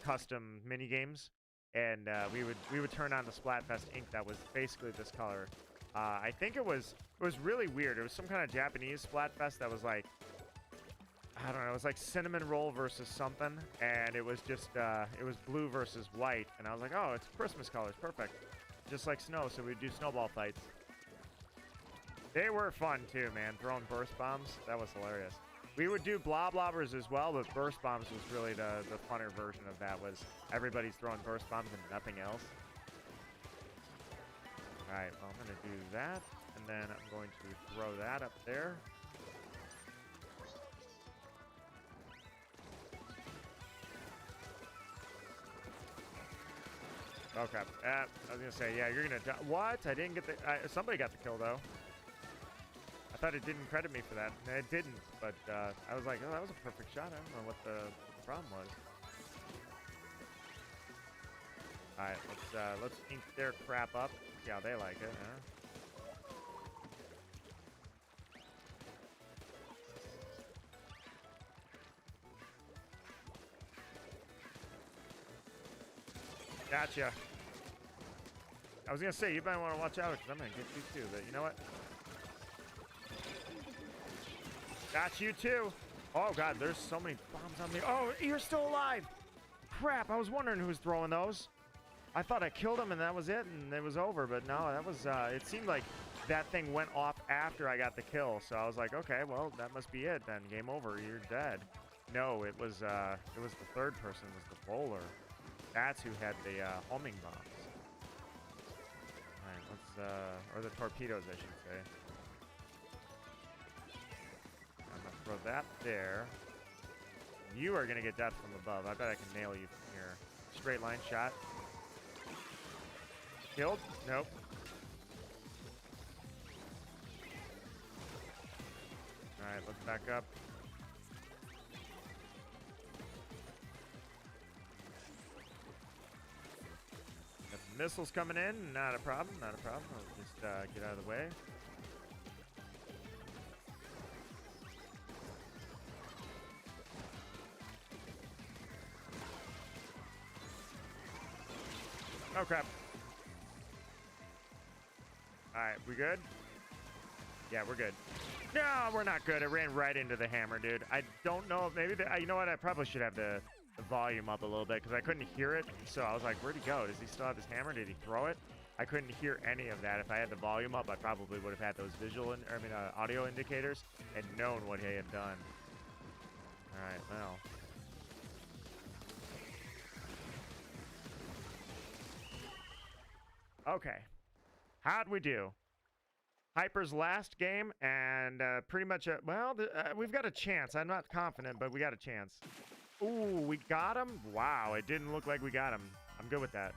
custom mini games, and we would turn on the Splatfest ink that was basically this color. I think it was really weird. It was some kind of Japanese Splatfest that was like, I don't know, it was like cinnamon roll versus something, and it was just it was blue versus white, and I was like, oh, it's Christmas colors, perfect, just like snow. So we'd do snowball fights. They were fun too, man. Throwing burst bombs, that was hilarious. We would do blobbers as well, but burst bombs was really the funner version of that. Was everybody's throwing burst bombs and nothing else. All right, well, I'm going to do that, and then I'm going to throw that up there. Oh, crap. I was going to say, yeah, you're going to die. What? I didn't get the... somebody got the kill, though. I thought it didn't credit me for that. It didn't, but I was like, oh, that was a perfect shot. I don't know what the problem was. All right, let's ink their crap up. See how they like it, huh? Gotcha. I was gonna say, you might want to watch out, because I'm gonna get you too, but you know what? Got you too. Oh god, there's so many bombs on me. Oh, you're still alive. Crap, I was wondering who was throwing those. I thought I killed him and that was it and it was over, but no, that was, it seemed like that thing went off after I got the kill. So I was like, okay, well, that must be it then. Game over, you're dead. No, it was the third person, it was the bowler. That's who had the homing bombs. All right, let's, or the torpedoes, I should say. I'm gonna throw that there. You are gonna get death from above. I bet I can nail you from here. Straight line shot. Killed? Nope. Alright, let's back up. Got some missiles coming in. Not a problem, not a problem. I'll just get out of the way. Oh crap. Alright, we good? Yeah, we're good. No, we're not good. I ran right into the hammer, dude. I don't know if maybe you know what? I probably should have the volume up a little bit because I couldn't hear it. So I was like, where'd he go? Does he still have his hammer? Did he throw it? I couldn't hear any of that. If I had the volume up, I probably would have had those audio indicators and known what he had done. Alright, well. Okay. How'd we do? Hyper's last game, and pretty much, we've got a chance. I'm not confident, but we got a chance. Ooh, we got him? Wow, it didn't look like we got him. I'm good with that.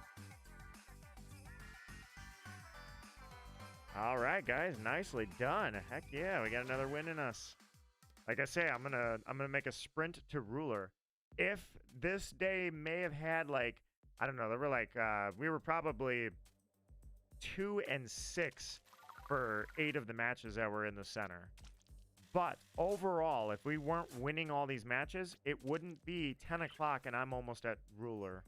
All right, guys, nicely done. Heck yeah, we got another win in us. Like I say, I'm gonna make a sprint to ruler. If this day may have had like, I don't know, there were like, we were probably 2 and 6 for 8 of the matches that were in the center. But overall, if we weren't winning all these matches, it wouldn't be 10 o'clock and I'm almost at ruler.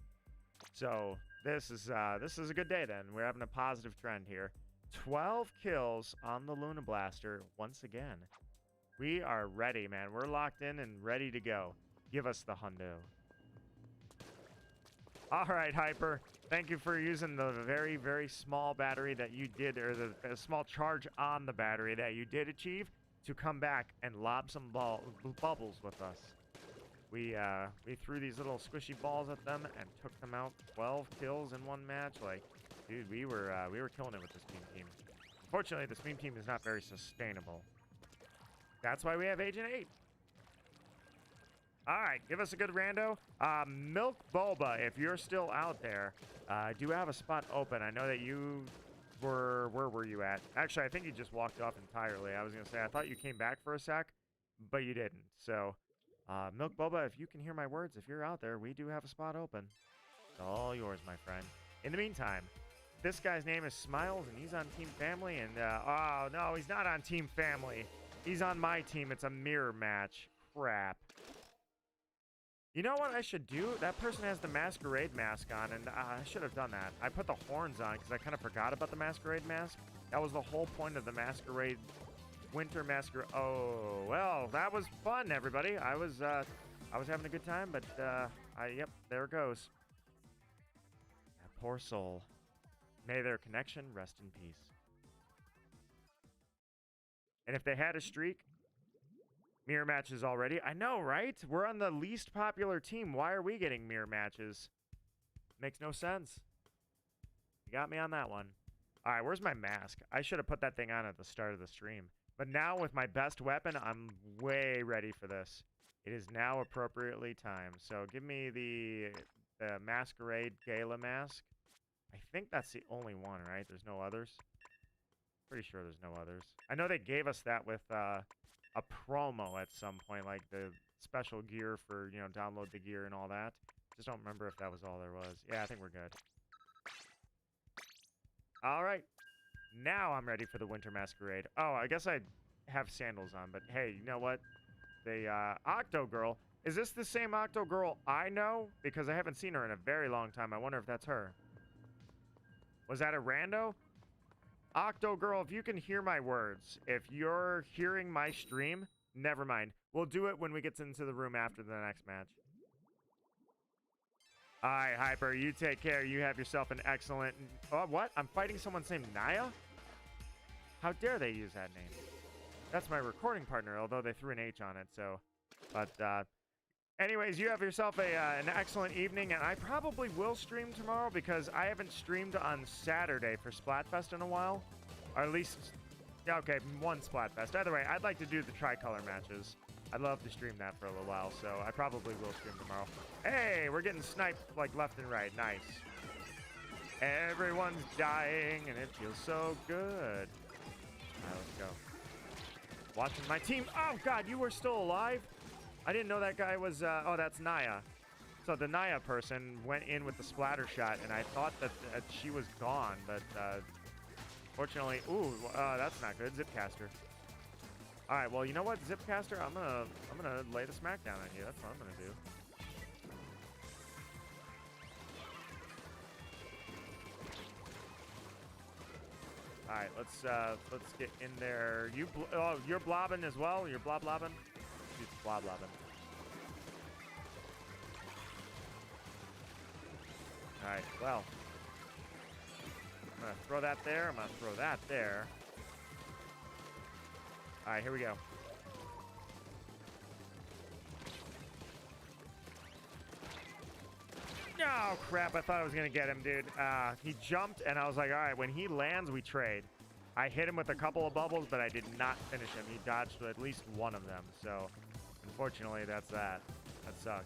So this is a good day then. We're having a positive trend here. 12 kills on the Luna Blaster once again. We are ready, man. We're locked in and ready to go. Give us the hundo. All right, Hyper. Thank you for using the very, very small battery that you did, or the small charge on the battery that you did achieve to come back and lob some bubbles with us. We threw these little squishy balls at them and took them out. 12 kills in one match. Like, dude, we were killing it with this team. Unfortunately, this team is not very sustainable. That's why we have Agent 8. All right, give us a good rando. Milk Boba, if you're still out there, I do have a spot open. I know that you were, where were you at? Actually, I think you just walked off entirely. I was going to say, I thought you came back for a sec, but you didn't. So, Milk Boba, if you can hear my words, if you're out there, we do have a spot open. It's all yours, my friend. In the meantime, this guy's name is Smiles, and he's on Team Family, and, oh, no, he's not on Team Family. He's on my team. It's a mirror match. Crap. You know what I should do? That person has the Masquerade mask on, and I should have done that. I put the horns on because I kind of forgot about the Masquerade mask. That was the whole point of the Masquerade, Winter Masquerade. Oh, well, that was fun, everybody. I was having a good time, but, yep, there it goes. That poor soul. May their connection rest in peace. And if they had a streak, mirror matches already. I know, right? We're on the least popular team. Why are we getting mirror matches? Makes no sense. You got me on that one. All right, where's my mask? I should have put that thing on at the start of the stream. But now with my best weapon, I'm way ready for this. It is now appropriately timed. So give me the Masquerade Gala mask. I think that's the only one, right? There's no others? Pretty sure there's no others. I know they gave us that with a promo at some point, like the special gear for, you know, download the gear and all that. Just don't remember if that was all there was. Yeah, I think we're good. All right. Now I'm ready for the Winter Masquerade. Oh, I guess I have sandals on, but hey, you know what? The Octo Girl, Is this the same Octo girl I know? Because I haven't seen her in a very long time. I wonder if that's her. Was that a rando? Octo girl, if you can hear my words, if you're hearing my stream, never mind. We'll do it when we get into the room after the next match. All right, Hyper, you take care. You have yourself an excellent... Oh, what? I'm fighting someone named Naya? How dare they use that name? That's my recording partner, although they threw an H on it, so... But, anyways, you have yourself an excellent evening, and I probably will stream tomorrow because I haven't streamed on Saturday for Splatfest in a while. Or at least... Yeah, okay, one Splatfest. Either way, I'd like to do the tricolor matches. I'd love to stream that for a little while, so I probably will stream tomorrow. Hey, we're getting sniped, like, left and right. Nice. Everyone's dying, and it feels so good. All right, let's go. Watching my team. Oh, God, you were still alive? I didn't know that guy was... oh, that's Naya. So the Naya person went in with the splatter shot, and I thought that she was gone, but... fortunately... Ooh, that's not good. Zipcaster. All right, well, you know what, Zipcaster? I'm gonna lay the smackdown on you. That's what I'm gonna do. All right, let's get in there. Oh, you're blobbing as well. You're blobbing. She's blobbing. All right, well, I'm gonna throw that there. I'm gonna throw that there. All right, here we go. Oh, crap. I thought I was going to get him, dude. He jumped, and I was like, all right, when he lands, we trade. I hit him with a couple of bubbles, but I did not finish him. He dodged at least one of them. So, unfortunately, that's that. That sucks.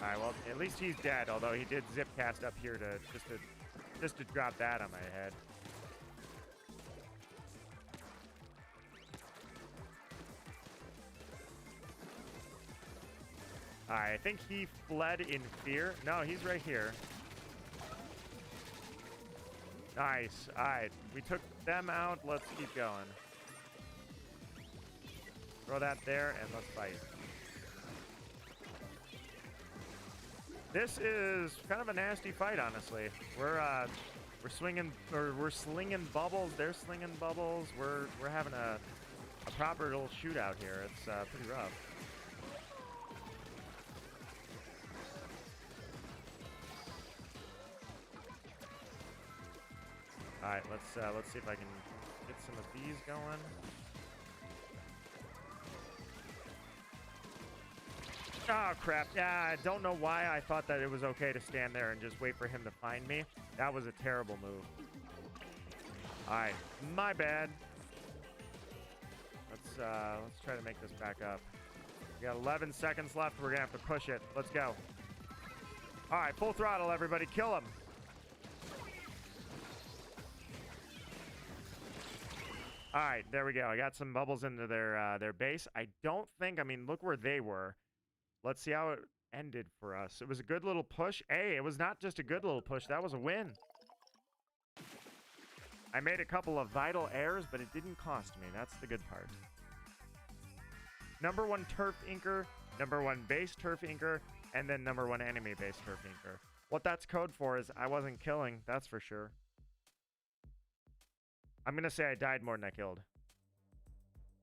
All right, well, at least he's dead, although he did zip cast up here just to drop that on my head. All right, I think he fled in fear. No, he's right here. Nice. All right, we took them out. Let's keep going. Throw that there, and let's fight. This is kind of a nasty fight, honestly. We're swinging, or we're slinging bubbles. They're slinging bubbles. We're having a proper little shootout here. It's pretty rough. All right, let's see if I can get some of these going. Oh, crap. Yeah, I don't know why I thought that it was okay to stand there and just wait for him to find me. That was a terrible move. All right, my bad. Let's try to make this back up. We got 11 seconds left. We're gonna have to push it. Let's go. All right, full throttle, everybody. Kill him. All right, there we go. I got some bubbles into their base. I don't think, I mean, look where they were. Let's see how it ended for us. It was a good little push. Hey, it was not just a good little push. That was a win. I made a couple of vital errors, but it didn't cost me. That's the good part. Number 1 turf inker, number 1 base turf inker, and then number 1 enemy base turf inker. What that's code for is I wasn't killing, that's for sure. I'm going to say I died more than I killed.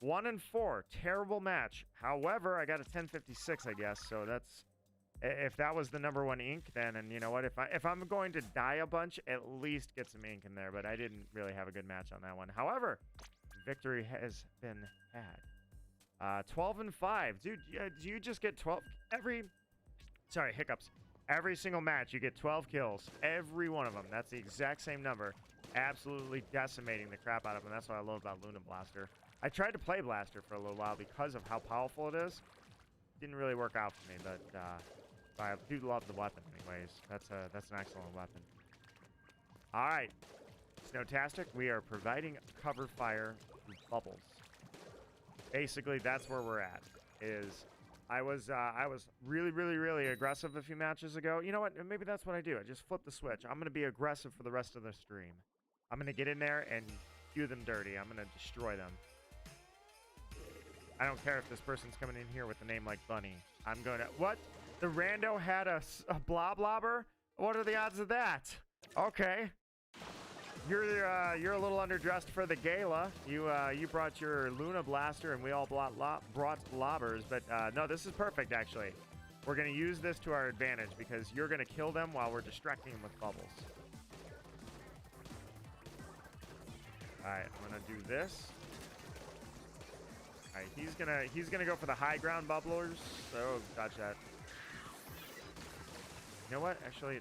1 and 4, terrible match. However, I got a 1056, I guess. So that's, if that was the number 1 ink, then, and you know what, if I'm going to die a bunch, at least get some ink in there. But I didn't really have a good match on that one. However, victory has been had. 12 and 5, dude. Do you just get 12 sorry, hiccups. Every single match, you get 12 kills. Every one of them. That's the exact same number. Absolutely decimating the crap out of them. That's what I love about Luna Blaster. I tried to play Blaster for a little while because of how powerful it is. Didn't really work out for me, but I do love the weapon anyways. That's an excellent weapon. All right, Snowtastic, we are providing cover fire with bubbles. Basically, that's where we're at. I was really aggressive a few matches ago. You know what? Maybe that's what I do. I just flip the switch. I'm going to be aggressive for the rest of the stream. I'm going to get in there and do them dirty. I'm going to destroy them. I don't care if this person's coming in here with a name like Bunny. I'm going to... What? The rando had a bloblobber? What are the odds of that? Okay. You're a little underdressed for the gala. You brought your Luna Blaster, and we all brought blobbers. But no, this is perfect, actually. We're going to use this to our advantage because you're going to kill them while we're distracting them with bubbles. All right, I'm going to do this. All right, he's gonna go for the high ground bubblers. So dodge that. You know what? Actually,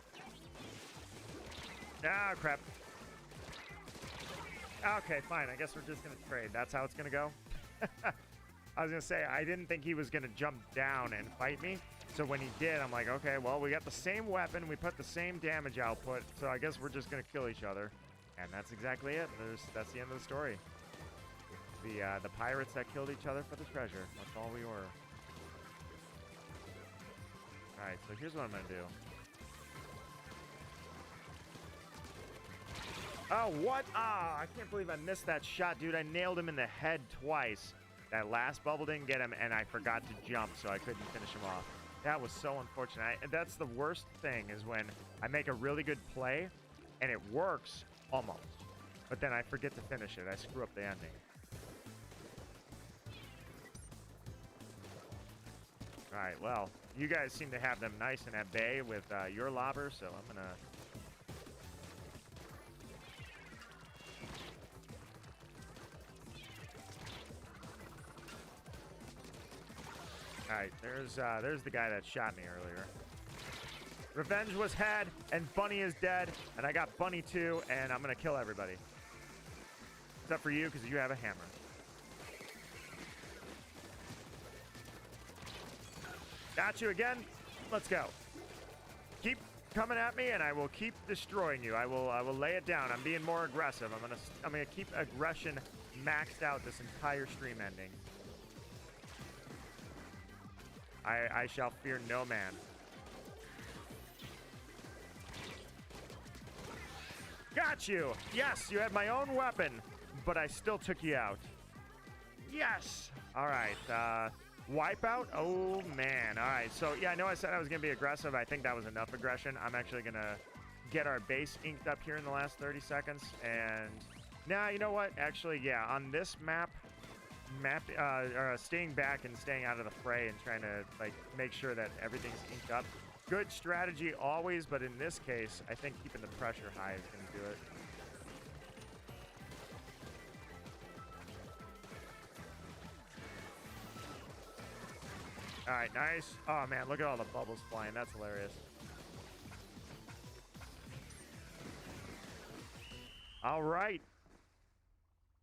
ah, crap. Okay, fine. I guess we're just gonna trade. That's how it's gonna go. I was gonna say I didn't think he was gonna jump down and fight me. So when he did, I'm like, okay, well, we got the same weapon, we put the same damage output. So I guess we're just gonna kill each other, and that's exactly it. That's the end of the story. The pirates that killed each other for the treasure. That's all we were. All right, so here's what I'm gonna do. Oh, what? Ah, I can't believe I missed that shot, dude. I nailed him in the head twice. That last bubble didn't get him, and I forgot to jump, so I couldn't finish him off. That was so unfortunate. That's the worst thing, is when I make a really good play, and it works, almost. But then I forget to finish it. I screw up the ending. All right, well, you guys seem to have them nice and at bay with your lobber, so I'm going to... All right, there's the guy that shot me earlier. Revenge was had, and Bunny is dead, and I got Bunny too, and I'm going to kill everybody. Except for you, because you have a hammer. Got you again. Let's go. Keep coming at me, and I will keep destroying you. I will lay it down. I'm being more aggressive. I'm gonna keep aggression maxed out this entire stream ending. I shall fear no man. Got you. Yes, you had my own weapon, but I still took you out. Yes. All right. Wipeout? Oh, man. All right. So, yeah, I know I said I was going to be aggressive. I think that was enough aggression. I'm actually going to get our base inked up here in the last 30 seconds. And, nah, you know what? Actually, yeah, on this map, staying back and staying out of the fray and trying to, like, make sure that everything's inked up. Good strategy always, but in this case, I think keeping the pressure high is going to do it. All right, nice. Oh, man, look at all the bubbles flying. That's hilarious. All right.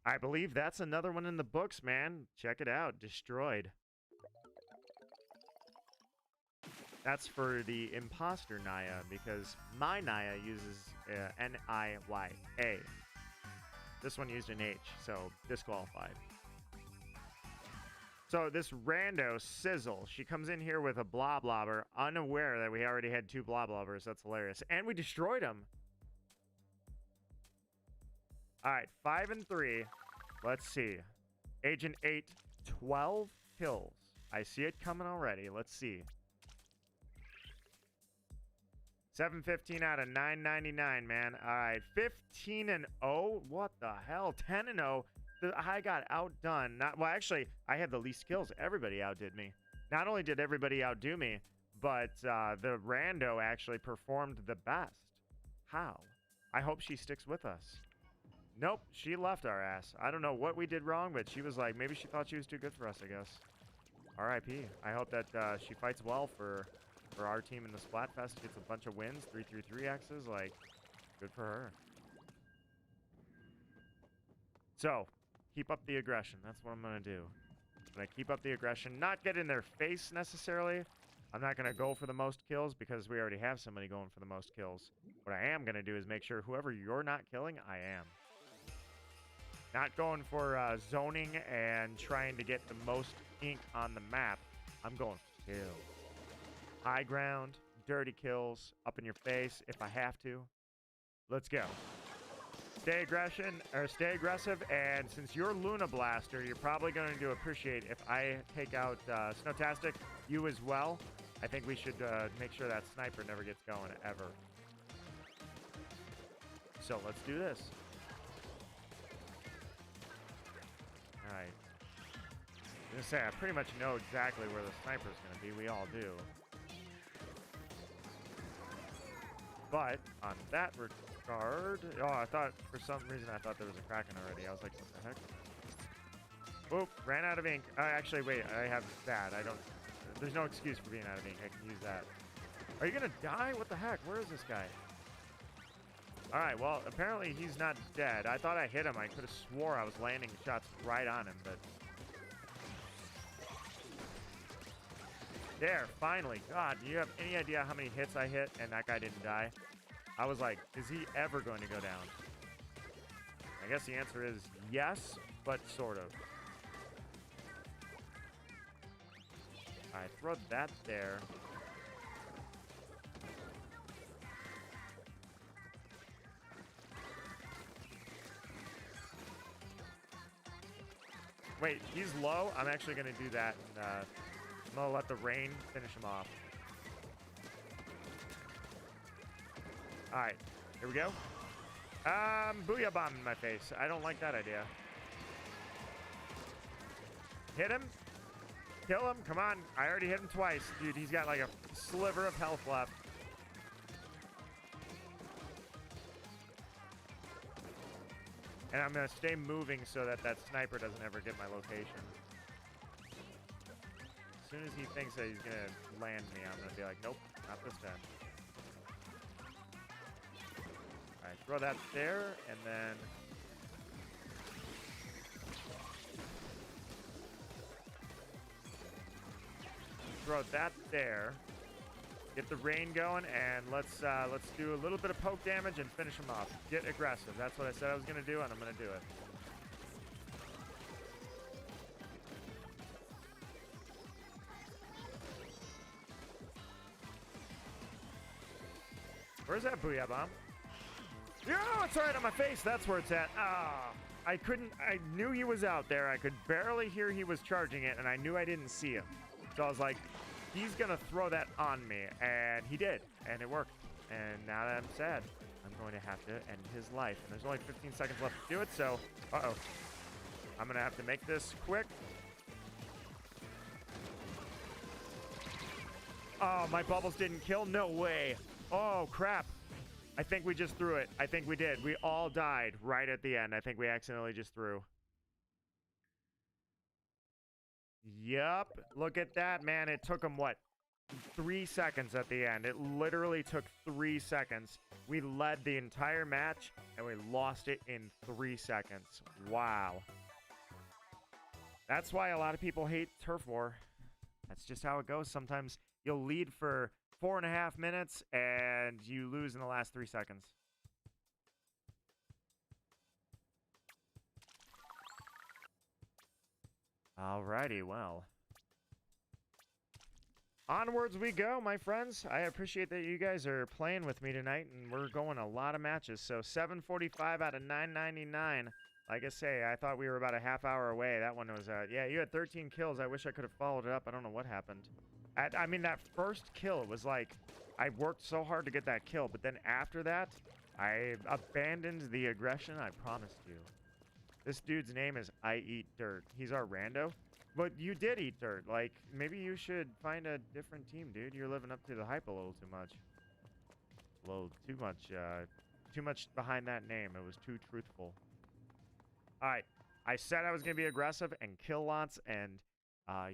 I believe that's another one in the books, man. Check it out. Destroyed. That's for the imposter Naya, because my Naya uses N-I-Y-A. This one used an H, so disqualified. So this rando Sizzle, she comes in here with a bloblobber, unaware that we already had 2 bloblobbers. That's hilarious. And we destroyed them. All right, 5 and 3. Let's see. Agent 8, 12 kills. I see it coming already. Let's see. 715 out of 999, man. All right, 15 and 0. What the hell? 10 and 0. I got outdone. Well, actually, I had the least kills. Everybody outdid me. Not only did everybody outdo me, but the rando actually performed the best. How? I hope she sticks with us. Nope, she left our ass. I don't know what we did wrong, but she was like, maybe she thought she was too good for us, I guess. R.I.P. I hope that she fights well for our team in the Splatfest. Gets a bunch of wins, 333 X's. Like, good for her. So, keep up the aggression. That's what I'm going to do. I'm going to keep up the aggression. Not get in their face, necessarily. I'm not going to go for the most kills, because we already have somebody going for the most kills. What I am going to do is make sure whoever you're not killing, I am. Not going for zoning and trying to get the most ink on the map. I'm going for kills. High ground, dirty kills, up in your face if I have to. Let's go. Stay aggressive, and since you're Luna Blaster, you're probably going to appreciate if I take out Snowtastic, you as well. I think we should make sure that sniper never gets going ever. So let's do this. All right. I was gonna say, I pretty much know exactly where the sniper's gonna be. We all do. But on that regard, oh, I thought for some reason I thought there was a Kraken already. I was like, what the heck? Oop, ran out of ink. Actually, wait, I have that. I don't. There's no excuse for being out of ink. I can use that. Are you gonna die? What the heck? Where is this guy? All right. Well, apparently he's not dead. I thought I hit him. I could have swore I was landing shots right on him, but. There, finally. God, do you have any idea how many hits I hit and that guy didn't die? I was like, is he ever going to go down? I guess the answer is yes, but sort of. All right, throw that there. Wait, he's low? I'm actually going to do that. And, I'm going to let the rain finish him off. All right, here we go. Booyah bomb in my face. I don't like that idea. Hit him. Kill him. Come on. I already hit him twice. Dude, he's got like a sliver of health left. And I'm going to stay moving so that that sniper doesn't ever get my location. As soon as he thinks that he's going to land me, I'm going to be like, nope, not this time. All right, throw that there, and then... throw that there. Get the rain going, and let's do a little bit of poke damage and finish him off. Get aggressive. That's what I said I was going to do, and I'm going to do it. Where's that booyah bomb? Yeah, it's right on my face. That's where it's at. Ah, I knew he was out there. I could barely hear he was charging it, and I knew I didn't see him. So I was like, he's going to throw that on me, and he did, and it worked. And now that I'm sad, I'm going to have to end his life. And there's only 15 seconds left to do it, so, uh-oh. I'm going to have to make this quick. Oh, my bubbles didn't kill? No way. Oh, crap. I think we just threw it. I think we did. We all died right at the end. I think we accidentally just threw. Yup. Look at that, man. It took him, what, 3 seconds at the end. It literally took 3 seconds. We led the entire match, and we lost it in 3 seconds. Wow. That's why a lot of people hate Turf War. That's just how it goes. Sometimes you'll lead for 4.5 minutes, and you lose in the last 3 seconds. Alrighty, well. Onwards we go, my friends. I appreciate that you guys are playing with me tonight, and we're going a lot of matches. So 745 out of 999. Like I say, I thought we were about a half hour away. That one was, yeah, you had 13 kills. I wish I could have followed it up. I don't know what happened. I mean, that first kill was like, I worked so hard to get that kill, but then after that, I abandoned the aggression, I promised you. This dude's name is I Eat Dirt. He's our rando. But you did eat dirt. Like, maybe you should find a different team, dude. You're living up to the hype a little too much. A little too much behind that name. It was too truthful. Alright. I said I was going to be aggressive and kill lots, and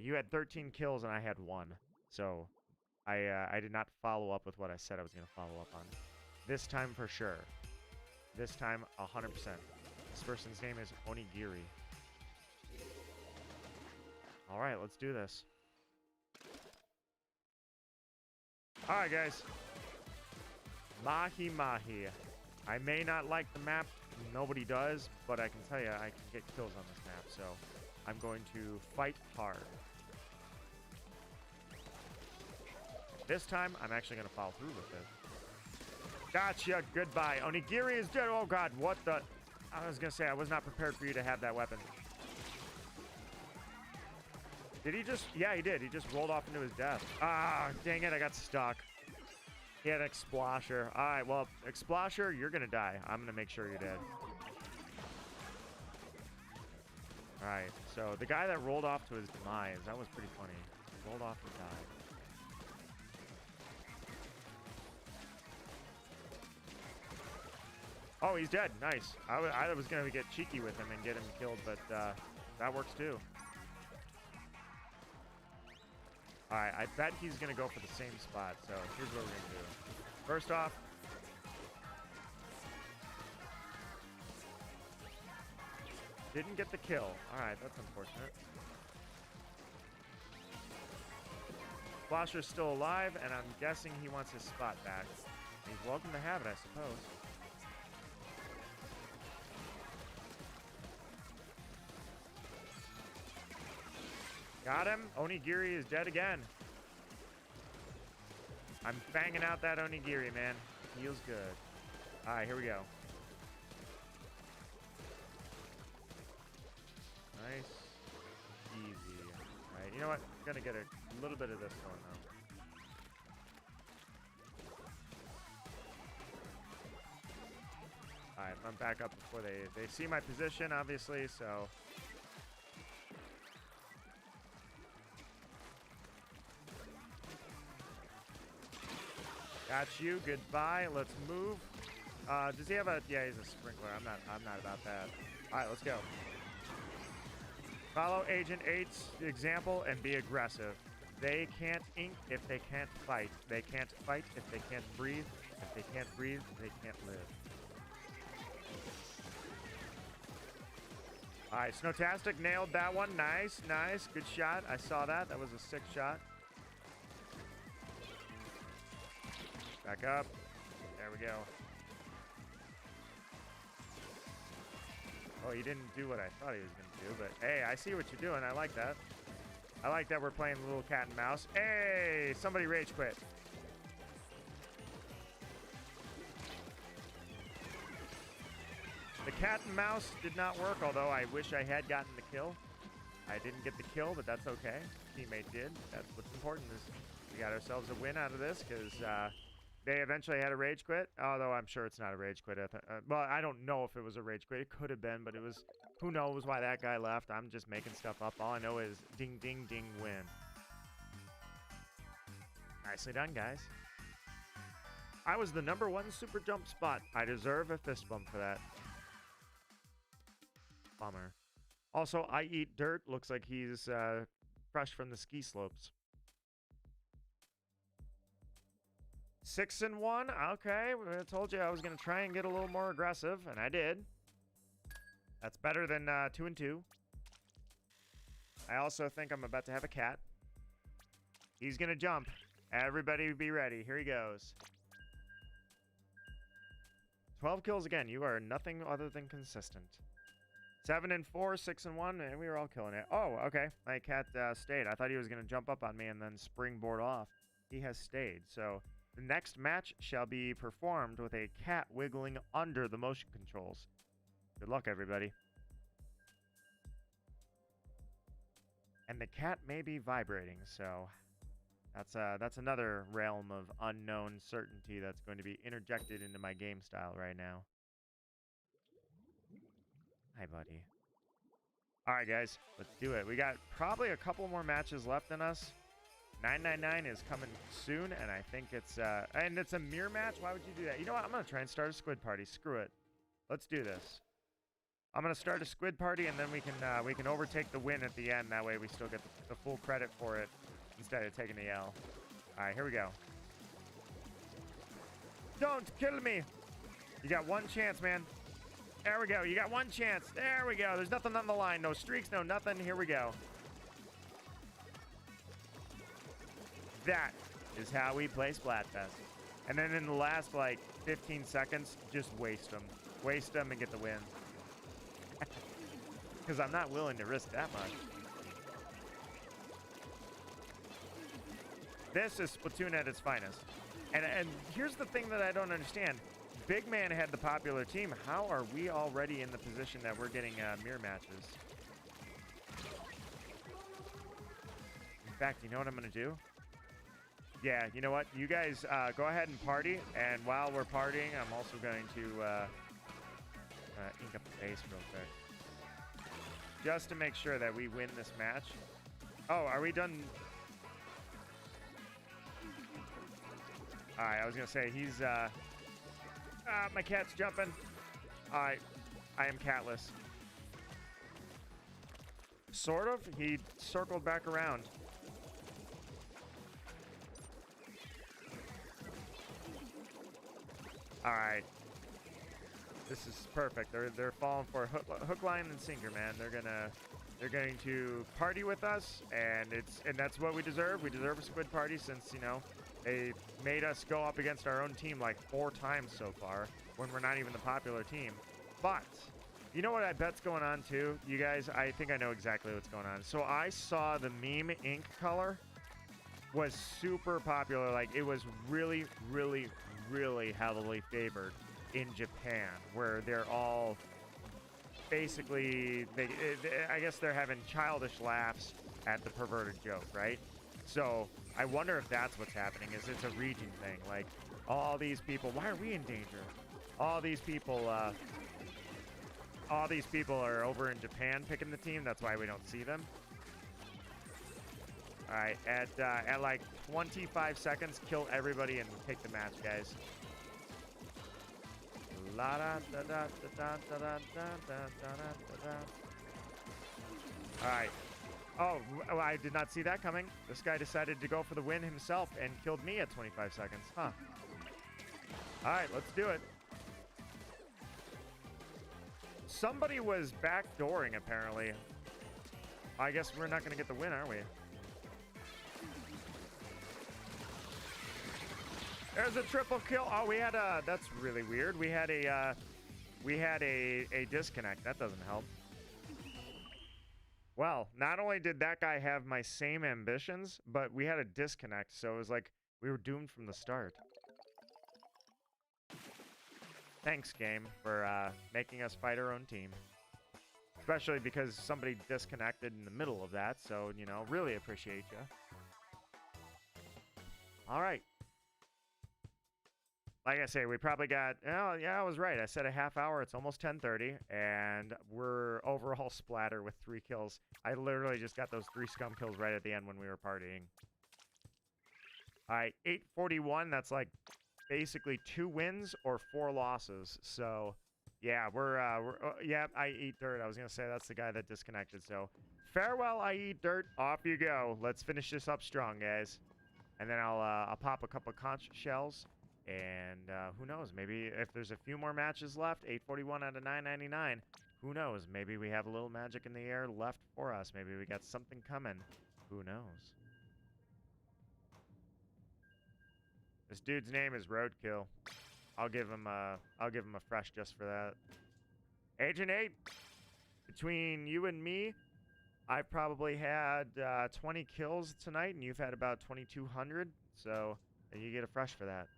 you had 13 kills and I had 1. So, I did not follow up with what I said I was going to follow up on. This time for sure. This time, 100%. This person's name is Onigiri. Alright, let's do this. Alright, guys. Mahi Mahi. I may not like the map. Nobody does. But I can tell you, I can get kills on this map. So, I'm going to fight hard. This time, I'm actually going to follow through with it. Gotcha. Goodbye. Onigiri is dead. Oh, God. What the? I was gonna say, I was not prepared for you to have that weapon. Did he just... Yeah, he did. He just rolled off into his death. Ah, dang it, I got stuck. He had Explosher. Alright, well, Explosher, you're gonna die. I'm gonna make sure you're dead. Alright, so the guy that rolled off to his demise, that was pretty funny. He rolled off and died. Oh, he's dead. Nice. I was going to get cheeky with him and get him killed, but that works too. Alright, I bet he's going to go for the same spot, so here's what we're going to do. First off, didn't get the kill. Alright, that's unfortunate. Flasher's still alive, and I'm guessing he wants his spot back. He's welcome to have it, I suppose. Got him. Onigiri is dead again. I'm banging out that onigiri, man. Feels good. All right, here we go. Nice. Easy. All right, you know what? I'm going to get a little bit of this going, though. All right, I'm back up before they see my position, obviously, so... Got you. Goodbye. Let's move. Does he have a... Yeah, he's a sprinkler. I'm not about that. All right, let's go. Follow Agent 8's example and be aggressive. They can't ink if they can't fight. They can't fight if they can't breathe. If they can't breathe, they can't live. All right, Snowtastic nailed that one. Nice, nice. Good shot. I saw that. That was a sick shot. Back up. There we go. Oh, he didn't do what I thought he was going to do, but hey, I see what you're doing. I like that. I like that we're playing a little cat and mouse. Hey, somebody rage quit. The cat and mouse did not work, although I wish I had gotten the kill. I didn't get the kill, but that's okay. Teammate did. That's what's important is we got ourselves a win out of this because they eventually had a rage quit, although I'm sure it's not a rage quit. Well, I don't know if it was a rage quit. It could have been, but it was... Who knows why that guy left? I'm just making stuff up. All I know is ding, ding, ding, win. Nicely done, guys. I was the #1 super jump spot. I deserve a fist bump for that. Bummer. Also, I eat dirt. Looks like he's fresh from the ski slopes. 6-1. Okay, I told you I was going to try and get a little more aggressive, and I did. That's better than 2-2. I also think I'm about to have a cat. He's going to jump. Everybody be ready. Here he goes. 12 kills again. You are nothing other than consistent. 7-4, 6-1, and we were all killing it. Oh, okay. My cat stayed. I thought he was going to jump up on me and then springboard off. He has stayed. So the next match shall be performed with a cat wiggling under the motion controls. Good luck, everybody. And the cat may be vibrating, so that's another realm of unknown certainty that's going to be interjected into my game style right now. Hi, buddy. All right, guys, let's do it. We got probably a couple more matches left in us. 999 is coming soon, and I think it's a mirror match. Why would you do that? You know what? I'm gonna try and start a squid party. Screw it. Let's do this. I'm gonna start a squid party, and then we can overtake the win at the end. That way, we still get the full credit for it instead of taking the L. All right, here we go. Don't kill me. You got one chance, man. There we go. You got one chance. There we go. There's nothing on the line. No streaks, no nothing. Here we go. That is how we play Splatfest. And then in the last, like, 15 seconds, just waste them. Waste them and get the win. Because I'm not willing to risk that much. This is Splatoon at its finest. And here's the thing that I don't understand. Big Man had the popular team. How are we already in the position that we're getting mirror matches? In fact, you know what I'm going to do? Yeah, you know what? You guys go ahead and party. And while we're partying, I'm also going to ink up the base real quick. Just to make sure that we win this match. Oh, are we done? All right, I was going to say, he's... my cat's jumping. All right, I am catless. Sort of. He circled back around. All right. This is perfect. They're falling for hook, line, and sinker, man. They're going to party with us, and that's what we deserve. We deserve a squid party since, you know, they made us go up against our own team like 4 times so far when we're not even the popular team. But you know what I bet's going on too, you guys? I think I know exactly what's going on. So I saw the meme ink color was super popular. Like, it was really, really, really heavily favored in Japan, where they're all basically, I guess they're having childish laughs at the perverted joke, right? So I wonder if that's what's happening, is it's a region thing. Like, all these people, why are we in danger? All these people are over in Japan picking the team. That's why we don't see them. All right, at like 25 seconds, kill everybody and take the match, guys. La da da da da da da da da da da. All right. Oh, I did not see that coming. This guy decided to go for the win himself and killed me at 25 seconds. Huh. All right, let's do it. Somebody was backdooring, apparently. I guess we're not going to get the win, are we? There's a triple kill. Oh, we had a... That's really weird. We had a disconnect. That doesn't help. Well, not only did that guy have my same ambitions, but we had a disconnect, so it was like we were doomed from the start. Thanks, game, for making us fight our own team. Especially because somebody disconnected in the middle of that, so, you know, really appreciate you. All right. Like I say, we probably got, oh, yeah, I was right. I said a half hour. It's almost 10:30, and we're overall splatter with 3 kills. I literally just got those 3 scum kills right at the end when we were partying. All right, 841. That's like basically 2 wins or 4 losses. So, yeah, yeah, I eat dirt. I was going to say that's the guy that disconnected. So, farewell, I eat dirt. Off you go. Let's finish this up strong, guys. And then I'll pop a couple of conch shells. And who knows? Maybe if there's a few more matches left, 841 out of 999. Who knows? Maybe we have a little magic in the air left for us. Maybe we got something coming. Who knows? This dude's name is Roadkill. I'll give him a fresh just for that. Agent 8, between you and me, I probably had 20 kills tonight, and you've had about 2,200. So you get a fresh for that.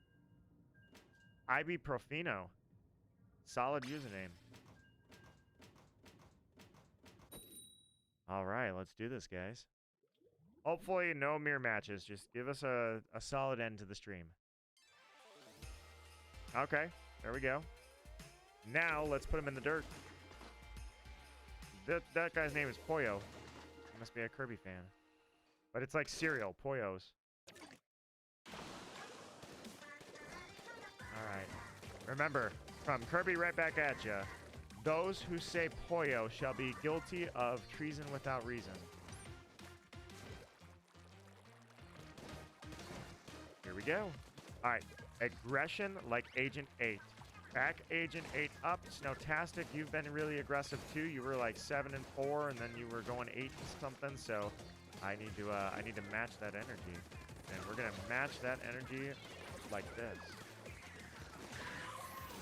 Ibuprofeno. Solid username. All right, let's do this, guys. Hopefully no mirror matches. Just give us a solid end to the stream. Okay, there we go. Now let's put him in the dirt. That guy's name is Poyo. He must be a Kirby fan. But it's like cereal, Poyos. Alright. Remember, from Kirby right back at ya, those who say Poyo shall be guilty of treason without reason. Here we go. Alright. Aggression like Agent 8. Back Agent 8 up. Snowtastic, you've been really aggressive too. You were like 7 and 4, and then you were going 8 and something, so I need to match that energy. And we're gonna match that energy like this.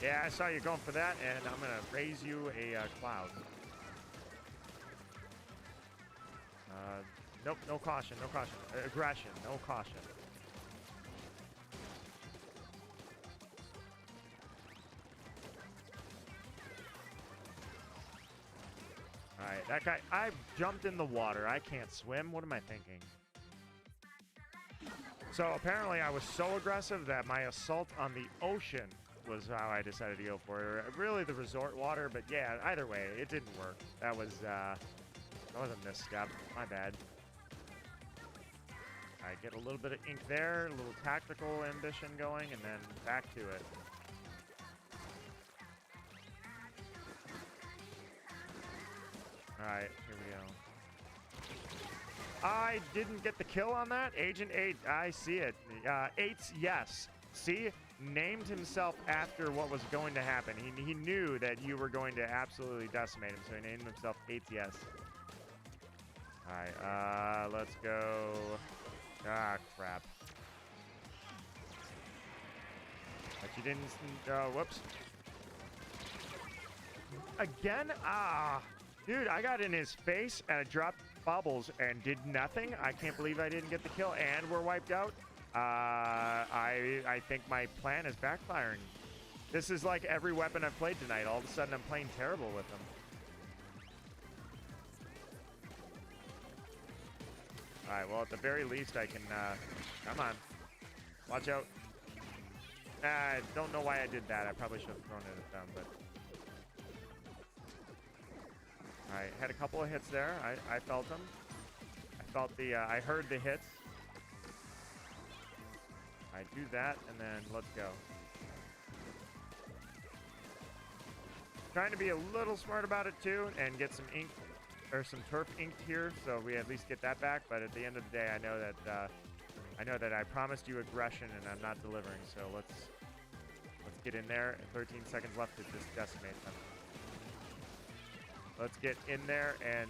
Yeah, I saw you going for that, and I'm going to raise you a cloud. Nope, no caution, no caution. Aggression, no caution. That guy, I jumped in the water. I can't swim. What am I thinking? So apparently I was so aggressive that my assault on the ocean was how I decided to go for it. Really the resort water, but yeah, either way, it didn't work. That was a misstep. My bad. All right, get a little bit of ink there, a little tactical ambition going, and then back to it. All right, here we go. I didn't get the kill on that. Agent 8, I see it. 8's yes. See? Named himself after what was going to happen. He knew that you were going to absolutely decimate him, so he named himself 8's yes. Alright, let's go. Ah, crap. But you didn't... whoops. Again? Ah. Dude, I got in his face and I dropped bubbles and did nothing. I can't believe I didn't get the kill and we're wiped out. I think my plan is backfiring. This is like every weapon I've played tonight. All of a sudden I'm playing terrible with them. Alright, well at the very least I can, come on. Watch out. I don't know why I did that. I probably should have thrown it at them, but... Alright, had a couple of hits there. I felt them. I felt the, I heard the hits. I do that, and then let's go. Trying to be a little smart about it too, and get some ink, or some turf inked here, so we at least get that back. But at the end of the day, I know that I promised you aggression, and I'm not delivering. So let's get in there. 13 seconds left to just decimate them. Let's get in there and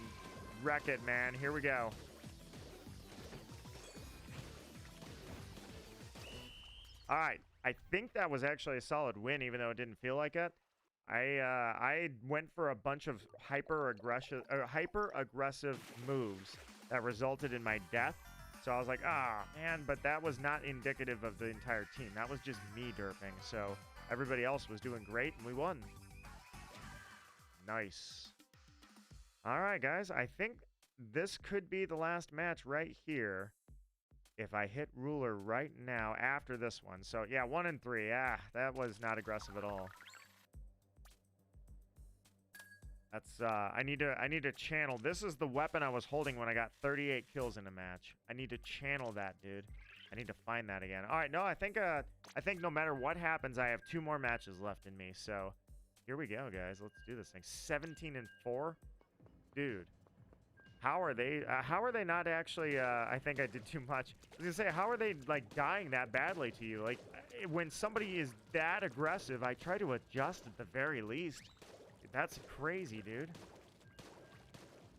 wreck it, man. Here we go. All right. I think that was actually a solid win, even though it didn't feel like it. I went for a bunch of hyper aggressive moves that resulted in my death. So I was like, ah, man, but that was not indicative of the entire team. That was just me derping. So everybody else was doing great, and we won. Nice. All right, guys, I think this could be the last match right here if I hit ruler right now after this one. So, yeah, 1 and 3. Ah, that was not aggressive at all. That's, I need to channel. This is the weapon I was holding when I got 38 kills in a match. I need to channel that, dude. I need to find that again. All right, no, I think no matter what happens, I have 2 more matches left in me. So, here we go, guys. Let's do this thing. 17 and 4. Dude, how are they not actually, I think I did too much. I was gonna say, how are they, like, dying that badly to you? Like, when somebody is that aggressive, I try to adjust at the very least. That's crazy, dude.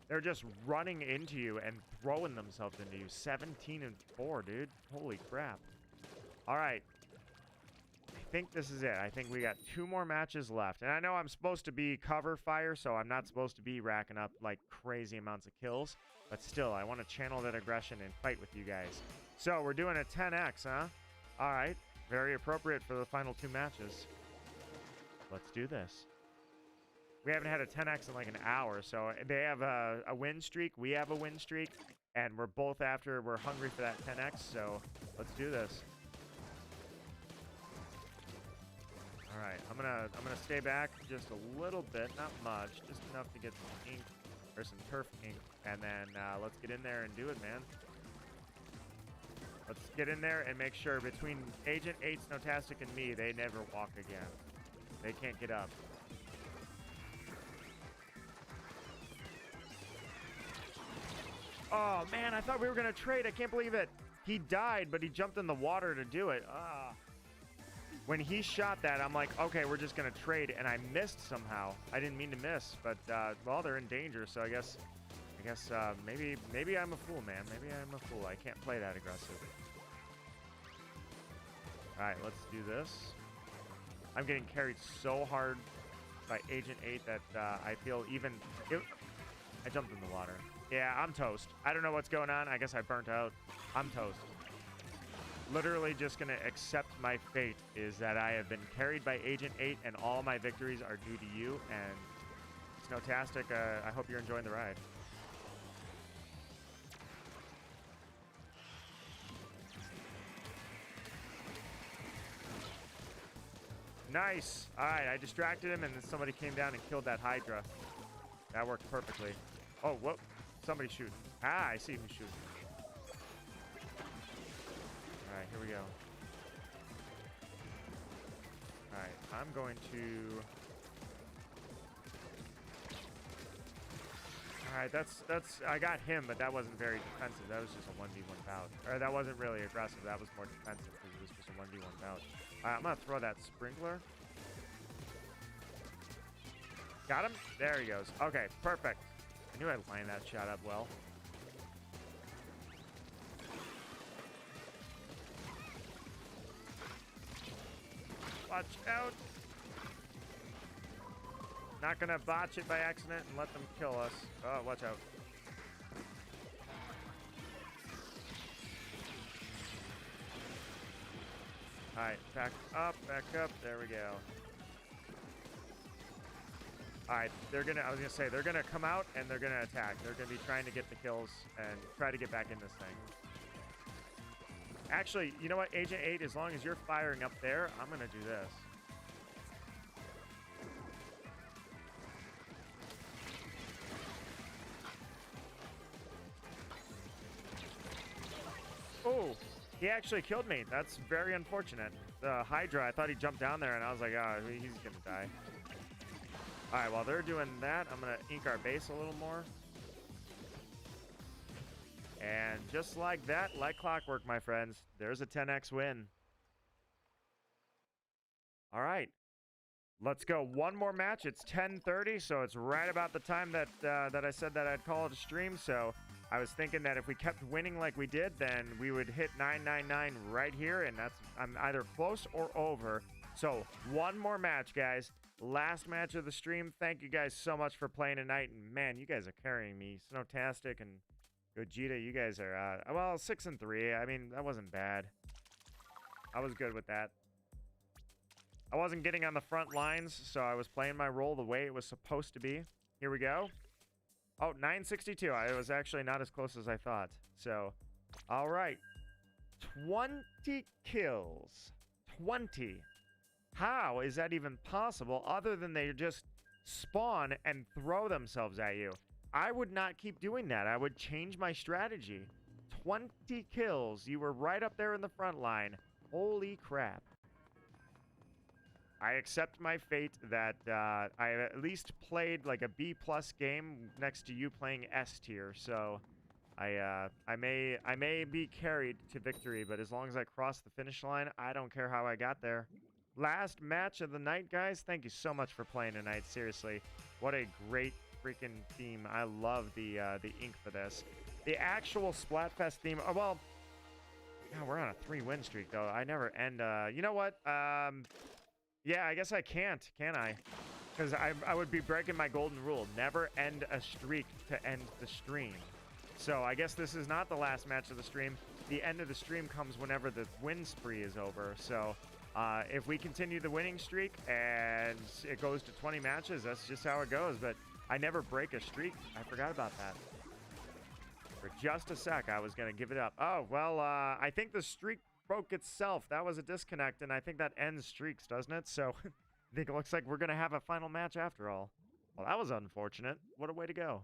They're just running into you and throwing themselves into you. 17 and 4, dude. Holy crap. All right. I think this is it. I think we got 2 more matches left. And I know I'm supposed to be cover fire, so I'm not supposed to be racking up like crazy amounts of kills. But still, I want to channel that aggression and fight with you guys. So we're doing a 10x, huh? All right. Very appropriate for the final 2 matches. Let's do this. We haven't had a 10x in like an hour, so they have a win streak. We have a win streak, and we're hungry for that 10x, so let's do this. All right, I'm gonna stay back just a little bit, not much, just enough to get some ink or some turf ink, and then let's get in there and do it, man. Let's get in there and make sure between Agent 8, Snowtastic, and me, they never walk again. They can't get up. Oh man, I thought we were gonna trade. I can't believe it. He died, but he jumped in the water to do it. Ah. When he shot that, I'm like, okay, we're just gonna trade, and I missed somehow. I didn't mean to miss, but well, they're in danger, so I guess maybe I'm a fool, man. Maybe I'm a fool. I can't play that aggressive. All right, let's do this. I'm getting carried so hard by Agent 8 that I feel I jumped in the water. Yeah, I'm toast. I don't know what's going on. I guess I burnt out. I'm toast. Literally just going to accept my fate is that I have been carried by Agent 8 and all my victories are due to you, and Snowtastic. I hope you're enjoying the ride. Nice. All right, I distracted him, and then somebody came down and killed that Hydra. That worked perfectly. Oh, whoop. Somebody's shooting. Ah, I see who's shooting. All right, here we go. All right, I'm going to... All right, that's... I got him, but that wasn't very defensive. That was just a 1v1 bout. Or that wasn't really aggressive. That was more defensive because it was just a 1v1 bout. All right, I'm going to throw that sprinkler. Got him? There he goes. Okay, perfect. I knew I'd line that shot up well. Watch out. Not gonna botch it by accident and let them kill us. Oh, watch out. Alright, back up, back up. There we go. Alright, I was gonna say, they're gonna come out and they're gonna attack. They're gonna be trying to get the kills and try to get back in this thing. Actually, you know what, Agent 8, as long as you're firing up there, I'm gonna do this. Oh, he actually killed me. That's very unfortunate. The Hydra, I thought he jumped down there, and I was like, oh, he's gonna die. All right, while they're doing that, I'm gonna ink our base a little more. And just like that, like clockwork, my friends, there's a 10x win. All right, let's go. One more match. It's 10:30, so it's right about the time that that I said that I'd call it a stream. So I was thinking that if we kept winning like we did, then we would hit 999 right here, and I'm either close or over. So one more match, guys. Last match of the stream. Thank you guys so much for playing tonight, and man, you guys are carrying me. Snowtastic and Gogeta, you guys are, well, 6-3. I mean, that wasn't bad. I was good with that. I wasn't getting on the front lines, so I was playing my role the way it was supposed to be. Here we go. Oh, 962. I was actually not as close as I thought. So, all right. 20 kills. 20. How is that even possible other than they just spawn and throw themselves at you? I would not keep doing that. I would change my strategy. 20 kills. You were right up there in the front line. Holy crap. I accept my fate that I at least played like a B+ game next to you playing S tier. So I may be carried to victory, but as long as I cross the finish line, I don't care how I got there. Last match of the night, guys. Thank you so much for playing tonight. Seriously, what a great freaking theme. I love the ink for this. The actual Splatfest theme. Oh, well, yeah, we're on a 3-win streak though. I never end. You know what? Yeah, I guess I can't, can I? Because I would be breaking my golden rule. Never end a streak to end the stream. So I guess this is not the last match of the stream. The end of the stream comes whenever the win spree is over. So if we continue the winning streak and it goes to 20 matches, that's just how it goes. But I never break a streak. I forgot about that. For just a sec, I was going to give it up. Oh, well, I think the streak broke itself. That was a disconnect, and I think that ends streaks, doesn't it? So I think it looks like we're going to have a final match after all. Well, that was unfortunate. What a way to go.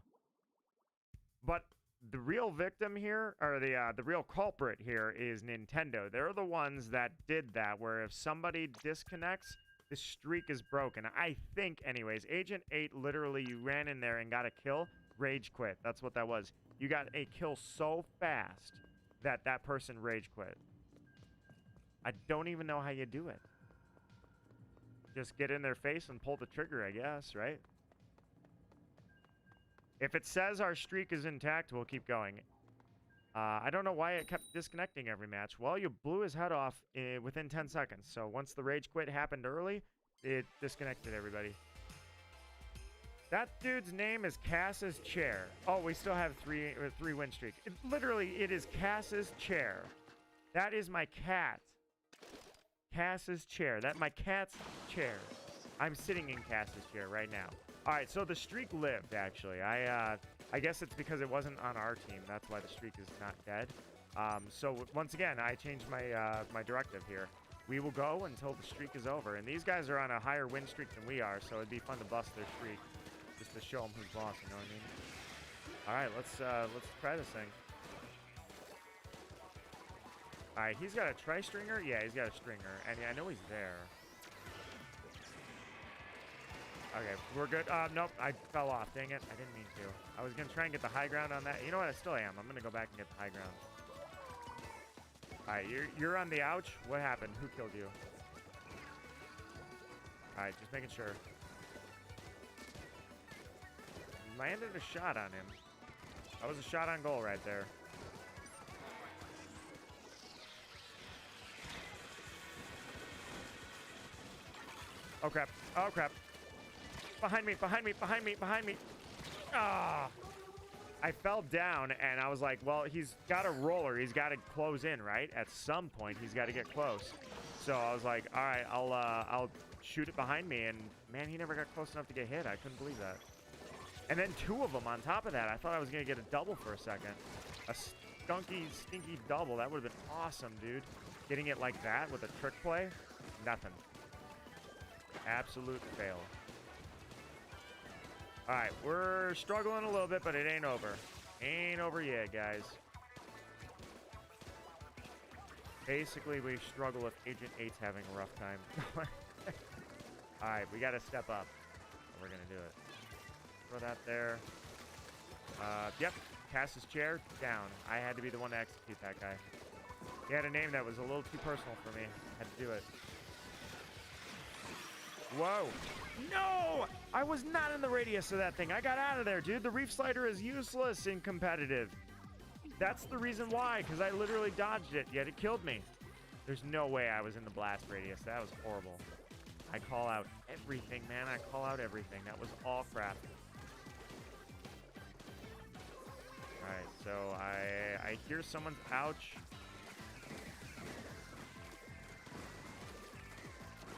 But the real victim here, or the real culprit here, is Nintendo. They're the ones that did that, where if somebody disconnects, the streak is broken. I think, anyways, Agent 8, literally, you ran in there and got a kill, rage quit. That's what that was. You got a kill so fast that that person rage quit. I don't even know how you do it. Just get in their face and pull the trigger, I guess, right? If it says our streak is intact, we'll keep going. I don't know why it kept disconnecting every match. Well, you blew his head off within 10 seconds. So once the rage quit happened early, it disconnected everybody. That dude's name is Cass's Chair. Oh, we still have three win streak. Literally, it is Cass's Chair. That is my cat. Cass's Chair. My cat's chair. I'm sitting in Cass's chair right now. All right, so the streak lived, actually. I guess it's because it wasn't on our team. That's why the streak is not dead. So once again, I changed my my directive here. We will go until the streak is over. And these guys are on a higher win streak than we are, so it'd be fun to bust their streak just to show them who's boss, you know what I mean? All right, let's try this thing. All right, he's got a tri-stringer? Yeah, he's got a stringer. And yeah, I know he's there. Okay, we're good. Nope, I fell off. Dang it, I didn't mean to. I was going to try and get the high ground on that. You know what, I still am. I'm going to go back and get the high ground. All right, you're on the ouch. What happened? Who killed you? All right, just making sure. Landed a shot on him. That was a shot on goal right there. Oh, crap. Oh, crap. Behind me, behind me, behind me, behind me. Ah! I fell down, and I was like, well, he's got a roller. He's got to close in, right? At some point, he's got to get close. So I was like, all right, I'll shoot it behind me. And, man, he never got close enough to get hit. I couldn't believe that. And then two of them on top of that. I thought I was going to get a double for a second. A stinky double. That would have been awesome, dude. Getting it like that with a trick play, nothing. Absolute fail. All right, we're struggling a little bit, but it ain't over. Ain't over yet, guys. Basically, we struggle with Agent 8's having a rough time. All right, we got to step up. We're going to do it. Throw that there. Yep, Cass's chair, down. I had to be the one to execute that guy. He had a name that was a little too personal for me. Had to do it. Whoa. No! I was not in the radius of that thing. I got out of there, dude. The reef slider is useless in competitive. That's the reason why, because I literally dodged it, yet it killed me. There's no way I was in the blast radius. That was horrible. I call out everything, man. I call out everything. That was all crap. All right, so I hear someone's ouch.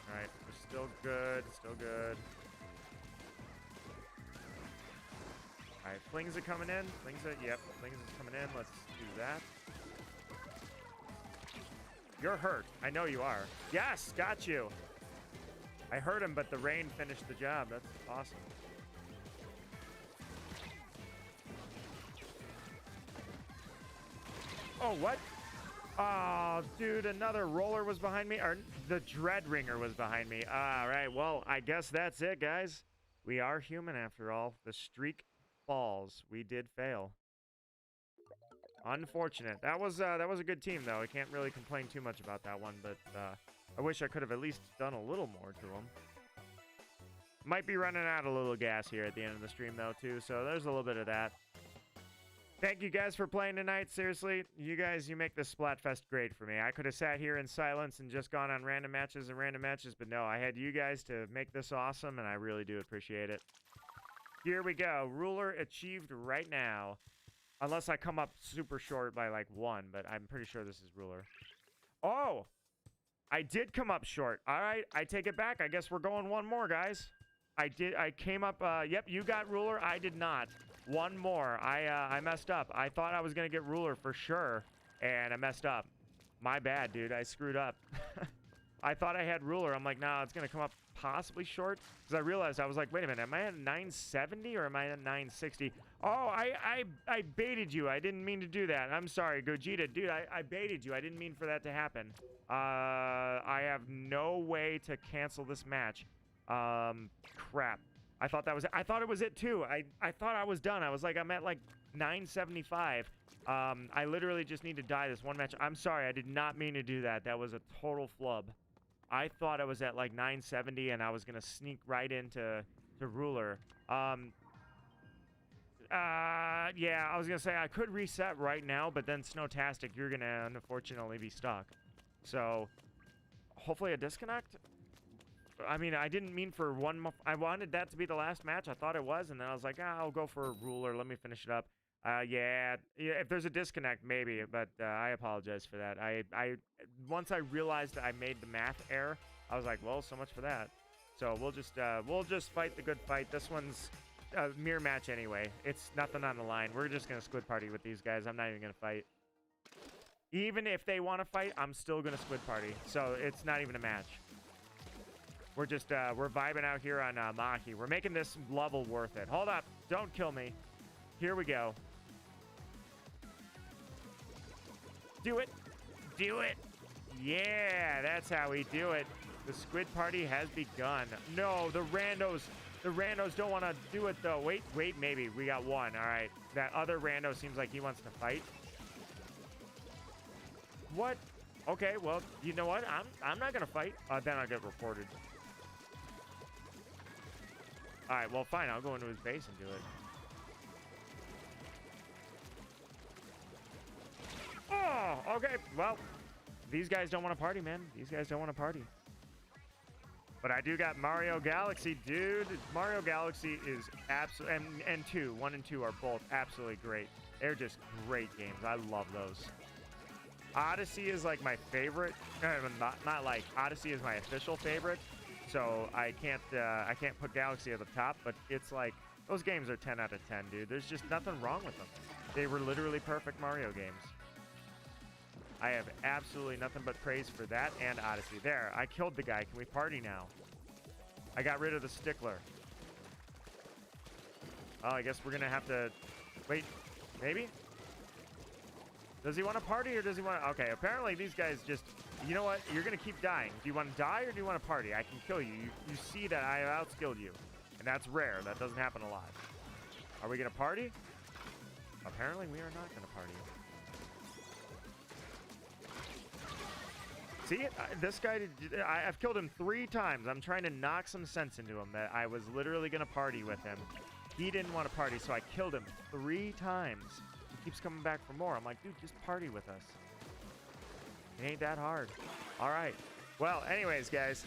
All right, we're still good, still good. All right, flings are coming in. Yep, flings is coming in. Let's do that. You're hurt. I know you are. Yes, got you. I heard him, but the rain finished the job. That's awesome. Oh, what? Oh, dude, another roller was behind me. Or the dread ringer was behind me. All right, well, I guess that's it, guys. We are human after all. The streak falls. We did fail. Unfortunate. That was a good team, though. I can't really complain too much about that one, but I wish I could have at least done a little more to them. Might be running out a little gas here at the end of the stream, though, too, so there's a little bit of that. Thank you guys for playing tonight. Seriously, you guys, you make this Splatfest great for me. I could have sat here in silence and just gone on random matches, but no, I had you guys to make this awesome, and I really do appreciate it. Here we go. Ruler achieved right now. Unless I come up super short by like 1, but I'm pretty sure this is ruler. Oh! I did come up short. All right, I take it back. I guess we're going one more, guys. I came up, yep, you got ruler. I did not. One more. I messed up. I thought I was going to get ruler for sure, and I messed up. My bad, dude. I screwed up. I thought I had ruler. I'm like, nah, it's going to come up possibly short. Because I realized, I was like, wait a minute. Am I at 970 or am I at 960? Oh, I baited you. I didn't mean to do that. I'm sorry, Gogeta. Dude, I baited you. I didn't mean for that to happen. I have no way to cancel this match. Crap. I thought it was it too. I thought I was done. I was like, I'm at like 975. I literally just need to die this one match. I'm sorry. I did not mean to do that. That was a total flub. I thought I was at like 970 and I was going to sneak right into ruler. Yeah, I was going to say I could reset right now, but then Snowtastic, you're going to unfortunately be stuck. So hopefully a disconnect. I mean, I didn't mean for one. I wanted that to be the last match. I thought it was, and then I was like, I'll go for a ruler. Let me finish it up. Yeah, if there's a disconnect, maybe, but I apologize for that. Once I realized I made the math error, I was like, well, so much for that. So we'll just fight the good fight. This one's a mere match anyway. It's nothing on the line. We're just gonna squid party with these guys. I'm not even gonna fight. Even if they want to fight, I'm still gonna squid party. So it's not even a match. We're just we're vibing out here on Maki. We're making this level worth it. Hold up! Don't kill me. Here we go. Do it! Do it! Yeah, that's how we do it. The squid party has begun. No, the randos don't want to do it though. Wait, maybe. We got one. All right. That other rando seems like he wants to fight. What? Okay, well, you know what? I'm not going to fight. Then I'll get reported. All right, well, fine. I'll go into his base and do it. Oh, okay. Well, these guys don't want to party, man. These guys don't want to party. But I do got Mario Galaxy, dude. Mario Galaxy is absolutely, and 1 and 2 are both absolutely great. They're just great games. I love those. Odyssey is like my favorite. Not like Odyssey is my official favorite. So I can't put Galaxy at the top, but it's like those games are 10 out of 10, dude. There's just nothing wrong with them. They were literally perfect Mario games. I have absolutely nothing but praise for that and Odyssey. There, I killed the guy. Can we party now? I got rid of the stickler. Oh, I guess we're going to have to... Wait, maybe? Does he want to party or does he want to... Okay, apparently these guys just... You know what? You're going to keep dying. Do you want to die or do you want to party? I can kill you. You see that I outskilled you. And that's rare. That doesn't happen a lot. Are we going to party? Apparently we are not going to party. See, this guy, I've killed him 3 times. I'm trying to knock some sense into him that I was literally going to party with him. He didn't want to party, so I killed him 3 times. He keeps coming back for more. I'm like, dude, just party with us. It ain't that hard. All right. Well, anyways, guys,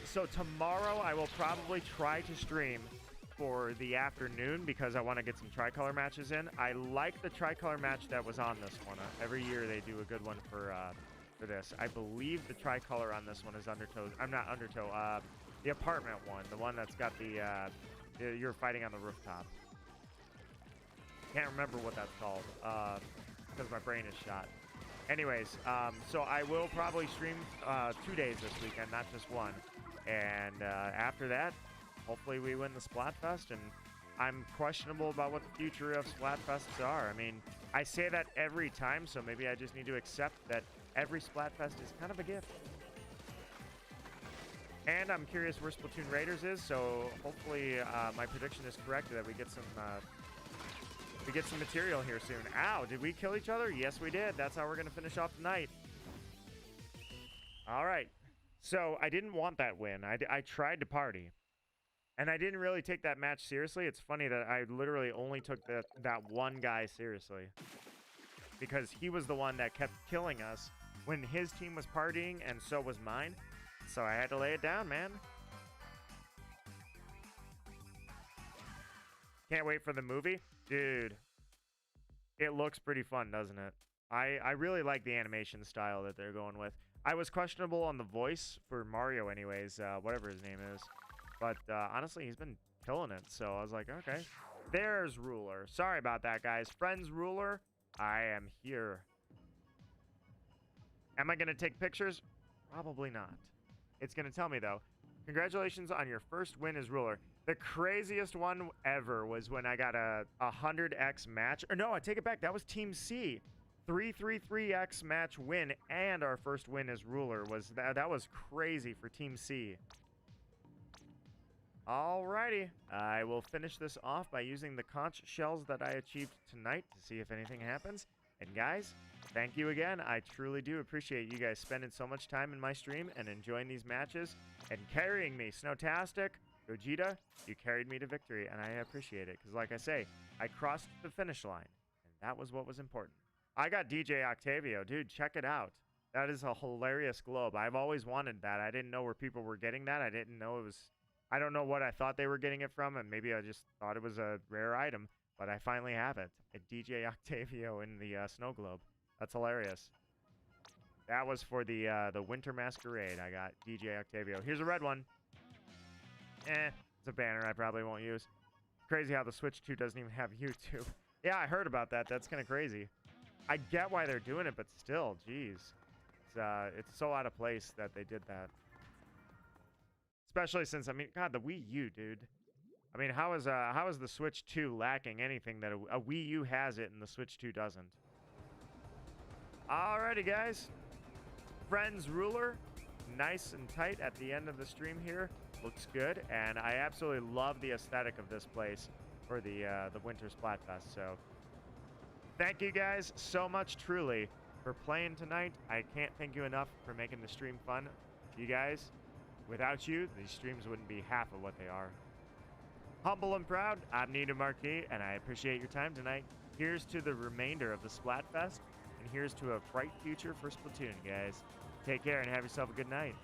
so tomorrow I will probably try to stream for the afternoon because I want to get some tricolor matches in. I like the tricolor match that was on this one. Every year they do a good one for this. I believe the tricolor on this one is Undertow. I'm not Undertow. The apartment one, the one that's got the you're fighting on the rooftop. Can't remember what that's called because my brain is shot. Anyways, so I will probably stream 2 days this weekend, not just one. And after that, hopefully we win the Splatfest. And I'm questionable about what the future of Splatfests are. I mean, I say that every time, so maybe I just need to accept that every Splatfest is kind of a gift. And I'm curious where Splatoon Raiders is, so hopefully my prediction is correct that we get some material here soon. Ow, did we kill each other? Yes, we did. That's how we're going to finish off the night. All right. So I didn't want that win. I tried to party. And I didn't really take that match seriously. It's funny that I literally only took that one guy seriously. Because he was the one that kept killing us when his team was partying, and so was mine. So I had to lay it down, man. Can't wait for the movie. Dude, it looks pretty fun, doesn't it? I really like the animation style that they're going with. I was questionable on the voice for Mario anyways, whatever his name is. But honestly, he's been killing it. So I was like, okay. There's Ruler. Sorry about that, guys. Friends Ruler, I am here. Am I going to take pictures? Probably not. It's going to tell me, though. Congratulations on your first win as Ruler. The craziest one ever was when I got a 100x match. Or no, I take it back. That was Team C. 333x match win, and our first win as Ruler. That was crazy for Team C. Alrighty. I will finish this off by using the conch shells that I achieved tonight to see if anything happens. And guys, thank you again. I truly do appreciate you guys spending so much time in my stream and enjoying these matches and carrying me. Snowtastic, Gogeta, you carried me to victory, and I appreciate it. Because like I say, I crossed the finish line, and that was what was important. I got DJ Octavio. Dude, check it out. That is a hilarious globe. I've always wanted that. I didn't know where people were getting that. I didn't know it was... I don't know what I thought they were getting it from, and maybe I just thought it was a rare item. But I finally have it. A DJ Octavio in the snow globe. That's hilarious. That was for the Winter Masquerade. I got DJ Octavio. Here's a red one. It's a banner I probably won't use. Crazy how the Switch 2 doesn't even have YouTube. Yeah, I heard about that. That's kind of crazy. I get why they're doing it, but still, geez. It's so out of place that they did that. Especially since, I mean, God, the Wii U, dude. I mean, how is the Switch 2 lacking anything that a Wii U has it and the Switch 2 doesn't? Alrighty, guys. Friends Ruler, nice and tight at the end of the stream here. Looks good, and I absolutely love the aesthetic of this place for the Winter Splatfest. So, thank you guys so much, truly, for playing tonight. I can't thank you enough for making the stream fun. You guys, without you, these streams wouldn't be half of what they are. Humble and proud, I'm Nita Marquis, and I appreciate your time tonight. Here's to the remainder of the Splatfest, and here's to a bright future for Splatoon, guys. Take care and have yourself a good night.